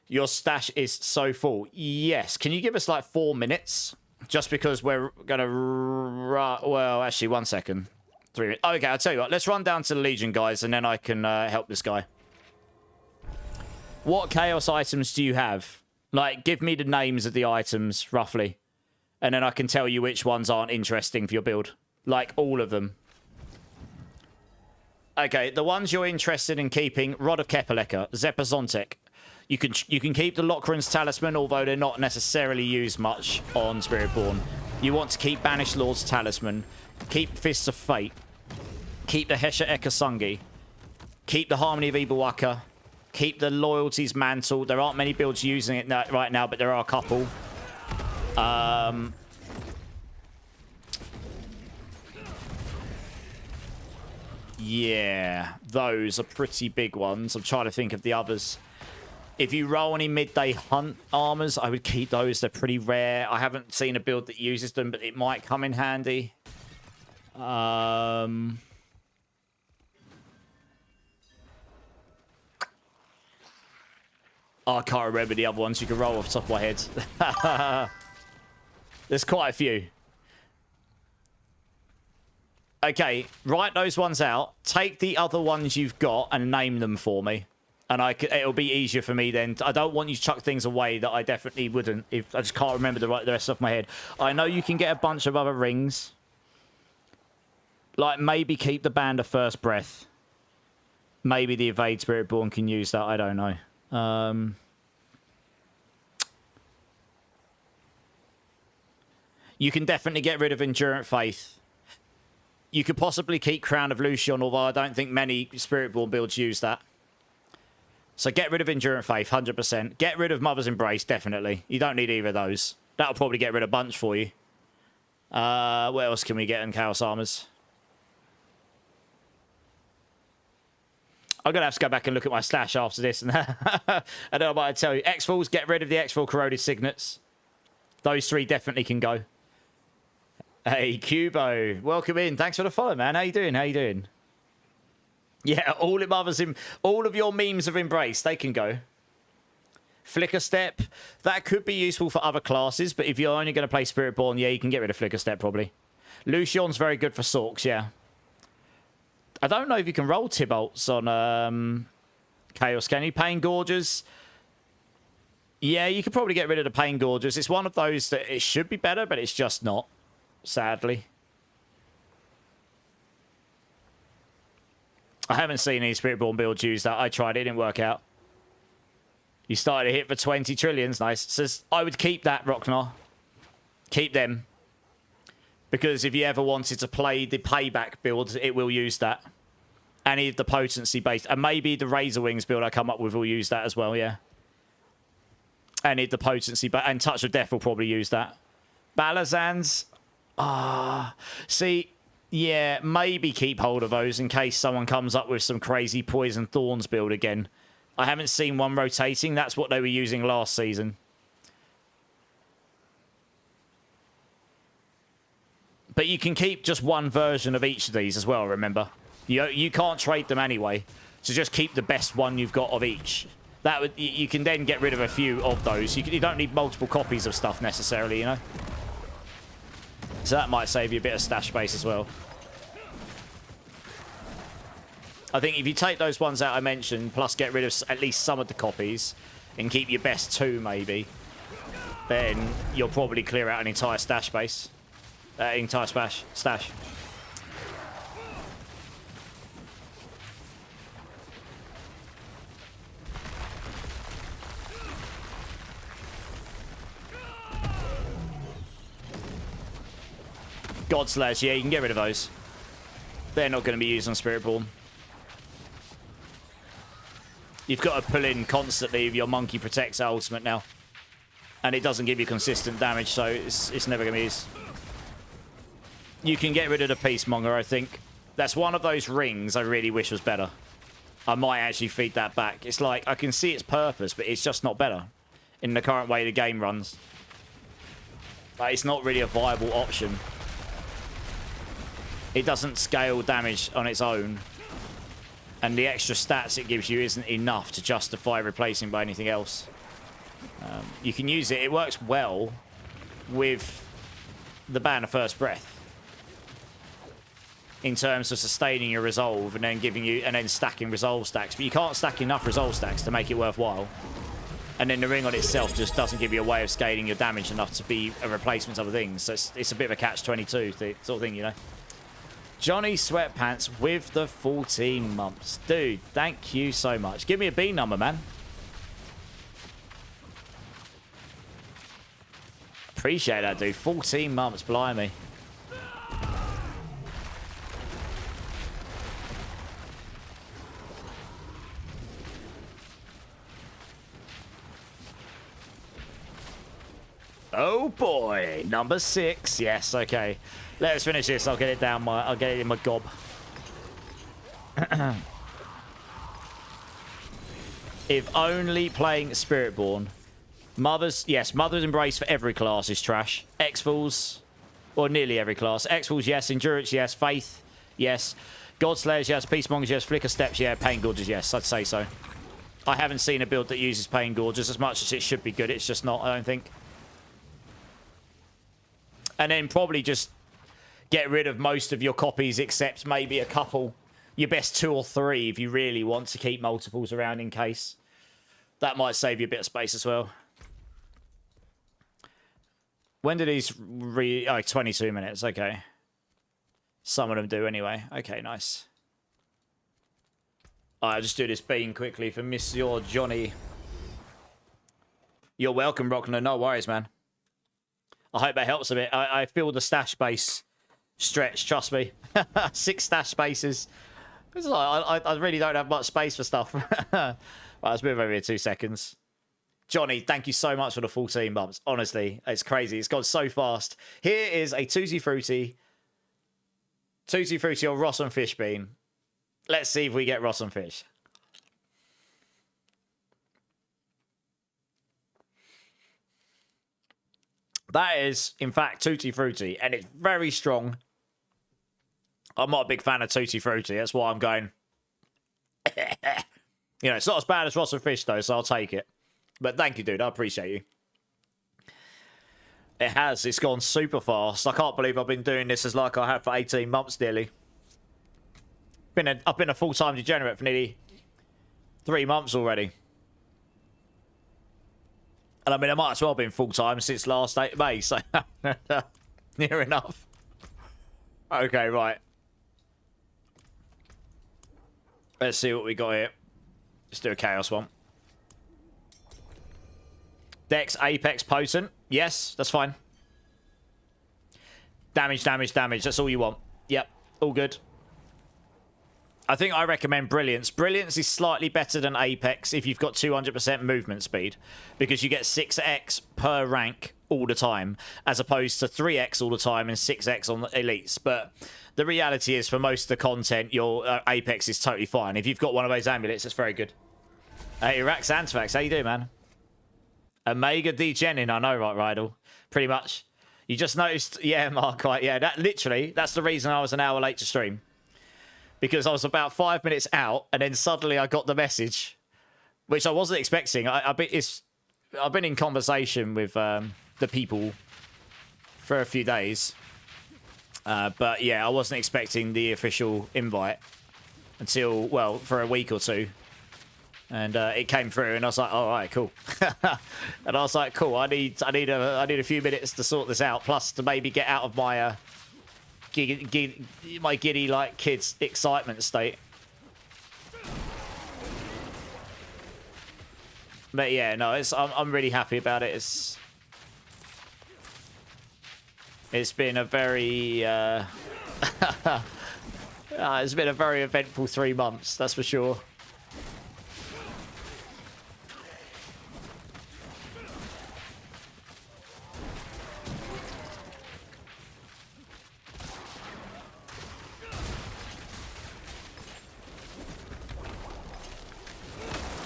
Your stash is so full. Yes. Can you give us like 4 minutes? Just because we're gonna well, actually 1 second. 3 minutes. Okay, I'll tell you what, let's run down to the Legion, guys, and then I can help this guy. What chaos items do you have? Like, give me the names of the items, roughly. And then I can tell you which ones aren't interesting for your build. Like, all of them. Okay, the ones you're interested in keeping, Rod of Kepaleka, Zepazontek. You can keep the Lochran's Talisman, although they're not necessarily used much on Spiritborn. You want to keep Banished Lord's Talisman, keep Fists of Fate, keep the Hesha Ekasungi, keep the Harmony of Ibawaka, keep the Loyalty's Mantle. There aren't many builds using it right now, but there are a couple. Yeah, those are pretty big ones. I'm trying to think of the others. If you roll any midday hunt armors, I would keep those. They're pretty rare. I haven't seen a build that uses them, but it might come in handy. I can't remember the other ones you can roll off the top of my head. There's quite a few. Okay, write those ones out. Take the other ones you've got and name them for me. And it'll be easier for me then. I don't want you to chuck things away that I definitely wouldn't. If I just can't remember the rest off my head. I know you can get a bunch of other rings. Like, maybe keep the Band of First Breath. Maybe the Evade Spiritborn can use that. I don't know. You can definitely get rid of Endurant Faith. You could possibly keep Crown of Lucian, although I don't think many Spiritborn builds use that. So get rid of Endurant Faith, 100%. Get rid of Mother's Embrace, definitely. You don't need either of those. That'll probably get rid of Bunch for you. What else can we get in Chaos Armors? I'm going to have to go back and look at my stash after this. And I don't know what I'd tell you. X-Falls, get rid of the X-Fall Corroded Signets. Those 3 definitely can go. Hey, Cubo. Welcome in. Thanks for the follow, man. How you doing? How you doing? Yeah, all of your memes of Embrace, they can go. Flicker Step, that could be useful for other classes, but if you're only going to play Spiritborn, yeah, you can get rid of Flicker Step, probably. Lucian's very good for Sorks, yeah. I don't know if you can roll Tibolts on Chaos, can you? Pain Gorges. Yeah, you could probably get rid of the Pain Gorges. It's one of those that it should be better, but it's just not, sadly. I haven't seen any Spiritborn builds use that. I tried it, didn't work out. You started a hit for 20 trillions. Nice. Says, I would keep that, Rocknar. Keep them. Because if you ever wanted to play the payback build, it will use that. Any of the potency based. And maybe the Razor Wings build I come up with will use that as well, yeah. Any of the potency. And Touch of Death will probably use that. Balazans. See, yeah, maybe keep hold of those in case someone comes up with some crazy Poison Thorns build again. I haven't seen one rotating. That's what they were using last season. But you can keep just one version of each of these as well, remember? You can't trade them anyway. So just keep the best one you've got of each. That would, you can then get rid of a few of those. You don't need multiple copies of stuff necessarily, you know? So that might save you a bit of stash space as well. I think if you take those ones out I mentioned, plus get rid of at least some of the copies, and keep your best 2 maybe, then you'll probably clear out an entire stash space. Entire stash. Godslash, yeah, you can get rid of those. They're not going to be used on Spiritborn. You've got to pull in constantly if your Monkey protects our ultimate now. And it doesn't give you consistent damage, so it's never going to be used. You can get rid of the Peacemonger, I think. That's one of those rings I really wish was better. I might actually feed that back. It's like, I can see its purpose, but it's just not better in the current way the game runs. Like, it's not really a viable option. It doesn't scale damage on its own. And the extra stats it gives you isn't enough to justify replacing by anything else. You can use it. It works well with the Ban of First Breath. In terms of sustaining your resolve and then giving you, and then stacking resolve stacks. But you can't stack enough resolve stacks to make it worthwhile. And then the ring on itself just doesn't give you a way of scaling your damage enough to be a replacement of other things. So it's a bit of a catch-22 sort of thing, you know. Johnny Sweatpants with the 14 months. Dude, thank you so much. Give me a B number, man. Appreciate that, dude. 14 months, blimey. Oh boy, number 6. Yes, okay. Let us finish this. I'll get it down I'll get it in my gob. If only playing Spiritborn. Mother's Embrace for every class is trash. X-Falls, or nearly every class. X-Falls, yes. Endurance, yes. Faith, yes. Godslayers, yes. Peacemongers, yes. Flicker Steps, yeah. Pain Gorges, yes. I'd say so. I haven't seen a build that uses Pain Gorges as much as it should be good. It's just not, I don't think. And then probably just get rid of most of your copies except maybe a couple. Your best 2 or 3 if you really want to keep multiples around in case. That might save you a bit of space as well. When do these oh, 22 minutes. Okay. Some of them do anyway. Okay, nice. I'll just do this bean quickly for Monsieur Johnny. You're welcome, Rockner. No worries, man. I hope that helps a bit. I feel the stash base Stretch, trust me. 6 stash spaces. It's like, I really don't have much space for stuff. Right, let's move over here 2 seconds. Johnny, thank you so much for the 14 bumps. Honestly, it's crazy. It's gone so fast. Here is a Tutti Frutti. Tutti Frutti or Ross and Fish Bean. Let's see if we get Ross and Fish. That is, in fact, Tutti Frutti, and it's very strong. I'm not a big fan of Tutti Frutti. That's why I'm going. You know, it's not as bad as Ross and Fish, though, so I'll take it. But thank you, dude. I appreciate you. It has. It's gone super fast. I can't believe I've been doing this as like I have for 18 months nearly. I've been a full-time degenerate for nearly 3 months already. And I mean, I might as well have been full-time since last May, so near enough. Okay, right. Let's see what we got here. Let's do a Chaos one. Dex, Apex, Potent. Yes, that's fine. Damage, damage, damage. That's all you want. Yep, all good. I think I recommend Brilliance. Brilliance is slightly better than Apex if you've got 200% movement speed, because you get 6x per rank all the time, as opposed to 3x all the time and 6x on the elites. But the reality is, for most of the content, your Apex is totally fine. If you've got one of those amulets, it's very good. Iraq's Antifax, how you doing, man? Omega degenin, I know, right, Rydell? Pretty much. You just noticed, yeah, Mark, right, yeah, that literally, that's the reason I was an hour late to stream. Because I was about 5 minutes out, and then suddenly I got the message, which I wasn't expecting. I've been in conversation with the people for a few days. But yeah, I wasn't expecting the official invite until, well, for a week or two. And it came through, and I was like, "All right, cool." And I was like, "Cool. I need a few minutes to sort this out, plus to maybe get out of my my giddy like kids excitement state." But yeah, no, I'm really happy about it. It's been a very it's been a very eventful 3 months, that's for sure.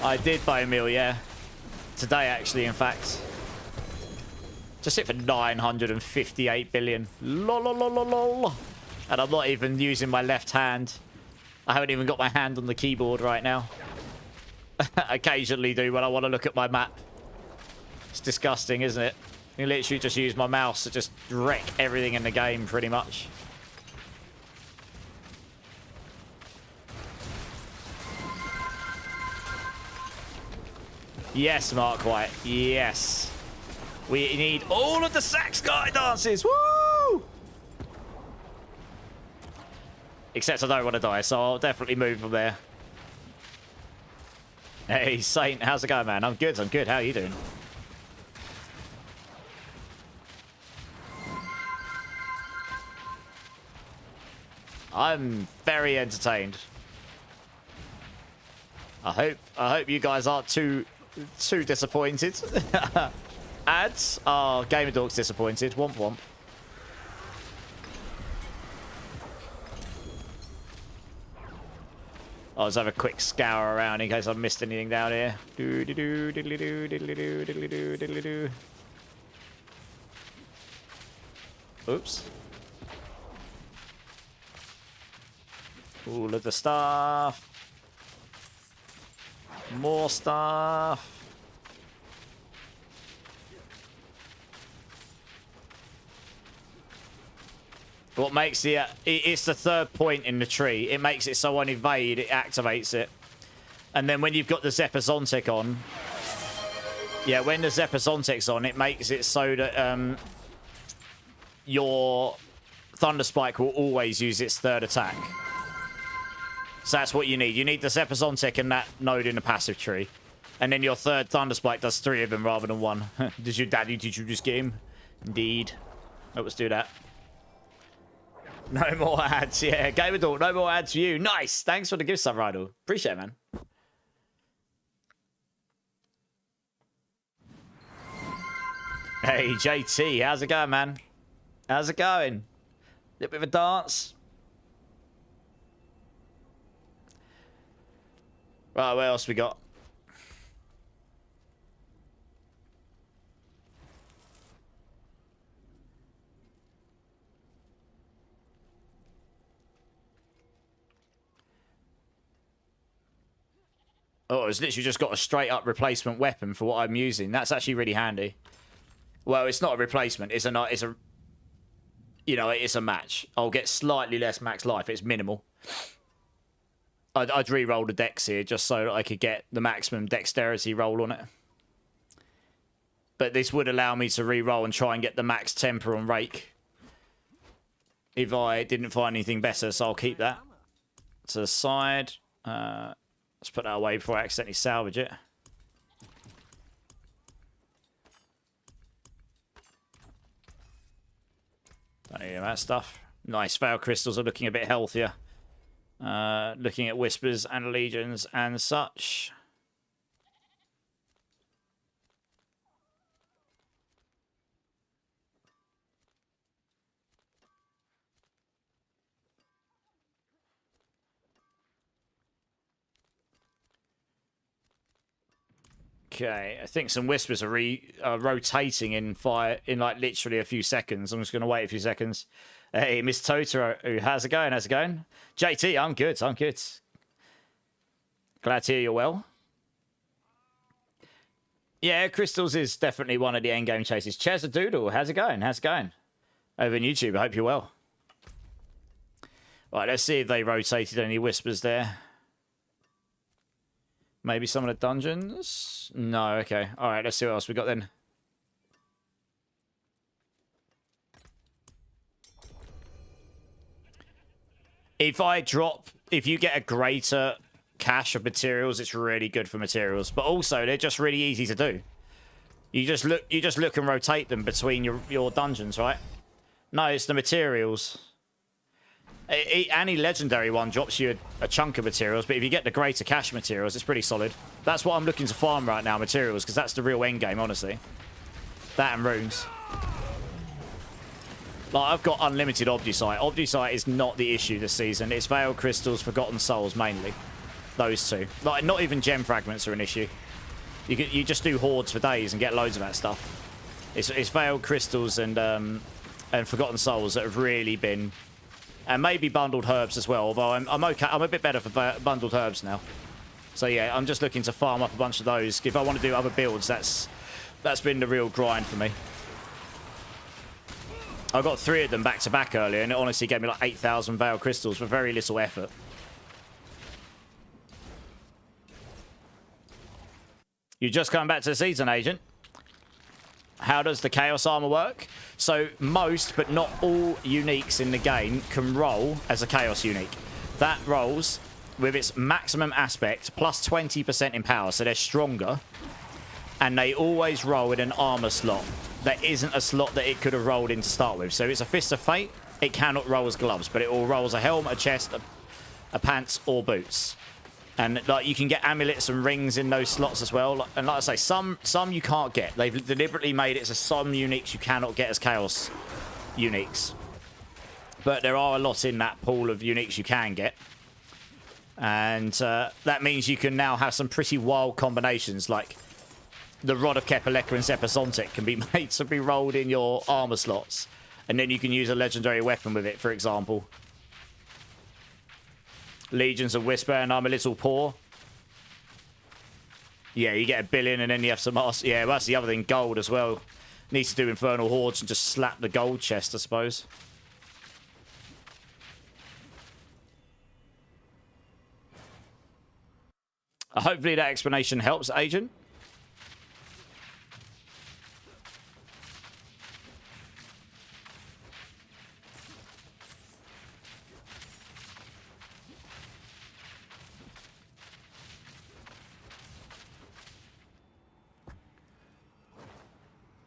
I did buy a meal, yeah. Today, actually, in fact. Just hit for 958 billion. Lol, lol, lol, lol, lol. And I'm not even using my left hand. I haven't even got my hand on the keyboard right now. Occasionally do when I want to look at my map. It's disgusting, isn't it? You literally just use my mouse to just wreck everything in the game, pretty much. Yes, Mark White. Yes. We need all of the sax guy dances. Woo! Except I don't want to die, so I'll definitely move from there. Hey, Saint. How's it going, man? I'm good. I'm good. How are you doing? I'm very entertained. I hope you guys aren't too disappointed. Ads? Oh, Gamer Dork's disappointed. Womp womp. I'll just have a quick scour around in case I've missed anything down here. Doo-doo-doo, diddly-doo, diddly-doo, diddly-doo, diddly-doo. Oops. All of the stuff. More stuff. What makes the... it's the third point in the tree. It makes it so on evade, it activates it. And then when you've got the Zeppazontic on... Yeah, when the Zeppazontic's on, it makes it so that your Thunderspike will always use its third attack. So that's what you need. You need the Zeppazontic and that node in the passive tree. And then your third Thunderspike does 3 of them rather than 1. Did you just get him? Indeed. Let's do that. No more ads. Yeah, Game Adult, no more ads for you. Nice. Thanks for the gift sub, Rydal. Appreciate it, man. Hey, JT, how's it going, man? How's it going? Little bit of a dance. Right, what else we got? Oh, it's literally just got a straight up replacement weapon for what I'm using. That's actually really handy. Well, it's not a replacement. It's a you know, it's a match. I'll get slightly less max life. It's minimal. I'd re-roll the dex here just so that I could get the maximum dexterity roll on it. But this would allow me to re-roll and try and get the max temper on Rake. If I didn't find anything better, so I'll keep that. To the side. Let's put that away before I accidentally salvage it. Don't need that stuff. Nice. Veil crystals are looking a bit healthier. Looking at whispers and legions and such. Okay, I think some whispers are rotating in fire in like literally a few seconds. I'm just going to wait a few seconds. Hey, Miss Totoro, how's it going? How's it going? JT, I'm good. I'm good. Glad to hear you're well. Yeah, crystals is definitely one of the endgame chases. Chaz a Doodle, how's it going? How's it going? Over on YouTube, I hope you're well. Right, let's see if they rotated any whispers there. Maybe some of the dungeons? No, okay. All right, let's see what else we got then. If you get a greater cache of materials, it's really good for materials. But also, they're just really easy to do. You just look and rotate them between your dungeons, right? No, it's the materials. Any legendary one drops you a chunk of materials, but if you get the greater cache materials, it's pretty solid. That's what I'm looking to farm right now, materials, because that's the real end game, honestly. That and runes. Like, I've got unlimited Obdusite. Obdusite is not the issue this season. It's Veil Crystals, Forgotten Souls, mainly. Those two. Like, not even gem fragments are an issue. You just do hordes for days and get loads of that stuff. It's Veil Crystals and Forgotten Souls that have really been... And maybe bundled herbs as well, although I'm okay. I'm a bit better for bundled herbs now. So yeah, I'm just looking to farm up a bunch of those. If I want to do other builds, that's been the real grind for me. I got 3 of them back to back earlier, and it honestly gave me like 8,000 Veil Crystals for very little effort. You just come back to the season, Agent. How does the Chaos Armor work? So most, but not all, uniques in the game can roll as a Chaos unique. That rolls with its maximum aspect plus 20% in power, so they're stronger. And they always roll in an armor slot. There isn't a slot that it could have rolled in to start with. So it's a Fist of Fate. It cannot roll as gloves, but it will roll as a helm, a chest, a pants, or boots. And like you can get amulets and rings in those slots as well. And like I say, some you can't get. They've deliberately made it so some uniques you cannot get as Chaos uniques. But there are a lot in that pool of uniques you can get. And that means you can now have some pretty wild combinations. Like the Rod of Kepaleka and Zepasontic can be made to be rolled in your armor slots. And then you can use a legendary weapon with it, for example. Legions of Whisper, and I'm a little poor. Yeah, you get 1 billion and then you have some... Yeah, well, that's the other thing, gold as well. Needs to do Infernal Hordes and just slap the gold chest, I suppose. Hopefully that explanation helps, Agent.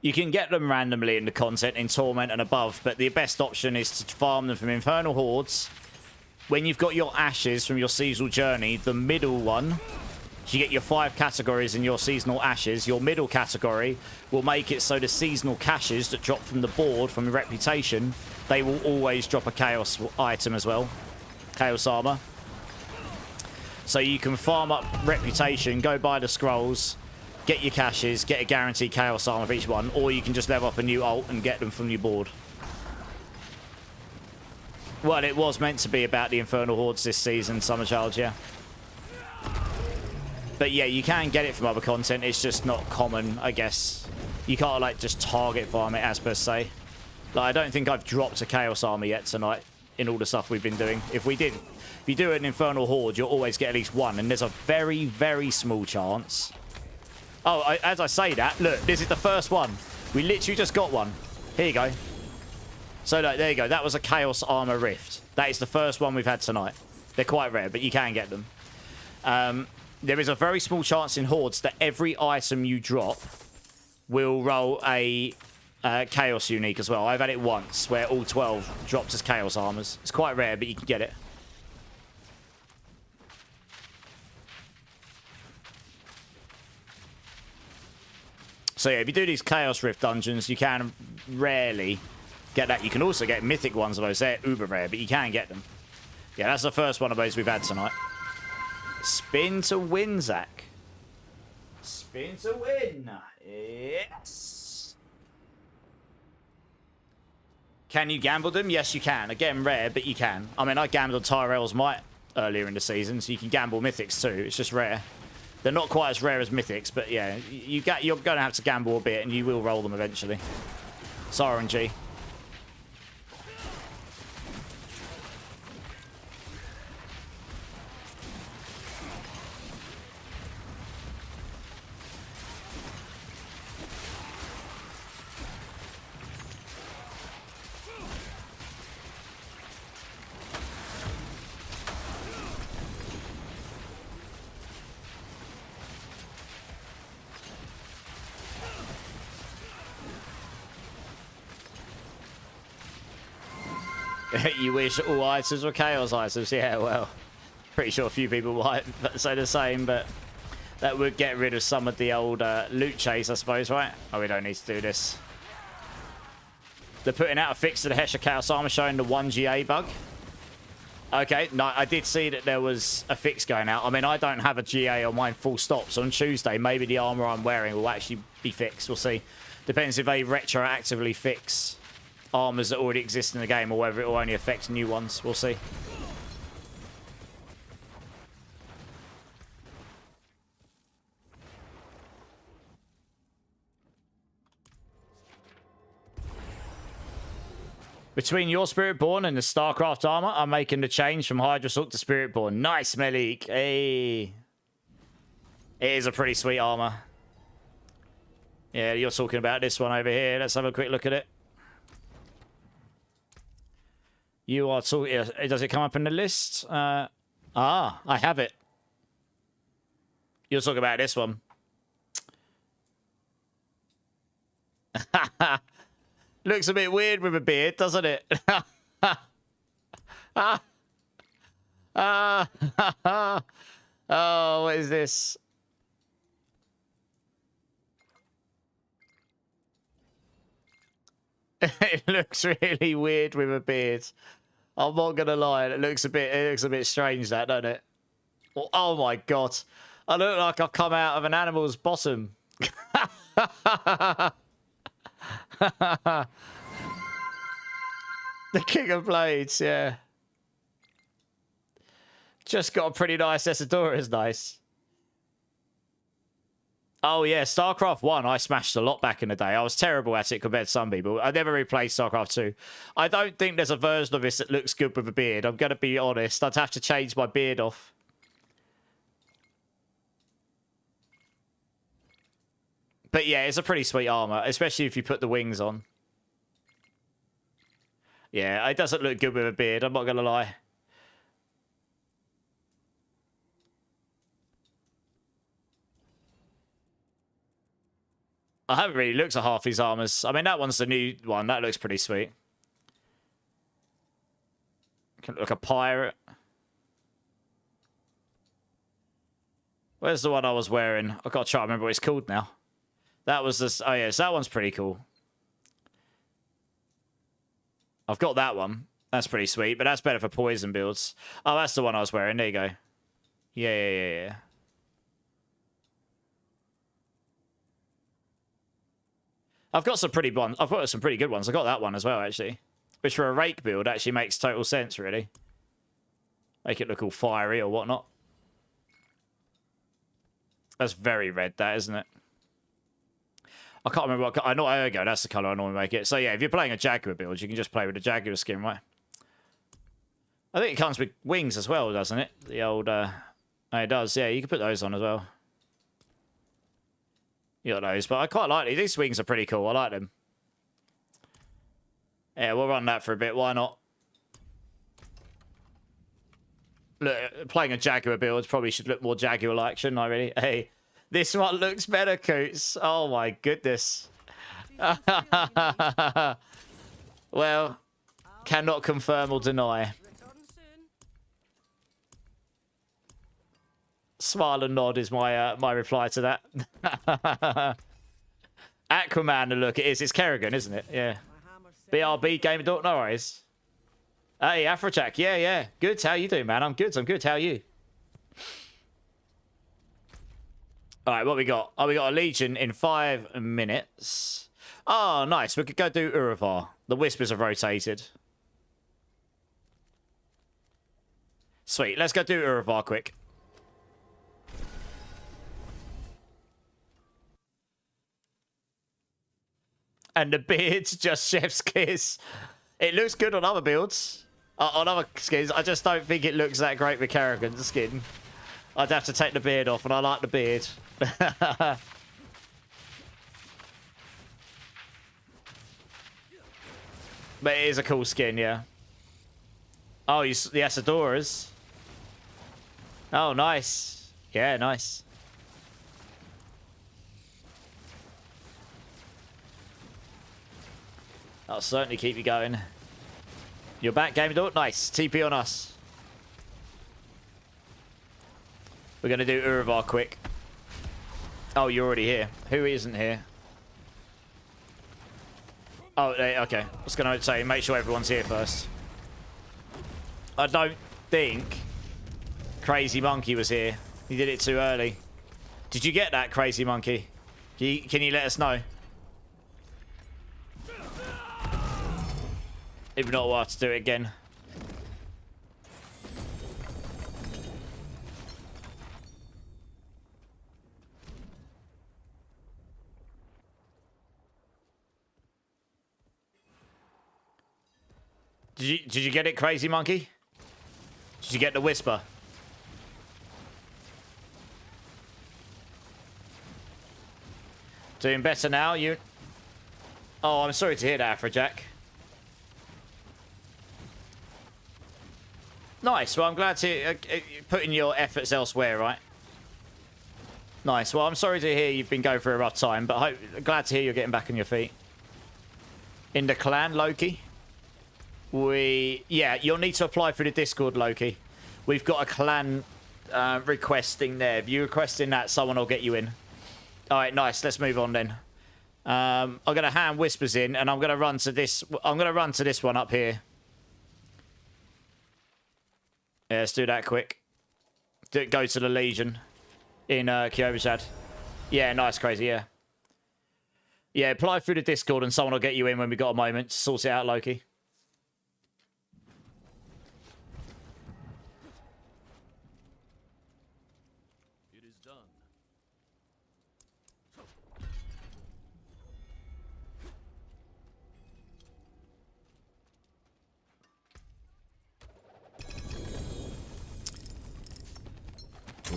You can get them randomly in the content in Torment and above, but the best option is to farm them from Infernal Hordes. When you've got your ashes from your seasonal journey, the middle one, you get your 5 categories in your seasonal ashes. Your middle category will make it so the seasonal caches that drop from the board from reputation, they will always drop a chaos item as well. Chaos armor. So you can farm up reputation, go buy the scrolls, get your caches, get a guaranteed chaos armor for each one, or you can just level up a new ult and get them from your board. Well, it was meant to be about the Infernal Hordes this season, Summerchild, yeah. But yeah, you can get it from other content. It's just not common, I guess. You can't, like, just target farm it as per se. Like, I don't think I've dropped a Chaos Armor yet tonight in all the stuff we've been doing. If you do an Infernal Horde, you'll always get at least one. And there's a very, very small chance. Oh, as I say that, look, this is the first one. We literally just got one. Here you go. So, look, there you go. That was a Chaos Armor Rift. That is the first one we've had tonight. They're quite rare, but you can get them. There is a very small chance in Hordes that every item you drop will roll a Chaos Unique as well. I've had it once where all 12 dropped as Chaos Armors. It's quite rare, but you can get it. So yeah, if you do these Chaos Rift dungeons, you can rarely get that. You can also get mythic ones of those. They're uber rare, but you can get them. Yeah, that's the first one of those we've had tonight. Spin to win, Zach. Spin to win. Yes. Can you gamble them? Yes, you can. Again, rare, but you can. I mean, I gambled Tyrell's Might earlier in the season, so you can gamble mythics too. It's just rare. They're not quite as rare as mythics, but yeah, you're going to have to gamble a bit, and you will roll them eventually. It's RNG. You wish all items were chaos items. Yeah, well, pretty sure a few people might say the same, but that would get rid of some of the old loot chase, I suppose, right? Oh, we don't need to do this. They're putting out a fix to the Hesher Chaos Armor showing the 1 GA bug. Okay, no, I did see that there was a fix going out. I mean, I don't have a GA on mine full stop, so on Tuesday, maybe the armor I'm wearing will actually be fixed. We'll see. Depends if they retroactively fix armors that already exist in the game or whether it will only affect new ones. We'll see. Between your Spiritborn and the StarCraft armor, I'm making the change from Hydra Assault to Spiritborn. Nice, Malik. Hey. It is a pretty sweet armor. Yeah, you're talking about this one over here. Let's have a quick look at it. You are talking... Does it come up in the list? I have it. You're talking about this one. Looks a bit weird with a beard, doesn't it? Oh, what is this? It looks really weird with a beard. I'm not gonna lie, it looks a bit strange, that, doesn't it? Oh my god. I look like I've come out of an animal's bottom. The King of Blades, yeah. Just got a pretty nice Essadora, nice. Oh yeah, StarCraft 1, I smashed a lot back in the day. I was terrible at it compared to some people. I never replayed StarCraft 2. I don't think there's a version of this that looks good with a beard. I'm going to be honest. I'd have to change my beard off. But yeah, it's a pretty sweet armor, especially if you put the wings on. Yeah, it doesn't look good with a beard, I'm not going to lie. I haven't really looked at half these armors. I mean, that one's the new one. That looks pretty sweet. Can look like a pirate. Where's the one I was wearing? I've got to try to remember what it's called now. That was this. Oh, yes, that one's pretty cool. I've got that one. That's pretty sweet, but that's better for poison builds. Oh, that's the one I was wearing. There you go. Yeah. I've got some pretty ones. I've got some pretty good ones. I got that one as well, actually. Which for a rake build actually makes total sense, really. Make it look all fiery or whatnot. That's very red, that, isn't it? I can't remember what... I know, there you go. That's the colour I normally make it. So, yeah, if you're playing a Jaguar build, you can just play with the Jaguar skin, right? I think it comes with wings as well, doesn't it? The old... Oh, it does, yeah. You can put those on as well. You got those, but I quite like these. These wings are pretty cool. I like them. Yeah, we'll run that for a bit. Why not? Look, playing a Jaguar build probably should look more Jaguar-like, shouldn't I, really? Hey, this one looks better, Coots. Oh, my goodness. Well, cannot confirm or deny. Smile and nod is my my reply to that. Aquaman, look, it is. It's Kerrigan, isn't it? Yeah. BRB Game Dot, no worries. Hey, Afrojack, yeah. Good, how you doing, man? I'm good, How are you? Alright, what we got? Oh, we got a Legion in 5 minutes. Oh, nice. We could go do Uravar. The Whispers have rotated. Sweet, let's go do Uravar quick. And the beard's just chef's kiss. It looks good on other builds. On other skins. I just don't think it looks that great with Kerrigan's skin. I'd have to take the beard off, and I like the beard. But it is a cool skin, yeah. Oh, the Asadoras. Oh, nice. Yeah, nice. That'll certainly keep you going. You're back, Game Door. Nice. TP on us. We're going to do Uravar quick. Oh, you're already here. Who isn't here? Oh, okay. I was going to say, make sure everyone's here first. I don't think Crazy Monkey was here. He did it too early. Did you get that, Crazy Monkey? Can you let us know? If not, we'll have to do it again. Did you get it, Crazy Monkey? Did you get the Whisper? Doing better now, you... Oh, I'm sorry to hear that, Afrojack. Nice. Well, I'm glad to put in your efforts elsewhere, right? Nice. Well, I'm sorry to hear you've been going through a rough time, but glad to hear you're getting back on your feet. In the clan, Loki? Yeah, you'll need to apply through the Discord, Loki. We've got a clan requesting there. If you requesting that, someone will get you in. All right, nice. Let's move on then. I'm going to hand Whispers in, and I'm going to run to this. I'm going to run to this one up here. Yeah, let's do that quick. Go to the Legion in Kyovashad. Yeah, nice, Crazy, yeah. Yeah, apply through the Discord and someone will get you in when we got a moment. Sort it out, Loki. It is done.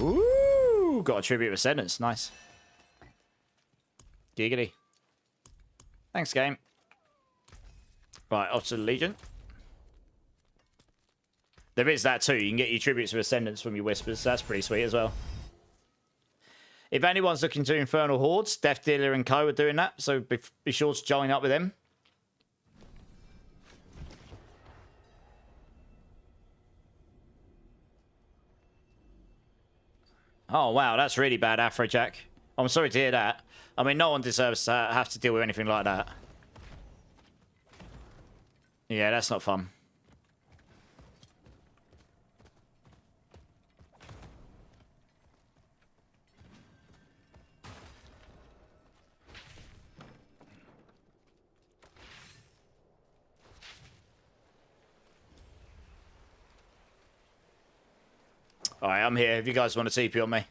Ooh, got a tribute with sentence. Nice. Giggity. Thanks, game. Right, off to the Legion. There is that too. You can get your tributes of Ascendance from your Whispers. That's pretty sweet as well. If anyone's looking to Infernal Hordes, Death Dealer and Co are doing that, so be sure to join up with them. Oh, wow, that's really bad, Afrojack. I'm sorry to hear that. I mean, no one deserves to have to deal with anything like that. Yeah, that's not fun. Alright, I'm here if you guys want to TP on me.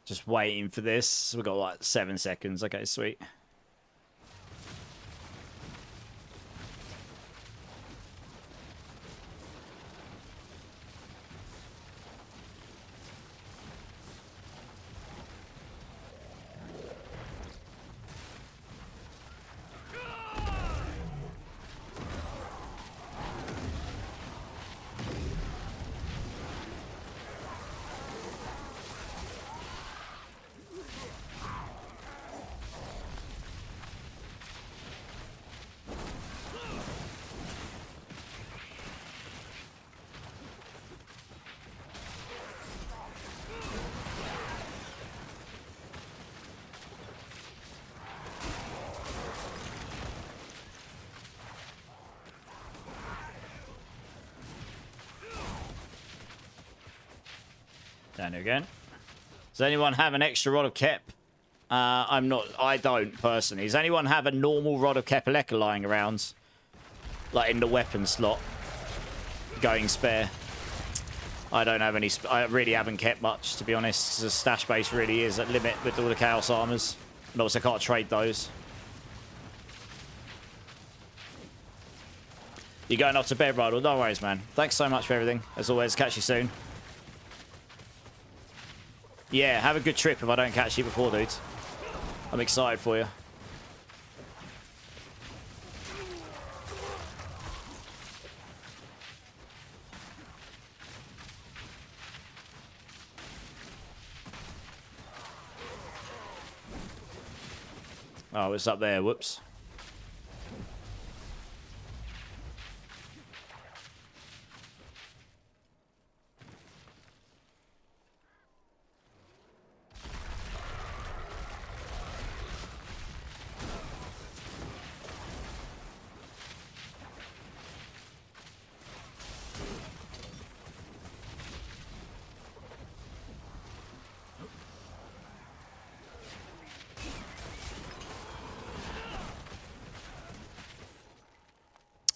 Just waiting for this. We've got like 7 seconds. Okay, sweet. Down here again. Does anyone have an extra rod of Kep? I don't personally. Does anyone have a normal rod of Kepaleka lying around? Like in the weapon slot? Going spare. I don't have any. I really haven't kept much, to be honest. The stash base really is at limit with all the Chaos Armors. And also can't trade those. You're going off to bed, Rydal? No worries, man. Thanks so much for everything. As always, catch you soon. Yeah, have a good trip if I don't catch you before, dudes. I'm excited for you. Oh, it's up there. Whoops.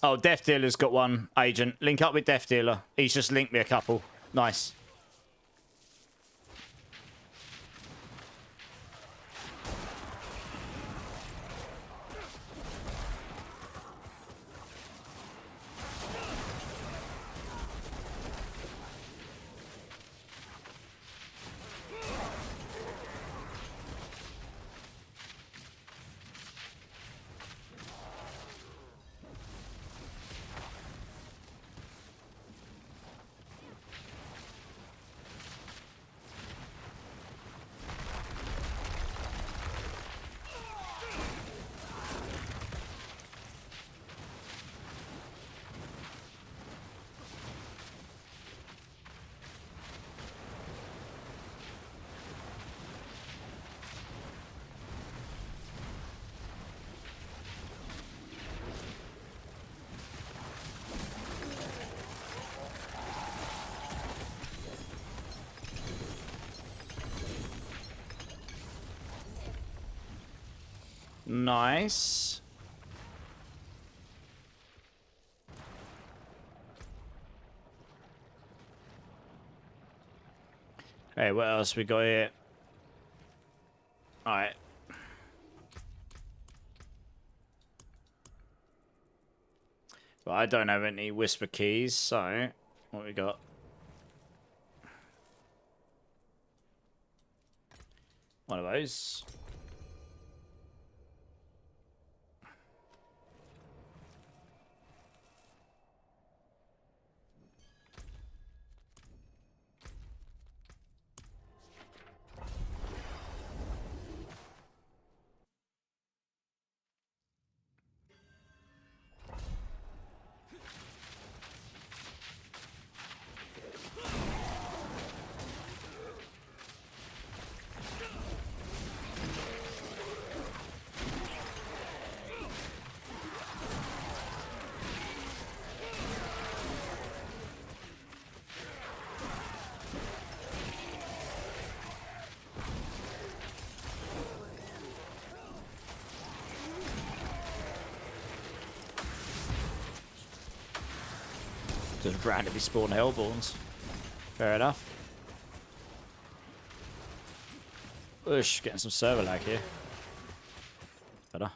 Oh, Death Dealer's got one, Agent. Link up with Death Dealer. He's just linked me a couple. Nice. Nice. Okay, what else we got here? Alright. But I don't have any whisper keys, so what we got? One of those. Just randomly spawn Hellborns. Fair enough. Whoosh, getting some server lag here. Better.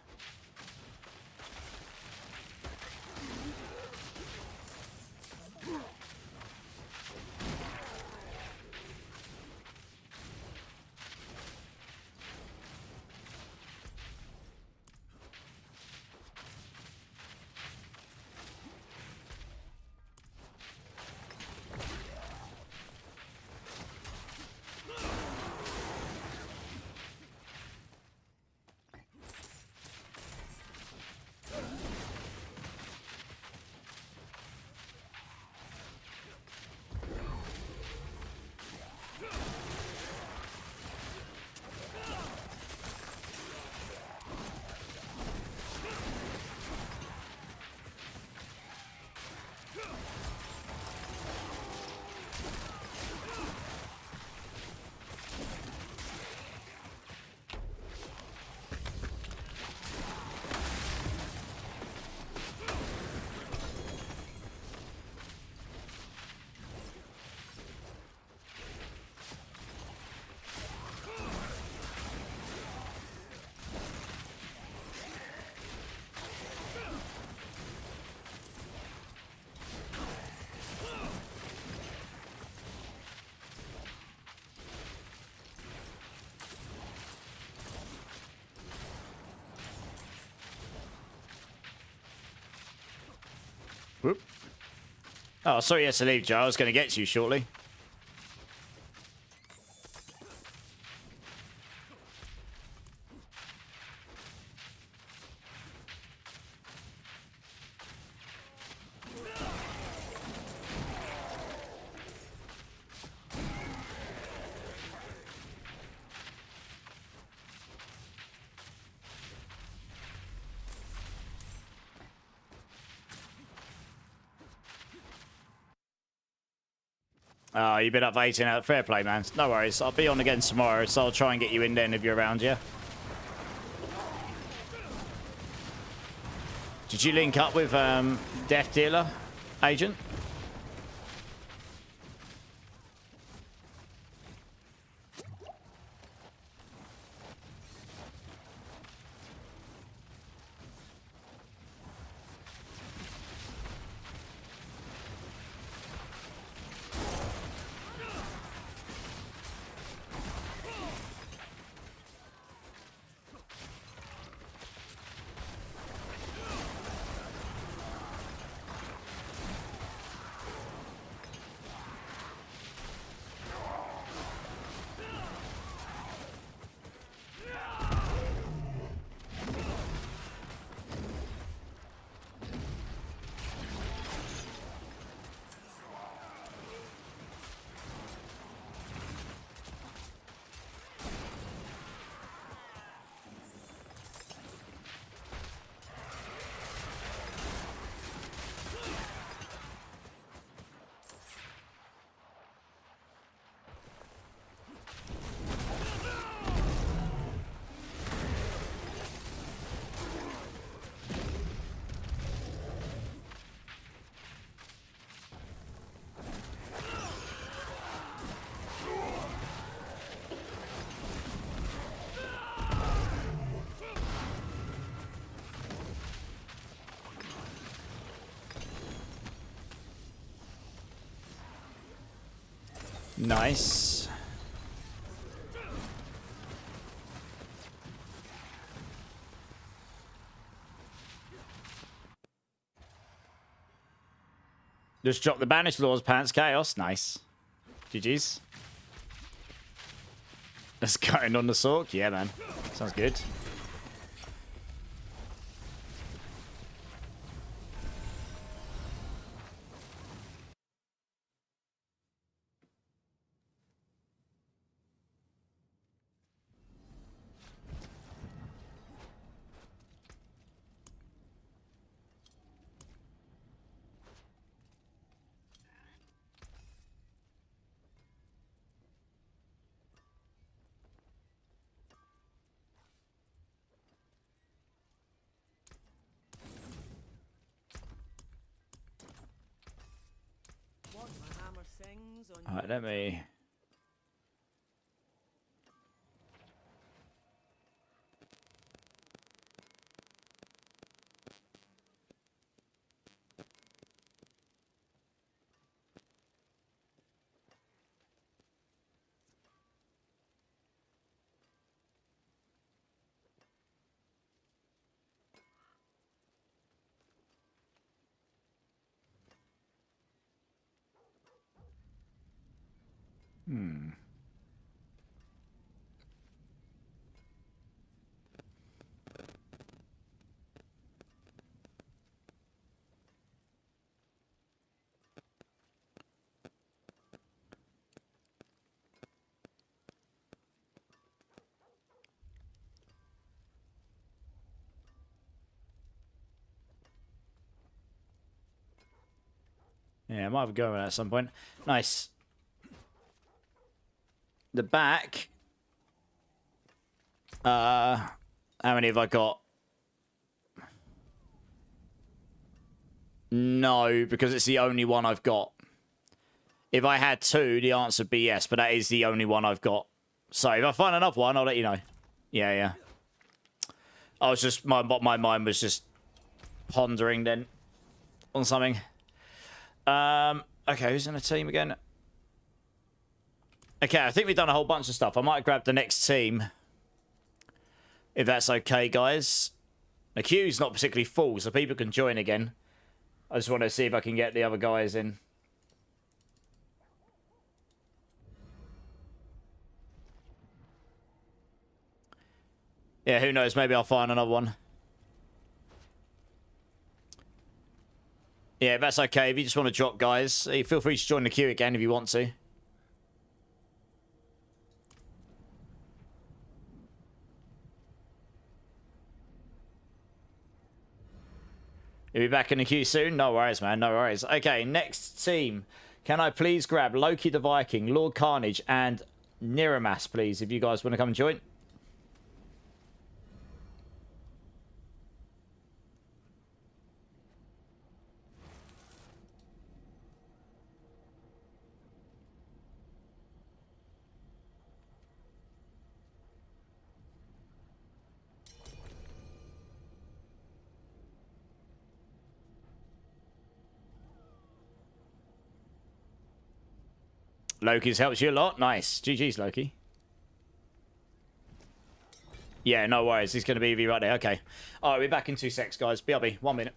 Whoop. Oh, sorry, yes, to leave, Joe. I was going to get to you shortly. Oh, you've been up for 18 hours. Fair play, man. No worries. I'll be on again tomorrow, so I'll try and get you in then if you're around, yeah? Did you link up with Death Dealer, Agent? Nice. Just drop the Banished Lord's Pants Chaos. Nice. GG's. Let's go in on the Sork. Yeah, man. Sounds good. What my hammer sings on Alright, let me... Yeah, I might have a go with that at some point. Nice. The back. How many have I got? No, because it's the only one I've got. If I had two, the answer would be yes, but that is the only one I've got. So if I find another one, I'll let you know. Yeah, yeah. I was just, my mind was just pondering then on something. Okay, who's in the team again? Okay, I think we've done a whole bunch of stuff. I might grab the next team. If that's okay, guys. The queue's not particularly full, so people can join again. I just want to see if I can get the other guys in. Yeah, who knows? Maybe I'll find another one. Yeah, if that's okay. If you just want to drop, guys, feel free to join the queue again if you want to. You'll be back in the queue soon? No worries, man. No worries. Okay, next team. Can I please grab Loki the Viking, Lord Carnage, and Niramas, please, if you guys want to come and join? Loki's helps you a lot. Nice. GG's, Loki. Yeah, no worries. He's going to be right there. Okay. All right, we're back in 2 secs, guys. BRB. 1 minute.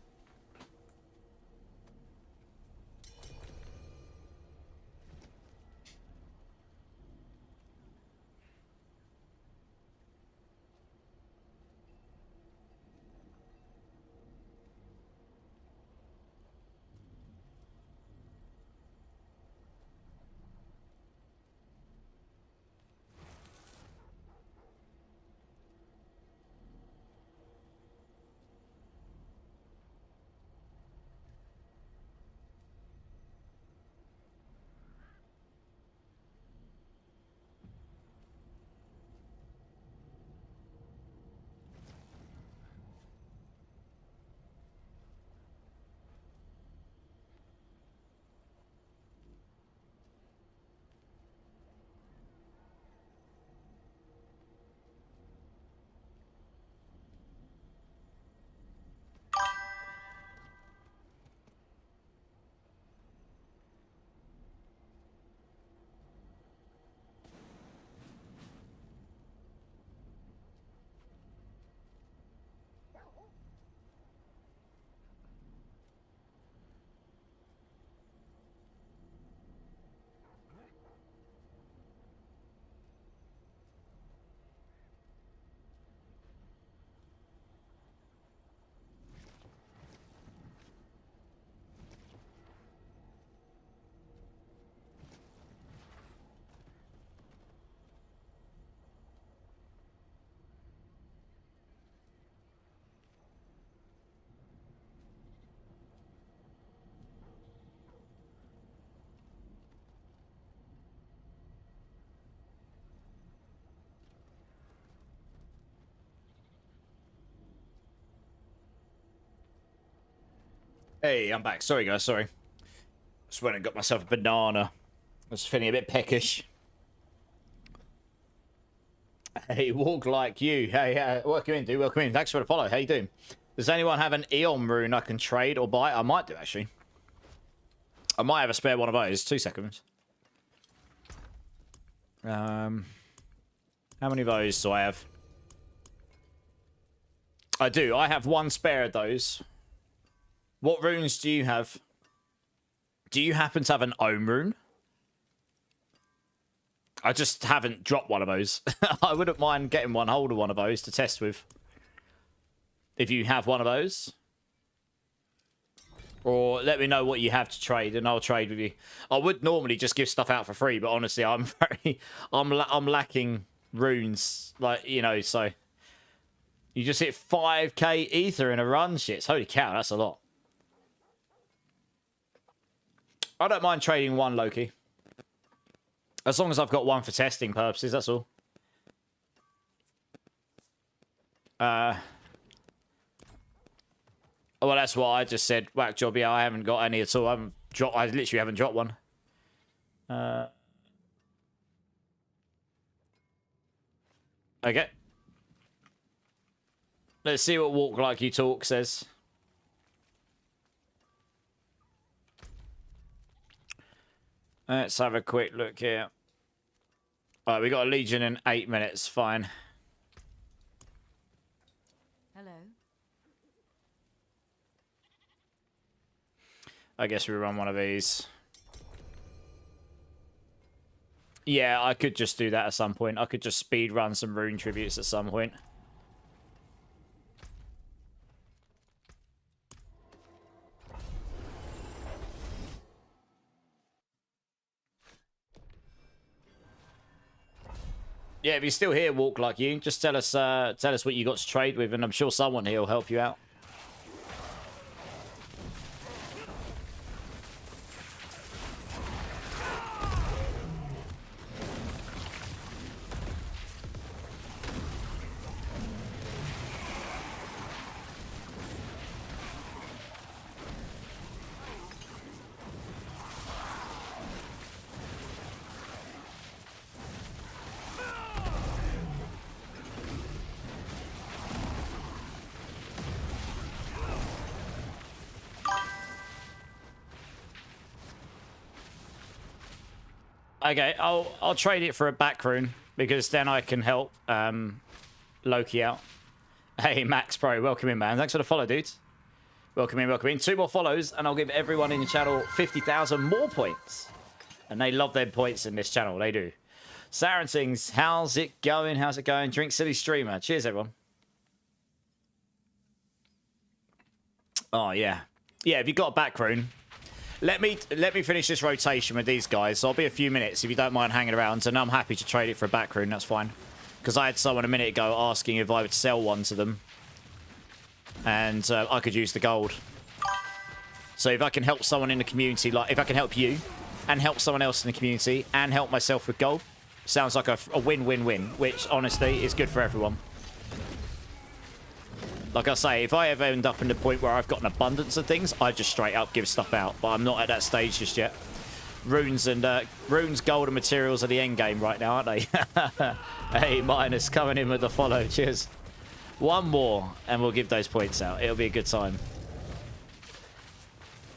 Hey, I'm back. Sorry, guys. Sorry. Just went and got myself a banana. I was feeling a bit peckish. Hey, walk like you. Hey, welcome in, dude. Welcome in. Thanks for the follow. How you doing? Does anyone have an Eon rune I can trade or buy? I might do, actually. I might have a spare one of those. 2 seconds. How many of those do I have? I do. I have one spare of those. What runes do you have? Do you happen to have an Ohm rune? I just haven't dropped one of those. I wouldn't mind getting hold of one of those to test with. If you have one of those. Or let me know what you have to trade and I'll trade with you. I would normally just give stuff out for free, but honestly, I'm lacking runes. Like, you know, so... You just hit 5k ether in a run? Shit, holy cow, that's a lot. I don't mind trading one, Loki. As long as I've got one for testing purposes, that's all. Well, that's what I just said. Whack job, yeah, I haven't got any at all. I literally haven't dropped one. Okay. Let's see what Walk Like You Talk says. Let's have a quick look here. Alright, we got a Legion in 8 minutes. Fine. Hello. I guess we run one of these. Yeah, I could just do that at some point. I could just speed run some rune tributes at some point. Yeah, if you're still here, Walk Like You, just tell us what you got to trade with, and I'm sure someone here will help you out. Okay, I'll trade it for a back rune because then I can help Loki out. Hey, Max Pro, welcome in, man. Thanks for the follow, dudes. Welcome in, welcome in. 2 more follows, and I'll give everyone in the channel 50,000 more points. And they love their points in this channel, they do. Saren sings, how's it going? How's it going? Drink City Streamer. Cheers, everyone. Oh, yeah. Yeah, if you've got a back rune, let me finish this rotation with these guys. So I'll be a few minutes if you don't mind hanging around, and I'm happy to trade it for a back rune. That's fine. Because I had someone a minute ago asking if I would sell one to them, and I could use the gold. So if I can help someone in the community, like if I can help you, and help someone else in the community, and help myself with gold, sounds like a win-win-win. Which honestly is good for everyone. Like I say, if I ever end up in the point where I've got an abundance of things, I just straight up give stuff out. But I'm not at that stage just yet. Runes, gold, and materials are the end game right now, aren't they? Hey, Minus coming in with the follow. Cheers. One more, and we'll give those points out. It'll be a good time.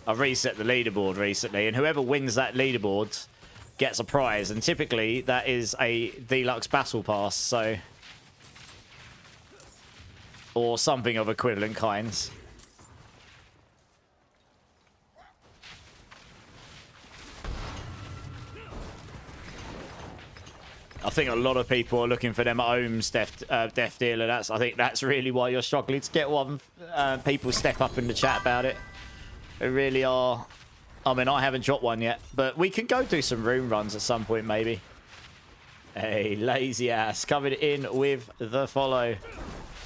I've reset the leaderboard recently, and whoever wins that leaderboard gets a prize. And typically, that is a deluxe battle pass, so... or something of equivalent kinds. I think a lot of people are looking for them ohms death dealer. I think that's really why you're struggling to get one. People step up in the chat about it. They really are. I mean, I haven't dropped one yet, but we can go do some rune runs at some point, maybe. Hey, lazy ass coming in with the follow.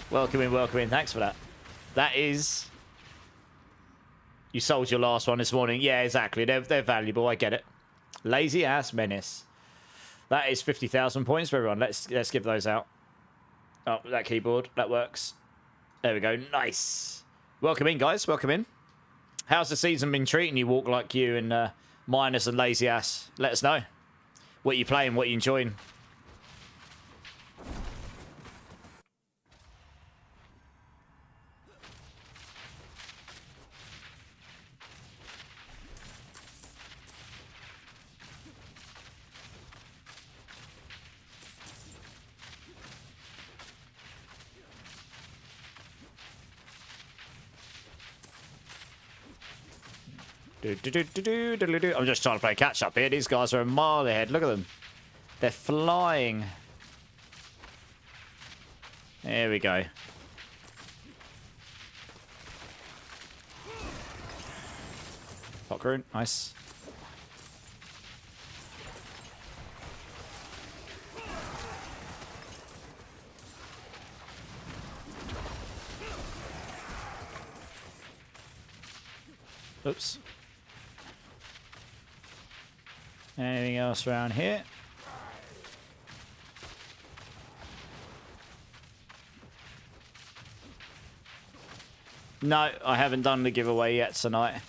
Welcome in, welcome in. Thanks for that. That is... You sold your last one this morning. Yeah, exactly. They're valuable. I get it. Lazy ass menace. That is 50,000 points for everyone. Let's give those out. Oh, that keyboard. That works. There we go. Nice. Welcome in, guys. Welcome in. How's the season been treating you, Walk Like You and Minus and Lazy Ass? Let us know. What you playing, what you enjoying. I'm just trying to play catch up here. These guys are a mile ahead. Look at them. They're flying. There we go. Pockroon, nice. Oops. Anything else around here? No, I haven't done the giveaway yet tonight.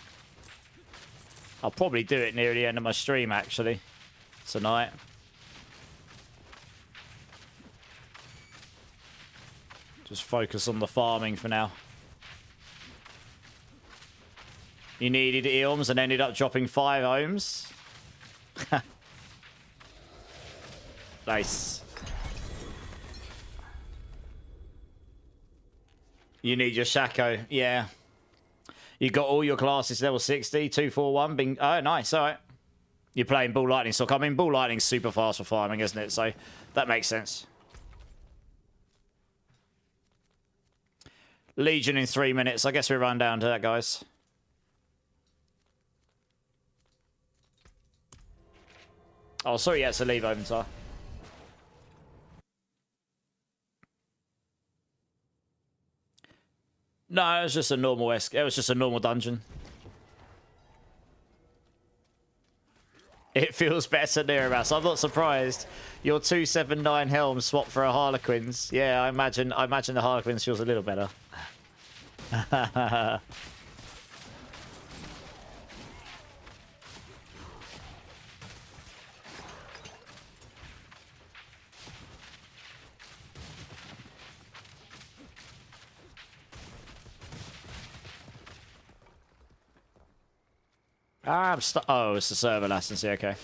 I'll probably do it near the end of my stream, actually, tonight. Just focus on the farming for now. You needed Eoms and ended up dropping 5 ohms. Nice. You need your Shaco. Yeah. You got all your classes level 60, 241. Bing. Oh, nice. All right. You're playing Bull Lightning stock. I mean, Bull Lightning's super fast for farming, isn't it? So that makes sense. Legion in 3 minutes. I guess we run down to that, guys. Oh, sorry, yeah, it's a leave Oventar. No, it was just a normal it was just a normal dungeon. It feels better near us. I'm not surprised. Your 279 helm swap for a Harlequins. Yeah, I imagine the Harlequins feels a little better. I'm stuck. Oh, it's the server latency. Okay.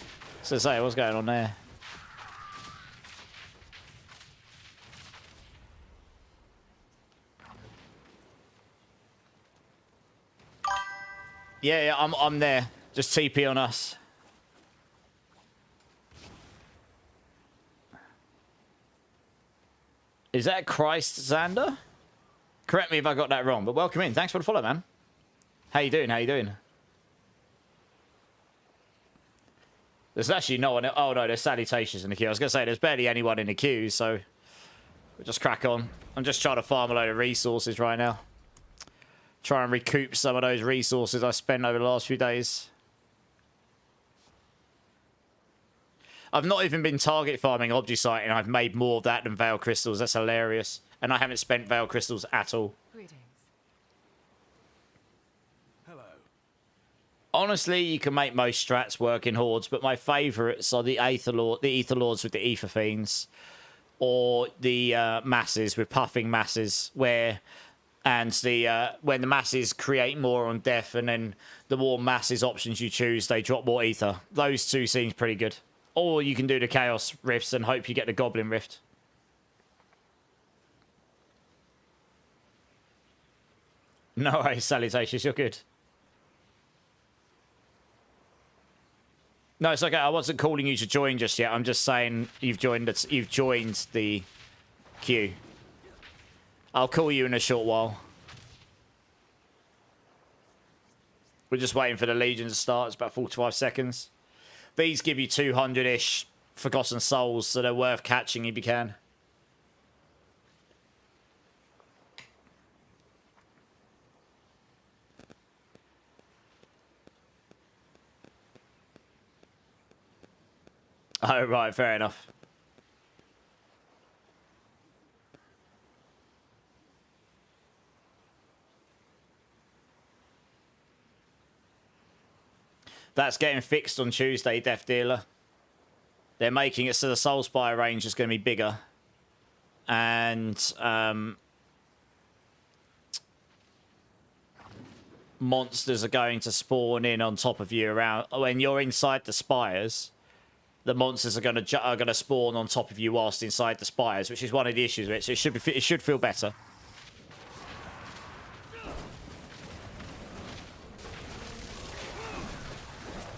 So say, what's going on there? Yeah, I'm there. Just TP on us. Is that Christ Xander? Correct me if I got that wrong, but welcome in. Thanks for the follow, man. How you doing? How you doing? There's actually no one. Oh no, there's salutations in the queue. I was gonna say there's barely anyone in the queue, so we'll just crack on. I'm just trying to farm a load of resources right now. Try and recoup some of those resources I spent over the last few days. I've not even been target farming Obdusite, and I've made more of that than Veil Crystals. That's hilarious. And I haven't spent Veil Crystals at all. Greetings. Honestly, you can make most strats work in hordes, but my favourites are the Aether Lords with the Ether Fiends, or the masses with puffing masses, when the masses create more on death, and then the more masses options you choose, they drop more ether. Those two seems pretty good. Or you can do the Chaos Rifts and hope you get the Goblin Rift. No way, salutations, you're good. No, it's okay. I wasn't calling you to join just yet. I'm just saying you've joined the queue. I'll call you in a short while. We're just waiting for the Legion to start. It's about 45 seconds. These give you 200-ish Forgotten Souls, so they're worth catching if you can. Oh, right, fair enough. That's getting fixed on Tuesday, Death Dealer. They're making it so the Soulspire range is going to be bigger. And monsters are going to spawn in on top of you around when you're inside the spires. The monsters are going to spawn on top of you whilst inside the spires, which is one of the issues with it. So it should feel better.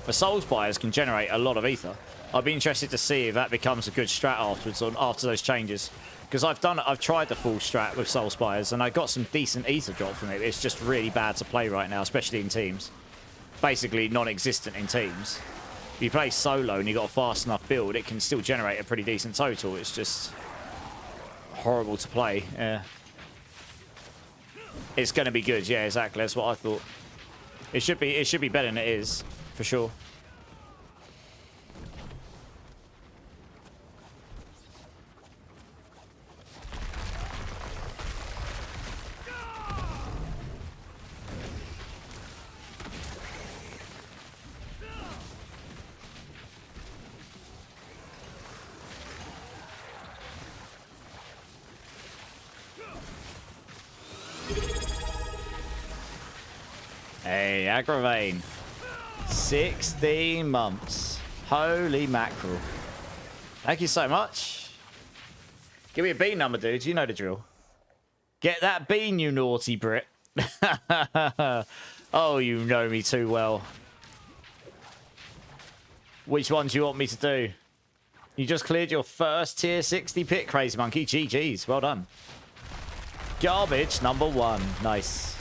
The Soul Spires can generate a lot of ether. I'd be interested to see if that becomes a good strat afterwards after those changes. Because I've tried the full strat with Soul Spires and I got some decent ether drop from it. It's just really bad to play right now, especially in teams. Basically non-existent in teams. If you play solo and you've got a fast enough build, it can still generate a pretty decent total. It's just horrible to play. Yeah. It's going to be good. Yeah, exactly. That's what I thought. It should be better than it is, for sure. Hey, Agravane. 16 months. Holy mackerel. Thank you so much. Give me a bean number, dude. You know the drill. Get that bean, you naughty Brit. Oh, you know me too well. Which one do you want me to do? You just cleared your first tier 60 pit, Crazy Monkey. GG's. Well done. Garbage number 1. Nice.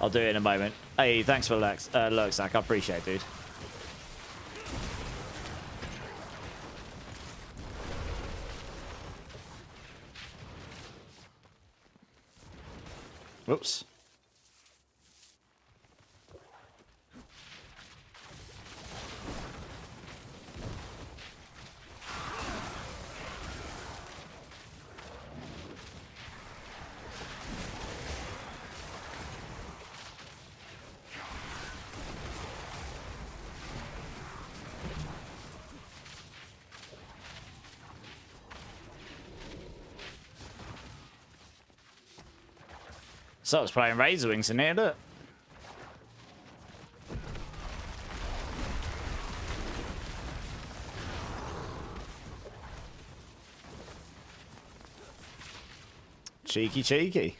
I'll do it in a moment. Hey, thanks for Lurksack. I appreciate it, dude. Whoops. So I was playing Razor Wings in here, look. Cheeky, cheeky.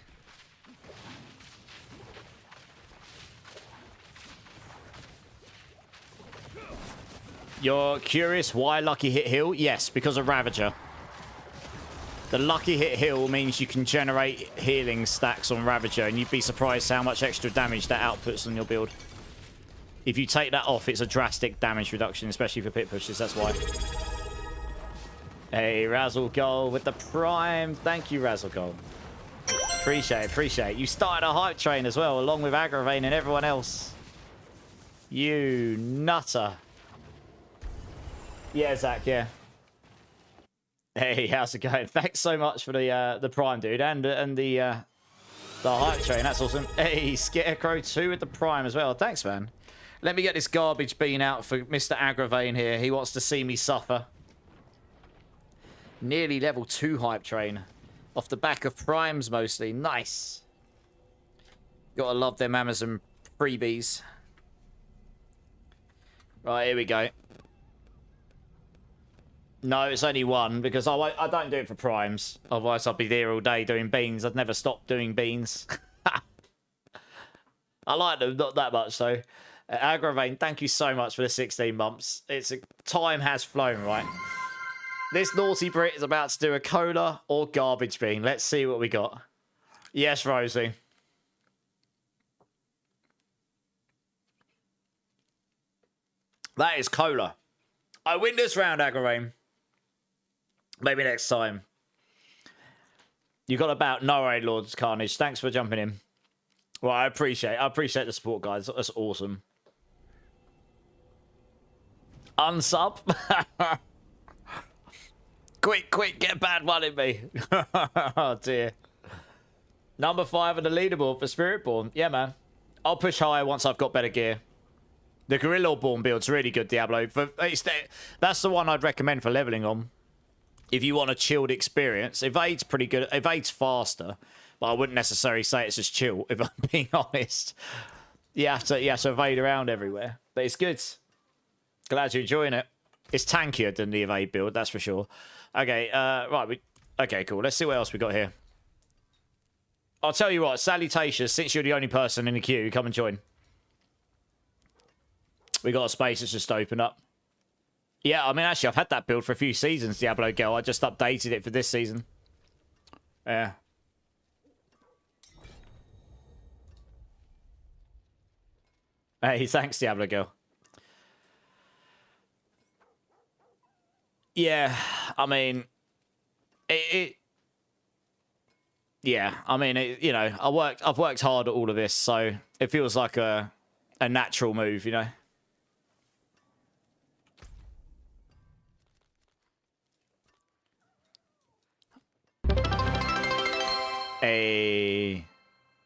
You're curious why Lucky Hit Heal? Yes, because of Ravager. The Lucky Hit Heal means you can generate healing stacks on Ravager, and you'd be surprised how much extra damage that outputs on your build. If you take that off, it's a drastic damage reduction, especially for pit pushes, that's why. Hey, Razzle Gold with the Prime. Thank you, Razzle Gold. Appreciate it, appreciate it. You started a hype train as well, along with Agravane and everyone else. You nutter. Yeah, Zach, yeah. Hey, how's it going? Thanks so much for the Prime, dude, and the hype train. That's awesome. Hey, Scarecrow 2 with the Prime as well. Thanks, man. Let me get this garbage bean out for Mr. Agravane here. He wants to see me suffer. Nearly level 2 hype train. Off the back of Primes, mostly. Nice. Gotta love them Amazon freebies. Right, here we go. No, it's only one, because I don't do it for primes. Otherwise, I'd be there all day doing beans. I'd never stop doing beans. I like them, not that much, though. Agravane, thank you so much for the 16 months. Time has flown, right? This naughty Brit is about to do a cola or garbage bean. Let's see what we got. Yes, Rosie. That is cola. I win this round, Agravane. Maybe next time. You got about no raid Lords Carnage. Thanks for jumping in. Well, I appreciate the support, guys. That's awesome. Unsub. Quick, get bad one in me. Oh dear. Number 5 on the leaderboard for Spiritborn. Yeah, man. I'll push higher once I've got better gear. The Gorilla-born build's really good, Diablo. That's the one I'd recommend for leveling on. If you want a chilled experience. Evade's pretty good. Evade's faster. But I wouldn't necessarily say it's as chill, if I'm being honest. You have to evade around everywhere. But it's good. Glad you're enjoying it. It's tankier than the Evade build, that's for sure. Okay, right. Okay, cool. Let's see what else we got here. I'll tell you what, salutations, since you're the only person in the queue, come and join. We got a space that's just opened up. Yeah, I mean, actually, I've had that build for a few seasons, Diablo Girl. I just updated it for this season. Yeah. Hey, thanks, Diablo Girl. Yeah, I mean, yeah, I mean, you know, I've worked hard at all of this, so it feels like a natural move, you know.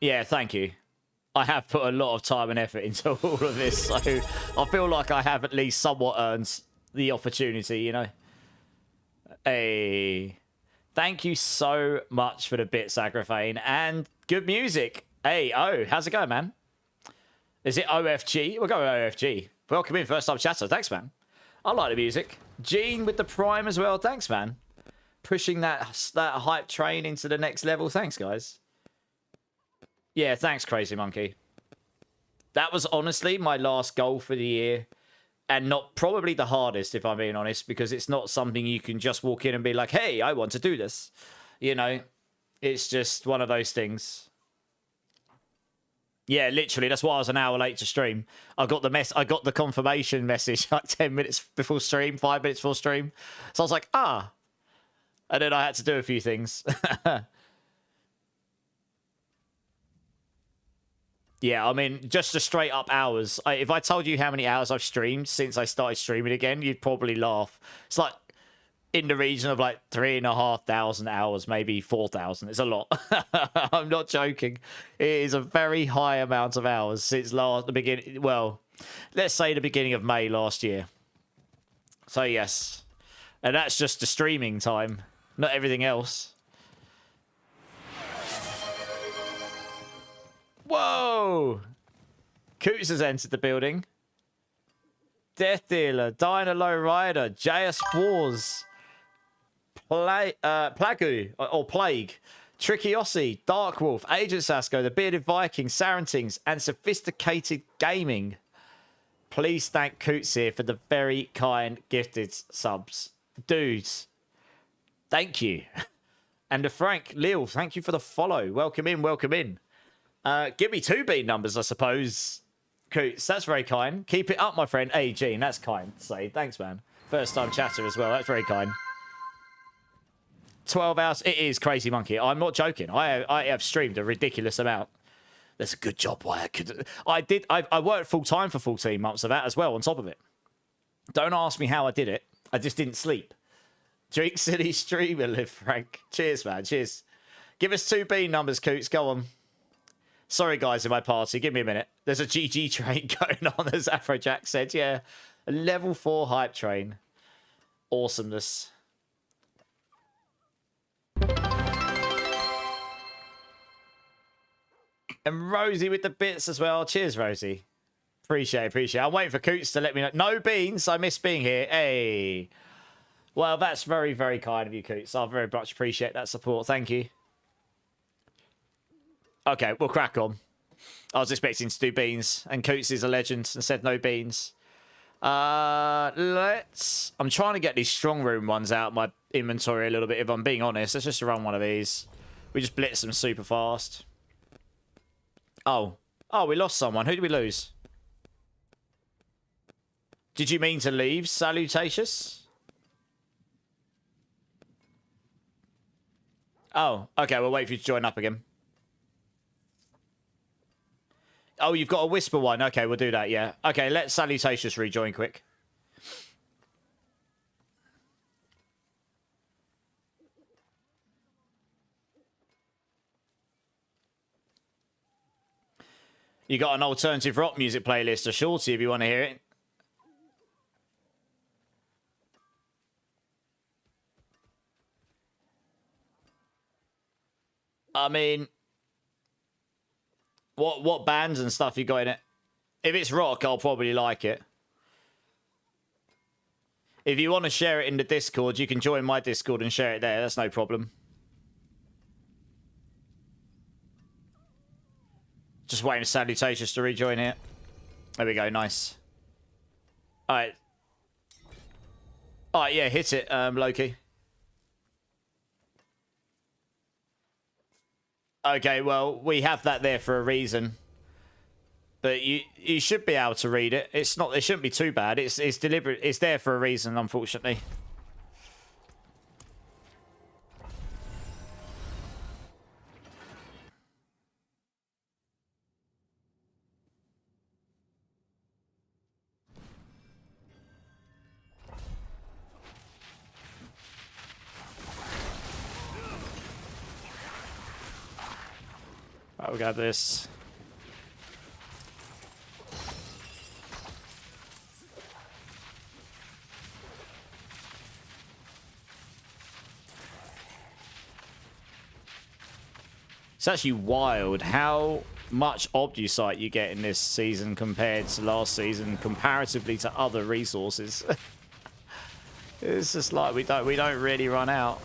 Yeah, thank you. I have put a lot of time and effort into all of this, so I feel like I have at least somewhat earned the opportunity, you know. Thank you so much for the bit, Sagrafane, and good music. Hey, oh, how's it going, man? Is it OFG? We'll go with OFG. Welcome in, first time chatter. Thanks, man. I like the music. Gene with the Prime as well. Thanks, man. Pushing that hype train into the next level. Thanks, guys. Yeah, thanks, Crazy Monkey. That was honestly my last goal for the year. And not probably the hardest, if I'm being honest, because it's not something you can just walk in and be like, hey, I want to do this. You know, it's just one of those things. Yeah, literally, that's why I was an hour late to stream. I got the confirmation message like 10 minutes before stream, 5 minutes before stream. So I was like, ah. And then I had to do a few things. Yeah, I mean, just the straight up hours. If I told you how many hours I've streamed since I started streaming again, you'd probably laugh. It's like in the region of like 3,500 hours, maybe 4,000. It's a lot. I'm not joking. It is a very high amount of hours since the beginning. Well, let's say the beginning of May last year. So yes, and that's just the streaming time, not everything else. Whoa! Coots has entered the building. Death Dealer, Dino Low Rider, JS Wars, Plague, Tricky Ossie, Dark Wolf, Agent Sasko, The Bearded Viking, Sarantings, and Sophisticated Gaming. Please thank Coots here for the very kind gifted subs. Dudes, thank you. And the Frank Lil, thank you for the follow. Welcome in, welcome in. Give me 2 bean numbers, I suppose. Coots, that's very kind. Keep it up, my friend. Hey, Gene, that's kind to say. Thanks, man. First time chatter as well. That's very kind. 12 hours. It is Crazy Monkey. I'm not joking. I have streamed a ridiculous amount. That's a good job. I worked full time for 14 months of that as well, on top of it. Don't ask me how I did it. I just didn't sleep. Drink City streamer, live Frank. Cheers, man. Cheers. Give us 2 bean numbers, Coots. Go on. Sorry, guys, in my party. Give me a minute. There's a GG train going on, as Afrojack said. Yeah, a level 4 hype train. Awesomeness. And Rosie with the bits as well. Cheers, Rosie. Appreciate it. I'm waiting for Coots to let me know. No beans. I miss being here. Hey. Well, that's very, very kind of you, Coots. I very much appreciate that support. Thank you. Okay, we'll crack on. I was expecting to do beans, and Coots is a legend and said no beans. I'm trying to get these strong room ones out of my inventory a little bit, if I'm being honest. Let's just run one of these. We just blitz them super fast. Oh, we lost someone. Who did we lose? Did you mean to leave, Salutacious? Oh, okay, we'll wait for you to join up again. Oh, you've got a whisper one. Okay, we'll do that, yeah. Okay, let Salutacious rejoin quick. You got an alternative rock music playlist, or shorty, if you want to hear it. I mean, what bands and stuff you got in it? If it's rock, I'll probably like it. If you want to share it in the Discord, you can join my Discord and share it there. That's no problem. Just waiting for Salutations to rejoin it. There we go, nice. Alright. Alright, yeah, hit it, Loki. Okay, well, we have that there for a reason. But you should be able to read it. It shouldn't be too bad. It's deliberate. It's there for a reason, unfortunately. Right, we got this. It's actually wild how much obdusite you get in this season compared to last season, comparatively to other resources. It's just like we don't really run out.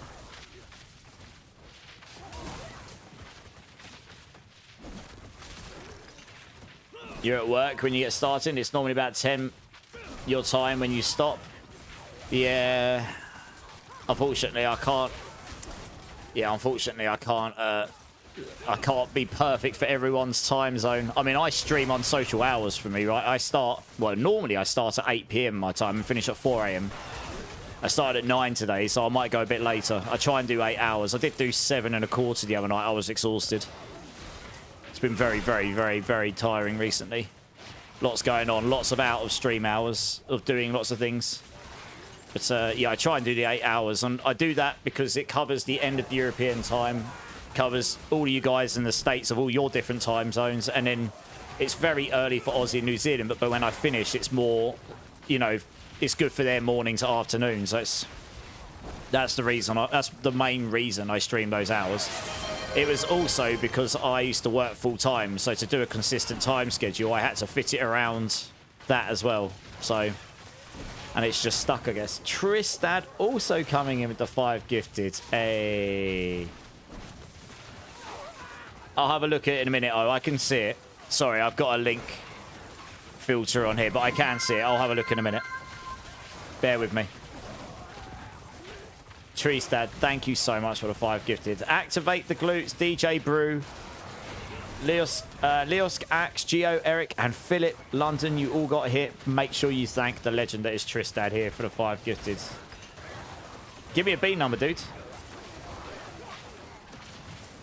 You're at work when you get started. It's normally about 10 your time when you stop. Yeah. Unfortunately, I can't. Yeah, unfortunately, I can't be perfect for everyone's time zone. I mean, I stream on social hours for me, right? Normally I start at 8 PM my time and finish at 4 AM. I started at 9 today, so I might go a bit later. I try and do 8 hours. I did do 7 1/4 the other night. I was exhausted. It's been very, very, very, very tiring recently. Lots going on. Lots of out of stream hours of doing lots of things. But yeah, I try and do the 8 hours. And I do that because it covers the end of the European time. Covers all of you guys in the States of all your different time zones. And then it's very early for Aussie and New Zealand. But when I finish, it's more, you know, it's good for their morning to afternoon. So that's the reason. That's the main reason I stream those hours. It was also because I used to work full time, so to do a consistent time schedule, I had to fit it around that as well. So, and it's just stuck, I guess. Tristad also coming in with the 5 gifted. Hey. I'll have a look at it in a minute. Oh, I can see it. Sorry, I've got a link filter on here, but I can see it. I'll have a look in a minute. Bear with me. Tristad, thank you so much for the 5 gifted. Activate the glutes, DJ Brew, Leosk, Axe, Geo, Eric, and Philip London. You all got hit. Make sure you thank the legend that is Tristad here for the 5 gifted. Give me a B number, dude.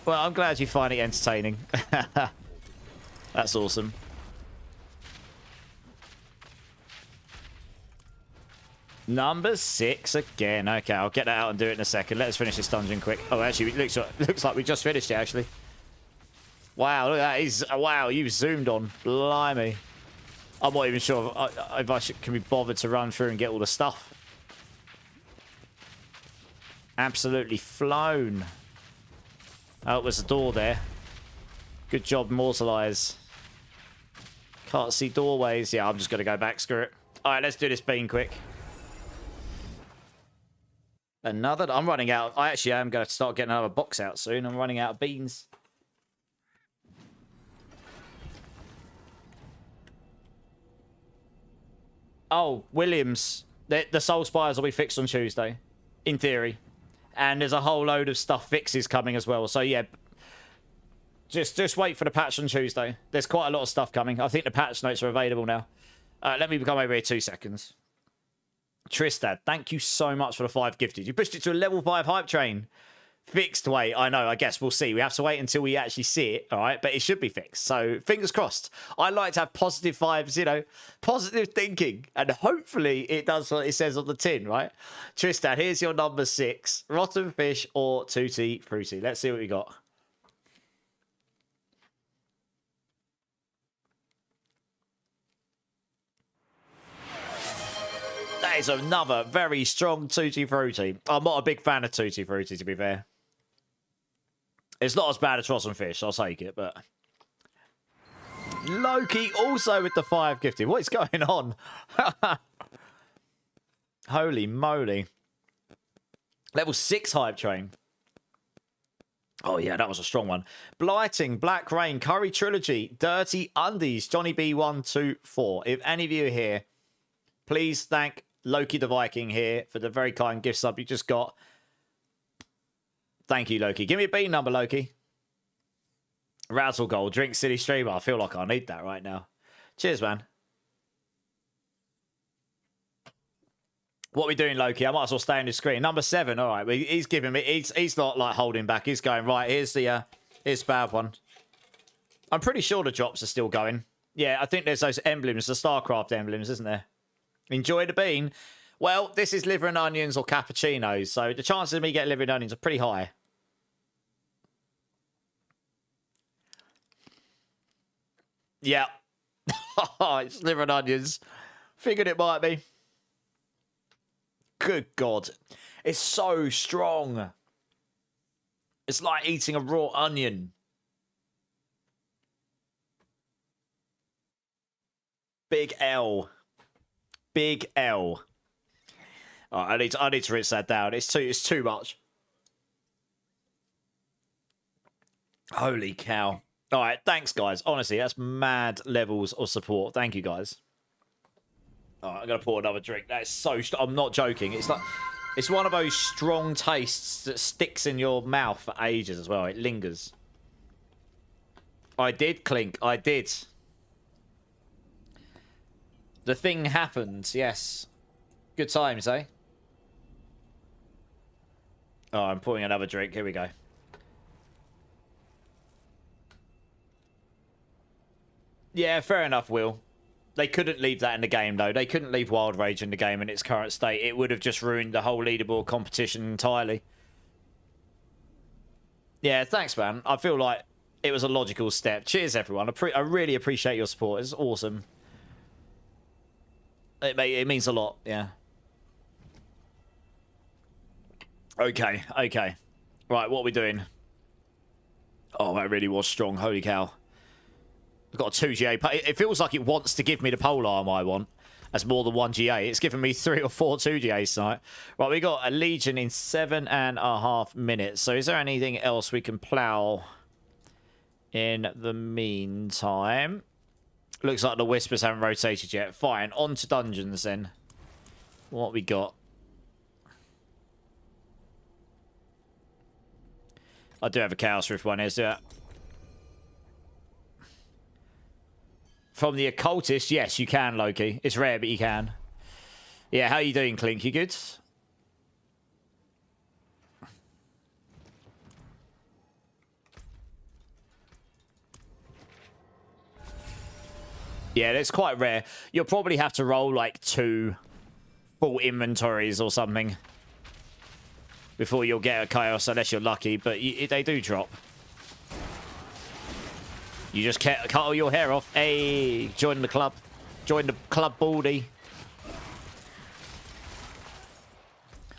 Well, I'm glad you find it entertaining. That's awesome. Number 6 again. Okay, I'll get that out and do it in a second. Let's finish this dungeon quick. Oh, actually, it looks like we just finished it, actually. Wow, look at that. Wow, you've zoomed on. Blimey. I'm not even sure if I can be bothered to run through and get all the stuff. Absolutely flown. Oh, there's a door there. Good job, Mortalize. Can't see doorways. Yeah, I'm just going to go back. Screw it. All right, let's do this bean quick. Another. I'm running out. I actually am going to start getting another box out soon. I'm running out of beans. Oh, Williams. The Soul Spires will be fixed on Tuesday, in theory. And there's a whole load of stuff fixes coming as well. So, yeah. Just wait for the patch on Tuesday. There's quite a lot of stuff coming. I think the patch notes are available now. Let me come over here 2 seconds. Tristad, thank you so much for the 5 gifted. You pushed it to a level 5 hype train. Fixed, wait, I know, I guess we'll see. We have to wait until we actually see it, all right? But it should be fixed, so fingers crossed. I like to have positive vibes, you know, positive thinking, and hopefully it does what it says on the tin, right? Tristad, here's your number 6. Rotten Fish or Tutti Frutti. Let's see what we got. is another very strong Tutti Frutti. I'm not a big fan of Tutti Frutti, to be fair. It's not as bad as Rotten Fish, I'll take it, but... Loki also with the 5 gifted. What is going on? Holy moly. Level 6 hype train. Oh, yeah, that was a strong one. Blighting, Black Rain, Curry Trilogy, Dirty Undies, Johnny B124. If any of you are here, please thank Loki the Viking here for the very kind gift sub you just got. Thank you, Loki. Give me a B number, Loki. Razzle Gold, Drink City Streamer. I feel like I need that right now. Cheers, man. What are we doing, Loki? I might as well stay on the screen. Number 7. All right. He's giving me... He's not, like, holding back. He's going, right, here's the bad one. I'm pretty sure the drops are still going. Yeah, I think there's those emblems, the StarCraft emblems, isn't there? Enjoy the bean. Well, this is liver and onions or cappuccinos, so the chances of me getting liver and onions are pretty high. Yeah. It's liver and onions. Figured it might be. Good God. It's so strong. It's like eating a raw onion. Big L. Big L. Oh, I need to rinse that down. It's too much. Holy cow. All right, thanks, guys. Honestly, that's mad levels of support. Thank you, guys. All right, I'm going to pour another drink. That is so... I'm not joking. It's like... It's one of those strong tastes that sticks in your mouth for ages as well. It lingers. I did, Clink. I did. The thing happened, yes. Good times, eh? Oh, I'm pouring another drink. Here we go. Yeah, fair enough, Will. They couldn't leave that in the game, though. They couldn't leave Wild Rage in the game in its current state. It would have just ruined the whole leaderboard competition entirely. Yeah, thanks, man. I feel like it was a logical step. Cheers, everyone. I really appreciate your support. It's awesome. It means a lot, yeah. Okay, okay. Right, what are we doing? Oh, that really was strong. Holy cow. I've got a 2 GA. It feels like it wants to give me the pole arm I want. That's more than 1 GA. It's given me 3 or 4 2 GAs tonight. Right, we got a Legion in 7.5 minutes. So is there anything else we can plow in the meantime? Looks like the Whispers haven't rotated yet. Fine, on to dungeons then. What we got? I do have a Chaos Rift one, is there? From the Occultist, yes, you can, Loki. It's rare, but you can. Yeah, how you doing, Clink? You good? Yeah, it's quite rare. You'll probably have to roll like 2 full inventories or something before you'll get a Chaos, unless you're lucky, but they do drop. You just cut all your hair off. Hey, join the club. Join the club, Baldy.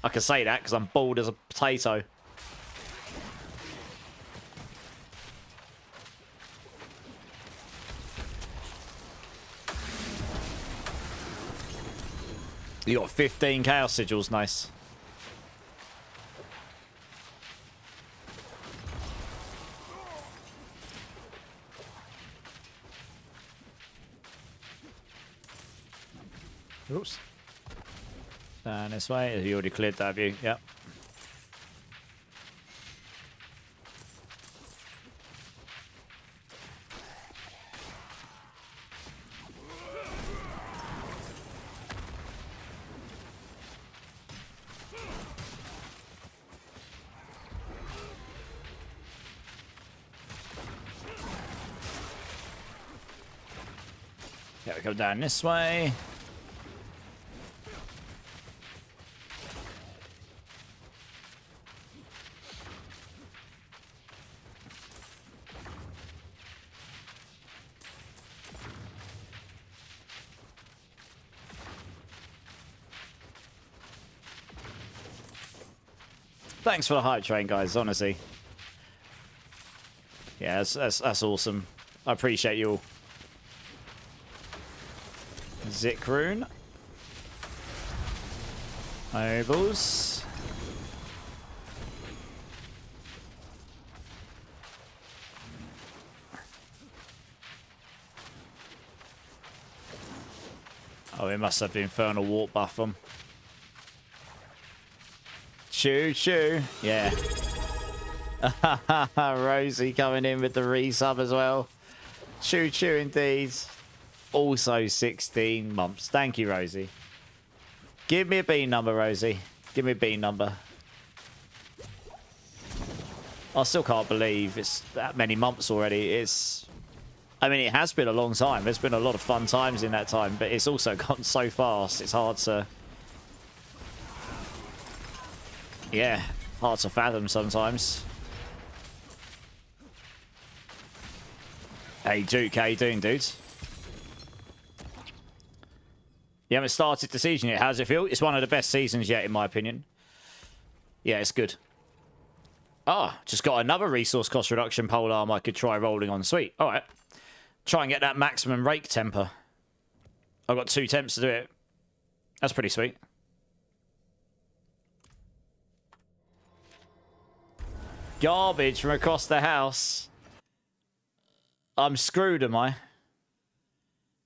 I can say that because I'm bald as a potato. You got 15 Chaos Sigils, nice. Oops. Down this way. You already cleared that view. Yep. Yeah, we go down this way. Thanks for the hype train, guys, honestly. Yeah, that's awesome. I appreciate you all. Zikrune. Ovals. Oh, it must have the Infernal Warp buff on. Choo choo. Yeah. Rosie coming in with the resub as well. Choo choo indeed. Also 16 months. Thank you, Rosie. Give me a B number, Rosie. Give me a B number. I still can't believe it's that many months already. I mean, it has been a long time. There's been a lot of fun times in that time, but it's also gone so fast. It's hard to... Yeah, hard to fathom sometimes. Hey, Duke, how you doing, dudes? You haven't started the season yet. How does it feel? It's one of the best seasons yet, in my opinion. Yeah, it's good. Ah, just got another resource cost reduction pole arm I could try rolling on. Sweet. All right. Try and get that maximum rake temper. I've got 2 temps to do it. That's pretty sweet. Garbage from across the house. I'm screwed, am I?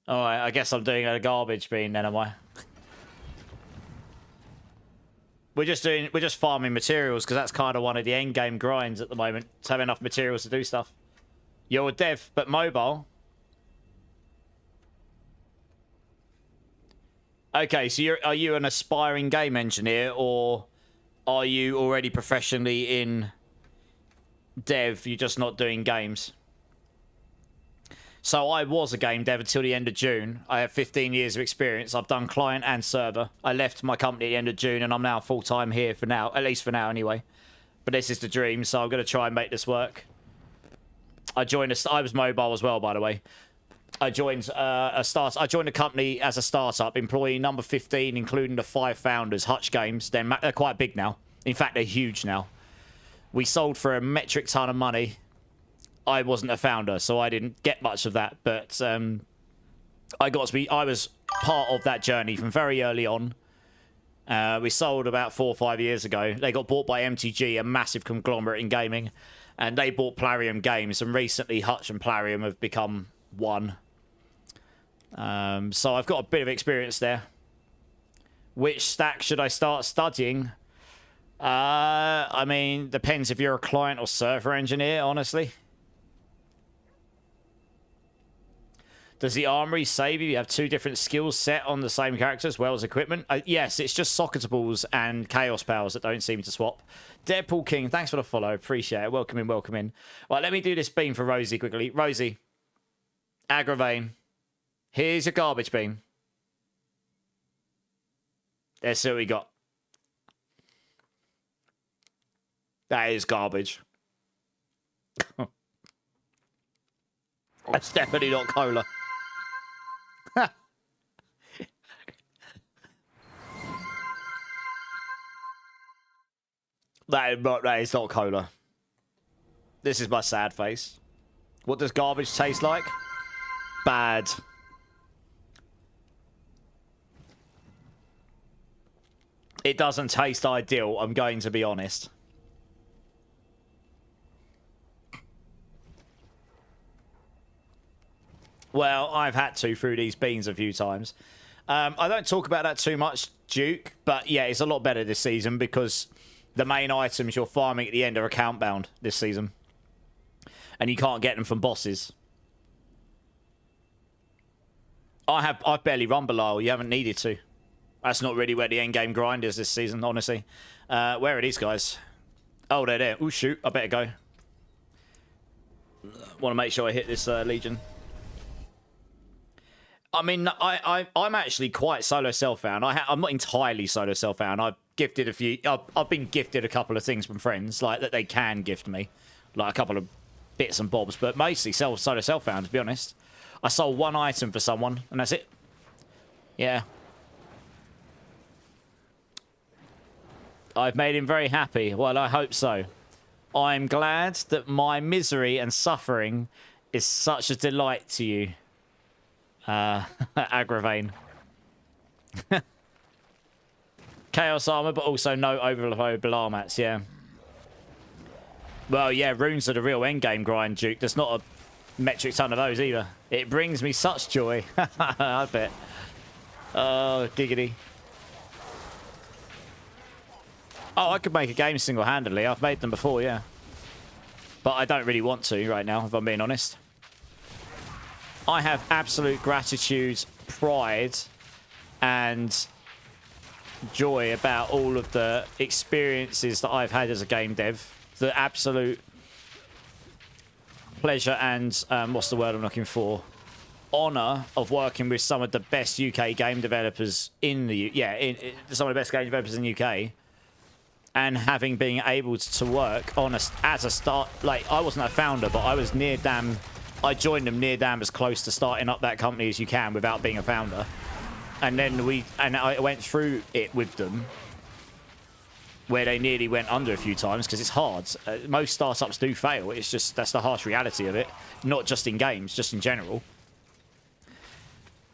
Alright, I guess I'm doing a garbage bean then, am I? We're just farming materials because that's kind of one of the end game grinds at the moment. To have enough materials to do stuff. You're a dev, but mobile. Okay, so are you an aspiring game engineer, or are you already professionally in dev? You're just not doing games. So I was a game dev until the end of June. I have 15 years of experience. I've done client and server. I left my company at the end of June, and I'm now full-time here for now. At least for now, anyway. But this is the dream, so I'm going to try and make this work. I was mobile as well, by the way. I joined I joined a company as a startup, employee number 15, including the 5 founders, Hutch Games. They're quite big now. In fact, they're huge now. We sold for a metric ton of money. I wasn't a founder, so I didn't get much of that. But I was part of that journey from very early on. We sold about 4 or 5 years ago. They got bought by MTG, a massive conglomerate in gaming, and they bought Plarium Games. And recently, Hutch and Plarium have become one. So I've got a bit of experience there. Which stack should I start studying? I mean, depends if you're a client or server engineer, honestly. Does the armory save you? You have 2 different skills set on the same character as well as equipment? Yes, it's just socketables and chaos powers that don't seem to swap. Deadpool King, thanks for the follow. Appreciate it. Welcome in, welcome in. Right, let me do this beam for Rosie quickly. Rosie. Aggravain. Here's your garbage beam. Let's see what we got. That is garbage. That's definitely not cola. That is not cola. This is my sad face. What does garbage taste like? Bad. It doesn't taste ideal, I'm going to be honest. Well, I've had to through these beans a few times. I don't talk about that too much, Duke, but yeah, it's a lot better this season because the main items you're farming at the end are account bound this season. And you can't get them from bosses. I've barely run Belial. You haven't needed to. That's not really where the end game grind is this season, honestly. Where are these guys? Oh, they're there. Oh, shoot. I better go. Want to make sure I hit this Legion. I mean, I'm actually quite solo self-found. I'm not entirely solo self-found. I've gifted a few... I've been gifted a couple of things from friends, like, that they can gift me. Like, a couple of bits and bobs, but mostly solo self-found, to be honest. I sold 1 item for someone, and that's it. Yeah. I've made him very happy. Well, I hope so. I'm glad that my misery and suffering is such a delight to you. Agravane. Chaos armor, but also no overload Balamats, yeah. Well, yeah, runes are the real endgame grind, Duke. There's not a metric ton of those either. It brings me such joy. I bet. Oh, giggity. Oh, I could make a game single-handedly. I've made them before, yeah. But I don't really want to right now, if I'm being honest. I have absolute gratitude, pride, and joy about all of the experiences that I've had as a game dev. The absolute pleasure and, what's the word I'm looking for? Honor of working with some of the best UK game developers in the... some of the best game developers in the UK. And having been able to work on as a start... Like, I wasn't a founder, but I was near damn... I joined them near damn as close to starting up that company as you can without being a founder. And then I went through it with them, where they nearly went under a few times because it's hard. Most startups do fail. It's just, that's the harsh reality of it. Not just in games, just in general.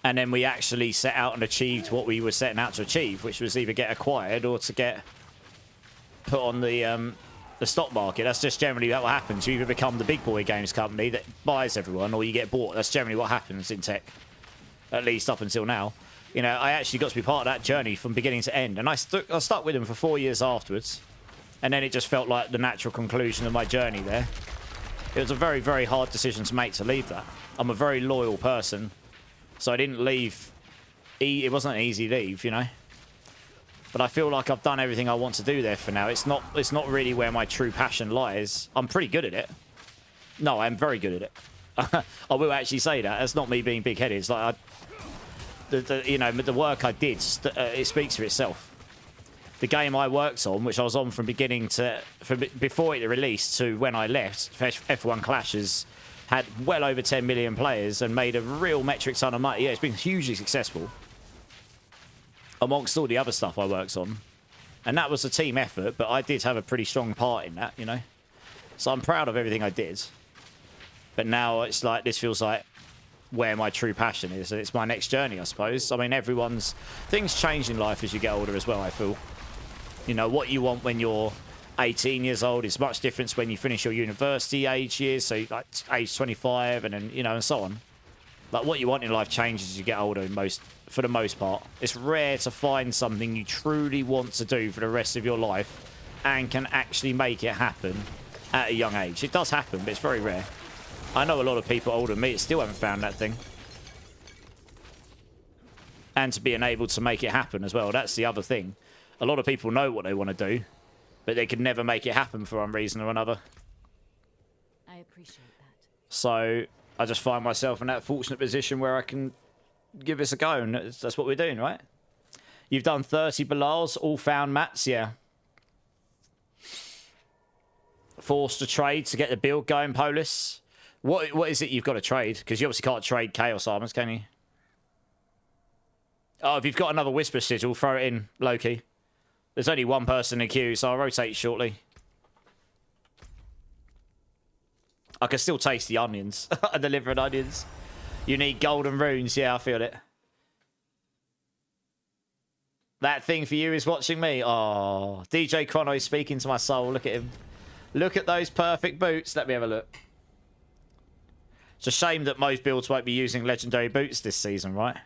And then we actually set out and achieved what we were setting out to achieve, which was either get acquired or to get put on the stock market. That's just generally what happens. You either become the big boy games company that buys everyone, or you get bought. That's generally what happens in tech, at least up until now. You know, I actually got to be part of that journey from beginning to end. And I stuck with them for 4 years afterwards. And then it just felt like the natural conclusion of my journey there. It was a very, very hard decision to make to leave that. I'm a very loyal person. So I didn't leave. It wasn't an easy leave, you know. But I feel like I've done everything I want to do there for now. It's not really where my true passion lies. I'm pretty good at it. No, I'm very good at it. I will actually say that. That's not me being big-headed. It's like... the work I did, it speaks for itself. The game I worked on, which I was on from beginning to... before it released to when I left, F1 Clashes, had well over 10 million players and made a real metric ton of money. Yeah, it's been hugely successful. Amongst all the other stuff I worked on. And that was a team effort, but I did have a pretty strong part in that, you know. So I'm proud of everything I did. But now it's like, this feels like where my true passion is, and it's my next journey, I suppose. I mean, things change in life as you get older as well, I feel. You know, what you want when you're 18 years old is much different when you finish your university age years, so like age 25, and then, you know, and so on. Like, what you want in life changes as you get older, for the most part. It's rare to find something you truly want to do for the rest of your life and can actually make it happen at a young age. It does happen, but it's very rare. I know a lot of people older than me that still haven't found that thing. And to being able to make it happen as well, that's the other thing. A lot of people know what they want to do, but they could never make it happen for one reason or another. I appreciate that. So I just find myself in that fortunate position where I can give this a go, and that's what we're doing, right? You've done 30 Bilals, all found mats, yeah. Forced to trade to get the build going, Polis. What is it you've got to trade? Because you obviously can't trade Chaos Armors, can you? Oh, if you've got another Whisper Sigil, throw it in, Loki. There's only one person in the queue, so I'll rotate shortly. I can still taste the onions. Delivered onions. You need golden runes. Yeah, I feel it. That thing for you is watching me. Oh, DJ Chrono is speaking to my soul. Look at him. Look at those perfect boots. Let me have a look. It's a shame that most builds won't be using legendary boots this season, right?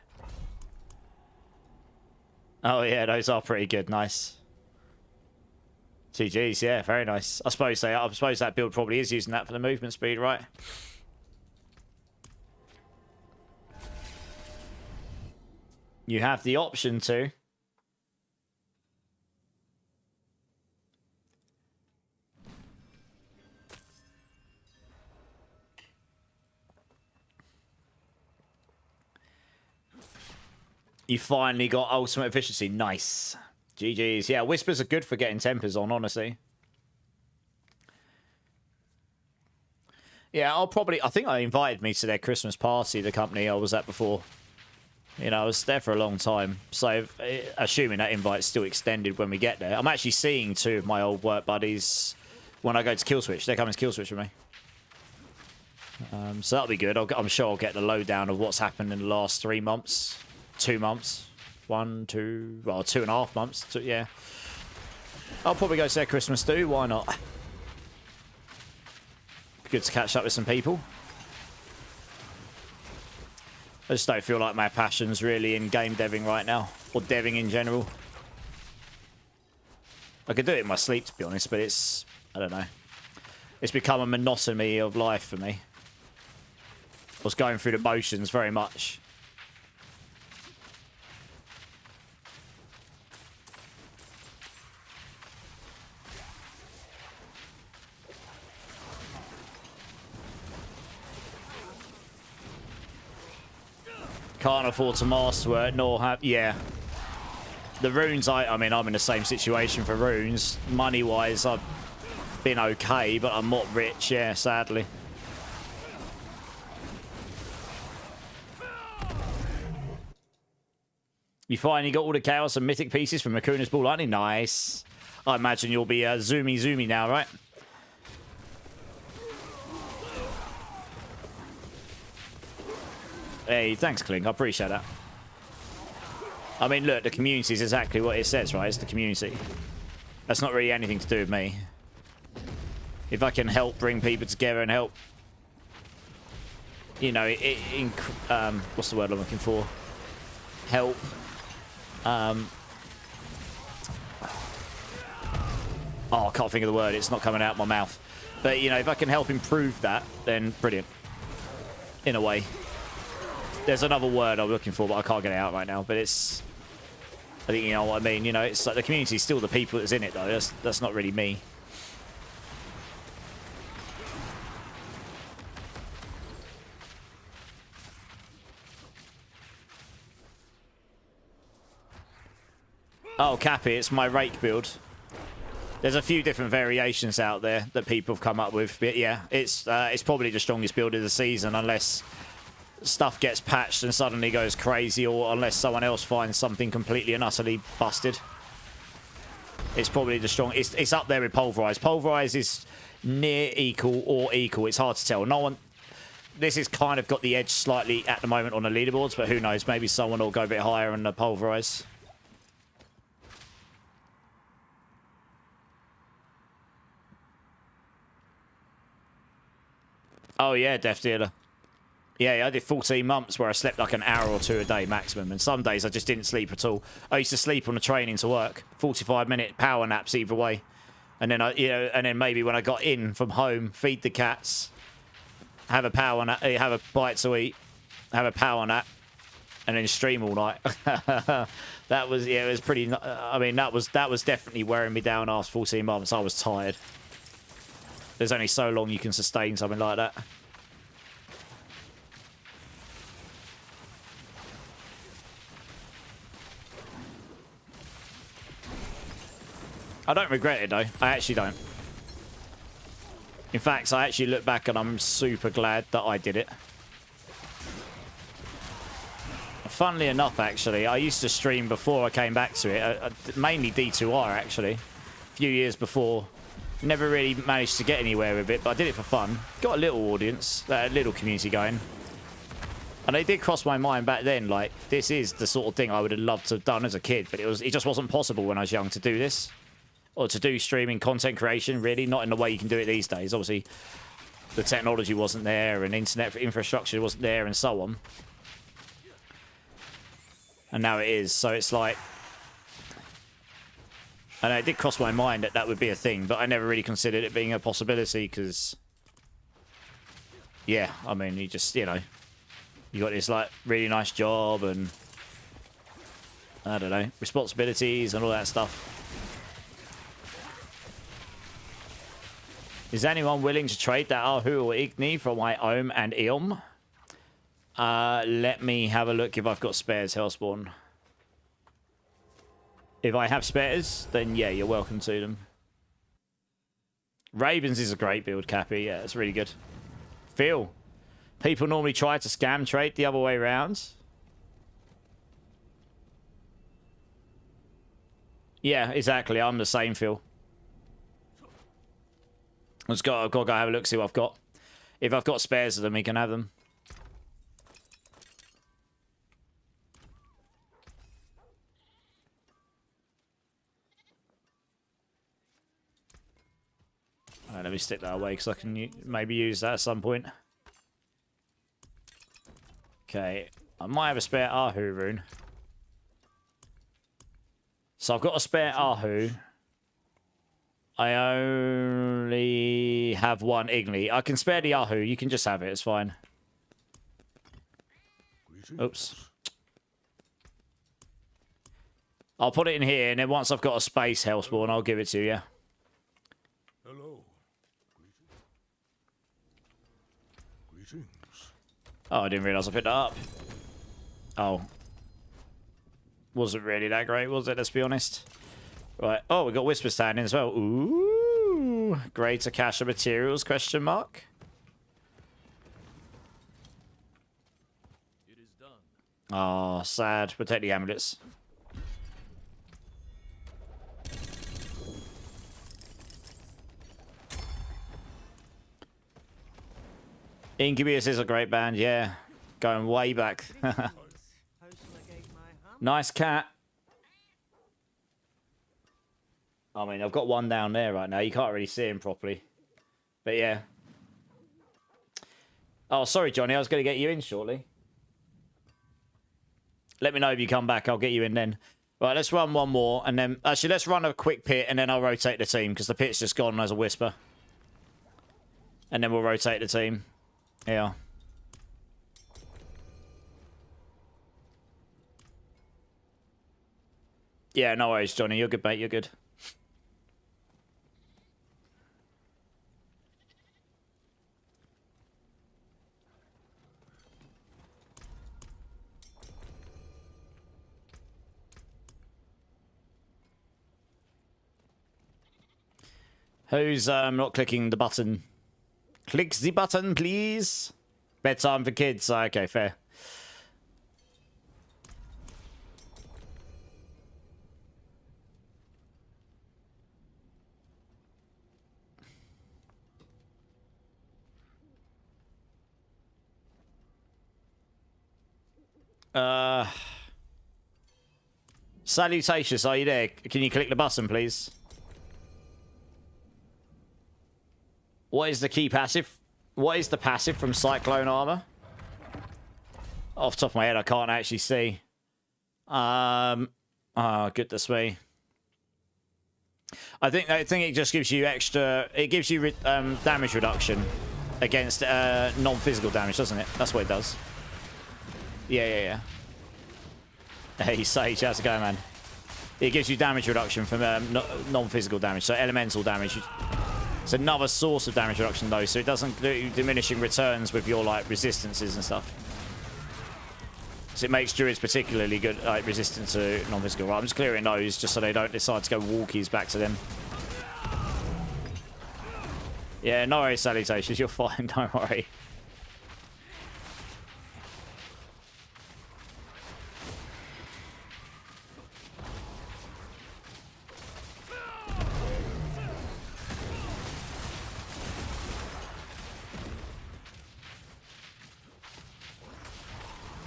Oh, yeah, those are pretty good. Nice. GG's, yeah, very nice. I suppose that build probably is using that for the movement speed, right? You have the option to. You finally got ultimate efficiency. Nice. GG's. Yeah, Whispers are good for getting tempers on, honestly. Yeah, I think they invited me to their Christmas party, the company I was at before. You know, I was there for a long time. So, assuming that invite's still extended when we get there. I'm actually seeing 2 of my old work buddies when I go to Killswitch. They're coming to Killswitch with me. So that'll be good. I'm sure I'll get the lowdown of what's happened in the last 3 months. 2 months. 1, 2... Well, 2.5 months. Yeah. I'll probably go to their Christmas do. Why not? Good to catch up with some people. I just don't feel like my passion's really in game deving right now. Or deving in general. I could do it in my sleep, to be honest, but it's... I don't know. It's become a monotony of life for me. I was going through the motions very much. Can't afford to master it, nor have... Yeah. The runes, I mean, I'm in the same situation for runes. Money-wise, I've been okay, but I'm not rich, yeah, sadly. You finally got all the Chaos and Mythic pieces from Makuna's Ball Lightning? Nice. I imagine you'll be zoomy now, right? Hey, thanks, Kling. I appreciate that. I mean, look, the community is exactly what it says, right? It's the community. That's not really anything to do with me. If I can help bring people together and help, you know, what's the word I'm looking for? Help. Oh, I can't think of the word. It's not coming out of my mouth. But, you know, if I can help improve that, then brilliant. In a way. There's another word I'm looking for, but I can't get it out right now. But it's... I think you know what I mean. You know, it's like the community is still the people that's in it, though. That's not really me. Oh, Cappy, it's my Rake build. There's a few different variations out there that people have come up with. But yeah, it's probably the strongest build of the season, unless stuff gets patched and suddenly goes crazy, or unless someone else finds something completely and utterly busted. It's probably the strong. It's up there with Pulverize. Pulverize is near equal or equal. It's hard to tell. No one. This has kind of got the edge slightly at the moment on the leaderboards, but who knows? Maybe someone will go a bit higher on the Pulverize. Oh yeah, Death Dealer. Yeah, I did 14 months where I slept like an hour or 2 a day maximum, and some days I just didn't sleep at all. I used to sleep on the train into work, 45-minute power naps either way, and then and then maybe when I got in from home, feed the cats, have a power nap, have a bite to eat, have a power nap, and then stream all night. That was it was pretty. I mean, that was definitely wearing me down after 14 months. I was tired. There's only so long you can sustain something like that. I don't regret it, though. I actually don't. In fact, I actually look back and I'm super glad that I did it. Funnily enough, actually, I used to stream before I came back to it. Mainly D2R, actually. A few years before. Never really managed to get anywhere with it, but I did it for fun. Got a little audience, a little community going. And it did cross my mind back then, like, this is the sort of thing I would have loved to have done as a kid, but it just wasn't possible when I was young to do this. Or to do streaming content creation, really, not in the way you can do it these days. Obviously, the technology wasn't there, and internet infrastructure wasn't there, and so on. And now it is, so it's like... I know it did cross my mind that that would be a thing, but I never really considered it being a possibility, because... Yeah, I mean, you just, you know... You got this, like, really nice job, and... I don't know, responsibilities and all that stuff. Is anyone willing to trade that Ahu or Igni for my Ohm and Eom? Let me have a look if I've got spares, Hellspawn. If I have spares, then yeah, you're welcome to them. Ravens is a great build, Cappy. Yeah, it's really good. Phil, people normally try to scam trade the other way around. Yeah, exactly. I'm the same, Phil. I've got to go have a look, see what I've got. If I've got spares of them, we can have them. Alright, let me stick that away because I can maybe use that at some point. Okay, I might have a spare Ahu rune. So I've got a spare Ahu. I only have one Igni. I can spare the Ahu. You can just have it. It's fine. Oops. I'll put it in here, and then once I've got a space Hellspawn, I'll give it to you. Hello. Greetings. Oh, I didn't realise I picked that up. Oh. Wasn't really that great, was it? Let's be honest. Right. Oh, we got Whisper standing as well. Ooh. Greater cache of materials, question mark. It is done. Oh, sad. Protect the amulets. Incubus is a great band, yeah. Going way back. Nice cat. I mean, I've got one down there right now. You can't really see him properly. But yeah. Oh, sorry, Johnny. I was going to get you in shortly. Let me know if you come back. I'll get you in then. Right, let's run one more. And then, actually, let's run a quick pit and then I'll rotate the team because the pit's just gone as a whisper. And then we'll rotate the team. Yeah. Yeah, no worries, Johnny. You're good, mate. You're good. Who's not clicking the button? Click the button, please. Bedtime for kids. Okay, fair. Salutations, are you there? Can you click the button, please? What is the key passive? What is the passive from Cyclone Armor? Off the top of my head, I can't actually see. Oh, goodness me. I think it just gives you extra... It gives you damage reduction against non-physical damage, doesn't it? That's what it does. Yeah. Hey, Sage, how's it going, man? It gives you damage reduction from non-physical damage, so elemental damage. It's another source of damage reduction, though, so it doesn't do diminishing returns with your, like, resistances and stuff. So it makes druids particularly good, like, resistant to non-physical. Right, I'm just clearing those just so they don't decide to go walkies back to them. Yeah, no worries, salutations. You're fine, don't worry.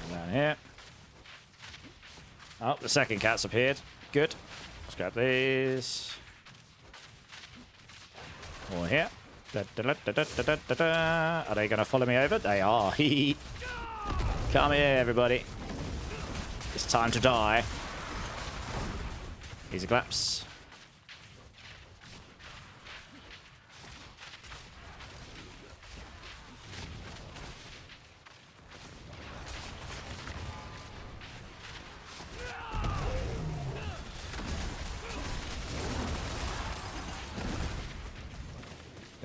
Down here. Oh, the second cat's appeared. Good. Let's grab these. More here. Are they going to follow me over? They are. Come here, everybody. It's time to die. Easy claps.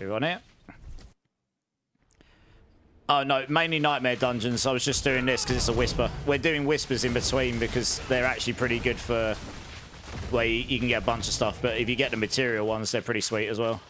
Who on it? Oh no, mainly nightmare dungeons. I was just doing this because it's a whisper. We're doing whispers in between because they're actually pretty good for where you can get a bunch of stuff. But if you get the material ones, they're pretty sweet as well.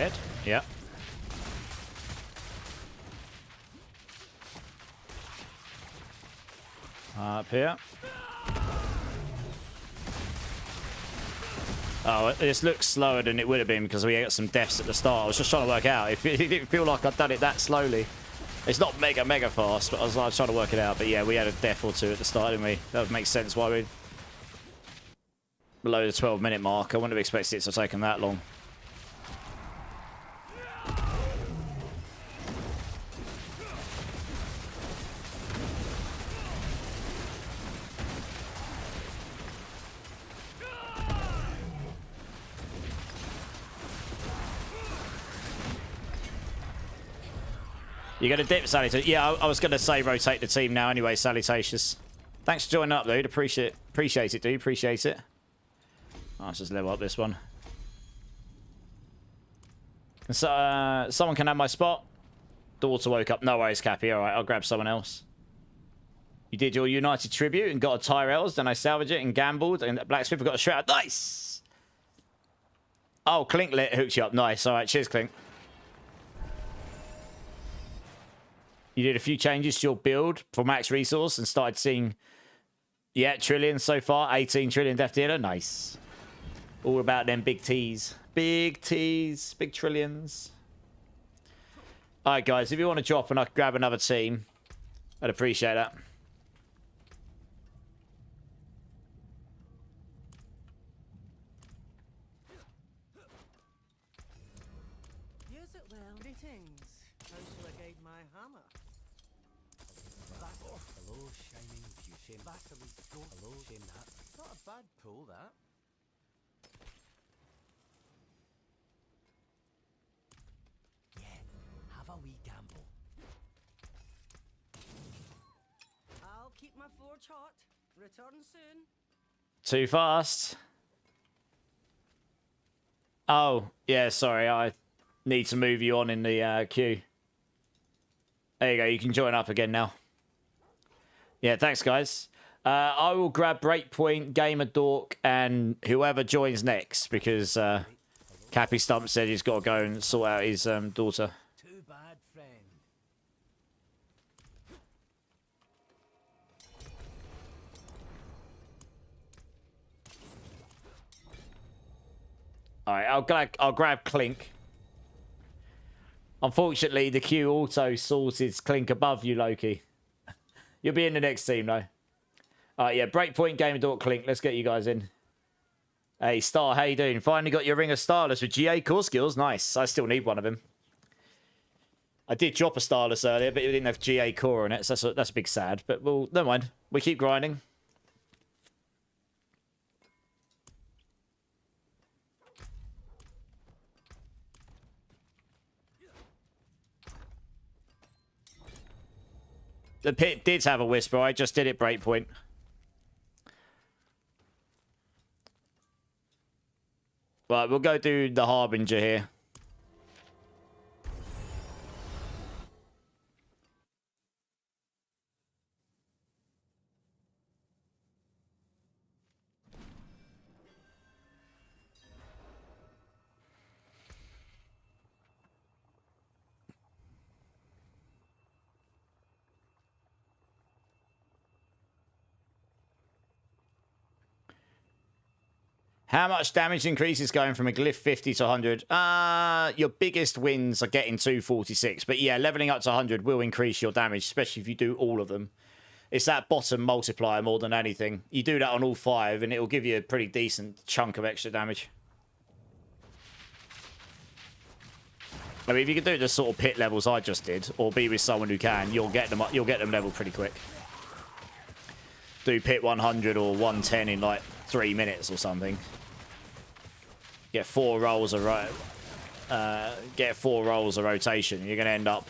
Dead? Yeah. Up here. Oh, this looks slower than it would have been because we got some deaths at the start. I was just trying to work out. It didn't feel like I'd done it that slowly. It's not mega fast, but I was trying to work it out. But yeah, we had a death or two at the start, didn't we? That would make sense why we below the 12-minute mark. I wouldn't have expected it to have taken that long. You got a dip, Salutations. Yeah, I was going to say rotate the team now anyway, Salutations. Thanks for joining up, dude. Appreciate it, dude. Appreciate it. Oh, let's just level up this one. So, someone can have my spot. Daughter woke up. No worries, Cappy. All right, I'll grab someone else. You did your United tribute and got a Tyrells. Then I salvaged it and gambled. And Blacksmith got a Shroud. Nice! Oh, Clink hooked you up. Nice. All right, cheers, Clink. You did a few changes to your build for max resource and started seeing, yeah, trillions so far. 18 trillion death dealer. Nice. All about them big T's. Big T's. Big trillions. All right, guys. If you want to drop and I can grab another team, I'd appreciate that. Use it well. Greetings. How shall I guide my hammer? Hello, shining fusion. Vasily, go. Hello, shame that. Not a bad pull, that. Yeah, have a wee gamble. I'll keep my forge hot. Return soon. Too fast. Oh, yeah, sorry. I need to move you on in the queue. There you go. You can join up again now. Yeah, thanks, guys. I will grab Breakpoint, Gamer Dork, and whoever joins next because Cappy Stump said he's got to go and sort out his daughter. Too bad, friend. All right, I'll grab Clink. Unfortunately, the queue auto sorted Clink above you, Loki. You'll be in the next team, though. All right, yeah, Breakpoint, Gamer Dork, Clink. Let's get you guys in. Hey, Star, how you doing? Finally got your Ring of Starless with GA core skills. Nice. I still need one of them. I did drop a Starless earlier, but it didn't have GA core on it, so that's a big sad. But well, never mind. We keep grinding. The pit did have a whisper. I just did it Breakpoint. Right, we'll go do the Harbinger here. How much damage increase is going from a glyph 50 to 100? Your biggest wins are getting 246. But yeah, leveling up to 100 will increase your damage, especially if you do all of them. It's that bottom multiplier more than anything. You do that on all 5 and it will give you a pretty decent chunk of extra damage. I mean, if you can do the sort of pit levels I just did, or be with someone who can, you'll get them leveled pretty quick. Do pit 100 or 110 in like 3 minutes or something. Get 4 rolls of rotation. You're gonna end up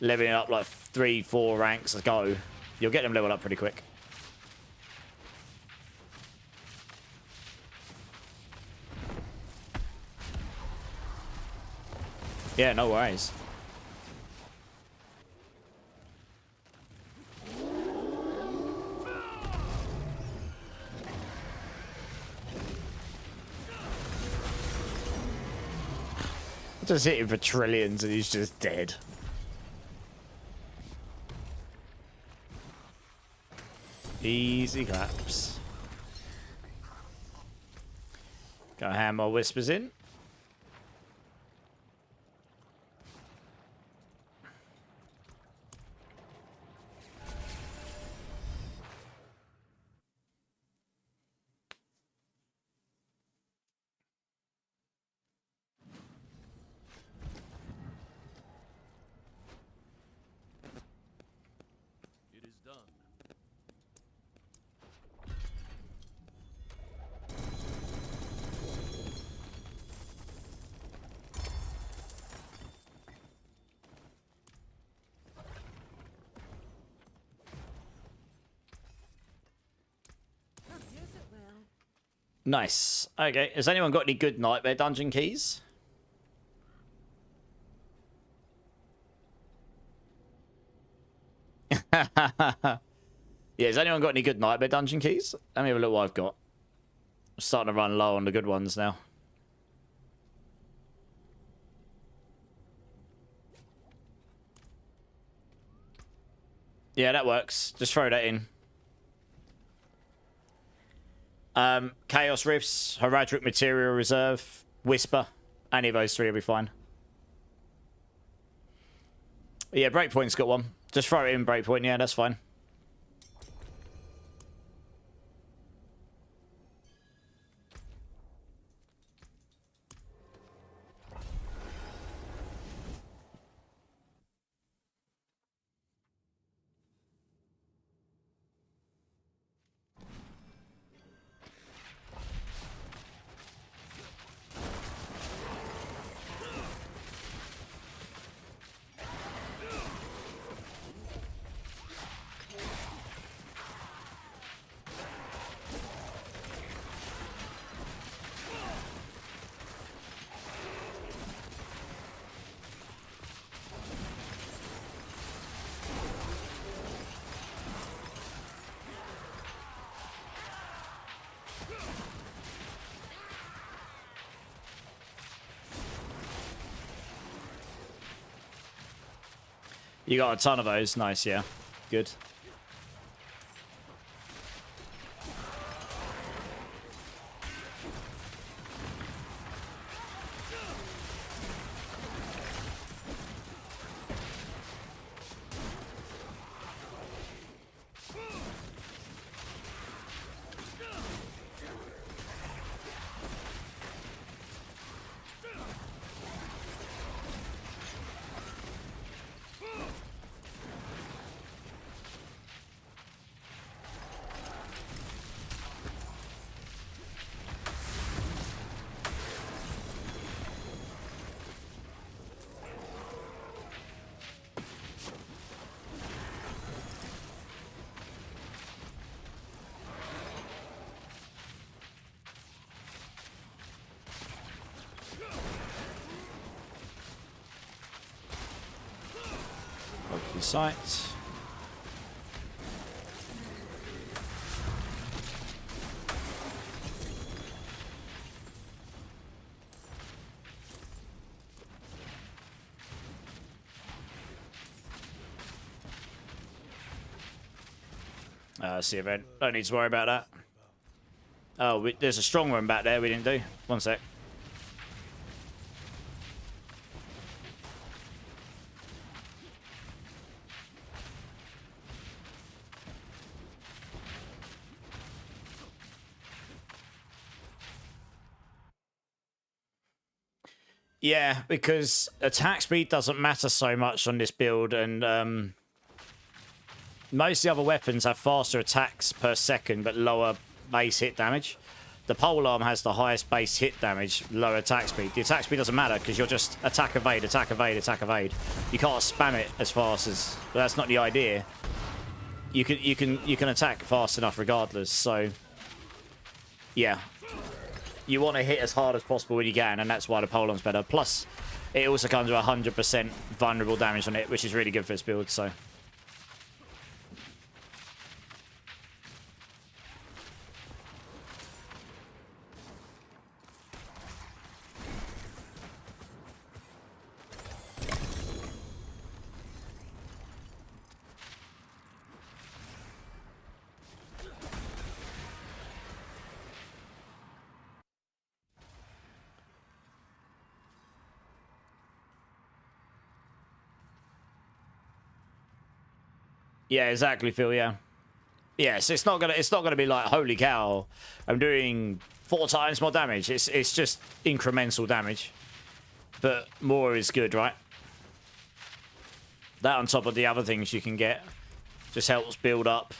leveling up like 3-4 ranks a go. You'll get them leveled up pretty quick. Yeah, no worries. Just hit him for trillions and he's just dead. Easy claps. Got hammer whispers in. It is done. Nice. Okay, has anyone got any good nightmare dungeon keys? Yeah, has anyone got any good nightmare dungeon keys? Let me have a look what I've got. I'm starting to run low on the good ones now. Yeah, that works. Just throw that in. Chaos Rifts, Heraldric Material Reserve, Whisper. Any of those three will be fine. Yeah, Breakpoint's got one. Just throw it in Breakpoint. Yeah, that's fine. You got a ton of those. Nice, yeah. Good. Open sight. That's the event. Don't need to worry about that. Oh, there's a strong one back there we didn't do. One sec. Yeah, because attack speed doesn't matter so much on this build, and most of the other weapons have faster attacks per second, but lower base hit damage. The polearm has the highest base hit damage, lower attack speed. The attack speed doesn't matter because you're just attack, evade, attack, evade, attack, evade. You can't spam it as fast as. But that's not the idea. You can attack fast enough regardless. So, yeah. You want to hit as hard as possible when you can, and that's why the polearm's better. Plus, it also comes with 100% vulnerable damage on it, which is really good for this build, so... Yeah, exactly, Phil. Yeah. Yeah, so it's not gonna be like, holy cow, I'm doing 4 times more damage. It's just incremental damage, but more is good, right? That on top of the other things you can get just helps build up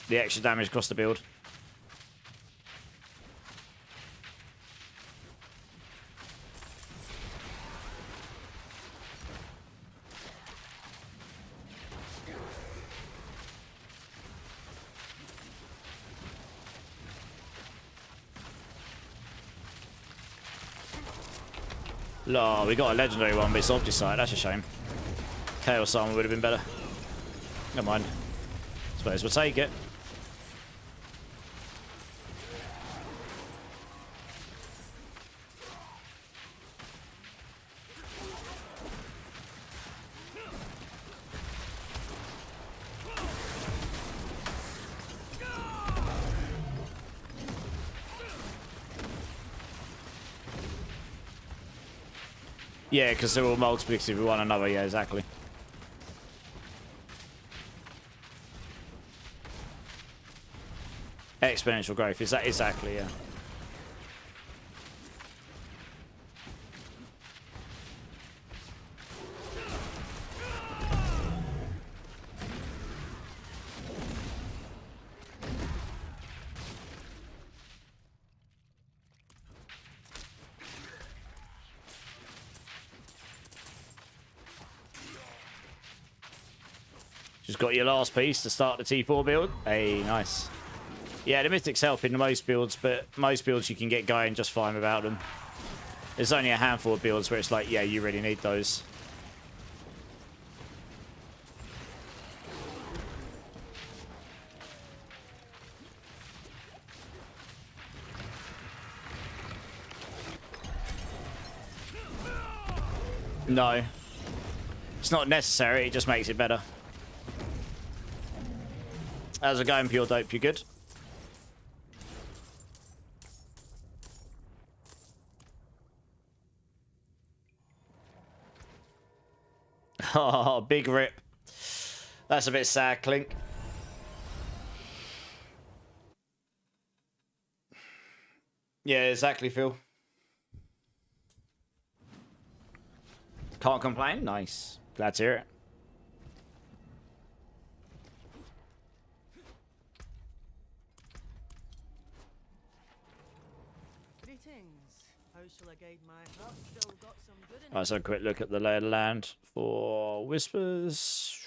the extra damage across the build. Oh, we got a legendary one, but it's Obdicite. That's a shame. Chaos Armor would have been better. Never mind. Suppose we'll take it. Yeah, because they're all multiplicative with one another. Yeah, exactly. Exponential growth. Is that exactly? Yeah. Just got your last piece to start the T4 build. Hey, nice. Yeah, the Mythics help in most builds, but most builds you can get going just fine without them. There's only a handful of builds where it's like, yeah, you really need those. No. It's not necessary, it just makes it better. How's it going, Pure Dope? You good? Oh, big rip. That's a bit sad, Clink. Yeah, exactly, Phil. Can't complain. Nice. Glad to hear it. How shall I guide my heart? Still got some good in it. Alright, so a quick look at the lay of the land for Whispers.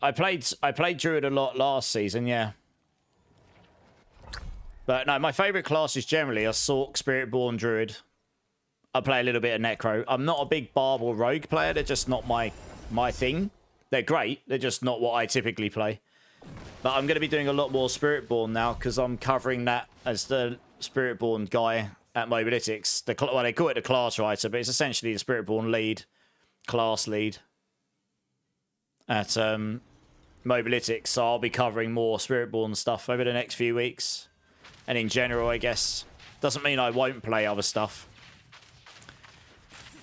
I played Druid a lot last season, yeah. But no, my favourite classes generally are Sork, Spiritborn, Druid. I play a little bit of Necro. I'm not a big Barb or Rogue player. They're just not my thing. They're great. They're just not what I typically play. But I'm going to be doing a lot more Spiritborn now because I'm covering that as the Spiritborn guy at Mobilytics. Well, they call it the class writer, but it's essentially the Spiritborn lead, class lead at Mobilytics. So I'll be covering more Spiritborn stuff over the next few weeks. And in general, I guess. Doesn't mean I won't play other stuff.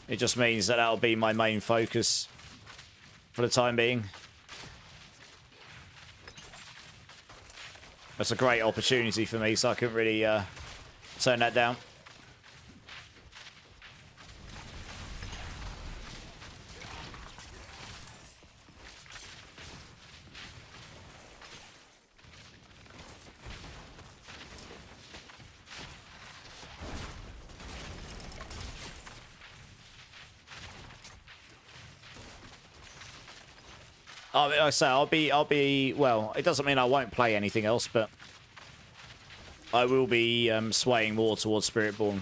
It just means that that'll be my main focus for the time being. That's a great opportunity for me, so I couldn't really turn that down. I say I'll be well, it doesn't mean I won't play anything else, but I will be swaying more towards Spiritborn.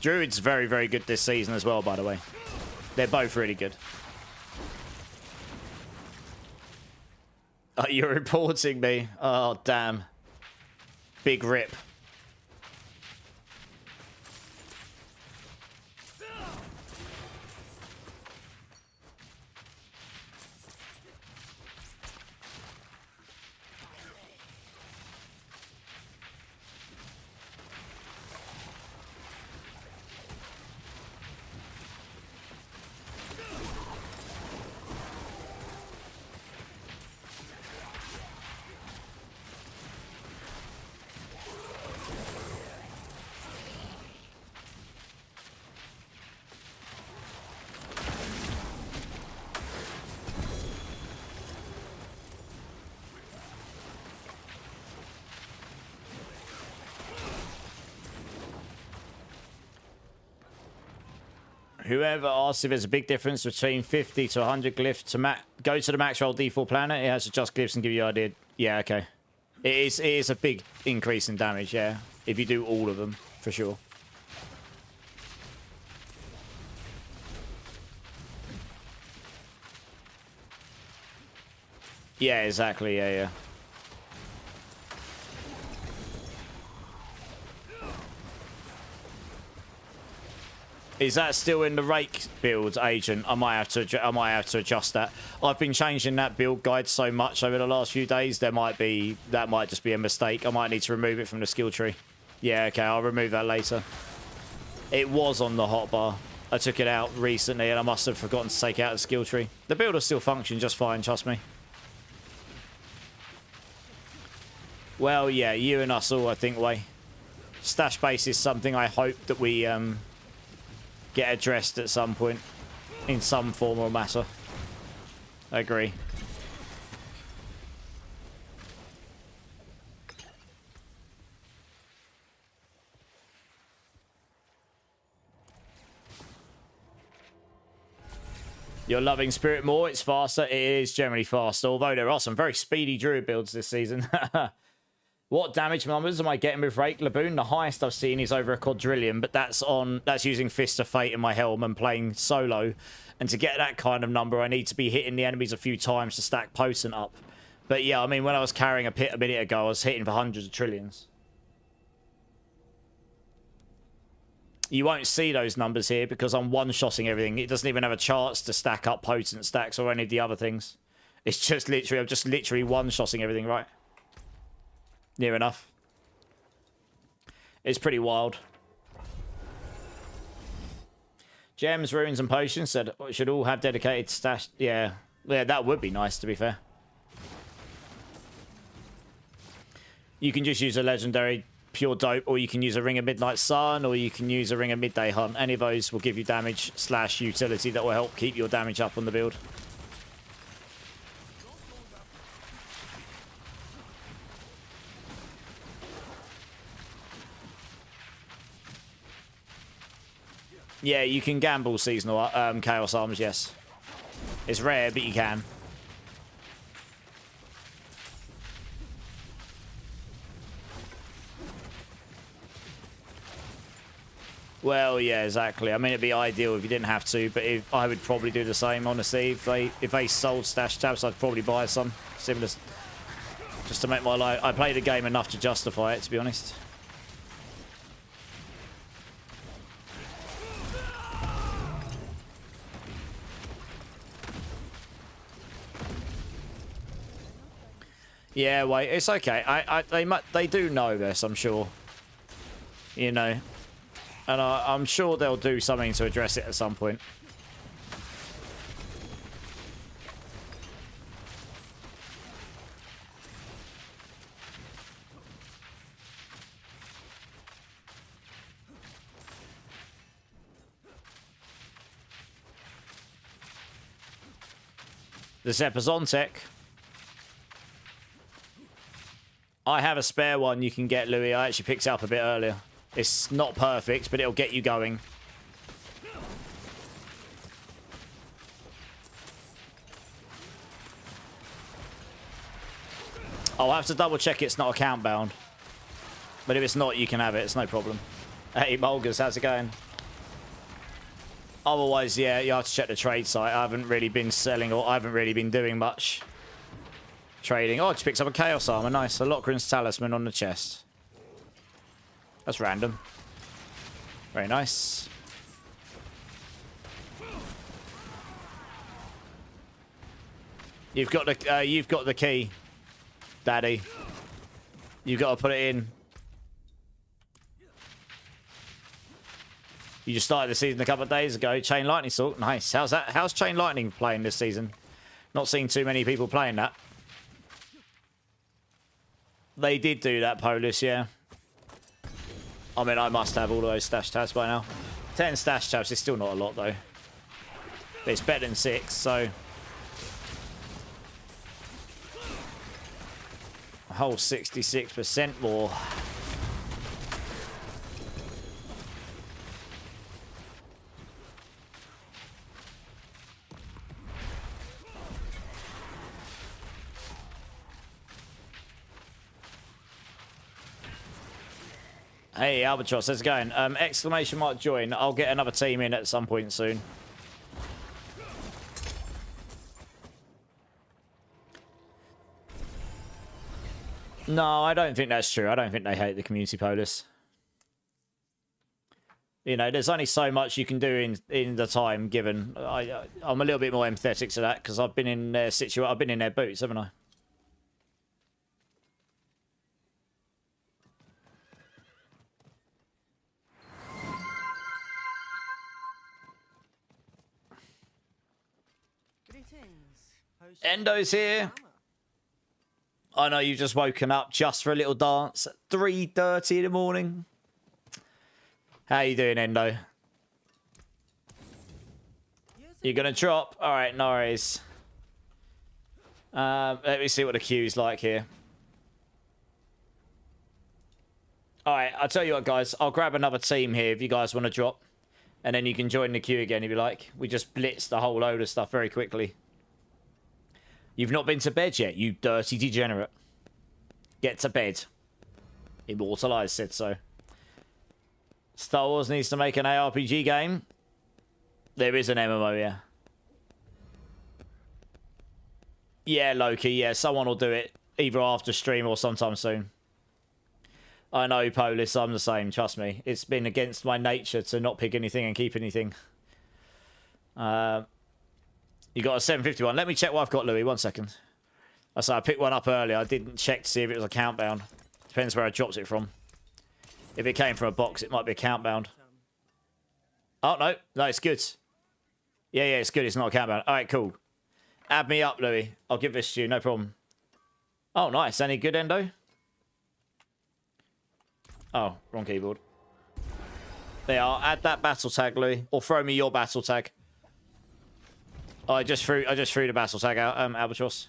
Druid's very, very good this season as well, by the way. They're both really good. Oh, you're reporting me. Oh, damn. Big rip. Whoever asks if there's a big difference between 50 to 100 glyph to go to the max roll default planet. It has to adjust glyphs and give you an idea. Yeah, okay. It is a big increase in damage, yeah. If you do all of them, for sure. Yeah, exactly. Yeah, yeah. Is that still in the Rake build, Agent? I might have to adjust that. I've been changing that build guide so much over the last few days. That might just be a mistake. I might need to remove it from the skill tree. Yeah, okay, I'll remove that later. It was on the hotbar. I took it out recently, and I must have forgotten to take it out of the skill tree. The build will still function just fine, trust me. Well, yeah, you and us all, I think, Way. Stash base is something I hope that we get addressed at some point in some form or matter. I agree. You're loving Spirit more? It's faster. It is generally faster, although there are some very speedy Druid builds this season. What damage numbers am I getting with Rake Laboon? The highest I've seen is over a quadrillion, but that's using Fist of Fate in my helm and playing solo. And to get that kind of number, I need to be hitting the enemies a few times to stack Potent up. But yeah, I mean, when I was carrying a pit a minute ago, I was hitting for hundreds of trillions. You won't see those numbers here because I'm one-shotting everything. It doesn't even have a chance to stack up Potent stacks or any of the other things. It's just literally, I'm just literally one-shotting everything, right? Near enough. It's pretty wild. Gems, runes, and potions said should all have dedicated stash. Yeah, that would be nice, to be fair. You can just use a legendary pure dope, or you can use a Ring of Midnight Sun, or you can use a Ring of Midday Hunt. Any of those will give you damage / utility that will help keep your damage up on the build. Yeah, you can gamble seasonal Chaos Arms, yes. It's rare, but you can. Well, yeah, exactly. I mean, it'd be ideal if you didn't have to, but I would probably do the same, honestly. If they sold stash tabs, I'd probably buy some similar, just to make my life. I play the game enough to justify it, to be honest. Yeah, wait, it's okay. They do know this, I'm sure. You know, and I'm sure they'll do something to address it at some point. The Zeppa's on tech. I have a spare one you can get, Louis. I actually picked it up a bit earlier. It's not perfect, but it'll get you going. I'll have to double check it's not account bound. But if it's not, you can have it. It's no problem. Hey, Mulgers, how's it going? Otherwise, yeah, you have to check the trade site. I haven't really been selling, or I haven't really been doing much trading. Oh, I just picked up a Chaos Armor. Nice. A Lochran's Talisman on the chest. That's random. Very nice. You've got the key, Daddy. You've got to put it in. You just started the season a couple of days ago. Chain Lightning Salt. Nice. How's that? How's Chain Lightning playing this season? Not seeing too many people playing that. They did do that, Polis, yeah. I mean, I must have all of those stash tabs by now. 10 stash tabs is still not a lot, though. But it's better than 6, so... a whole 66% more. Hey, Albatross, how's it going? Exclamation mark join. I'll get another team in at some point soon. No, I don't think that's true. I don't think they hate the community police. You know, there's only so much you can do in the time given. I'm a little bit more empathetic to that because I've been in their I've been in their boots, haven't I? Endo's here. I know you've just woken up just for a little dance at 3:30 in the morning. How you doing, Endo? You're gonna drop? All right, no worries. Let me see what the queue's like here. All right, I'll tell you what, guys. I'll grab another team here if you guys want to drop. And then you can join the queue again if you like. We just blitzed a whole load of stuff very quickly. You've not been to bed yet, you dirty degenerate. Get to bed. Immortalized said so. Star Wars needs to make an ARPG game. There is an MMO, yeah. Yeah, Loki, yeah. Someone will do it. Either after stream or sometime soon. I know, Polis, I'm the same, trust me. It's been against my nature to not pick anything and keep anything. You got a 751. Let me check what I've got, Louis. 1 second. I said I picked one up earlier. I didn't check to see if it was a count bound. Depends where I dropped it from. If it came from a box, it might be a count bound. Oh, no. No, it's good. Yeah, it's good. It's not a count bound. All right, cool. Add me up, Louis. I'll give this to you. No problem. Oh, nice. Any good, Endo? Oh, wrong keyboard. There you are. Add that battle tag, Louis. Or throw me your battle tag. Oh, I just threw the battle tag out, Albatross.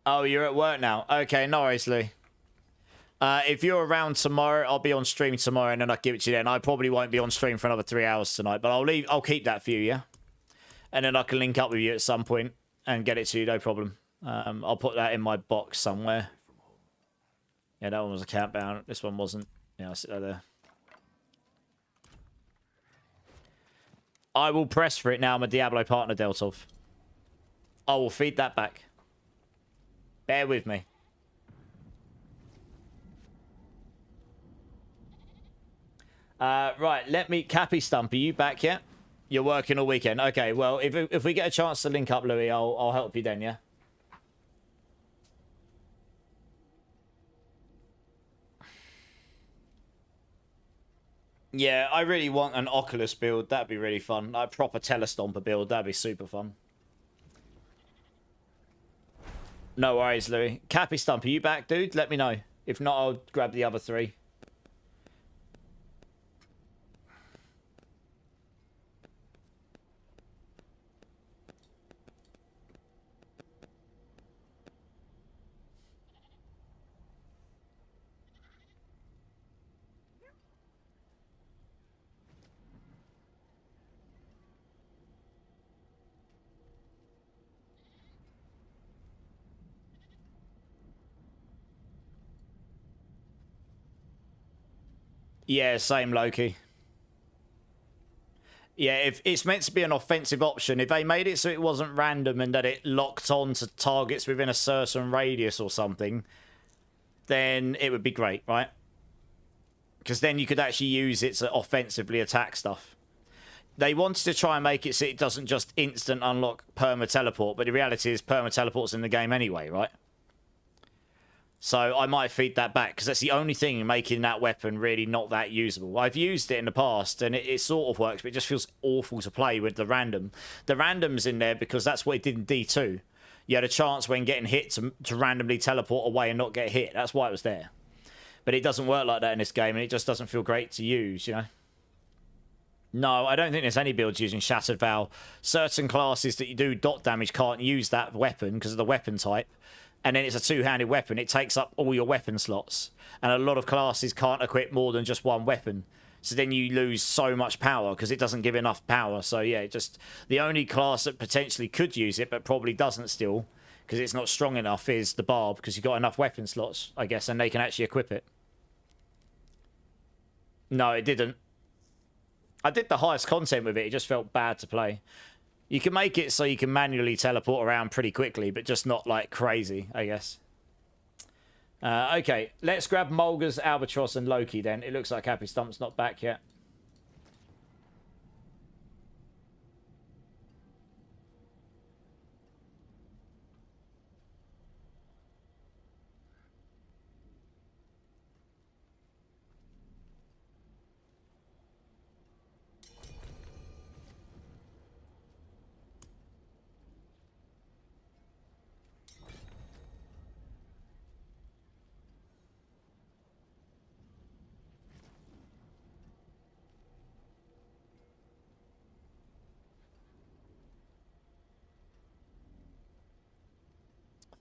Oh, you're at work now. Okay, no worries, Louis. If you're around tomorrow, I'll be on stream tomorrow, and then I'll give it to you then. I probably won't be on stream for another 3 hours tonight, but I'll keep that for you, yeah? And then I can link up with you at some point and get it to you, no problem. I'll put that in my box somewhere. Yeah, that one was a countdown. This one wasn't. Yeah, I'll sit that there. I will press for it now. I'm a Diablo partner, Deltov. I will feed that back. Bear with me. Right, let me... Cappy Stump, are you back yet? You're working all weekend. Okay, well, if we get a chance to link up, Louis, I'll help you then, yeah? Yeah, I really want an Oculus build. That'd be really fun. Like a proper Telestomper build. That'd be super fun. No worries, Louis. Cappy Stump, are you back, dude? Let me know. If not, I'll grab the other 3. Yeah, same, Loki. Yeah, if it's meant to be an offensive option, if they made it so it wasn't random and that it locked on to targets within a certain radius or something, then it would be great, right? Because then you could actually use it to offensively attack stuff. They wanted to try and make it so it doesn't just instant unlock perma-teleport, but the reality is perma-teleport's in the game anyway, right? So I might feed that back, because that's the only thing making that weapon really not that usable. I've used it in the past, and it sort of works, but it just feels awful to play with the random. The random's in there because that's what it did in D2. You had a chance when getting hit to randomly teleport away and not get hit. That's why it was there. But it doesn't work like that in this game, and it just doesn't feel great to use, you know? No, I don't think there's any builds using Shattered Vow. Certain classes that you do dot damage can't use that weapon because of the weapon type. and then it's a two-handed weapon, it takes up all your weapon slots. And a lot of classes can't equip more than just one weapon. So then you lose so much power because it doesn't give enough power. So yeah, just the only class that potentially could use it, but probably doesn't still, because it's not strong enough, is the Barb, because you've got enough weapon slots, I guess, and they can actually equip it. No, it didn't. I did the highest content with it. It just felt bad to play. You can make it so you can manually teleport around pretty quickly, but just not like crazy, I guess. Okay, let's grab Mulgars, Albatross, and Loki then. It looks like Happy Stump's not back yet.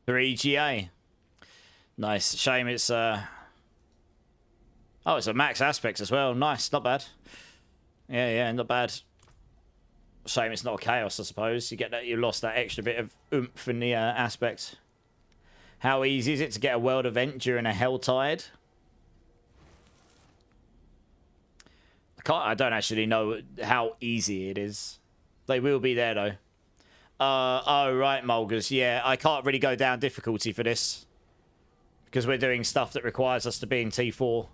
Three GA. Nice. Shame it's oh, it's a max aspects as well. Nice, not bad. Yeah, not bad. Shame it's not a chaos, I suppose. You get that, you lost that extra bit of oomph in the aspect. How easy is it to get a world event during a Helltide? I don't actually know how easy it is. They will be there though. Oh, right, Mulgars. Yeah, I can't really go down difficulty for this, because we're doing stuff that requires us to be in T4.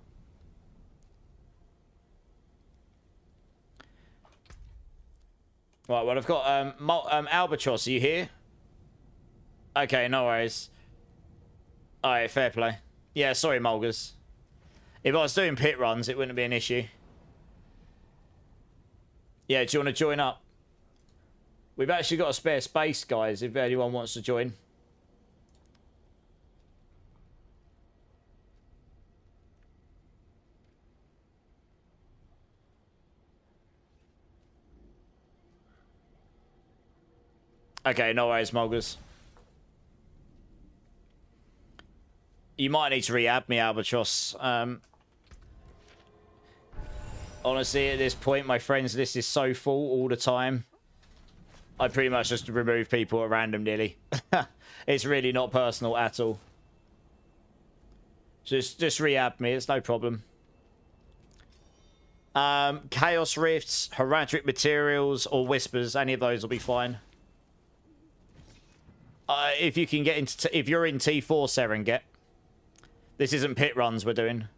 Right, well, I've got Albatross. Are you here? Okay, no worries. Alright, fair play. Yeah, sorry, Mulgars. If I was doing pit runs, it wouldn't be an issue. Yeah, do you want to join up? We've actually got a spare space, guys, if anyone wants to join. Okay, no worries, Mulgars. You might need to re-add me, Albatross. Honestly, at this point, my friends list is so full all the time. I pretty much just remove people at random, nearly. It's really not personal at all. Just re-add me, it's no problem. Chaos Rifts, Heraldric Materials, or Whispers, any of those will be fine. If you can get into... if you're in T4, Serengeti. This isn't pit runs we're doing.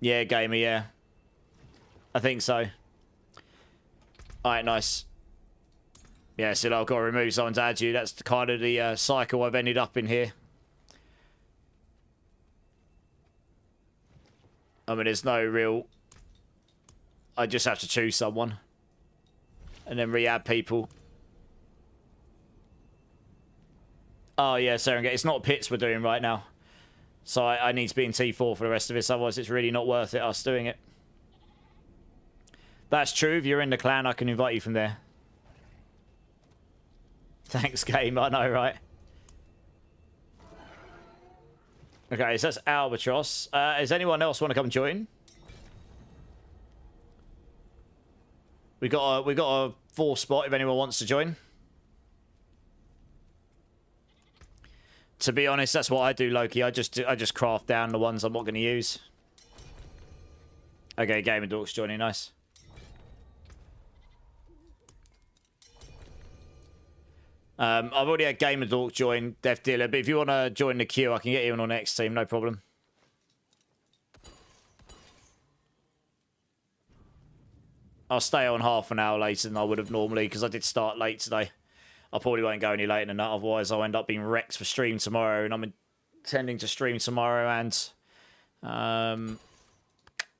Yeah, gamer, yeah. I think so. Alright, nice. Yeah, so I've got to remove someone to add you. That's kind of the cycle I've ended up in here. I mean, there's no real... I just have to choose someone. And then re-add people. Oh, yeah, Serengeti. It's not pits we're doing right now. So I need to be in T4 for the rest of this. Otherwise, it's really not worth it, us doing it. That's true. If you're in the clan, I can invite you from there. Thanks, game. I know, right? Okay, so that's Albatross. Does anyone else want to come join? We got a 4 spot if anyone wants to join. To be honest, that's what I do, Loki. I just craft down the ones I'm not going to use. Okay, Gamer Dork's joining. Nice. I've already had Gamer Dork join Death Dealer, but if you want to join the queue, I can get you on the next team, no problem. I'll stay on half an hour later than I would have normally, because I did start late today. I probably won't go any later than that, otherwise I'll end up being wrecked for stream tomorrow, and I'm intending to stream tomorrow and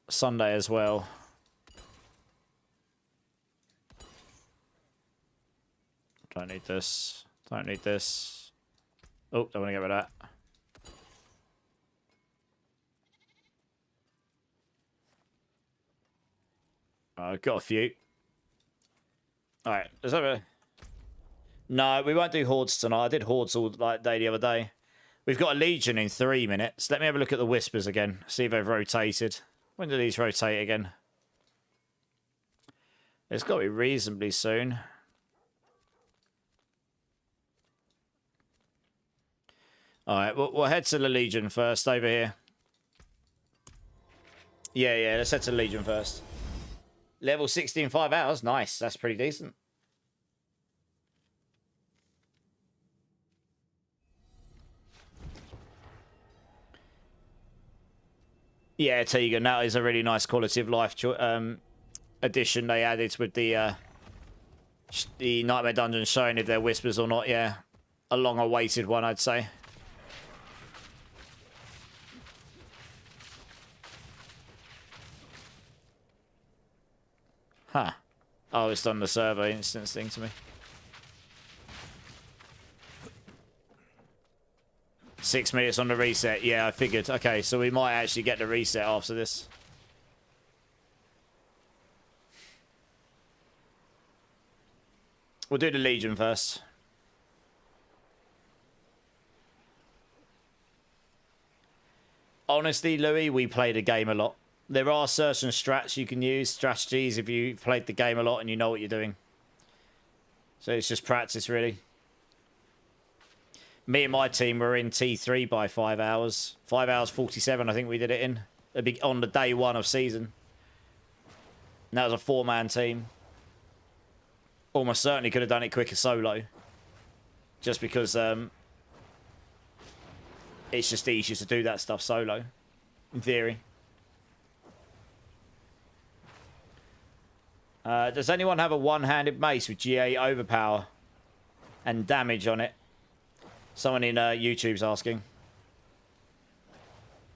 Sunday as well. Don't need this. Don't need this. Oh, don't want to get rid of that. I've got a few. Alright, let's have a... No, we won't do Hordes tonight. I did Hordes all day the other day. We've got a Legion in 3 minutes. Let me have a look at the Whispers again. See if they've rotated. When do these rotate again? It's got to be reasonably soon. Alright, we'll head to the Legion first over here. Yeah, let's head to the Legion first. Level 60 in 5 hours. Nice, that's pretty decent. Yeah, Tegan, that is a really nice quality of life addition they added with the Nightmare Dungeon showing if they're Whispers or not. Yeah, a long-awaited one, I'd say. Huh. Oh, it's done the server instance thing to me. 6 minutes on the reset. Yeah, I figured. Okay, so we might actually get the reset after this. We'll do the Legion first. Honestly, Louis, we play the game a lot. There are certain strats you can use, strategies, if you've played the game a lot and you know what you're doing. So it's just practice, really. Me and my team were in T3 by 5 hours. 5 hours 47, I think we did it in. On the day 1 of season. And that was a 4-man team. Almost certainly could have done it quicker solo. Just because it's just easier to do that stuff solo. In theory. Does anyone have a one-handed mace with GA overpower and damage on it? Someone in YouTube's asking.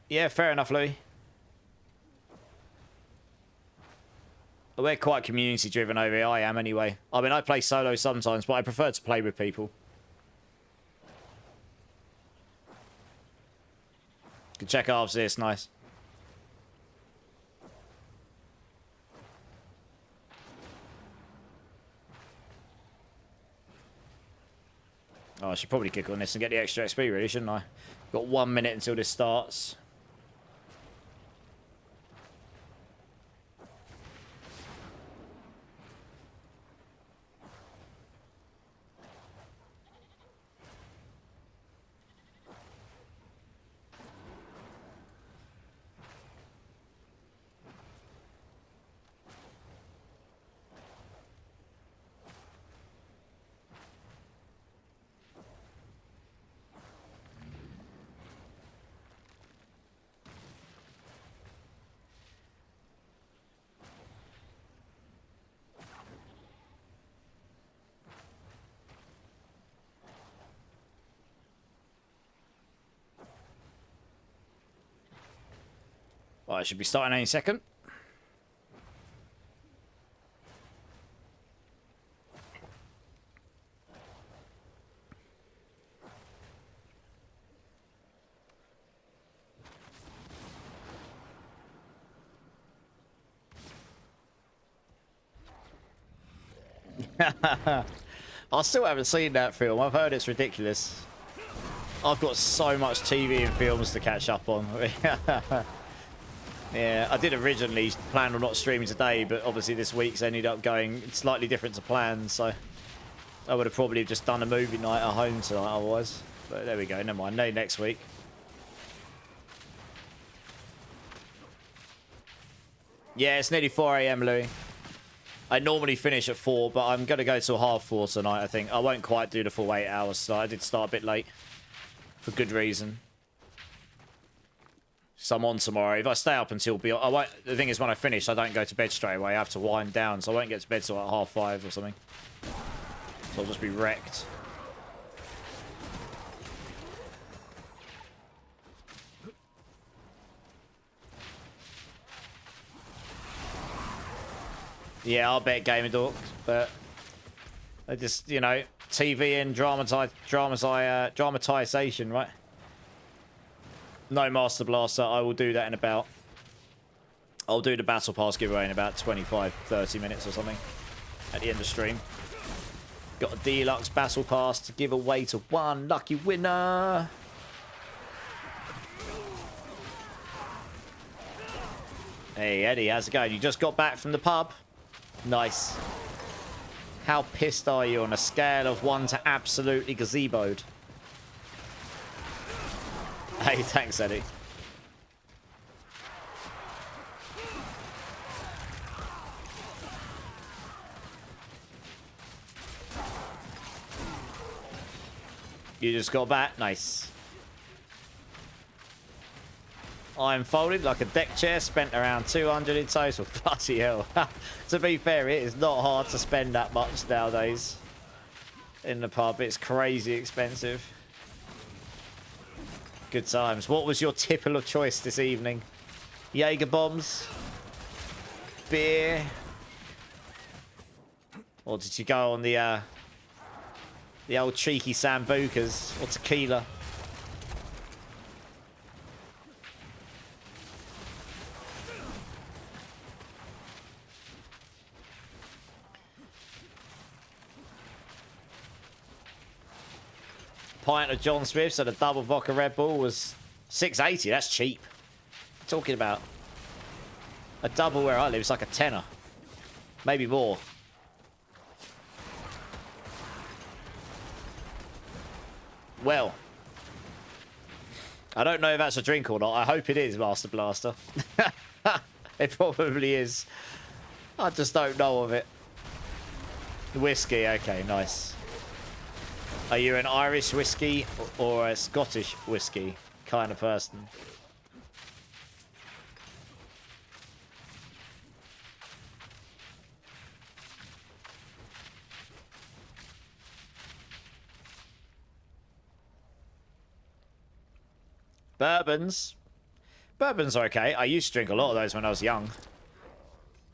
Yeah, fair enough, Louis. We're quite community-driven over here. I am, anyway. I mean, I play solo sometimes, but I prefer to play with people. Can check after this. Nice. Oh, I should probably kick on this and get the extra XP, really, shouldn't I? Got 1 minute until this starts. Well, I should be starting any second. I still haven't seen that film. I've heard it's ridiculous. I've got so much TV and films to catch up on. Yeah, I did originally plan on not streaming today, but obviously this week's ended up going slightly different to plan, so I would have probably just done a movie night at home tonight otherwise. But there we go, never mind. No, next week. Yeah, it's nearly 4 AM, Louis. I normally finish at 4, but I'm going to go till 3:30 tonight, I think. I won't quite do the full 8 hours, so I did start a bit late. For good reason. So I'm on tomorrow. If I stay up until... the thing is, when I finish, I don't go to bed straight away. I have to wind down, so I won't get to bed till like 5:30 or something. So I'll just be wrecked. Yeah, I'll bet Gamer Dork, but I just, you know, TV and dramatization, right? No Master Blaster. I will do that in about... I'll do the Battle Pass giveaway in about 25, 30 minutes or something at the end of stream. Got a deluxe battle pass to give away to one lucky winner. Hey, Eddie, how's it going? You just got back from the pub? Nice. How pissed are you on a scale of 1 to absolutely gazeboed? Hey, thanks, Eddie. You just got back? Nice. I'm folded like a deck chair, spent around 200 in total. Bloody hell. To be fair, it is not hard to spend that much nowadays in the pub. It's crazy expensive. Good times. What was your tipple of choice this evening? Jaeger bombs? Beer? Or did you go on the old cheeky sambucas or tequila? Pint of John Smith, so the double vodka Red Bull was $6.80. That's cheap. What are you talking about? A double where I live is like a tenner. Maybe more. Well, I don't know if that's a drink or not. I hope it is, Master Blaster. It probably is. I just don't know of it. Whiskey, okay, nice. Are you an Irish whiskey or a Scottish whiskey kind of person? Bourbons. Bourbons are okay. I used to drink a lot of those when I was young.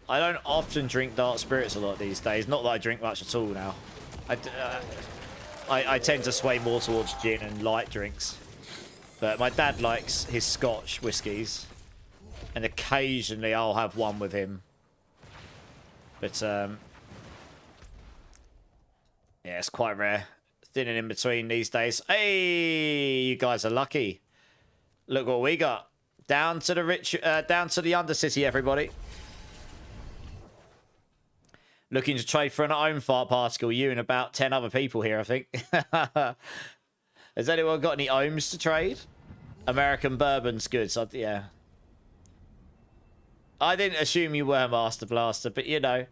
I don't often drink dark spirits a lot these days. Not that I drink much at all now. I tend to sway more towards gin and light drinks. But my dad likes his Scotch whiskies. And occasionally I'll have one with him. But, yeah, it's quite rare. Thin and in between these days. Hey, you guys are lucky. Look what we got. Down to the Undercity, everybody. Looking to trade for an own fart particle. You and about 10 other people here, I think. Has anyone got any ohms to trade? American bourbon's good, so yeah. I didn't assume you were Master Blaster, but you know.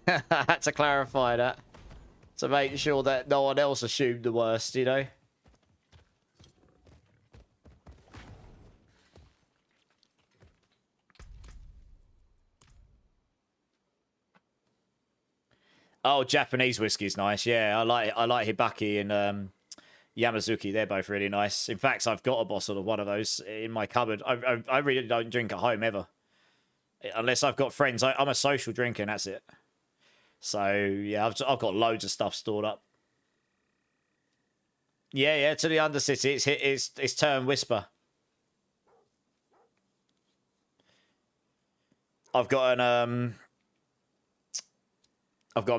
I had to clarify that. To make sure that no one else assumed the worst, you know. Oh, Japanese whiskey's nice. Yeah, I like Hibaki and Yamazuki. They're both really nice. In fact, I've got a bottle of one of those in my cupboard. I really don't drink at home ever, unless I've got friends. I'm a social drinker, and that's it. So yeah, I've got loads of stuff stored up. Yeah, to the Undercity. It's turn whisper. I've got a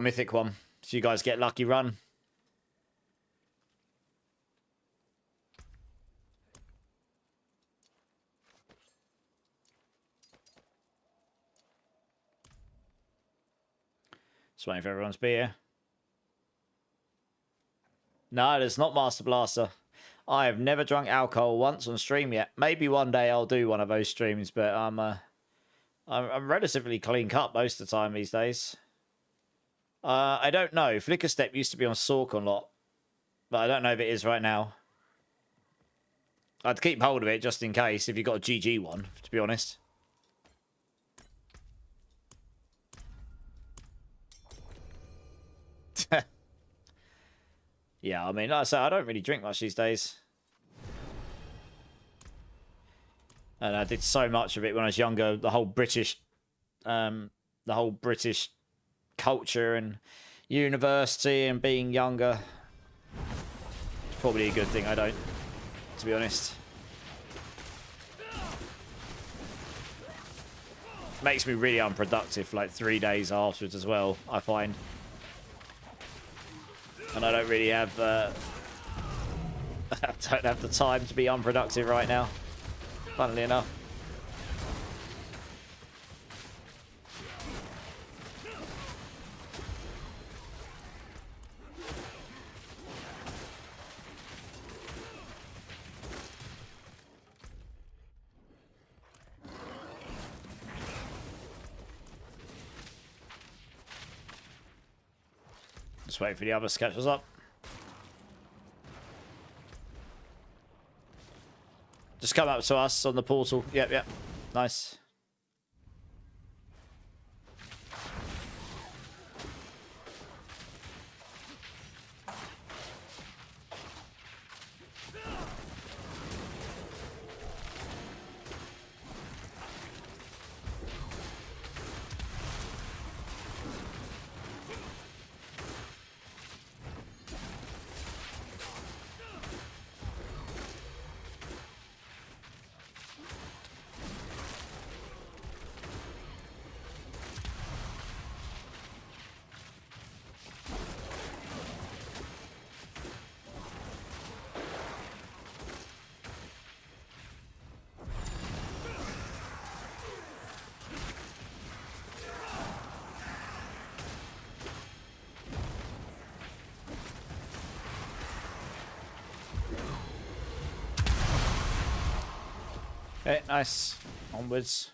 mythic one, so you guys get lucky run. Just waiting for everyone's beer. No, it's not Master Blaster. I have never drunk alcohol once on stream yet. Maybe one day I'll do one of those streams, but I'm relatively clean cut most of the time these days. I don't know. Flicker Step used to be on Sork a lot, but I don't know if it is right now. I'd keep hold of it just in case if you got a GG one, to be honest. Yeah, I mean, like I say, I don't really drink much these days. And I did so much of it when I was younger. The whole British culture and university and being younger. It's probably a good thing I don't, to be honest. Makes me really unproductive for like 3 days afterwards as well, I find. And I don't really have I don't have the time to be unproductive right now, funnily enough. Just wait for the others to catch us up. Just come up to us on the portal. Yep, yep. Nice. Okay, nice. Onwards.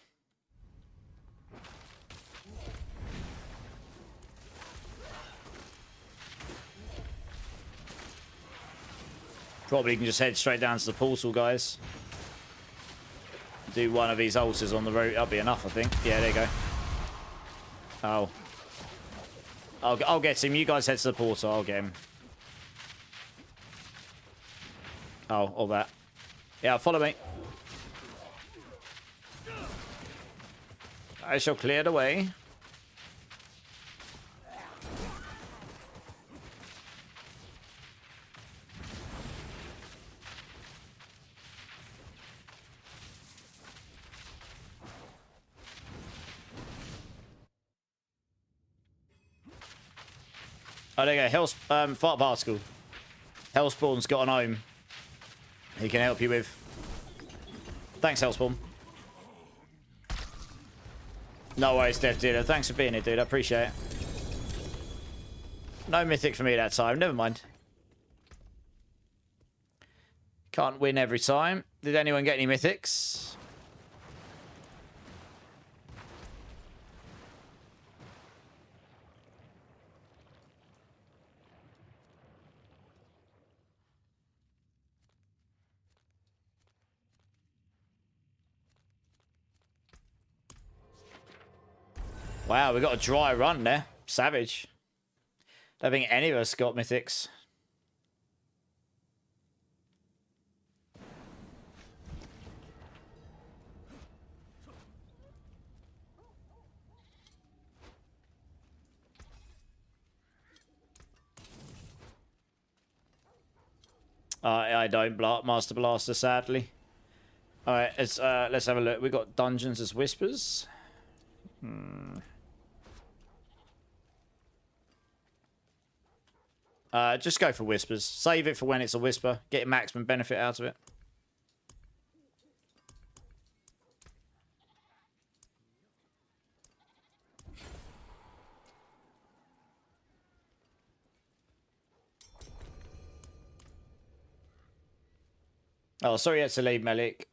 Probably can just head straight down to the portal, guys. Do one of these altars on the route. That'll be enough, I think. Yeah, there you go. Oh. I'll get him. You guys head to the portal. I'll get him. Oh, all that. Yeah, follow me. I shall clear the way. Oh, there you go. Fart particle. Hellspawn's got an ohm. He can help you with. Thanks, Hellspawn. No worries, Death Dealer. Thanks for being here, dude. I appreciate it. No mythic for me that time. Never mind. Can't win every time. Did anyone get any mythics? Wow, we got a dry run there. Savage. Don't think any of us got mythics. I don't Master Blaster, sadly. All right, let's have a look. We got dungeons as whispers. Just go for whispers. Save it for when it's a whisper. Get maximum benefit out of it. Oh, sorry you had to leave, Malik.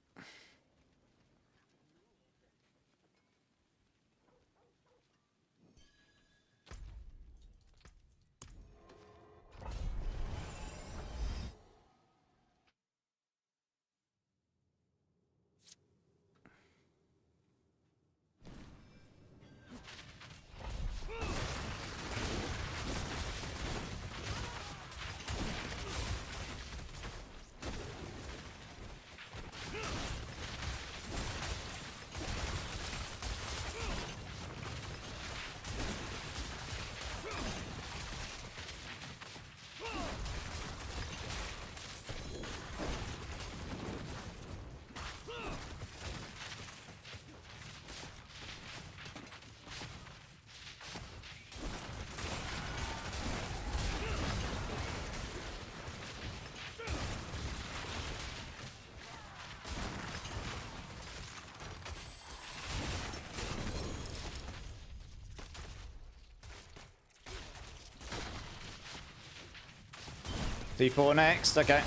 D4 next. Okay.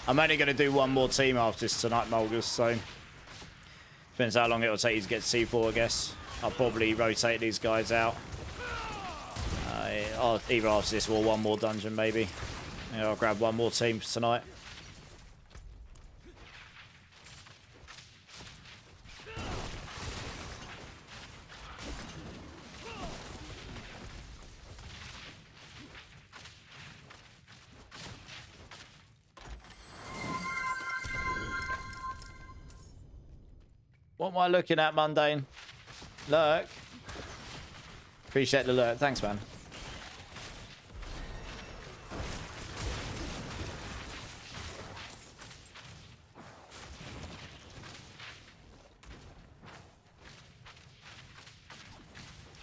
I'm only going to do one more team after this tonight, Mulgers, so depends how long it'll take you to get to C4, I guess. I'll probably rotate these guys out. I'll either after this or one more dungeon, maybe. Yeah, I'll grab one more team for tonight. What am I looking at, Mundane? Lurk. Appreciate the lurk. Thanks, man.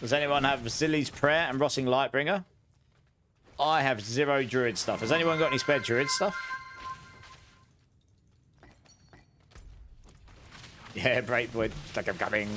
Does anyone have Zilly's Prayer and Rotting Lightbringer? I have 0 Druid stuff. Has anyone got any spare Druid stuff? Yeah, Breakwood. Like I'm coming.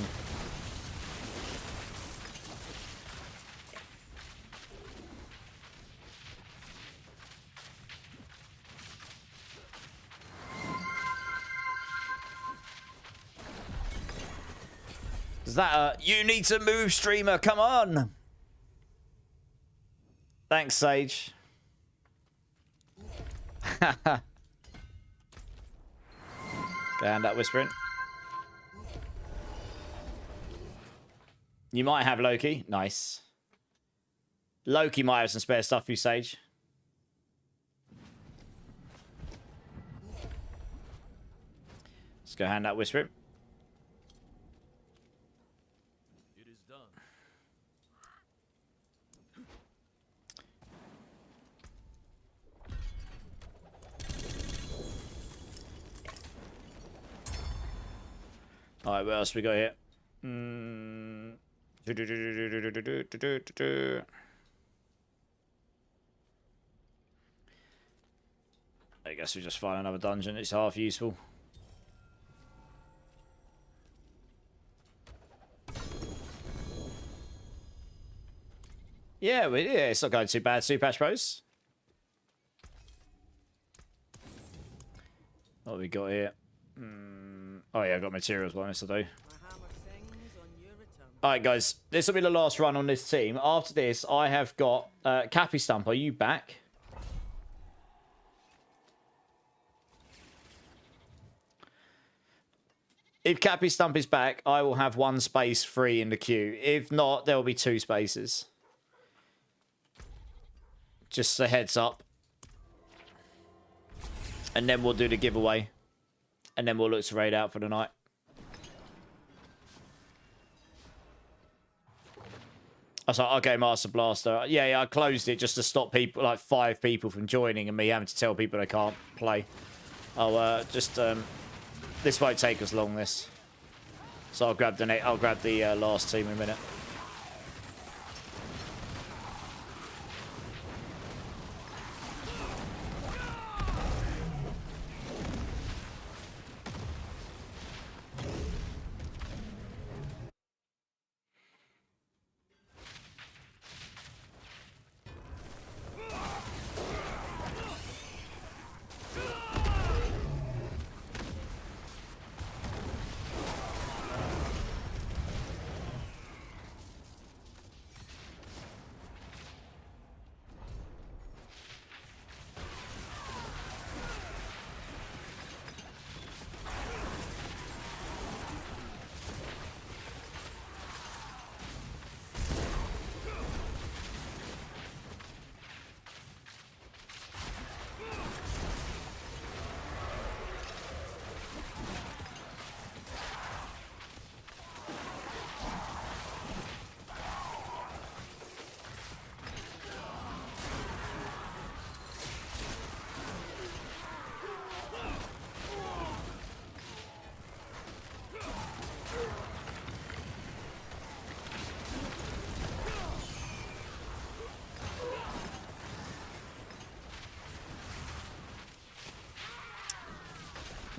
Is that a you need to move streamer? Come on. Thanks, Sage. And that whispering. You might have Loki. Nice. Loki might have some spare stuff for you, Sage. Let's go hand that whisper. It is done. Alright, what else we got here? I guess we just find another dungeon. It's half useful. Yeah, it's not going too bad. Super Pros. What have we got here? Oh yeah, I've got materials. What else to do? Alright guys, this will be the last run on this team. After this, I have got Cappy Stump. Are you back? If Cappy Stump is back, I will have 1 space free in the queue. If not, there will be 2 spaces. Just a heads up. And then we'll do the giveaway. And then we'll look to raid out for the night. I was like, okay, Master Blaster. Yeah, I closed it just to stop people, like 5 people from joining and me having to tell people they can't play. I'll this won't take us long, this. So I'll grab the last team in a minute.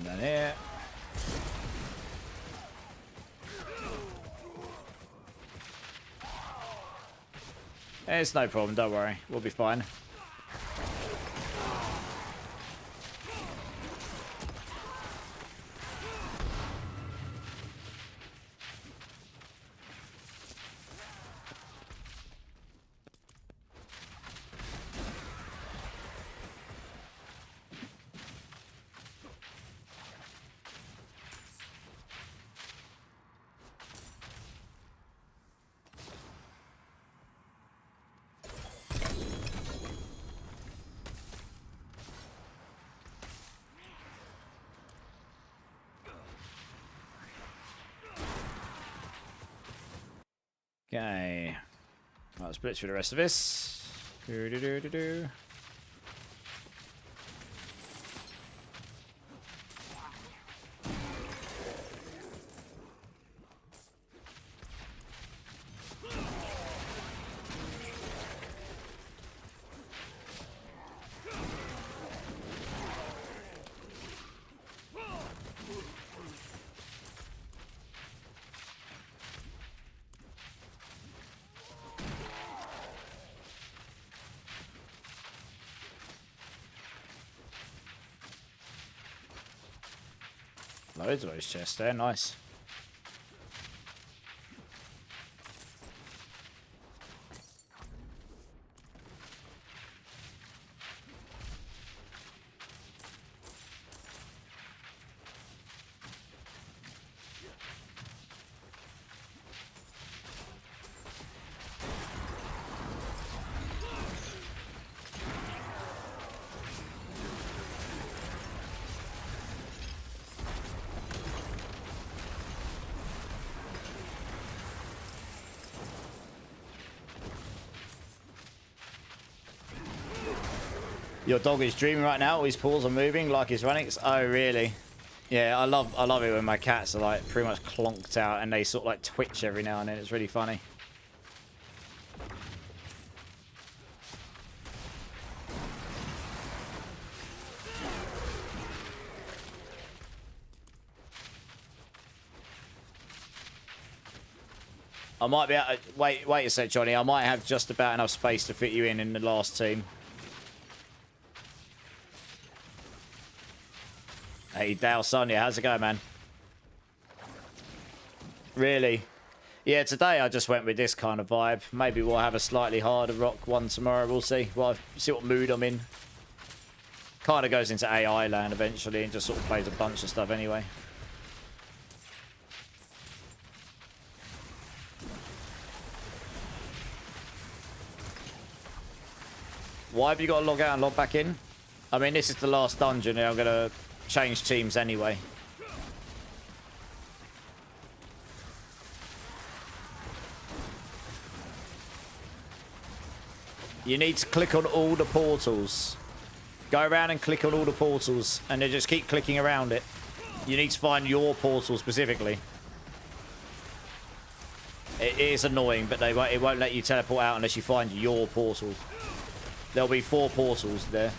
Down here. It's no problem, don't worry. We'll be fine. Okay. Right, let's blitz through the rest of this. Do. Loads of those chests there, nice. Your dog is dreaming right now. All his paws are moving like he's running. Oh, really? Yeah, I love it when my cats are like pretty much clonked out and they sort of like twitch every now and then. It's really funny. I might be able to, wait a sec, Johnny. I might have just about enough space to fit you in the last team. Hey, Dale Sonia, how's it going, man? Really? Yeah, today I just went with this kind of vibe. Maybe we'll have a slightly harder rock one tomorrow. We'll see. Well, see what mood I'm in. Kind of goes into AI land eventually and just sort of plays a bunch of stuff anyway. Why have you got to log out and log back in? I mean, this is the last dungeon and I'm going to change teams anyway. You need to click on all the portals. Go around and click on all the portals and then just keep clicking around it. You need to find your portal specifically. It is annoying, but it won't let you teleport out unless you find your portal. There'll be 4 portals there.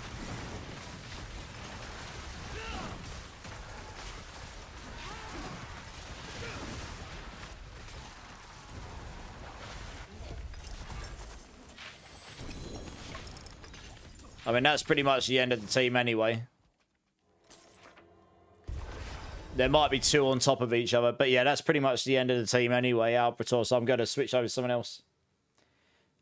I mean, that's pretty much the end of the team anyway. There might be 2 on top of each other, but yeah, that's pretty much the end of the team anyway, Albertor, so I'm going to switch over to someone else.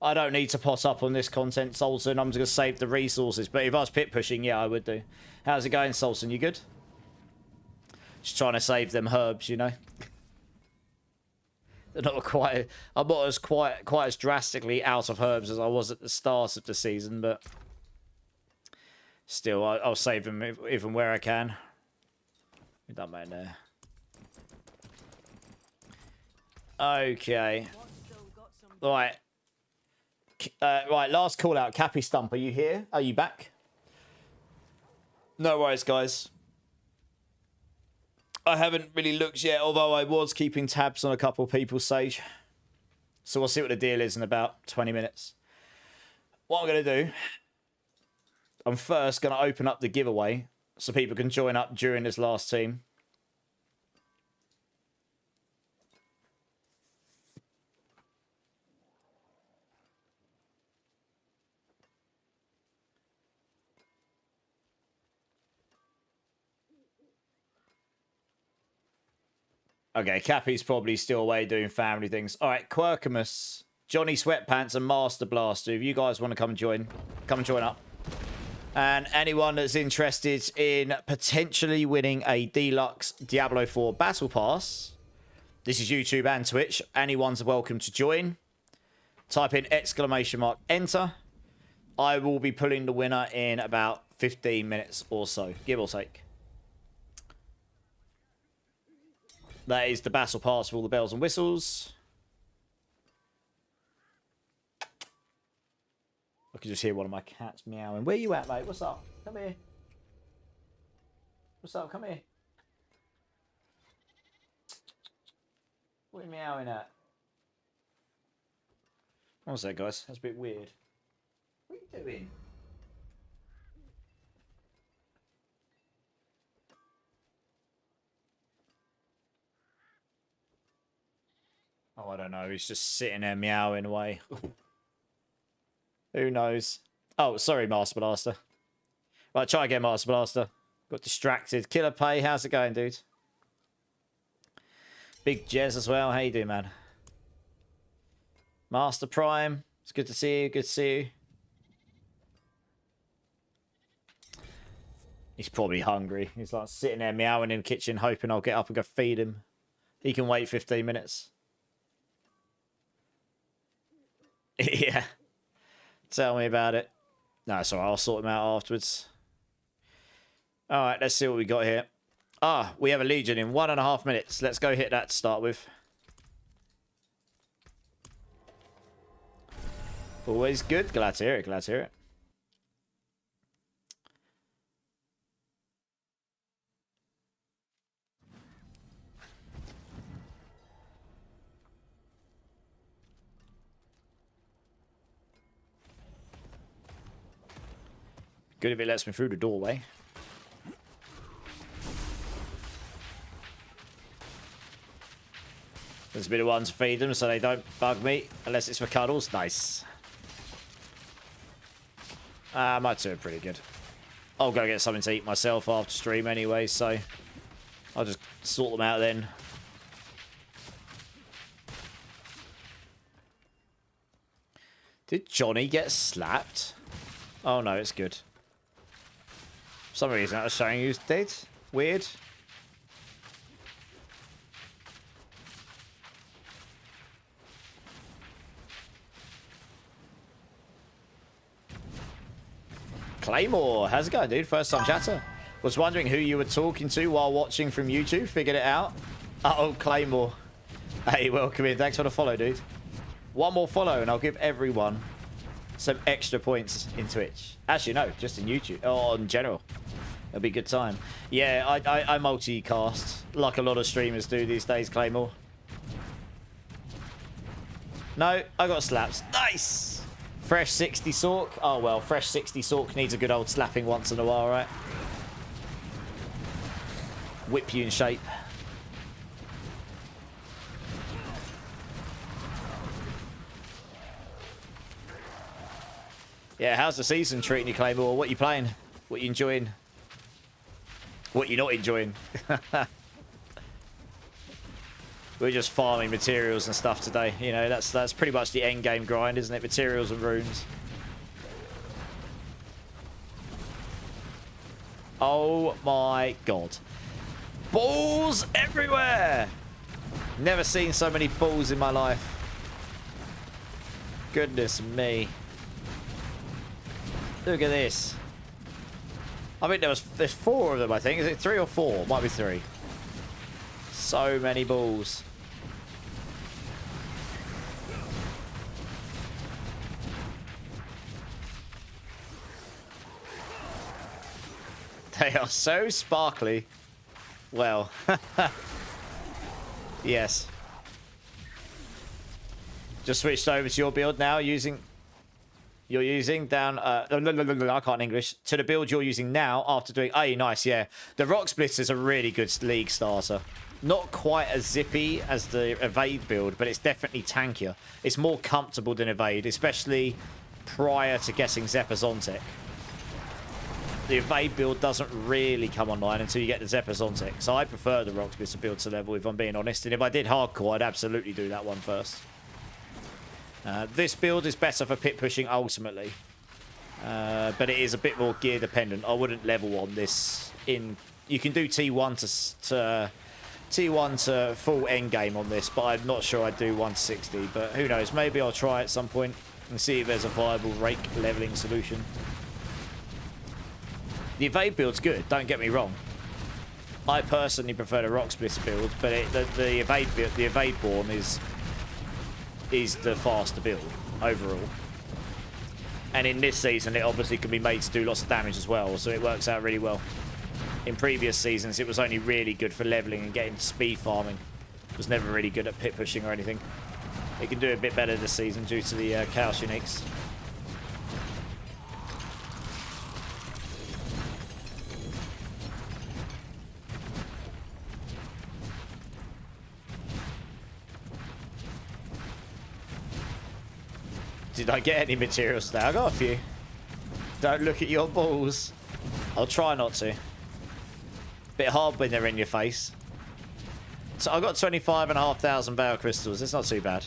I don't need to pot up on this content, Sultan. I'm just going to save the resources, but if I was pit pushing, yeah, I would do. How's it going, Sultan? You good? Just trying to save them herbs, you know? They're not quite... I'm not as quite as drastically out of herbs as I was at the start of the season, but... Still, I'll save them even where I can. That man there. Okay. Right. Right, last call out. Cappy Stump, are you here? Are you back? No worries, guys. I haven't really looked yet, although I was keeping tabs on a couple of people's Sage. So we'll see what the deal is in about 20 minutes. What I'm going to do... I'm first going to open up the giveaway so people can join up during this last team. Okay, Cappy's probably still away doing family things. All right, Quirkamus, Johnny Sweatpants, and Master Blaster. If you guys want to come join up. And anyone that's interested in potentially winning a deluxe Diablo 4 Battle Pass, this is YouTube and Twitch. Anyone's welcome to join. Type in !enter. I will be pulling the winner in about 15 minutes or so, give or take. That is the Battle Pass for all the bells and whistles. I can just hear one of my cats meowing. Where you at, mate? What's up? Come here. What's up? Come here. What are you meowing at? What was that, guys? That's a bit weird. What are you doing? Oh, I don't know. He's just sitting there meowing away. Who knows? Oh, sorry, Master Blaster. Right, try again, Master Blaster. Got distracted. Killer Pay, how's it going, dude? Big Jez as well. How you doing, man? Master Prime. It's good to see you. Good to see you. He's probably hungry. He's like sitting there meowing in the kitchen, hoping I'll get up and go feed him. He can wait 15 minutes. Yeah. Tell me about it. No, it's alright. I'll sort him out afterwards. Alright, let's see what we got here. Ah, we have a Legion in 1.5 minutes. Let's go hit that to start with. Always good. Glad to hear it. Glad to hear it. Good if it lets me through the doorway. There's a bit of one to feed them so they don't bug me. Unless it's for cuddles. Nice. My two are pretty good. I'll go get something to eat myself after stream anyway, so I'll just sort them out then. Did Johnny get slapped? Oh no, it's good. For some reason I was showing you dead. Weird. Claymore, how's it going, dude? First time chatter. Was wondering who you were talking to while watching from YouTube. Figured it out. Uh-oh, Claymore. Hey, welcome in. Thanks for the follow, dude. One more follow and I'll give everyone some extra points in Twitch. Actually, no, just in YouTube. Or in general. It'll be a good time. Yeah, I multicast like a lot of streamers do these days, Claymore. No, I got slaps. Nice! Fresh 60 Sork. Oh, well, fresh 60 Sork needs a good old slapping once in a while, right? Whip you in shape. Yeah, how's the season treating you, Claymore? What are you playing? What are you enjoying? What you're not enjoying? We're just farming materials and stuff today. You know, that's pretty much the end game grind, isn't it? Materials and runes. Oh my god. Balls everywhere! Never seen so many balls in my life. Goodness me. Look at this. I think there's 4 of them, I think. Is it 3 or 4? Might be 3. So many balls. They are so sparkly. Well. Yes. Just switched over to your build now using... You're using down, I can't English, to the build you're using now after doing, oh, nice, yeah. The Rock Splitter is a really good league starter. Not quite as zippy as the Evade build, but it's definitely tankier. It's more comfortable than Evade, especially prior to getting Zeppa's Ontek. The Evade build doesn't really come online until you get the Zeppa's Ontek. So I prefer the Rock Splitter build to level, if I'm being honest. And if I did hardcore, I'd absolutely do that one first. This build is better for pit pushing ultimately, but it is a bit more gear dependent. I wouldn't level on this. You can do T1 to full end game on this, but I'm not sure I'd do 160. But who knows? Maybe I'll try at some point and see if there's a viable rake leveling solution. The Evade build's good. Don't get me wrong. I personally prefer the Rock Splitter build, but the Evade build, the Spiritborn is the faster build overall. And in this season, it obviously can be made to do lots of damage as well, so it works out really well. In previous seasons, it was only really good for leveling and getting speed farming. It was never really good at pit pushing or anything. It can do a bit better this season due to the Chaos Uniques. Did I get any materials today? I got a few. Don't look at your balls. I'll try not to. Bit hard when they're in your face. So I got 25,500 Bale Crystals. It's not too bad.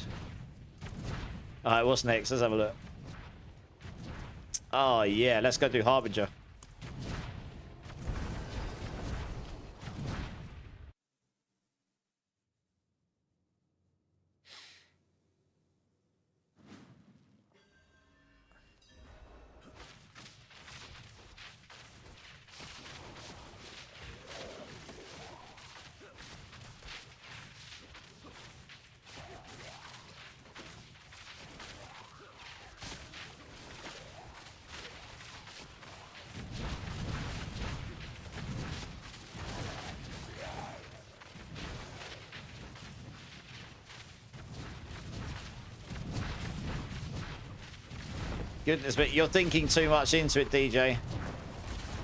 Alright, what's next? Let's have a look. Oh yeah, let's go do Harbinger. Goodness, but you're thinking too much into it, DJ.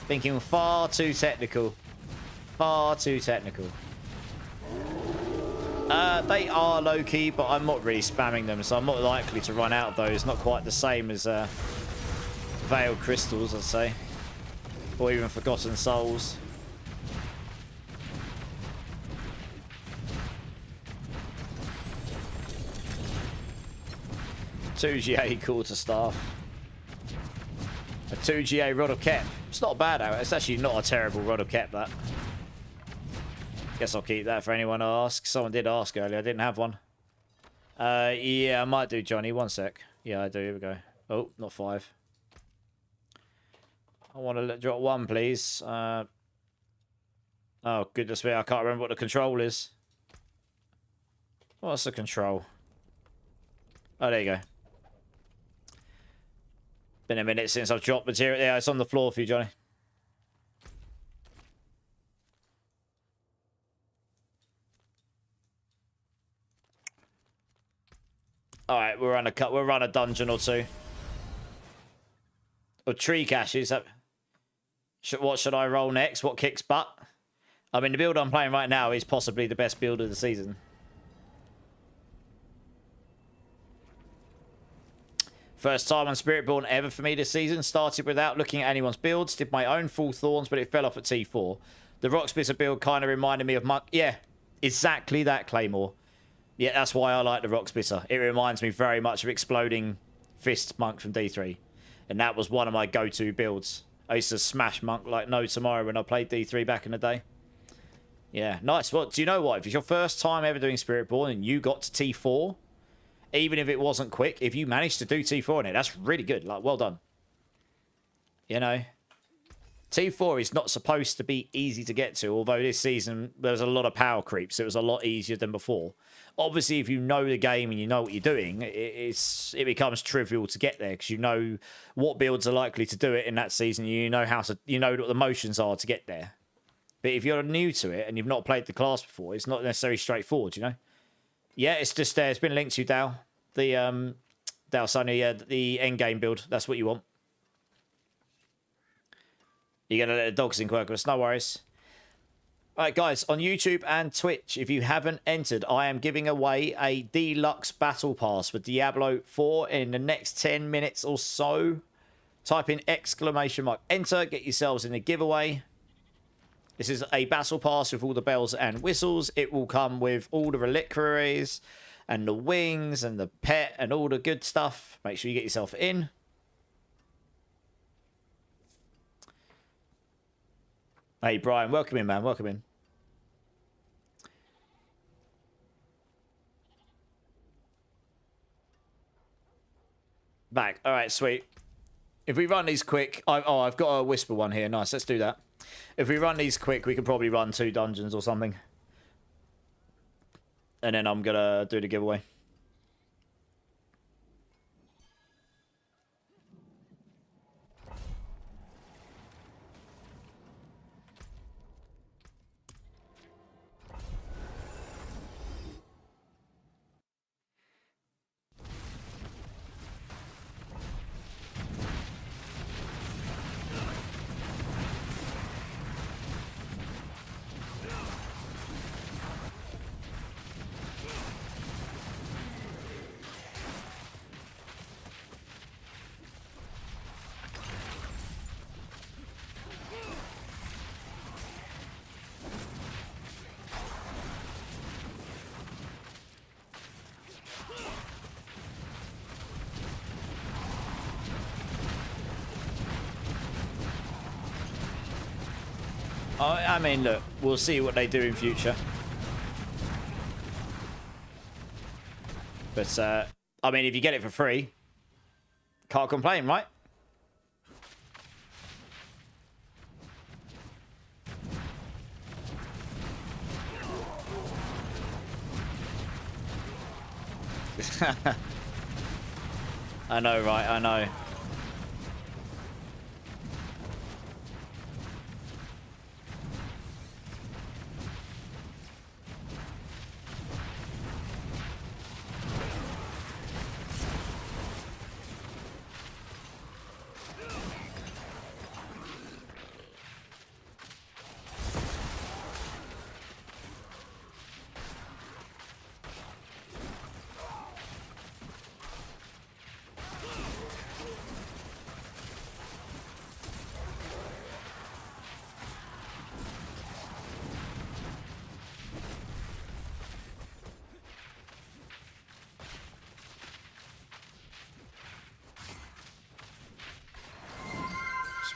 Thinking far too technical. Far too technical. They are low-key, but I'm not really spamming them, so I'm not likely to run out of those. Not quite the same as Veiled Crystals, I'd say. Or even Forgotten Souls. Two GA Quarterstaff. A 2 GA Rod of Kep. It's not bad, out. It's actually not a terrible Rod of Kep, that. Guess I'll keep that for anyone who asks. Someone did ask earlier. I didn't have one. Yeah, I might do, Johnny. One sec. Yeah, I do. Here we go. Oh, not 5. I want to drop 1, please. Oh, goodness me. I can't remember what the control is. What's the control? Oh, there you go. Been a minute since I've dropped material. Yeah, it's on the floor for you, Johnny. All right, we'll run a dungeon or two. Or tree caches. What should I roll next? What kicks butt? I mean, the build I'm playing right now is possibly the best build of the season. First time on Spiritborn ever for me this season. Started without looking at anyone's builds. Did my own full thorns, but it fell off at T4. The Rock Splitter build kind of reminded me of Monk. Yeah, exactly that, Claymore. Yeah, that's why I like the Rock Splitter. It reminds me very much of Exploding Fist Monk from D3. And that was one of my go-to builds. I used to smash Monk like no tomorrow when I played D3 back in the day. Yeah, nice. Well, do you know what? If it's your first time ever doing Spiritborn and you got to T4... even if it wasn't quick, if you managed to do T4 in it, that's really good. Like, well done. You know? T4 is not supposed to be easy to get to, although this season there's a lot of power creeps. It was a lot easier than before. Obviously, if you know the game and you know what you're doing, it becomes trivial to get there because you know what builds are likely to do it in that season. You know what the motions are to get there. But if you're new to it and you've not played the class before, it's not necessarily straightforward, you know? Yeah, it's just there. It's been linked to you, Dal. The Dal Sonny, the endgame build. That's what you want. You're going to let the dogs in, Quirkus. No worries. All right, guys, on YouTube and Twitch, if you haven't entered, I am giving away a deluxe battle pass for Diablo 4 in the next 10 minutes or so. Type in ! Enter, get yourselves in the giveaway. This is a battle pass with all the bells and whistles. It will come with all the reliquaries and the wings and the pet and all the good stuff. Make sure you get yourself in. Hey, Brian, welcome in, man. Welcome in. Back. All right, sweet. If we run these quick... I've got a whisper one here. Nice, let's do that. If we run these quick, we can probably run 2 dungeons or something. And then I'm going to do the giveaway. I mean, look, we'll see what they do in future. But, I mean, if you get it for free, can't complain, right? I know, right? I know.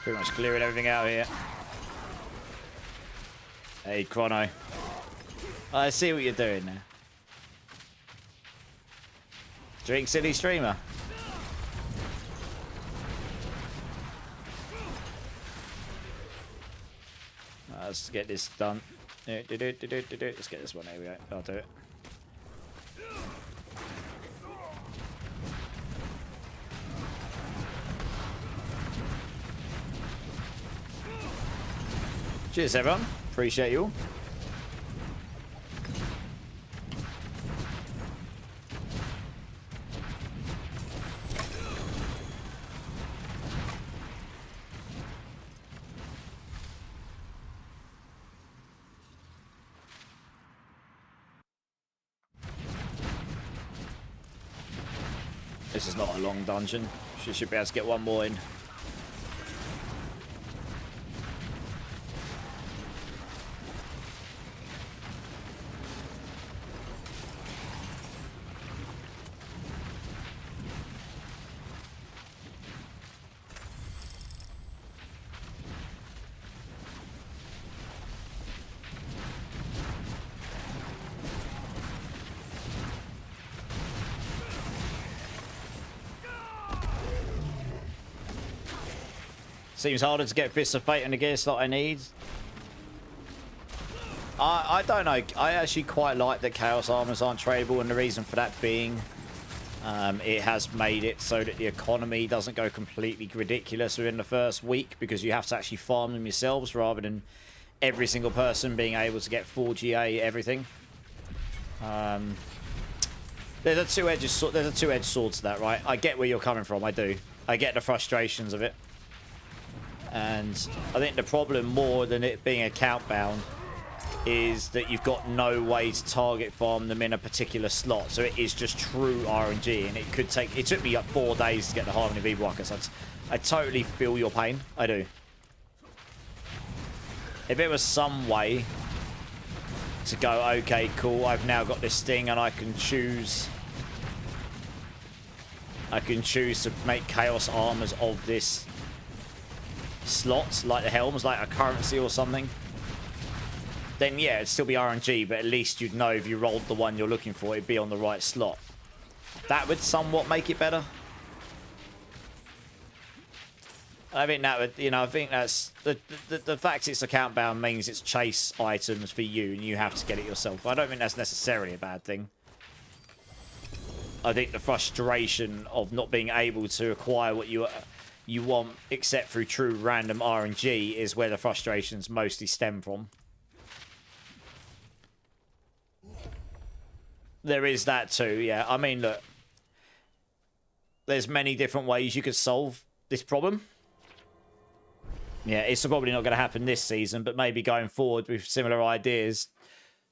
Pretty much clearing everything out here. Hey, Chrono. I see what you're doing there. Drink City Streamer. Let's get this done. Let's get this one. There we go. I'll do it. Cheers, everyone. Appreciate you all. This is not a long dungeon. She should be able to get one more in. Seems harder to get Fists of Fate in the gear slot I need. I don't know. I actually quite like that Chaos Armors aren't tradable, and the reason for that being it has made it so that the economy doesn't go completely ridiculous within the first week, because you have to actually farm them yourselves rather than every single person being able to get 4 GA everything. There's a two-edged sword to that, right? I get where you're coming from. I do. I get the frustrations of it. And I think the problem, more than it being account bound, is that you've got no way to target farm them in a particular slot. So it is just true RNG, and it took me like 4 days to get the Harmony V Walker. So I totally feel your pain. I do. If there was some way to go, okay, cool, I've now got this thing and I can choose to make Chaos Armors of this slots, like the helms, like a currency or something, then yeah, it'd still be RNG, but at least you'd know if you rolled the one you're looking for, it'd be on the right slot. That would somewhat make it better. I think that would, I think that's the fact it's account bound means it's chase items for you and you have to get it yourself. I don't think that's necessarily a bad thing. I think the frustration of not being able to acquire what you want except through true random RNG is where the frustrations mostly stem from. There is that too, yeah. I mean, look, there's many different ways you could solve this problem. Yeah, it's probably not going to happen this season, but maybe going forward with similar ideas,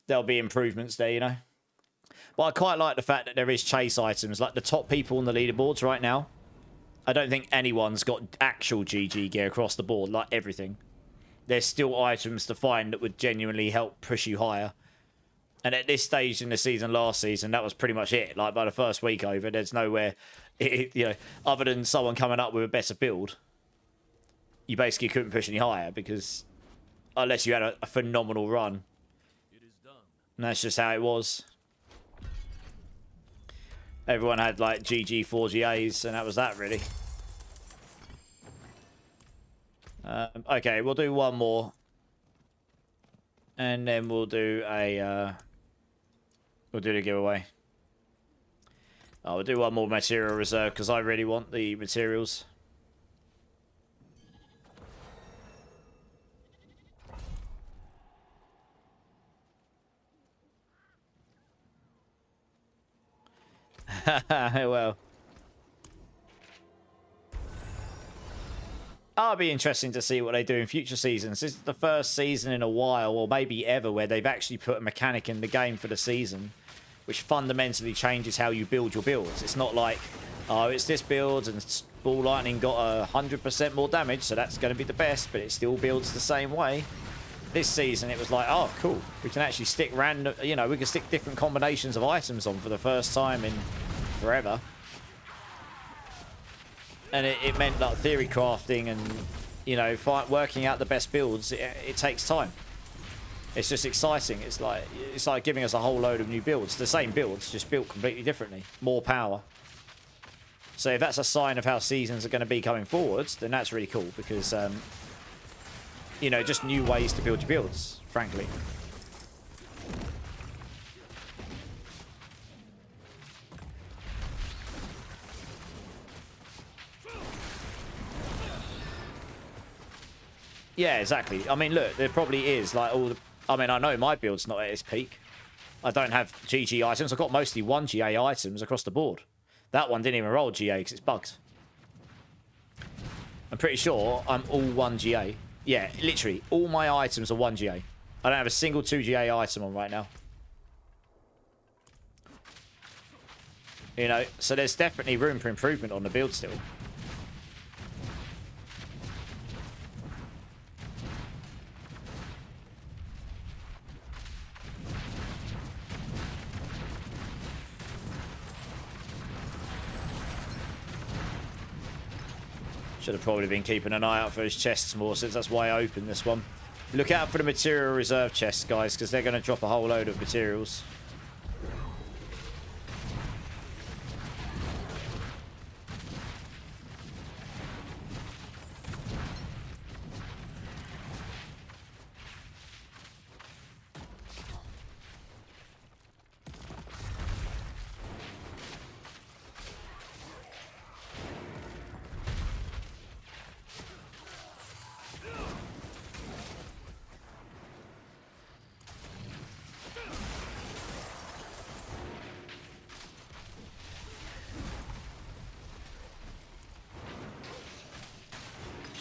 there'll be improvements there, But I quite like the fact that there is chase items, like the top people on the leaderboards right now. I don't think anyone's got actual GG gear across the board, like everything. There's still items to find that would genuinely help push you higher. And at this stage in the season, last season, that was pretty much it. Like, by the first week over, there's nowhere, other than someone coming up with a better build, you basically couldn't push any higher because unless you had a phenomenal run. It is done. And that's just how it was. Everyone had like GG 4GAs, and that was that really. Okay, we'll do one more. And then we'll do a... we'll do the giveaway. Oh, we'll do one more material reserve, because I really want the materials. Well. It'll be interesting to see what they do in future seasons. This is the first season in a while, or maybe ever, where they've actually put a mechanic in the game for the season, which fundamentally changes how you build your builds. It's not like, oh, it's this build and Ball Lightning got 100% more damage, so that's going to be the best, but it still builds the same way. This season, it was like, oh, cool. We can actually stick random, you know, we can stick different combinations of items on for the first time in forever. And it meant like theory crafting and, you know, working out the best builds. It takes time. It's just exciting. It's like giving us a whole load of new builds. The same builds, just built completely differently. More power. So if that's a sign of how seasons are going to be coming forwards, then that's really cool because, you know, just new ways to build your builds, frankly. Yeah, exactly. I mean, look, there probably is like all the... I mean, I know my build's not at its peak. I don't have GG items. I've got mostly 1GA items across the board. That one didn't even roll GA because it's bugged. I'm pretty sure I'm all 1GA. Yeah, literally, all my items are 1GA. I don't have a single 2GA item on right now. You know, so there's definitely room for improvement on the build still. Should have probably been keeping an eye out for his chests more, since that's why I opened this one. Look out for the material reserve chests, guys, because they're going to drop a whole load of materials.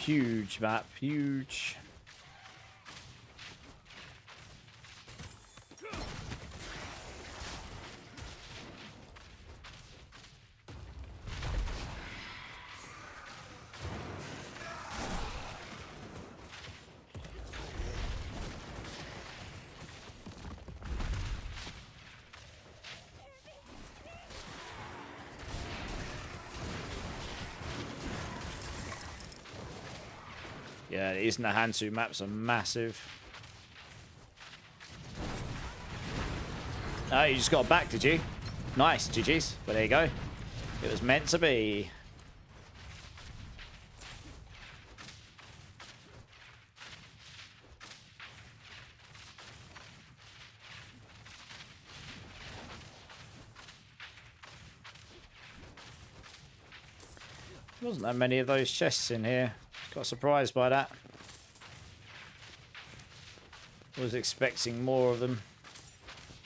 Huge map, huge. Yeah, the Isna Hansu maps are massive. Oh, you just got back, did you? Nice, GG's. Well, there you go. It was meant to be. There wasn't that many of those chests in here. Got surprised by that. Was expecting more of them.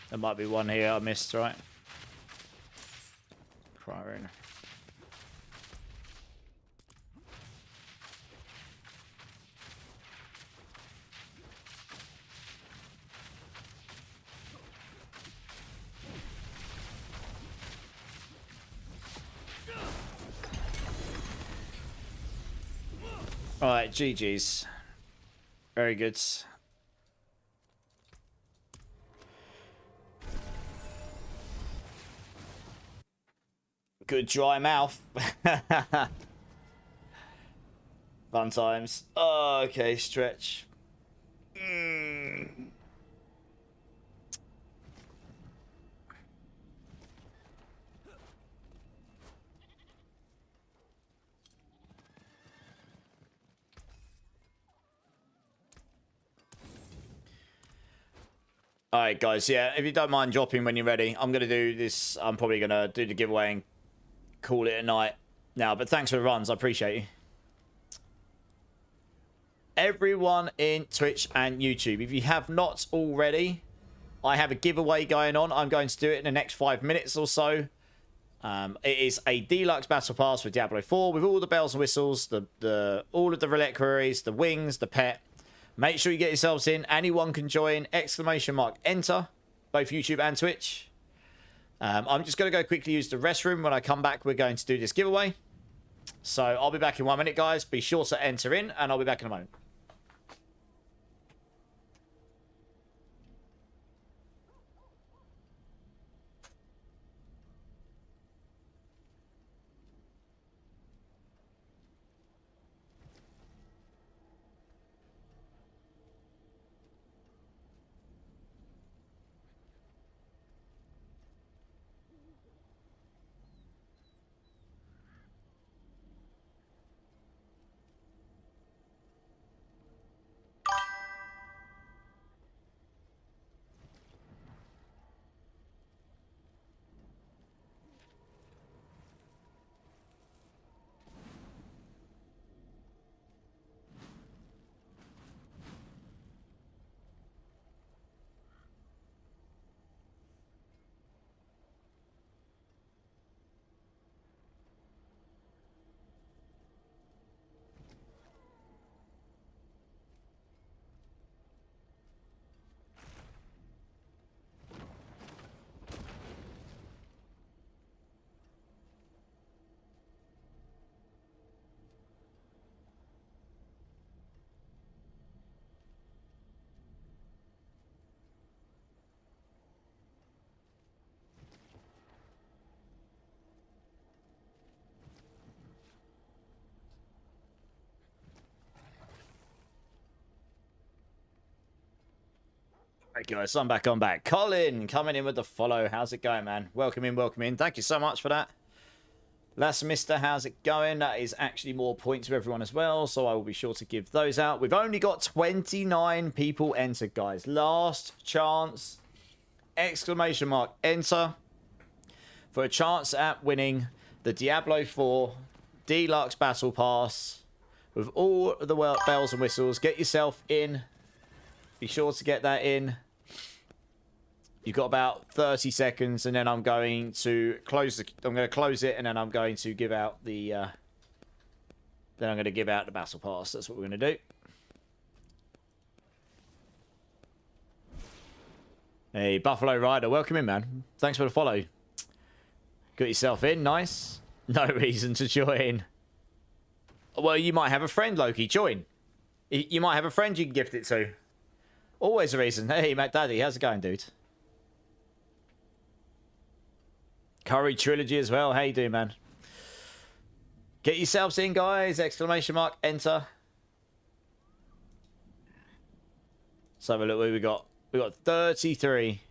There might be one here I missed, right? Cryrene. Alright, GG's. Very good. Good dry mouth. Fun times. Oh, okay, stretch. All right, guys. Yeah, if you don't mind dropping when you're ready, I'm gonna do this. I'm probably gonna do the giveaway and call it a night now. But thanks for the runs. I appreciate you. Everyone in Twitch and YouTube, if you have not already, I have a giveaway going on. I'm going to do it in the next 5 minutes or so. It is a deluxe battle pass for Diablo 4 with all the bells and whistles, all of the reliquaries, the wings, the pet. Make sure you get yourselves in. Anyone can join. ! Enter. Both YouTube and Twitch. I'm just going to go quickly use the restroom. When I come back, we're going to do this giveaway. So I'll be back in 1 minute, guys. Be sure to enter in, and I'll be back in a moment. Right, guys, I'm back. Colin, coming in with the follow. How's it going, man? Welcome in. Thank you so much for that. Last Mister, how's it going? That is actually more points for everyone as well, so I will be sure to give those out. We've only got 29 people entered, guys. Last chance. ! Enter. For a chance at winning the Diablo 4 Deluxe Battle Pass with all of the bells and whistles. Get yourself in. Be sure to get that in. You've got about 30 seconds, and then I'm going to close it, and then I'm going to give out the battle pass. That's what we're going to do. Hey, Buffalo Rider, welcome in, man. Thanks for the follow. Got yourself in, nice. No reason to join. Well, you might have a friend, Loki. Join. You might have a friend you can gift it to. Always a reason. Hey, Matt Daddy, how's it going, dude? Curry Trilogy as well. How you doing, man? Get yourselves in, guys! ! Enter. Let's have a look what we got. We got 33.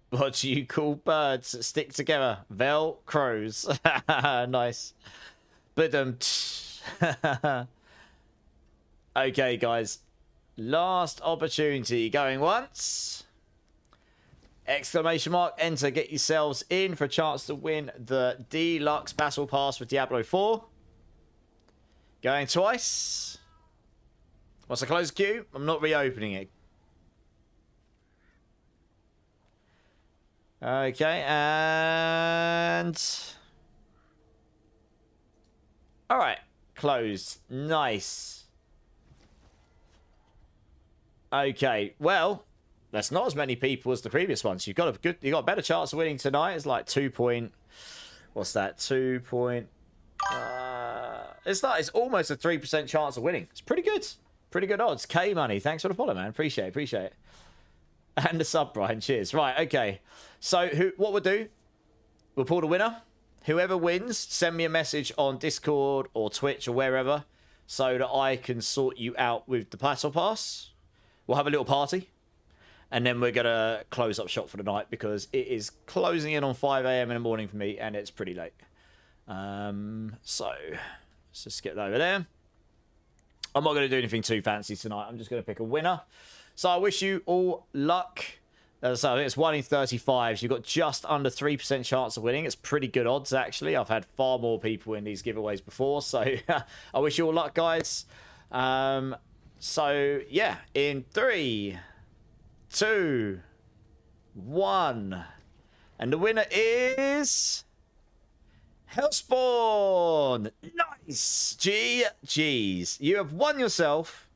What do you call birds that stick together? Velcros. Nice. But okay, guys. Last opportunity. Going once. ! Enter. Get yourselves in for a chance to win the Deluxe Battle Pass for Diablo 4. Going twice. Once I close the queue, I'm not reopening it. Okay, and... Alright, closed. Nice. Okay, well, that's not as many people as the previous ones. You got a better chance of winning tonight. It's like 2 point... What's that? 2 point... It's almost a 3% chance of winning. It's pretty good. Pretty good odds. K Money, thanks for the follow, man. Appreciate it. And the sub, Brian. Cheers. Right, okay. So what we'll do, we'll pull the winner. Whoever wins, send me a message on Discord or Twitch or wherever so that I can sort you out with the Battle Pass. We'll have a little party. And then we're going to close up shop for the night because it is closing in on 5 a.m. in the morning for me and it's pretty late. So, let's just get over there. I'm not going to do anything too fancy tonight. I'm just going to pick a winner. So I wish you all luck. So I think it's 1 in 35. So you've got just under 3% chance of winning. It's pretty good odds, actually. I've had far more people in these giveaways before. So I wish you all luck, guys. So, yeah. In 3, 2, 1. And the winner is... Hellspawn! Nice! GG's. You have won yourself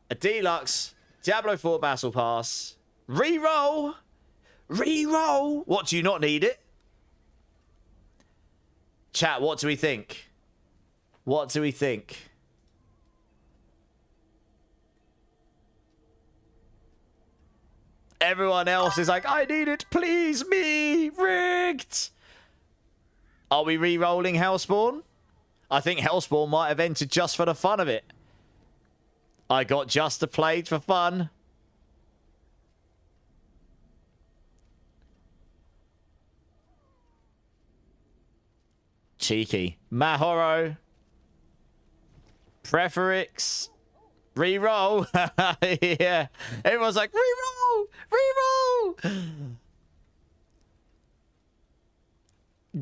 a deluxe Diablo 4 Battle Pass. Reroll! Reroll! What, do you not need it? Chat, what do we think? What do we think? Everyone else is like, I need it, please me! Rigged! Are we re-rolling Hellspawn? I think Hellspawn might have entered just for the fun of it. I got just a played for fun. Cheeky. Mahoro. Preferix. Re-roll. Yeah. Everyone's like, re-roll! Re-roll!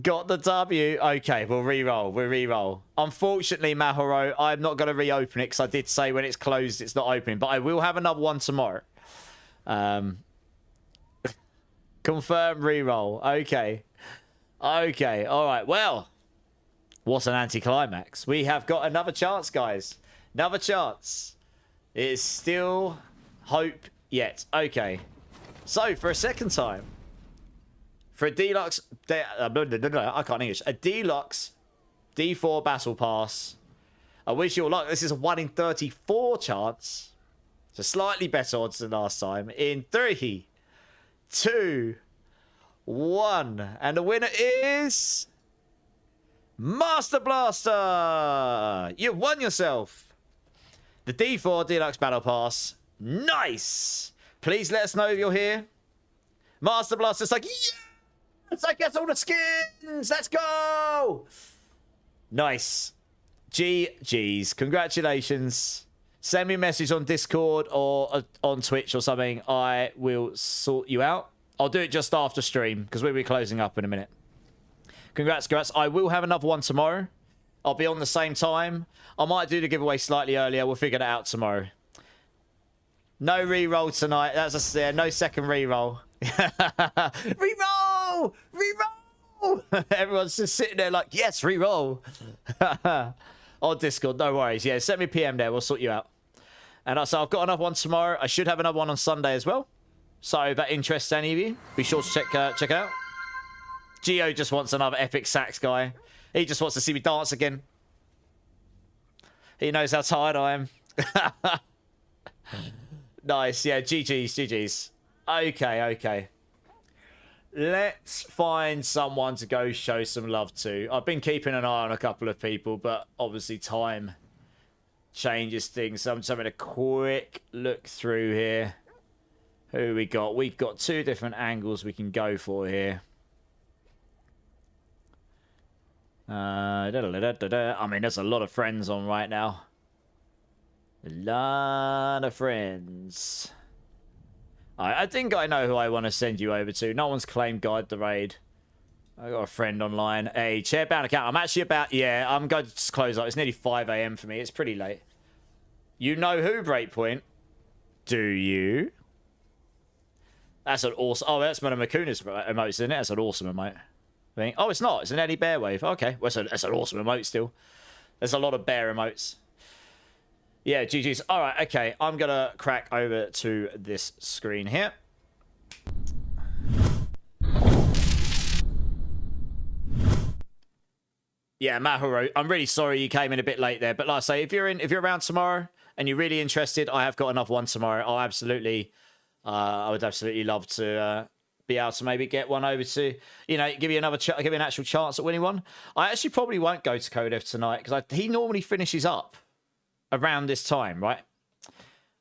Got the W. Okay, we'll re-roll. We'll re-roll. Unfortunately, Mahoro, I'm not going to reopen it because I did say when it's closed, it's not opening. But I will have another one tomorrow. Confirm re-roll. Okay. Okay. All right. Well, what's an anticlimax? We have got another chance, guys. Another chance. It is still hope yet. Okay. So, for a second time. For a deluxe, I can't English. A deluxe D4 Battle Pass. I wish you all luck. This is a 1 in 34 chance. So slightly better odds than last time. In 3, 2, 1. And the winner is... Master Blaster! You've won yourself the D4 Deluxe Battle Pass. Nice! Please let us know if you're here. Master Blaster's like, yeah! I get all the skins. Let's go. Nice. GG's. Congratulations. Send me a message on Discord or on Twitch or something. I will sort you out. I'll do it just after stream because we'll be closing up in a minute. Congrats, congrats. I will have another one tomorrow. I'll be on the same time. I might do the giveaway slightly earlier. We'll figure that out tomorrow. No re-roll tonight. That's a no second re-roll. Re-roll! Re-roll! Everyone's just sitting there like, yes, re-roll. On Discord, no worries. Yeah, send me PM there. We'll sort you out. And so I've got another one tomorrow. I should have another one on Sunday as well. So if that interests any of you, be sure to check it out. Geo just wants another epic sax guy. He just wants to see me dance again. He knows how tired I am. Nice. Yeah, GG's. Okay, okay. Let's find someone to go show some love to. I've been keeping an eye on a couple of people, but obviously time changes things. So I'm just having a quick look through here. Who we got? We've got 2 different angles we can go for here. I mean, there's a lot of friends on right now. A lot of friends. I think I know who I want to send you over to. No one's claimed Guide the Raid. I got a friend online. Hey, Chairbound account. I'm actually about... Yeah, I'm going to just close up. It's nearly 5 a.m. for me. It's pretty late. You know who, Breakpoint? Do you? That's an awesome... Oh, that's one of Makuna's emotes, isn't it? That's an awesome emote. Oh, it's not. It's an Eddie Bear wave. Okay. Well, that's an awesome emote still. There's a lot of bear emotes. Yeah, GG's. All right, okay. I'm going to crack over to this screen here. Yeah, Mahuro, I'm really sorry you came in a bit late there. But like I say, if you're around tomorrow and you're really interested, I have got another one tomorrow. I would absolutely love to be able to maybe get one over to, you know, give you give you an actual chance at winning one. I actually probably won't go to Codev tonight because he normally finishes up around this time, right?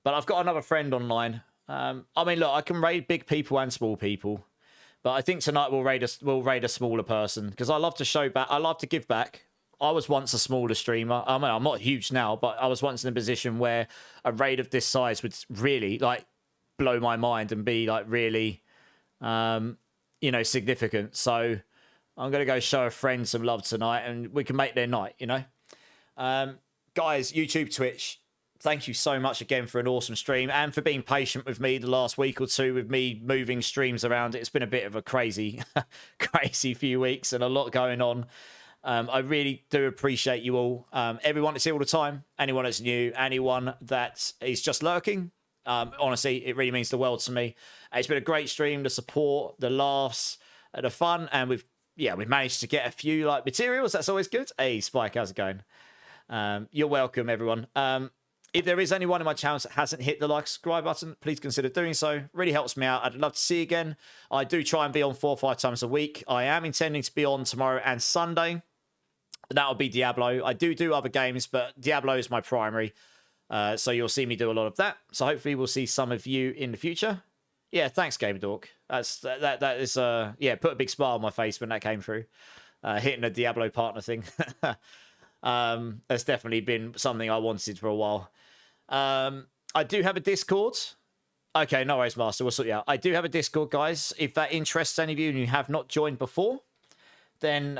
But I've got another friend online. I mean, look, I can raid big people and small people, but I think tonight we'll raid a smaller person because I love to show back. I love to give back. I was once a smaller streamer. I mean, I'm not huge now, but I was once in a position where a raid of this size would really like blow my mind and be like really, you know, significant. So I'm going to go show a friend some love tonight and we can make their night, you know. Guys, YouTube, Twitch, thank you so much again for an awesome stream and for being patient with me the last week or two with me moving streams around. It's been a bit of a crazy, crazy few weeks and a lot going on. I really do appreciate you all. Everyone that's here all the time, anyone that's new, anyone that is just lurking. Honestly, it really means the world to me. It's been a great stream, the support, the laughs, the fun, and we've managed to get a few like materials. That's always good. Hey, Spike, how's it going? You're welcome, everyone. If there is anyone in my channel that hasn't hit the like, subscribe button, please consider doing so. Really helps me out. I'd love to see you again. I do try and be on 4 or 5 times a week. I am intending to be on tomorrow and Sunday. That'll be Diablo. I do other games, but Diablo is my primary. So you'll see me do a lot of that. So hopefully we'll see some of you in the future. Yeah, thanks, Game Dork. That is yeah, put a big smile on my face when that came through. Hitting a Diablo partner thing. That's definitely been something I wanted for a while. I do have a Discord. Okay, no worries, Master. We'll sort you out. I do have a Discord, guys. If that interests any of you and you have not joined before, then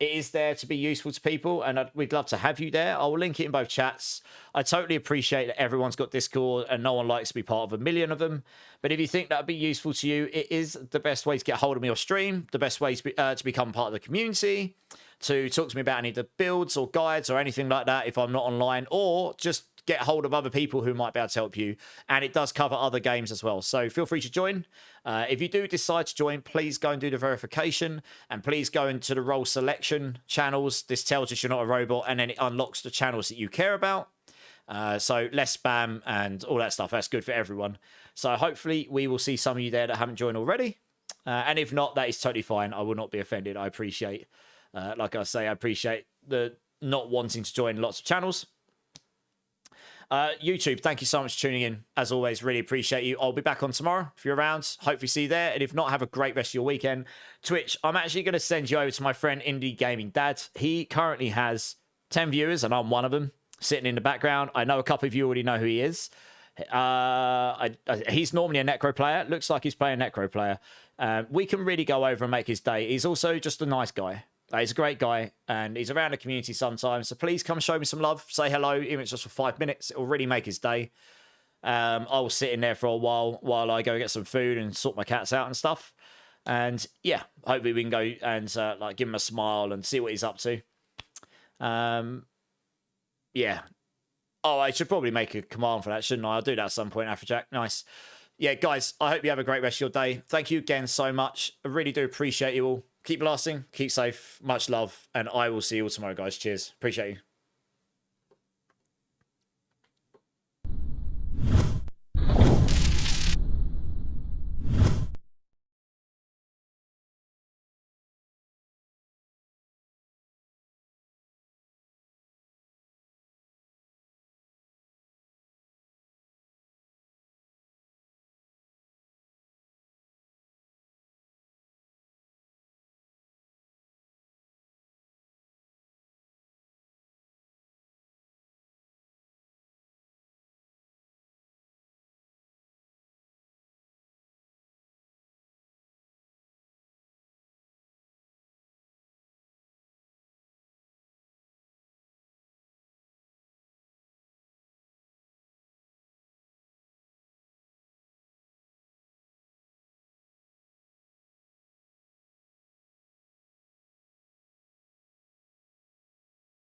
it is there to be useful to people, and we'd love to have you there. I will link it in both chats. I totally appreciate that everyone's got Discord and no one likes to be part of a million of them. But if you think that would be useful to you, it is the best way to get hold of me or stream, the best way to become part of the community, to talk to me about any of the builds or guides or anything like that if I'm not online, or just get hold of other people who might be able to help you. And it does cover other games as well. So feel free to join. If you do decide to join, please go and do the verification and please go into the role selection channels. This tells us you're not a robot and then it unlocks the channels that you care about. So less spam and all that stuff. That's good for everyone. So hopefully we will see some of you there that haven't joined already. And if not, that is totally fine. I will not be offended. I appreciate, like I say, I appreciate the not wanting to join lots of channels. YouTube, thank you so much for tuning in. As always, really appreciate you. I'll be back on tomorrow if you're around. Hopefully see you there. And if not, have a great rest of your weekend. Twitch, I'm actually going to send you over to my friend Indie Gaming Dad. He currently has 10 viewers and I'm one of them sitting in the background. I know a couple of you already know who he is. He's normally a Necro player. Looks like he's playing Necro player. We can really go over and make his day. He's also just a nice guy. He's a great guy, and he's around the community sometimes. So please come show me some love. Say hello, even if it's just for 5 minutes. It will really make his day. I'll sit in there for a while I go get some food and sort my cats out and stuff. And yeah, hopefully we can go and like give him a smile and see what he's up to. Yeah. Oh, I should probably make a command for that, shouldn't I? I'll do that at some point, Afrojack. Nice. Yeah, guys, I hope you have a great rest of your day. Thank you again so much. I really do appreciate you all. Keep blasting, keep safe, much love, and I will see you all tomorrow, guys. Cheers. Appreciate you.